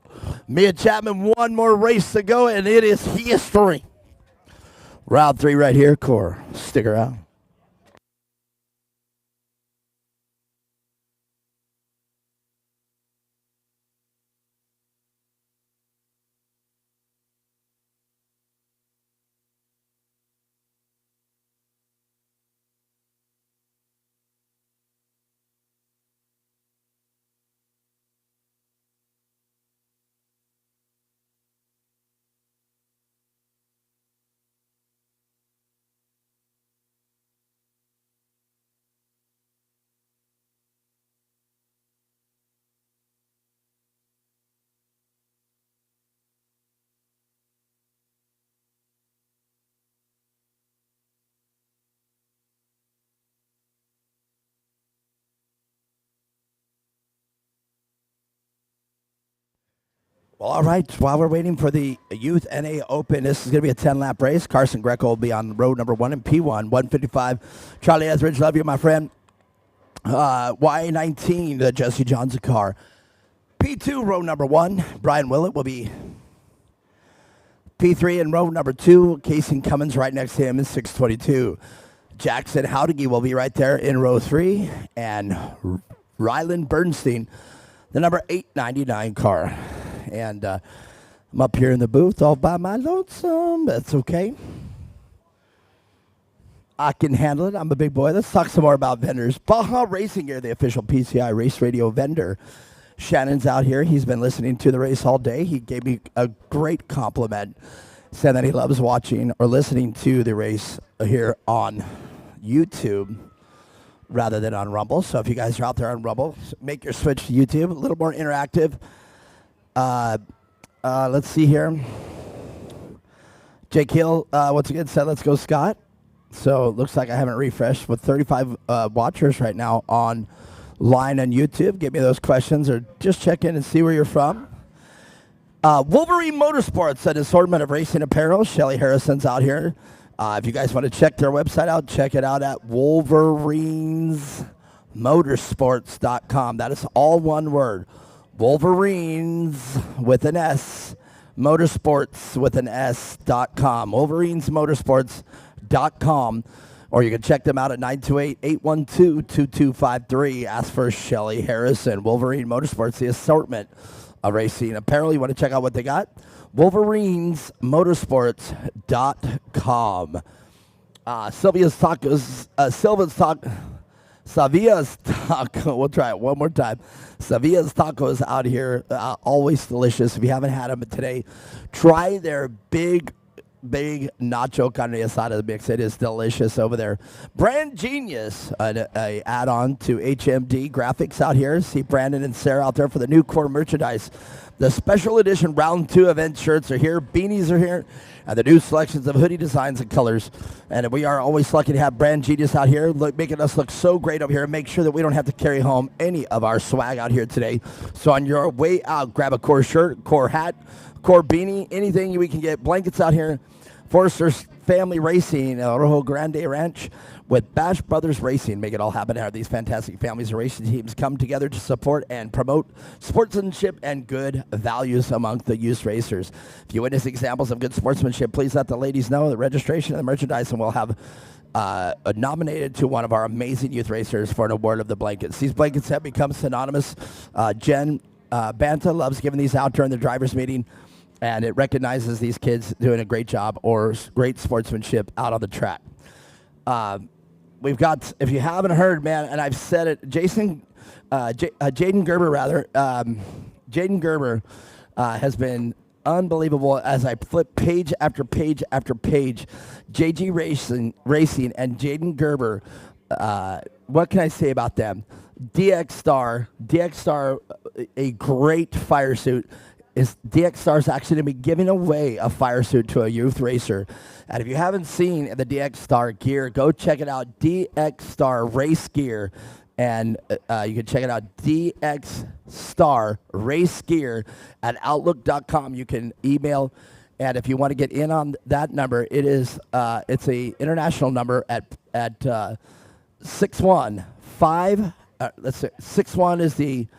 Mia Chapman, one more race to go, and it is history. Round 3 right here, Core. Stick around. Well, all right. While we're waiting for the Youth NA Open, this is going to be a 10-lap race. Carson Greco will be on road number 1 in P1, 155. Charlie Etheridge, love you, my friend. Y19, the Jesse Johnson car. P2, row number 1. Brian Willett will be P3 in row number 2. Casey Cummins right next to him in 622. Jackson Howdigi will be right there in row 3. And Ryland Bernstein, the number 899 car. And I'm up here in the booth all by my lonesome. That's okay. I can handle it. I'm a big boy. Let's talk some more about vendors. Baja Racing Gear, the official PCI Race Radio vendor. Shannon's out here. He's been listening to the race all day. He gave me a great compliment, saying that he loves watching or listening to the race here on YouTube rather than on Rumble. So if you guys are out there on Rumble, make your switch to YouTube. A little more interactive. Let's see here. Jake Hill, once again, said, let's go, Scott. So it looks like I haven't refreshed with 35 watchers right now online on YouTube. Give me those questions or just check in and see where you're from. Wolverine Motorsports, an assortment of racing apparel. Shelly Harrison's out here. If you guys want to check their website out, check it out at wolverinesmotorsports.com. That is all one word. Wolverines with an S, motorsports with an S.com. Wolverinesmotorsports.com. Or you can check them out at 928-812-2253. Ask for Shelly Harrison. Wolverine Motorsports, the assortment of racing apparel. You want to check out what they got? Wolverinesmotorsports.com. Sylvia's Tacos, Savia's Taco. We'll try it one more time. Savia's Tacos out here, always delicious. If you haven't had them today, try their big nacho carne asada mix. It is delicious over there. Brand Genius, a add-on to HMD Graphics out here. See Brandon and Sarah out there for the new core merchandise. The special edition round 2 event shirts are here. Beanies are here. And the new selections of hoodie designs and colors. And we are always lucky to have Brand Genius out here, making us look so great over here and make sure that we don't have to carry home any of our swag out here today. So on your way out, grab a core shirt, core hat, core beanie, anything we can get. Blankets out here. Forrester's Family Racing, Rojo Grande Ranch with Bash Brothers Racing. Make it all happen. How these fantastic families and racing teams come together to support and promote sportsmanship and good values among the youth racers. If you witness examples of good sportsmanship, please let the ladies know. The registration and the merchandise, and we'll have nominated to one of our amazing youth racers for an award of the blankets. These blankets have become synonymous. Jen Banta loves giving these out during the drivers' meeting. And it recognizes these kids doing a great job or great sportsmanship out on the track. We've got, if you haven't heard, man, and I've said it, Jaden Gerber, Jaden Gerber has been unbelievable as I flip page after page after page. JG Racing and Jaden Gerber, what can I say about them? DX Star, a great fire suit. DX Star is actually going to be giving away a fire suit to a youth racer. And if you haven't seen the DX Star gear, go check it out, DX Star Race Gear. And you can check it out, DX Star Race Gear at Outlook.com. You can email. And if you want to get in on that number, it is it's a international number at 615. Let's say 61 is the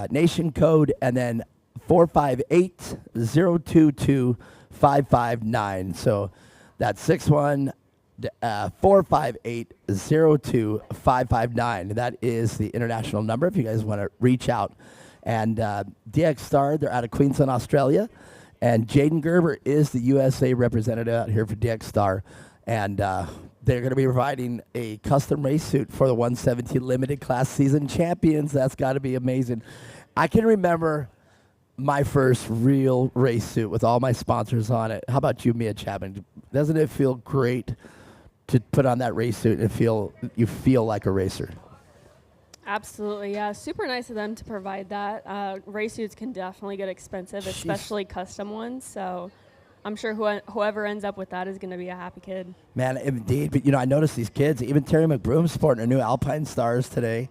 nation code, and then 458-022-559. So that's 458-022-559. That is the international number if you guys want to reach out. And DX Star, they're out of Queensland, Australia. And Jaden Gerber is the USA representative out here for DX Star. And they're going to be providing a custom race suit for the 117 Limited Class Season Champions. That's got to be amazing. I can remember my first real race suit with all my sponsors on it. How about you, Mia Chapman? Doesn't it feel great to put on that race suit and you feel like a racer?
Absolutely, yeah. Super nice of them to provide that. Race suits can definitely get expensive, especially custom ones. So I'm sure whoever ends up with that is going to be a happy kid.
Man, indeed. But, I noticed these kids, even Terry McBroom's sporting her new Alpine Stars today.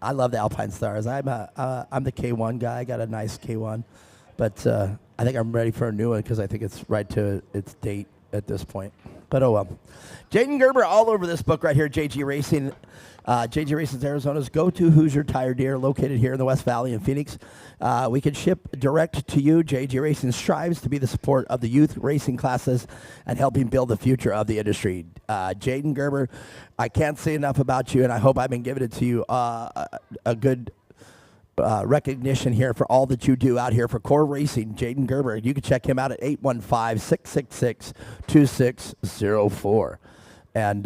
I love the Alpine Stars. I'm the K1 guy. I got a nice K1, but I think I'm ready for a new one because I think it's right to its date at this point. But oh well. Jaden Gerber all over this book right here, JG Racing. JG Racing's Arizona's go-to Hoosier tire dealer located here in the West Valley in Phoenix. We can ship direct to you. JG Racing strives to be the support of the youth racing classes and helping build the future of the industry. Jaden Gerber, I can't say enough about you, and I hope I've been giving it to you a good recognition here for all that you do out here for Core Racing. Jaden Gerber, you can check him out at 815-666-2604. And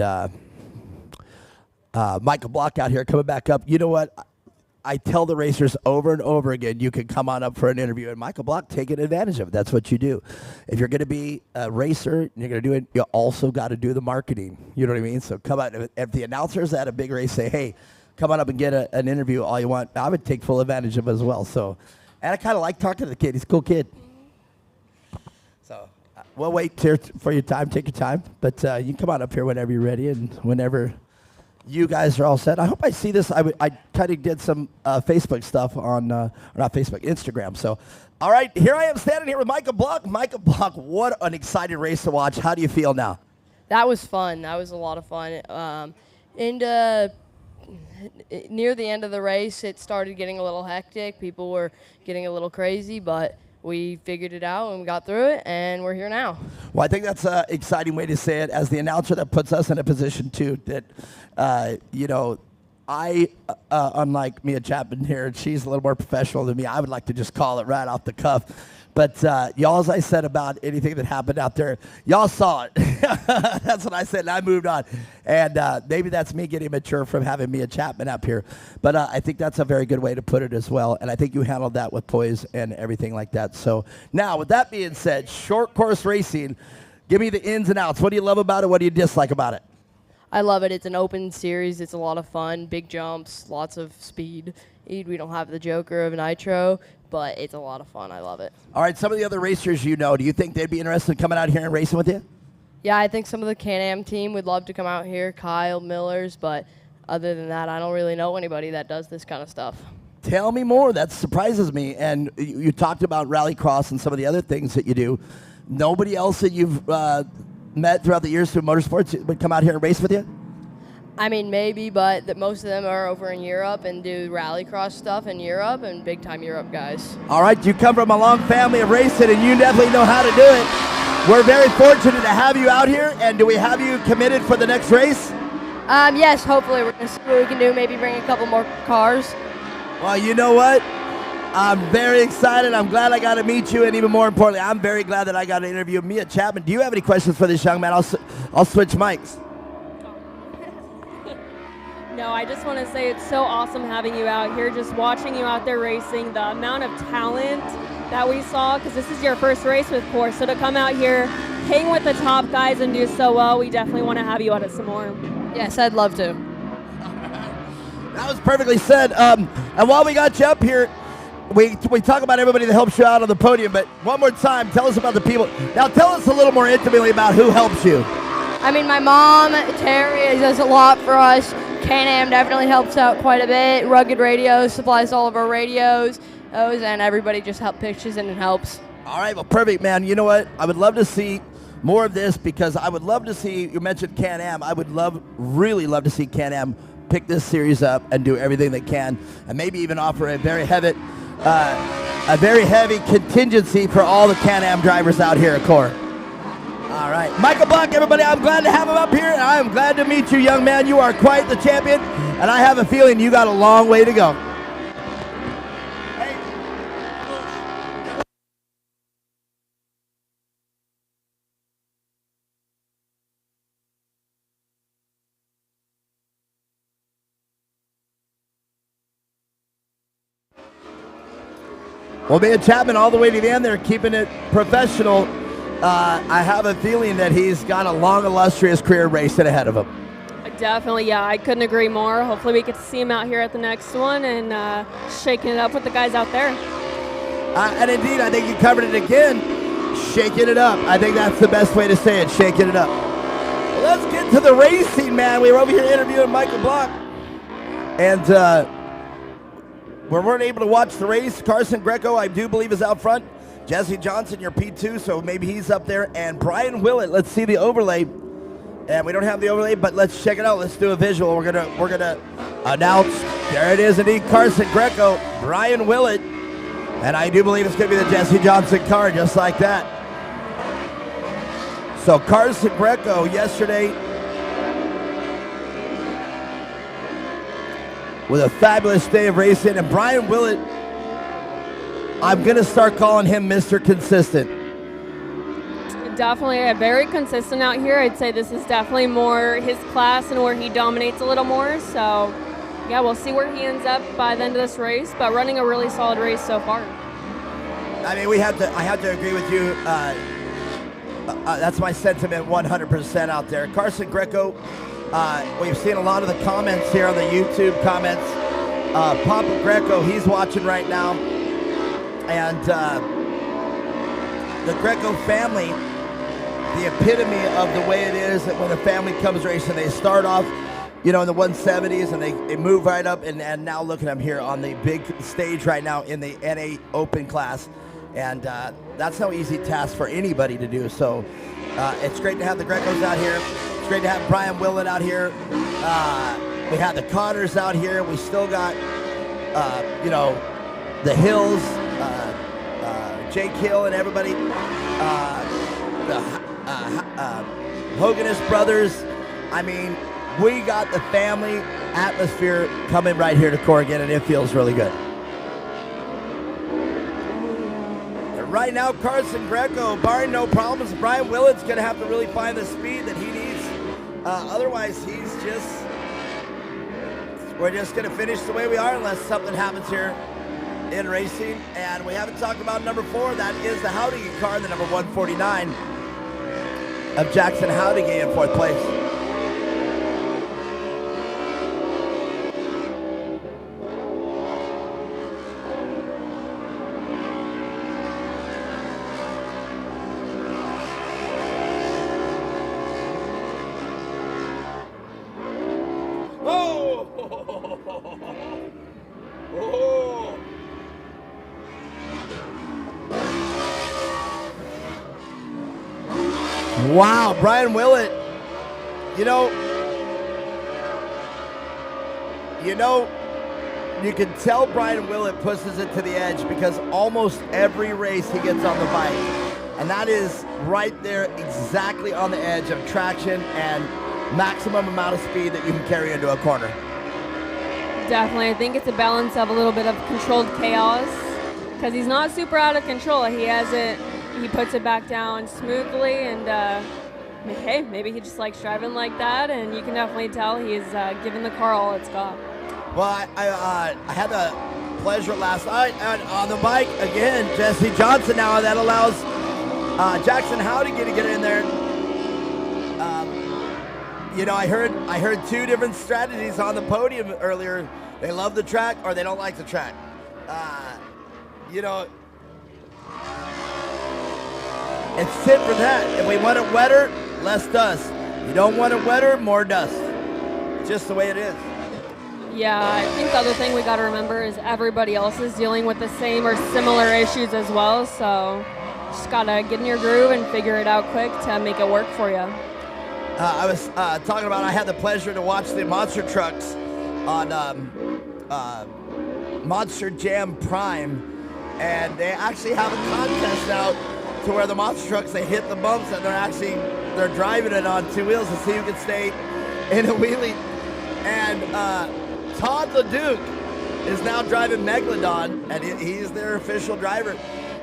Michael Block out here coming back up. You know what? I tell the racers over and over again, you can come on up for an interview, and Michael Block taking advantage of it. That's what you do. If you're going to be a racer and you're going to do it, you also got to do the marketing. You know what I mean? So come out. If the announcers at a big race say, hey, come on up and get an interview all you want, I would take full advantage of it as well. So, and I kind of like talking to the kid. He's a cool kid. So we'll wait here for your time. Take your time. But you can come on up here whenever you're ready and whenever you guys are all set. I hope I see this. I kind of did some Facebook stuff on, or not Facebook, Instagram. So, all right, here I am standing here with Michael Block. Michael Block, what an exciting race to watch. How do you feel now?
That was fun. That was a lot of fun. Near the end of the race, it started getting a little hectic. People were getting a little crazy, but we figured it out and we got through it, and we're here now.
Well, I think that's an exciting way to say it. As the announcer, that puts us in a position, too, that, I, unlike Mia Chapman here, she's a little more professional than me. I would like to just call it right off the cuff. But y'all, as I said about anything that happened out there, y'all saw it. That's what I said, and I moved on. And maybe that's me getting mature from having Mia Chapman up here. But I think that's a very good way to put it as well. And I think you handled that with poise and everything like that. So now, with that being said, short course racing, give me the ins and outs. What do you love about it? What do you dislike about it?
I love it. It's an open series. It's a lot of fun. Big jumps, lots of speed. We don't have the joker of nitro, but it's a lot of fun. I love it.
All right, some of the other racers you know, do you think they'd be interested in coming out here and racing with you?
Yeah, I think some of the Can-Am team would love to come out here, Kyle, Millers, but other than that, I don't really know anybody that does this kind of stuff.
Tell me more. That surprises me. And you talked about Rallycross and some of the other things that you do. Nobody else that you've met throughout the years through motorsports would come out here and race with you?
I mean, maybe, but most of them are over in Europe and do rallycross stuff in Europe and big-time Europe guys.
All right, you come from a long family of racing, and you definitely know how to do it. We're very fortunate to have you out here, and do we have you committed for the next race?
Yes, hopefully. We're going to see what we can do, maybe bring a couple more cars.
Well, you know what? I'm very excited. I'm glad I got to meet you, and even more importantly, I'm very glad that I got to interview Mia Chapman. Do you have any questions for this young man? I'll switch mics.
No, I just want to say it's so awesome having you out here, just watching you out there racing, the amount of talent that we saw, because this is your first race with Core, so to come out here, hang with the top guys and do so well, we definitely want to have you at it some more.
Yes, I'd love to.
That was perfectly said. And while we got you up here, we talk about everybody that helps you out on the podium, but one more time, tell us about the people. Now tell us a little more intimately about who helps you.
I mean, my mom, Terry, does a lot for us. Can-Am definitely helps out quite a bit. Rugged Radios supplies all of our radios. And everybody just pitches in and helps.
All right, well, perfect, man. You know what? I would love to see more of this because I would love to see, you mentioned Can-Am. I would really love to see Can-Am pick this series up and do everything they can and maybe even offer a very heavy contingency for all the Can-Am drivers out here at Core. All right. Michael Block, everybody, I'm glad to have him up here. I am glad to meet you, young man. You are quite the champion, and I have a feeling you got a long way to go. Well, Mia Chapman all the way to the end there, keeping it professional. I have a feeling that he's got a long, illustrious career racing ahead of him.
Definitely, yeah. I couldn't agree more. Hopefully we get to see him out here at the next one and shaking it up with the guys out there.
And indeed, I think you covered it again, shaking it up. I think that's the best way to say it, shaking it up. Well, let's get to the racing, man. We were over here interviewing Michael Block. And we weren't able to watch the race. Carson Greco, I do believe, is out front. Jesse Johnson, your P2, so maybe he's up there. And Brian Willett, let's see the overlay. And we don't have the overlay, but let's check it out. Let's do a visual. We're gonna announce. There it is, indeed, Carson Greco, Brian Willett, and I do believe it's gonna be the Jesse Johnson car, just like that. So Carson Greco yesterday with a fabulous day of racing, and Brian Willett, I'm gonna start calling him Mr. Consistent.
Definitely very consistent out here. I'd say this is definitely more his class and where he dominates a little more. So, yeah, we'll see where he ends up by the end of this race, but running a really solid race so far.
I mean, I have to agree with you. That's my sentiment 100% out there. Carson Greco, we've seen a lot of the comments here on the YouTube comments. Papa Greco, he's watching right now. And the Greco family, the epitome of the way it is that when the family comes racing, they start off, in the 170s and they move right up, and now look at them here on the big stage right now in the NA Open class. And that's no easy task for anybody to do. So it's great to have the Grecos out here. It's great to have Brian Willett out here. We have the Connors out here. We still got, the Hills, Jake Hill and everybody, the Hoganist brothers. I mean, we got the family atmosphere coming right here to Corrigan, and it feels really good. And right now, Carson Greco, barring no problems, Brian Willett's going to have to really find the speed that he needs. Otherwise, we're just going to finish the way we are unless something happens here in racing. And we haven't talked about number 4. That is the Howdige car, the number 149 of Jackson Howdige in 4th place. Wow, Brian Willett, you can tell Brian Willett pushes it to the edge because almost every race he gets on the bike. And that is right there exactly on the edge of traction and maximum amount of speed that you can carry into a corner.
Definitely. I think it's a balance of a little bit of controlled chaos because he's not super out of control. He puts it back down smoothly, and hey, maybe he just likes driving like that, and you can definitely tell he's giving the car all it's got.
Well, I had the pleasure last night on the bike again, Jesse Johnson now, that allows Jackson Howdige to get in there. I heard 2 different strategies on the podium earlier. They love the track or they don't like the track. It's tit for that. If we want it wetter, less dust. You don't want it wetter, more dust. It's just the way it is.
Yeah, I think the other thing we got to remember is everybody else is dealing with the same or similar issues as well. So just got to get in your groove and figure it out quick to make it work for you.
I was talking about I had the pleasure to watch the monster trucks on Monster Jam Prime, and they actually have a contest now to where the monster trucks, they hit the bumps and they're driving it on 2 wheels to see who can stay in a wheelie. And Todd LeDuc is now driving Megalodon, and he's their official driver.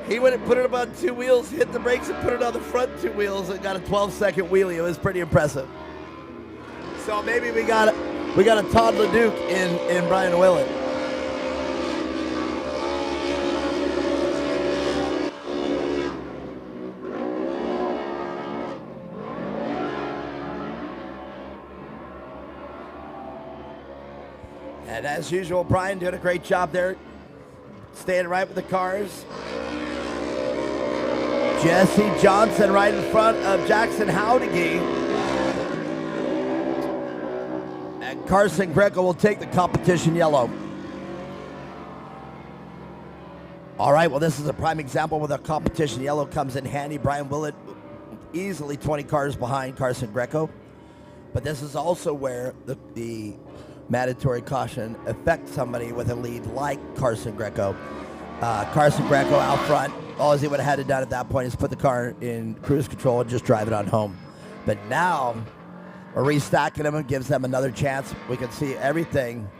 He went and put it up on 2 wheels, hit the brakes, and put it on the front 2 wheels, and got a 12-second wheelie. It was pretty impressive. So maybe we got a Todd LeDuc in Brian Willett. And as usual, Brian doing a great job there, staying right with the cars. Jesse Johnson right in front of Jackson Howdige. And Carson Greco will take the competition yellow. All right, well, this is a prime example where the competition yellow comes in handy. Brian Willett easily 20 cars behind Carson Greco. But this is also where the mandatory caution affects somebody with a lead like Carson Greco. Carson Greco out front, all he would have had to done at that point is put the car in cruise control and just drive it on home. But now we're restacking them and gives them another chance. We can see everything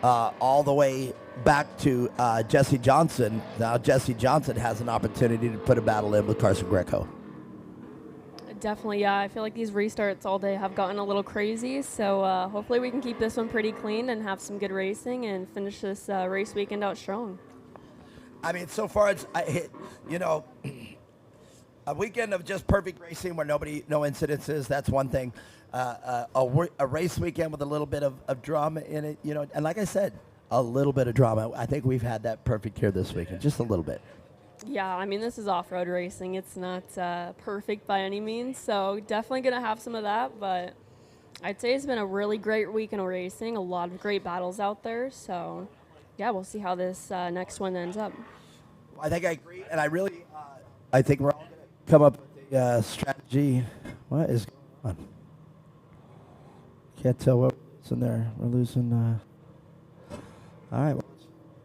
all the way back to Jesse Johnson. Now Jesse Johnson has an opportunity to put a battle in with Carson Greco.
Definitely, yeah. I feel like these restarts all day have gotten a little crazy, so hopefully we can keep this one pretty clean and have some good racing and finish this race weekend out strong.
I mean, so far it's a weekend of just perfect racing where no incidences. That's one thing. A race weekend with a little bit of drama in it, and like I said, a little bit of drama. I think we've had that perfect here this weekend, just a little bit.
Yeah, I mean, this is off-road racing. It's not perfect by any means, so definitely going to have some of that, but I'd say it's been a really great weekend of racing, a lot of great battles out there, so yeah, we'll see how this next one ends up.
I think I agree, and I think we're all going to come up with a strategy. What is going on? Can't tell what's in there. We're losing. All right,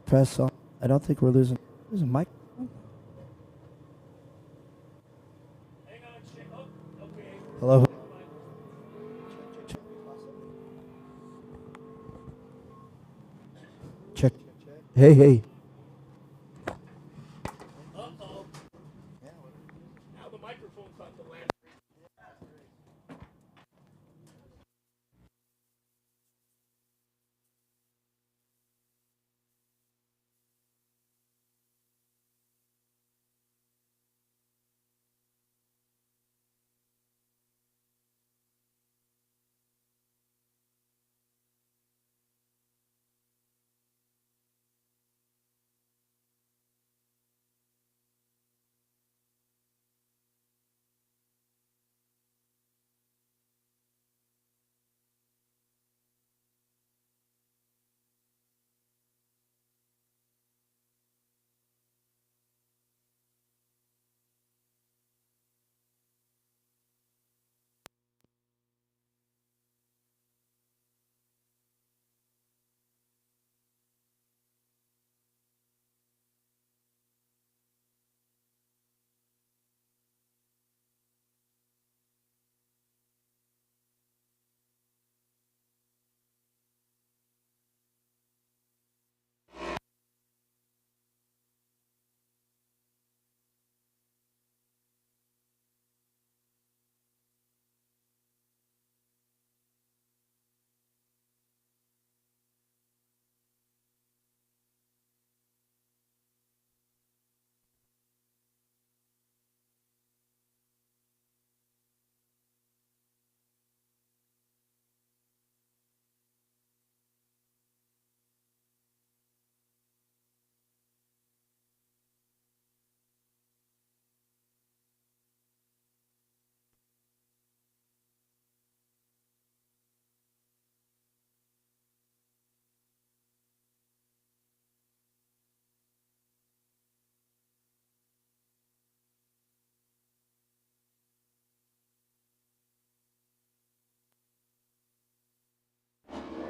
press on. I don't think we're losing Mike. Hello. Check. Hey.
Uh-oh. Now the microphone's about to land.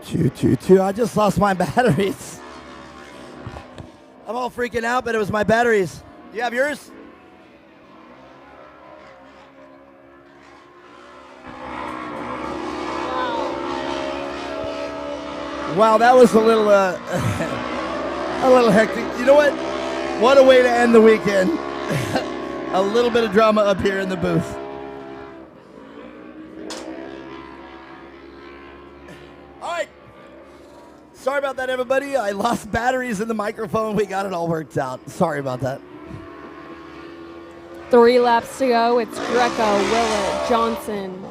Two. I just lost my batteries. I'm all freaking out, but it was my batteries. Do you have yours? Wow, that was a little hectic. You know what? What a way to end the weekend. A little bit of drama up here in the booth. All right. Sorry about that, everybody. I lost batteries in the microphone. We got it all worked out. Sorry about that.
3 laps to go. It's Greco, Willett, Johnson.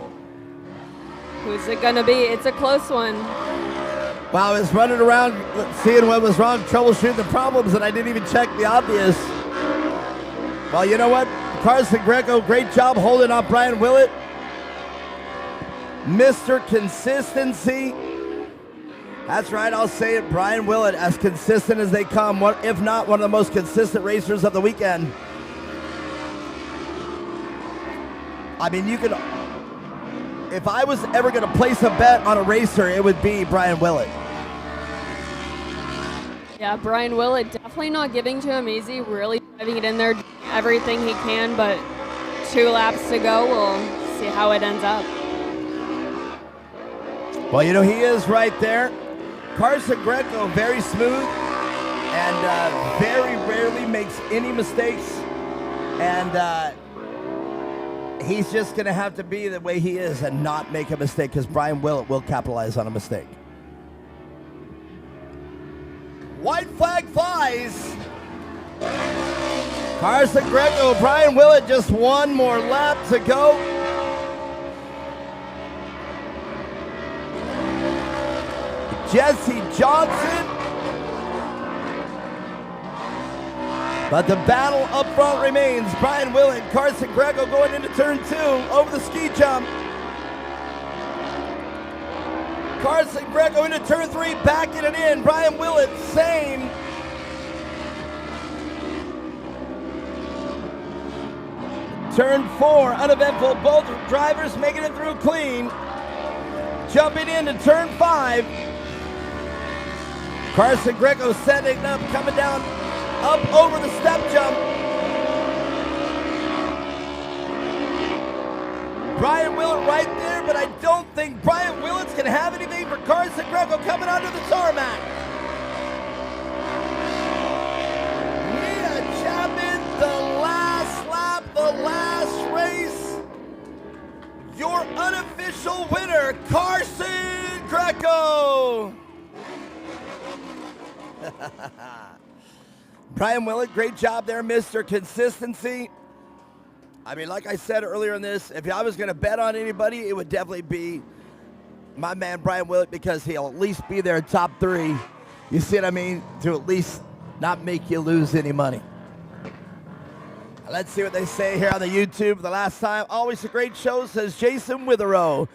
Who's it going to be? It's a close one.
Wow, I was running around seeing what was wrong, troubleshooting the problems, and I didn't even check the obvious. Well, you know what? Carson Greco, great job holding off Brian Willett. Mr. Consistency. That's right, I'll say it. Brian Willett, as consistent as they come, if not one of the most consistent racers of the weekend. I mean, you could, if I was ever going to place a bet on a racer, it would be Brian Willett.
Yeah, Brian Willett definitely not giving to him easy, really driving it in there, doing everything he can, but 2 laps to go. We'll see how it ends up.
Well, you know, he is right there. Carson Greco, very smooth and very rarely makes any mistakes. And he's just going to have to be the way he is and not make a mistake, because Brian Willett will capitalize on a mistake. White flag flies. Carson Greco, Brian Willett, just one more lap to go. Jesse Johnson. But the battle up front remains. Brian Willett, Carson Greco going into turn 2 over the ski jump. Carson Greco into turn 3, backing it in. Brian Willett, same. Turn 4, uneventful. Both drivers making it through clean. Jumping into turn 5. Carson Greco setting up, coming down, up over the step jump. Brian Willett right there, but I don't think Brian Willett's going to have anything for Carson Greco coming onto the tarmac. Mia Chapman, the last lap, the last race. Your unofficial winner, Carson Greco. Brian Willett, great job there, Mr. Consistency. I mean, like I said earlier in this, if I was going to bet on anybody, it would definitely be my man Brian Willett, because he'll at least be there top 3. You see what I mean? To at least not make you lose any money. Let's see what they say here on the YouTube. The last time, always a great show, says Jason Witherow.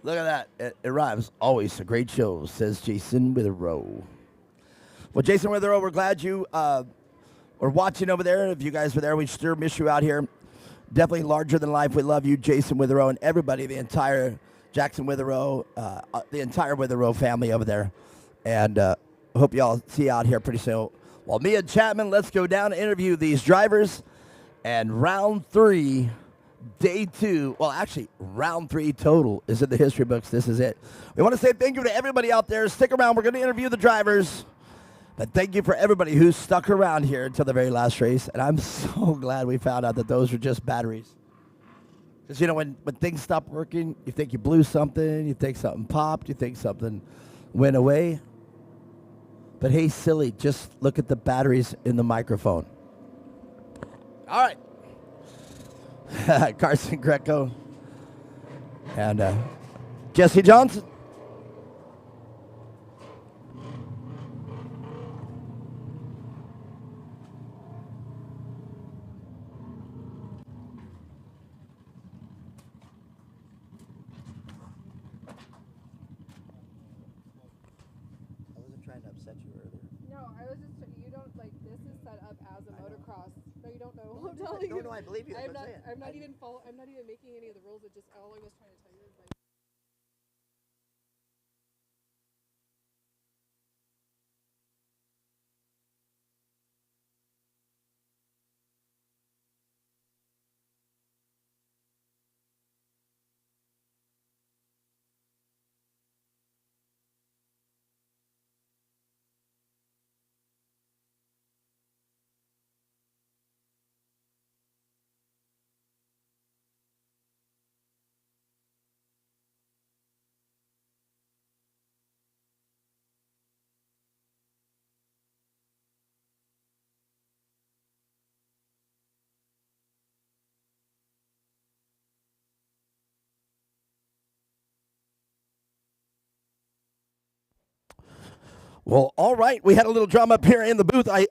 Look at that. It rhymes. Always a great show, says Jason Witherow. Well, Jason Witherow, we're glad you were watching over there. If you guys were there, we sure miss you out here. Definitely larger than life. We love you, Jason Witherow, and everybody, the entire Jackson Witherow, the entire Witherow family over there. And hope you all see you out here pretty soon. Well, Mia Chapman, let's go down and interview these drivers. And round 3, day 2, well, actually, round 3 total is in the history books. This is it. We want to say thank you to everybody out there. Stick around. We're going to interview the drivers. But thank you for everybody who stuck around here until the very last race. And I'm so glad we found out that those were just batteries. Because, you know, when things stop working, you think you blew something, you think something popped, you think something went away. But hey, silly, just look at the batteries in the microphone. All right. Carson Greco and Jesse Johnson.
No, I believe you. I'm not even making any of the rules. It just all I was trying to tell you is like.
Well, all right. We had a little drama up here in the booth. I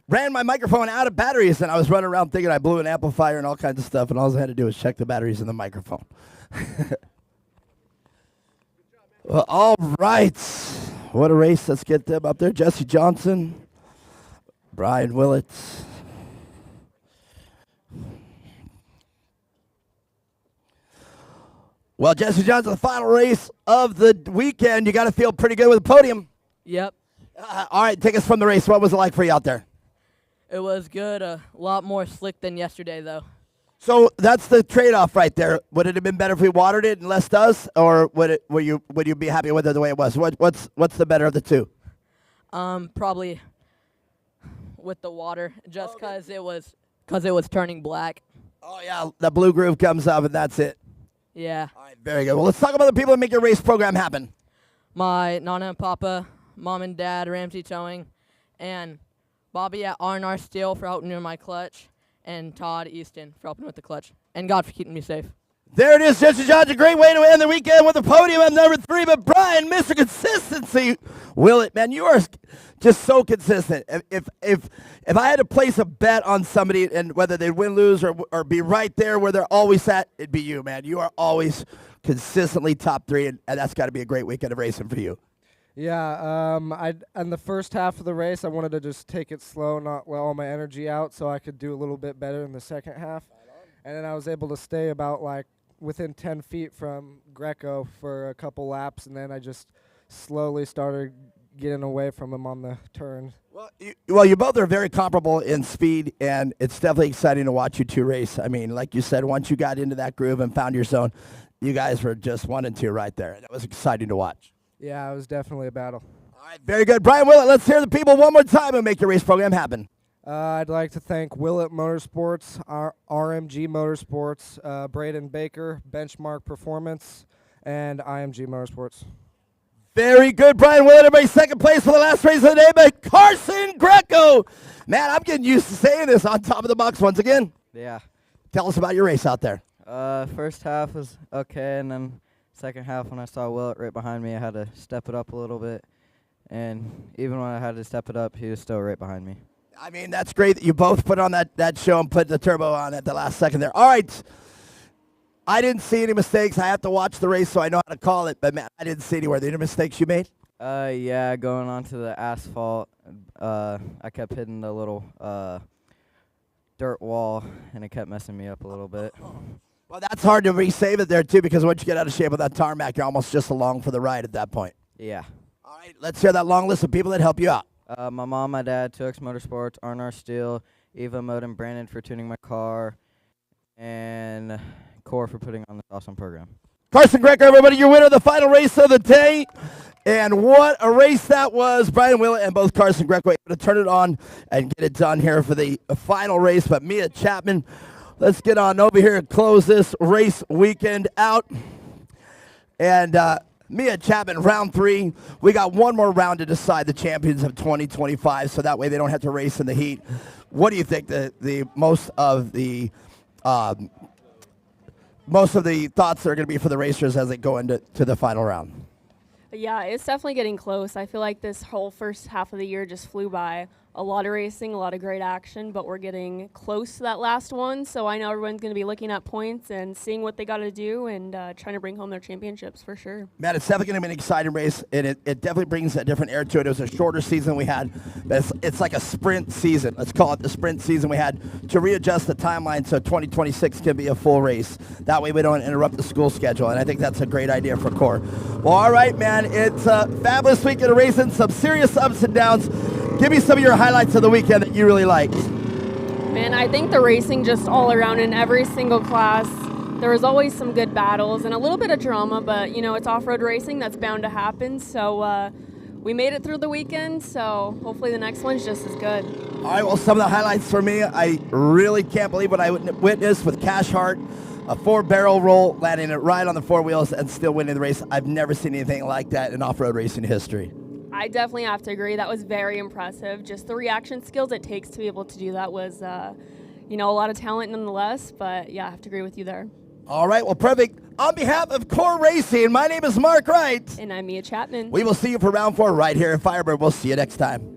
ran my microphone out of batteries, and I was running around thinking I blew an amplifier and all kinds of stuff, and all I had to do was check the batteries in the microphone. Well, all right. What a race. Let's get them up there. Jesse Johnson, Brian Willett. Well, Jesse Johnson, the final race of the weekend. You got to feel pretty good with the podium.
Yep.
All right, take us from the race. What was it like for you out there?
It was good. A lot more slick than yesterday, though.
So that's the trade-off right there. Would it have been better if we watered it and less dust, or would you be happy with it the way it was? What's the better of the two?
Probably with the water, just because it was turning black.
Oh yeah, the blue groove comes up and that's it.
Yeah.
All right, very good. Well, let's talk about the people that make your race program happen.
My Nana and Papa, Mom and Dad, Ramsey Towing, and Bobby at R&R Steel for helping me with my clutch, and Todd Easton for helping with the clutch, and God for keeping me safe.
There it is, Jesse Johnson. A great way to end the weekend with the podium at number 3. But Brian, Mr. Consistency, Willett, man, you are just so consistent. If I had to place a bet on somebody and whether they'd win, lose, or be right there where they're always at, it'd be you, man. You are always consistently top 3, and that's got to be a great weekend of racing for you.
Yeah, in the first half of the race, I wanted to just take it slow, not let all my energy out, so I could do a little bit better in the second half. And then I was able to stay about within 10 feet from Greco for a couple laps, and then I just slowly started getting away from him on the turn.
Well, you both are very comparable in speed, and it's definitely exciting to watch you two race. I mean, like you said, once you got into that groove and found your zone, you guys were just 1 and 2 right there. It was exciting to watch.
Yeah, it was definitely a battle.
All right, very good. Brian Willett, let's hear the people one more time and make your race program happen.
I'd like to thank Willett Motorsports, RMG Motorsports, Braden Baker, Benchmark Performance, and IMG Motorsports.
Very good, Brian Willett. Everybody, second place for the last race of the day by Carson Greco. Man, I'm getting used to saying this on top of the box once again.
Yeah.
Tell us about your race out there.
First half was okay, and then second half when I saw Willett right behind me, I had to step it up a little bit. And even when I had to step it up, he was still right behind me.
I mean, that's great that you both put on that show and put the turbo on at the last second there. All right. I didn't see any mistakes. I have to watch the race so I know how to call it. But, man, I didn't see anywhere. Were there any mistakes you made?
Yeah, going onto the asphalt, I kept hitting the little dirt wall, and it kept messing me up a little bit.
Well, that's hard to resave it there, too, because once you get out of shape with that tarmac, you're almost just along for the ride at that point.
Yeah.
All right, let's hear that long list of people that help you out.
My mom, my dad, 2X Motorsports, R&R Steel, Eva Mode and Brandon for tuning my car, and Core for putting on this awesome program.
Carson Greco, everybody, your winner of the final race of the day. And what a race that was. Brian Willett and both Carson Greco able to turn it on and get it done here for the final race. But Mia Chapman, let's get on over here and close this race weekend out. And Mia Chapman, round 3. We got one more round to decide the champions of 2025, so that way they don't have to race in the heat. What do you think the most of the thoughts that are going to be for the racers as they go into the final round?
Yeah, it's definitely getting close. I feel like this whole first half of the year just flew by. A lot of racing, a lot of great action, but we're getting close to that last one. So I know everyone's going to be looking at points and seeing what they got to do and trying to bring home their championships for sure.
Man, it's definitely going to be an exciting race, and it definitely brings a different air to it. It was a shorter season we had. It's like a sprint season. Let's call it the sprint season we had to readjust the timeline so 2026 can be a full race. That way we don't interrupt the school schedule, and I think that's a great idea for Core. Well, all right, man. It's a fabulous weekend of racing, some serious ups and downs. Give me some of your highlights of the weekend that you really liked.
Man, I think the racing just all around in every single class, there was always some good battles and a little bit of drama, but, you know, it's off-road racing. That's bound to happen. So we made it through the weekend, so hopefully the next one's just as good.
All right, well, some of the highlights for me, I really can't believe what I witnessed with Cash Hart, a 4-barrel roll, landing it right on the 4 wheels and still winning the race. I've never seen anything like that in off-road racing history.
I definitely have to agree. That was very impressive. Just the reaction skills it takes to be able to do that was, you know, a lot of talent nonetheless. But, yeah, I have to agree with you there.
All right, well, perfect. On behalf of Core Racing, my name is Mark Wright.
And I'm Mia Chapman.
We will see you for round 4 right here at Firebird. We'll see you next time.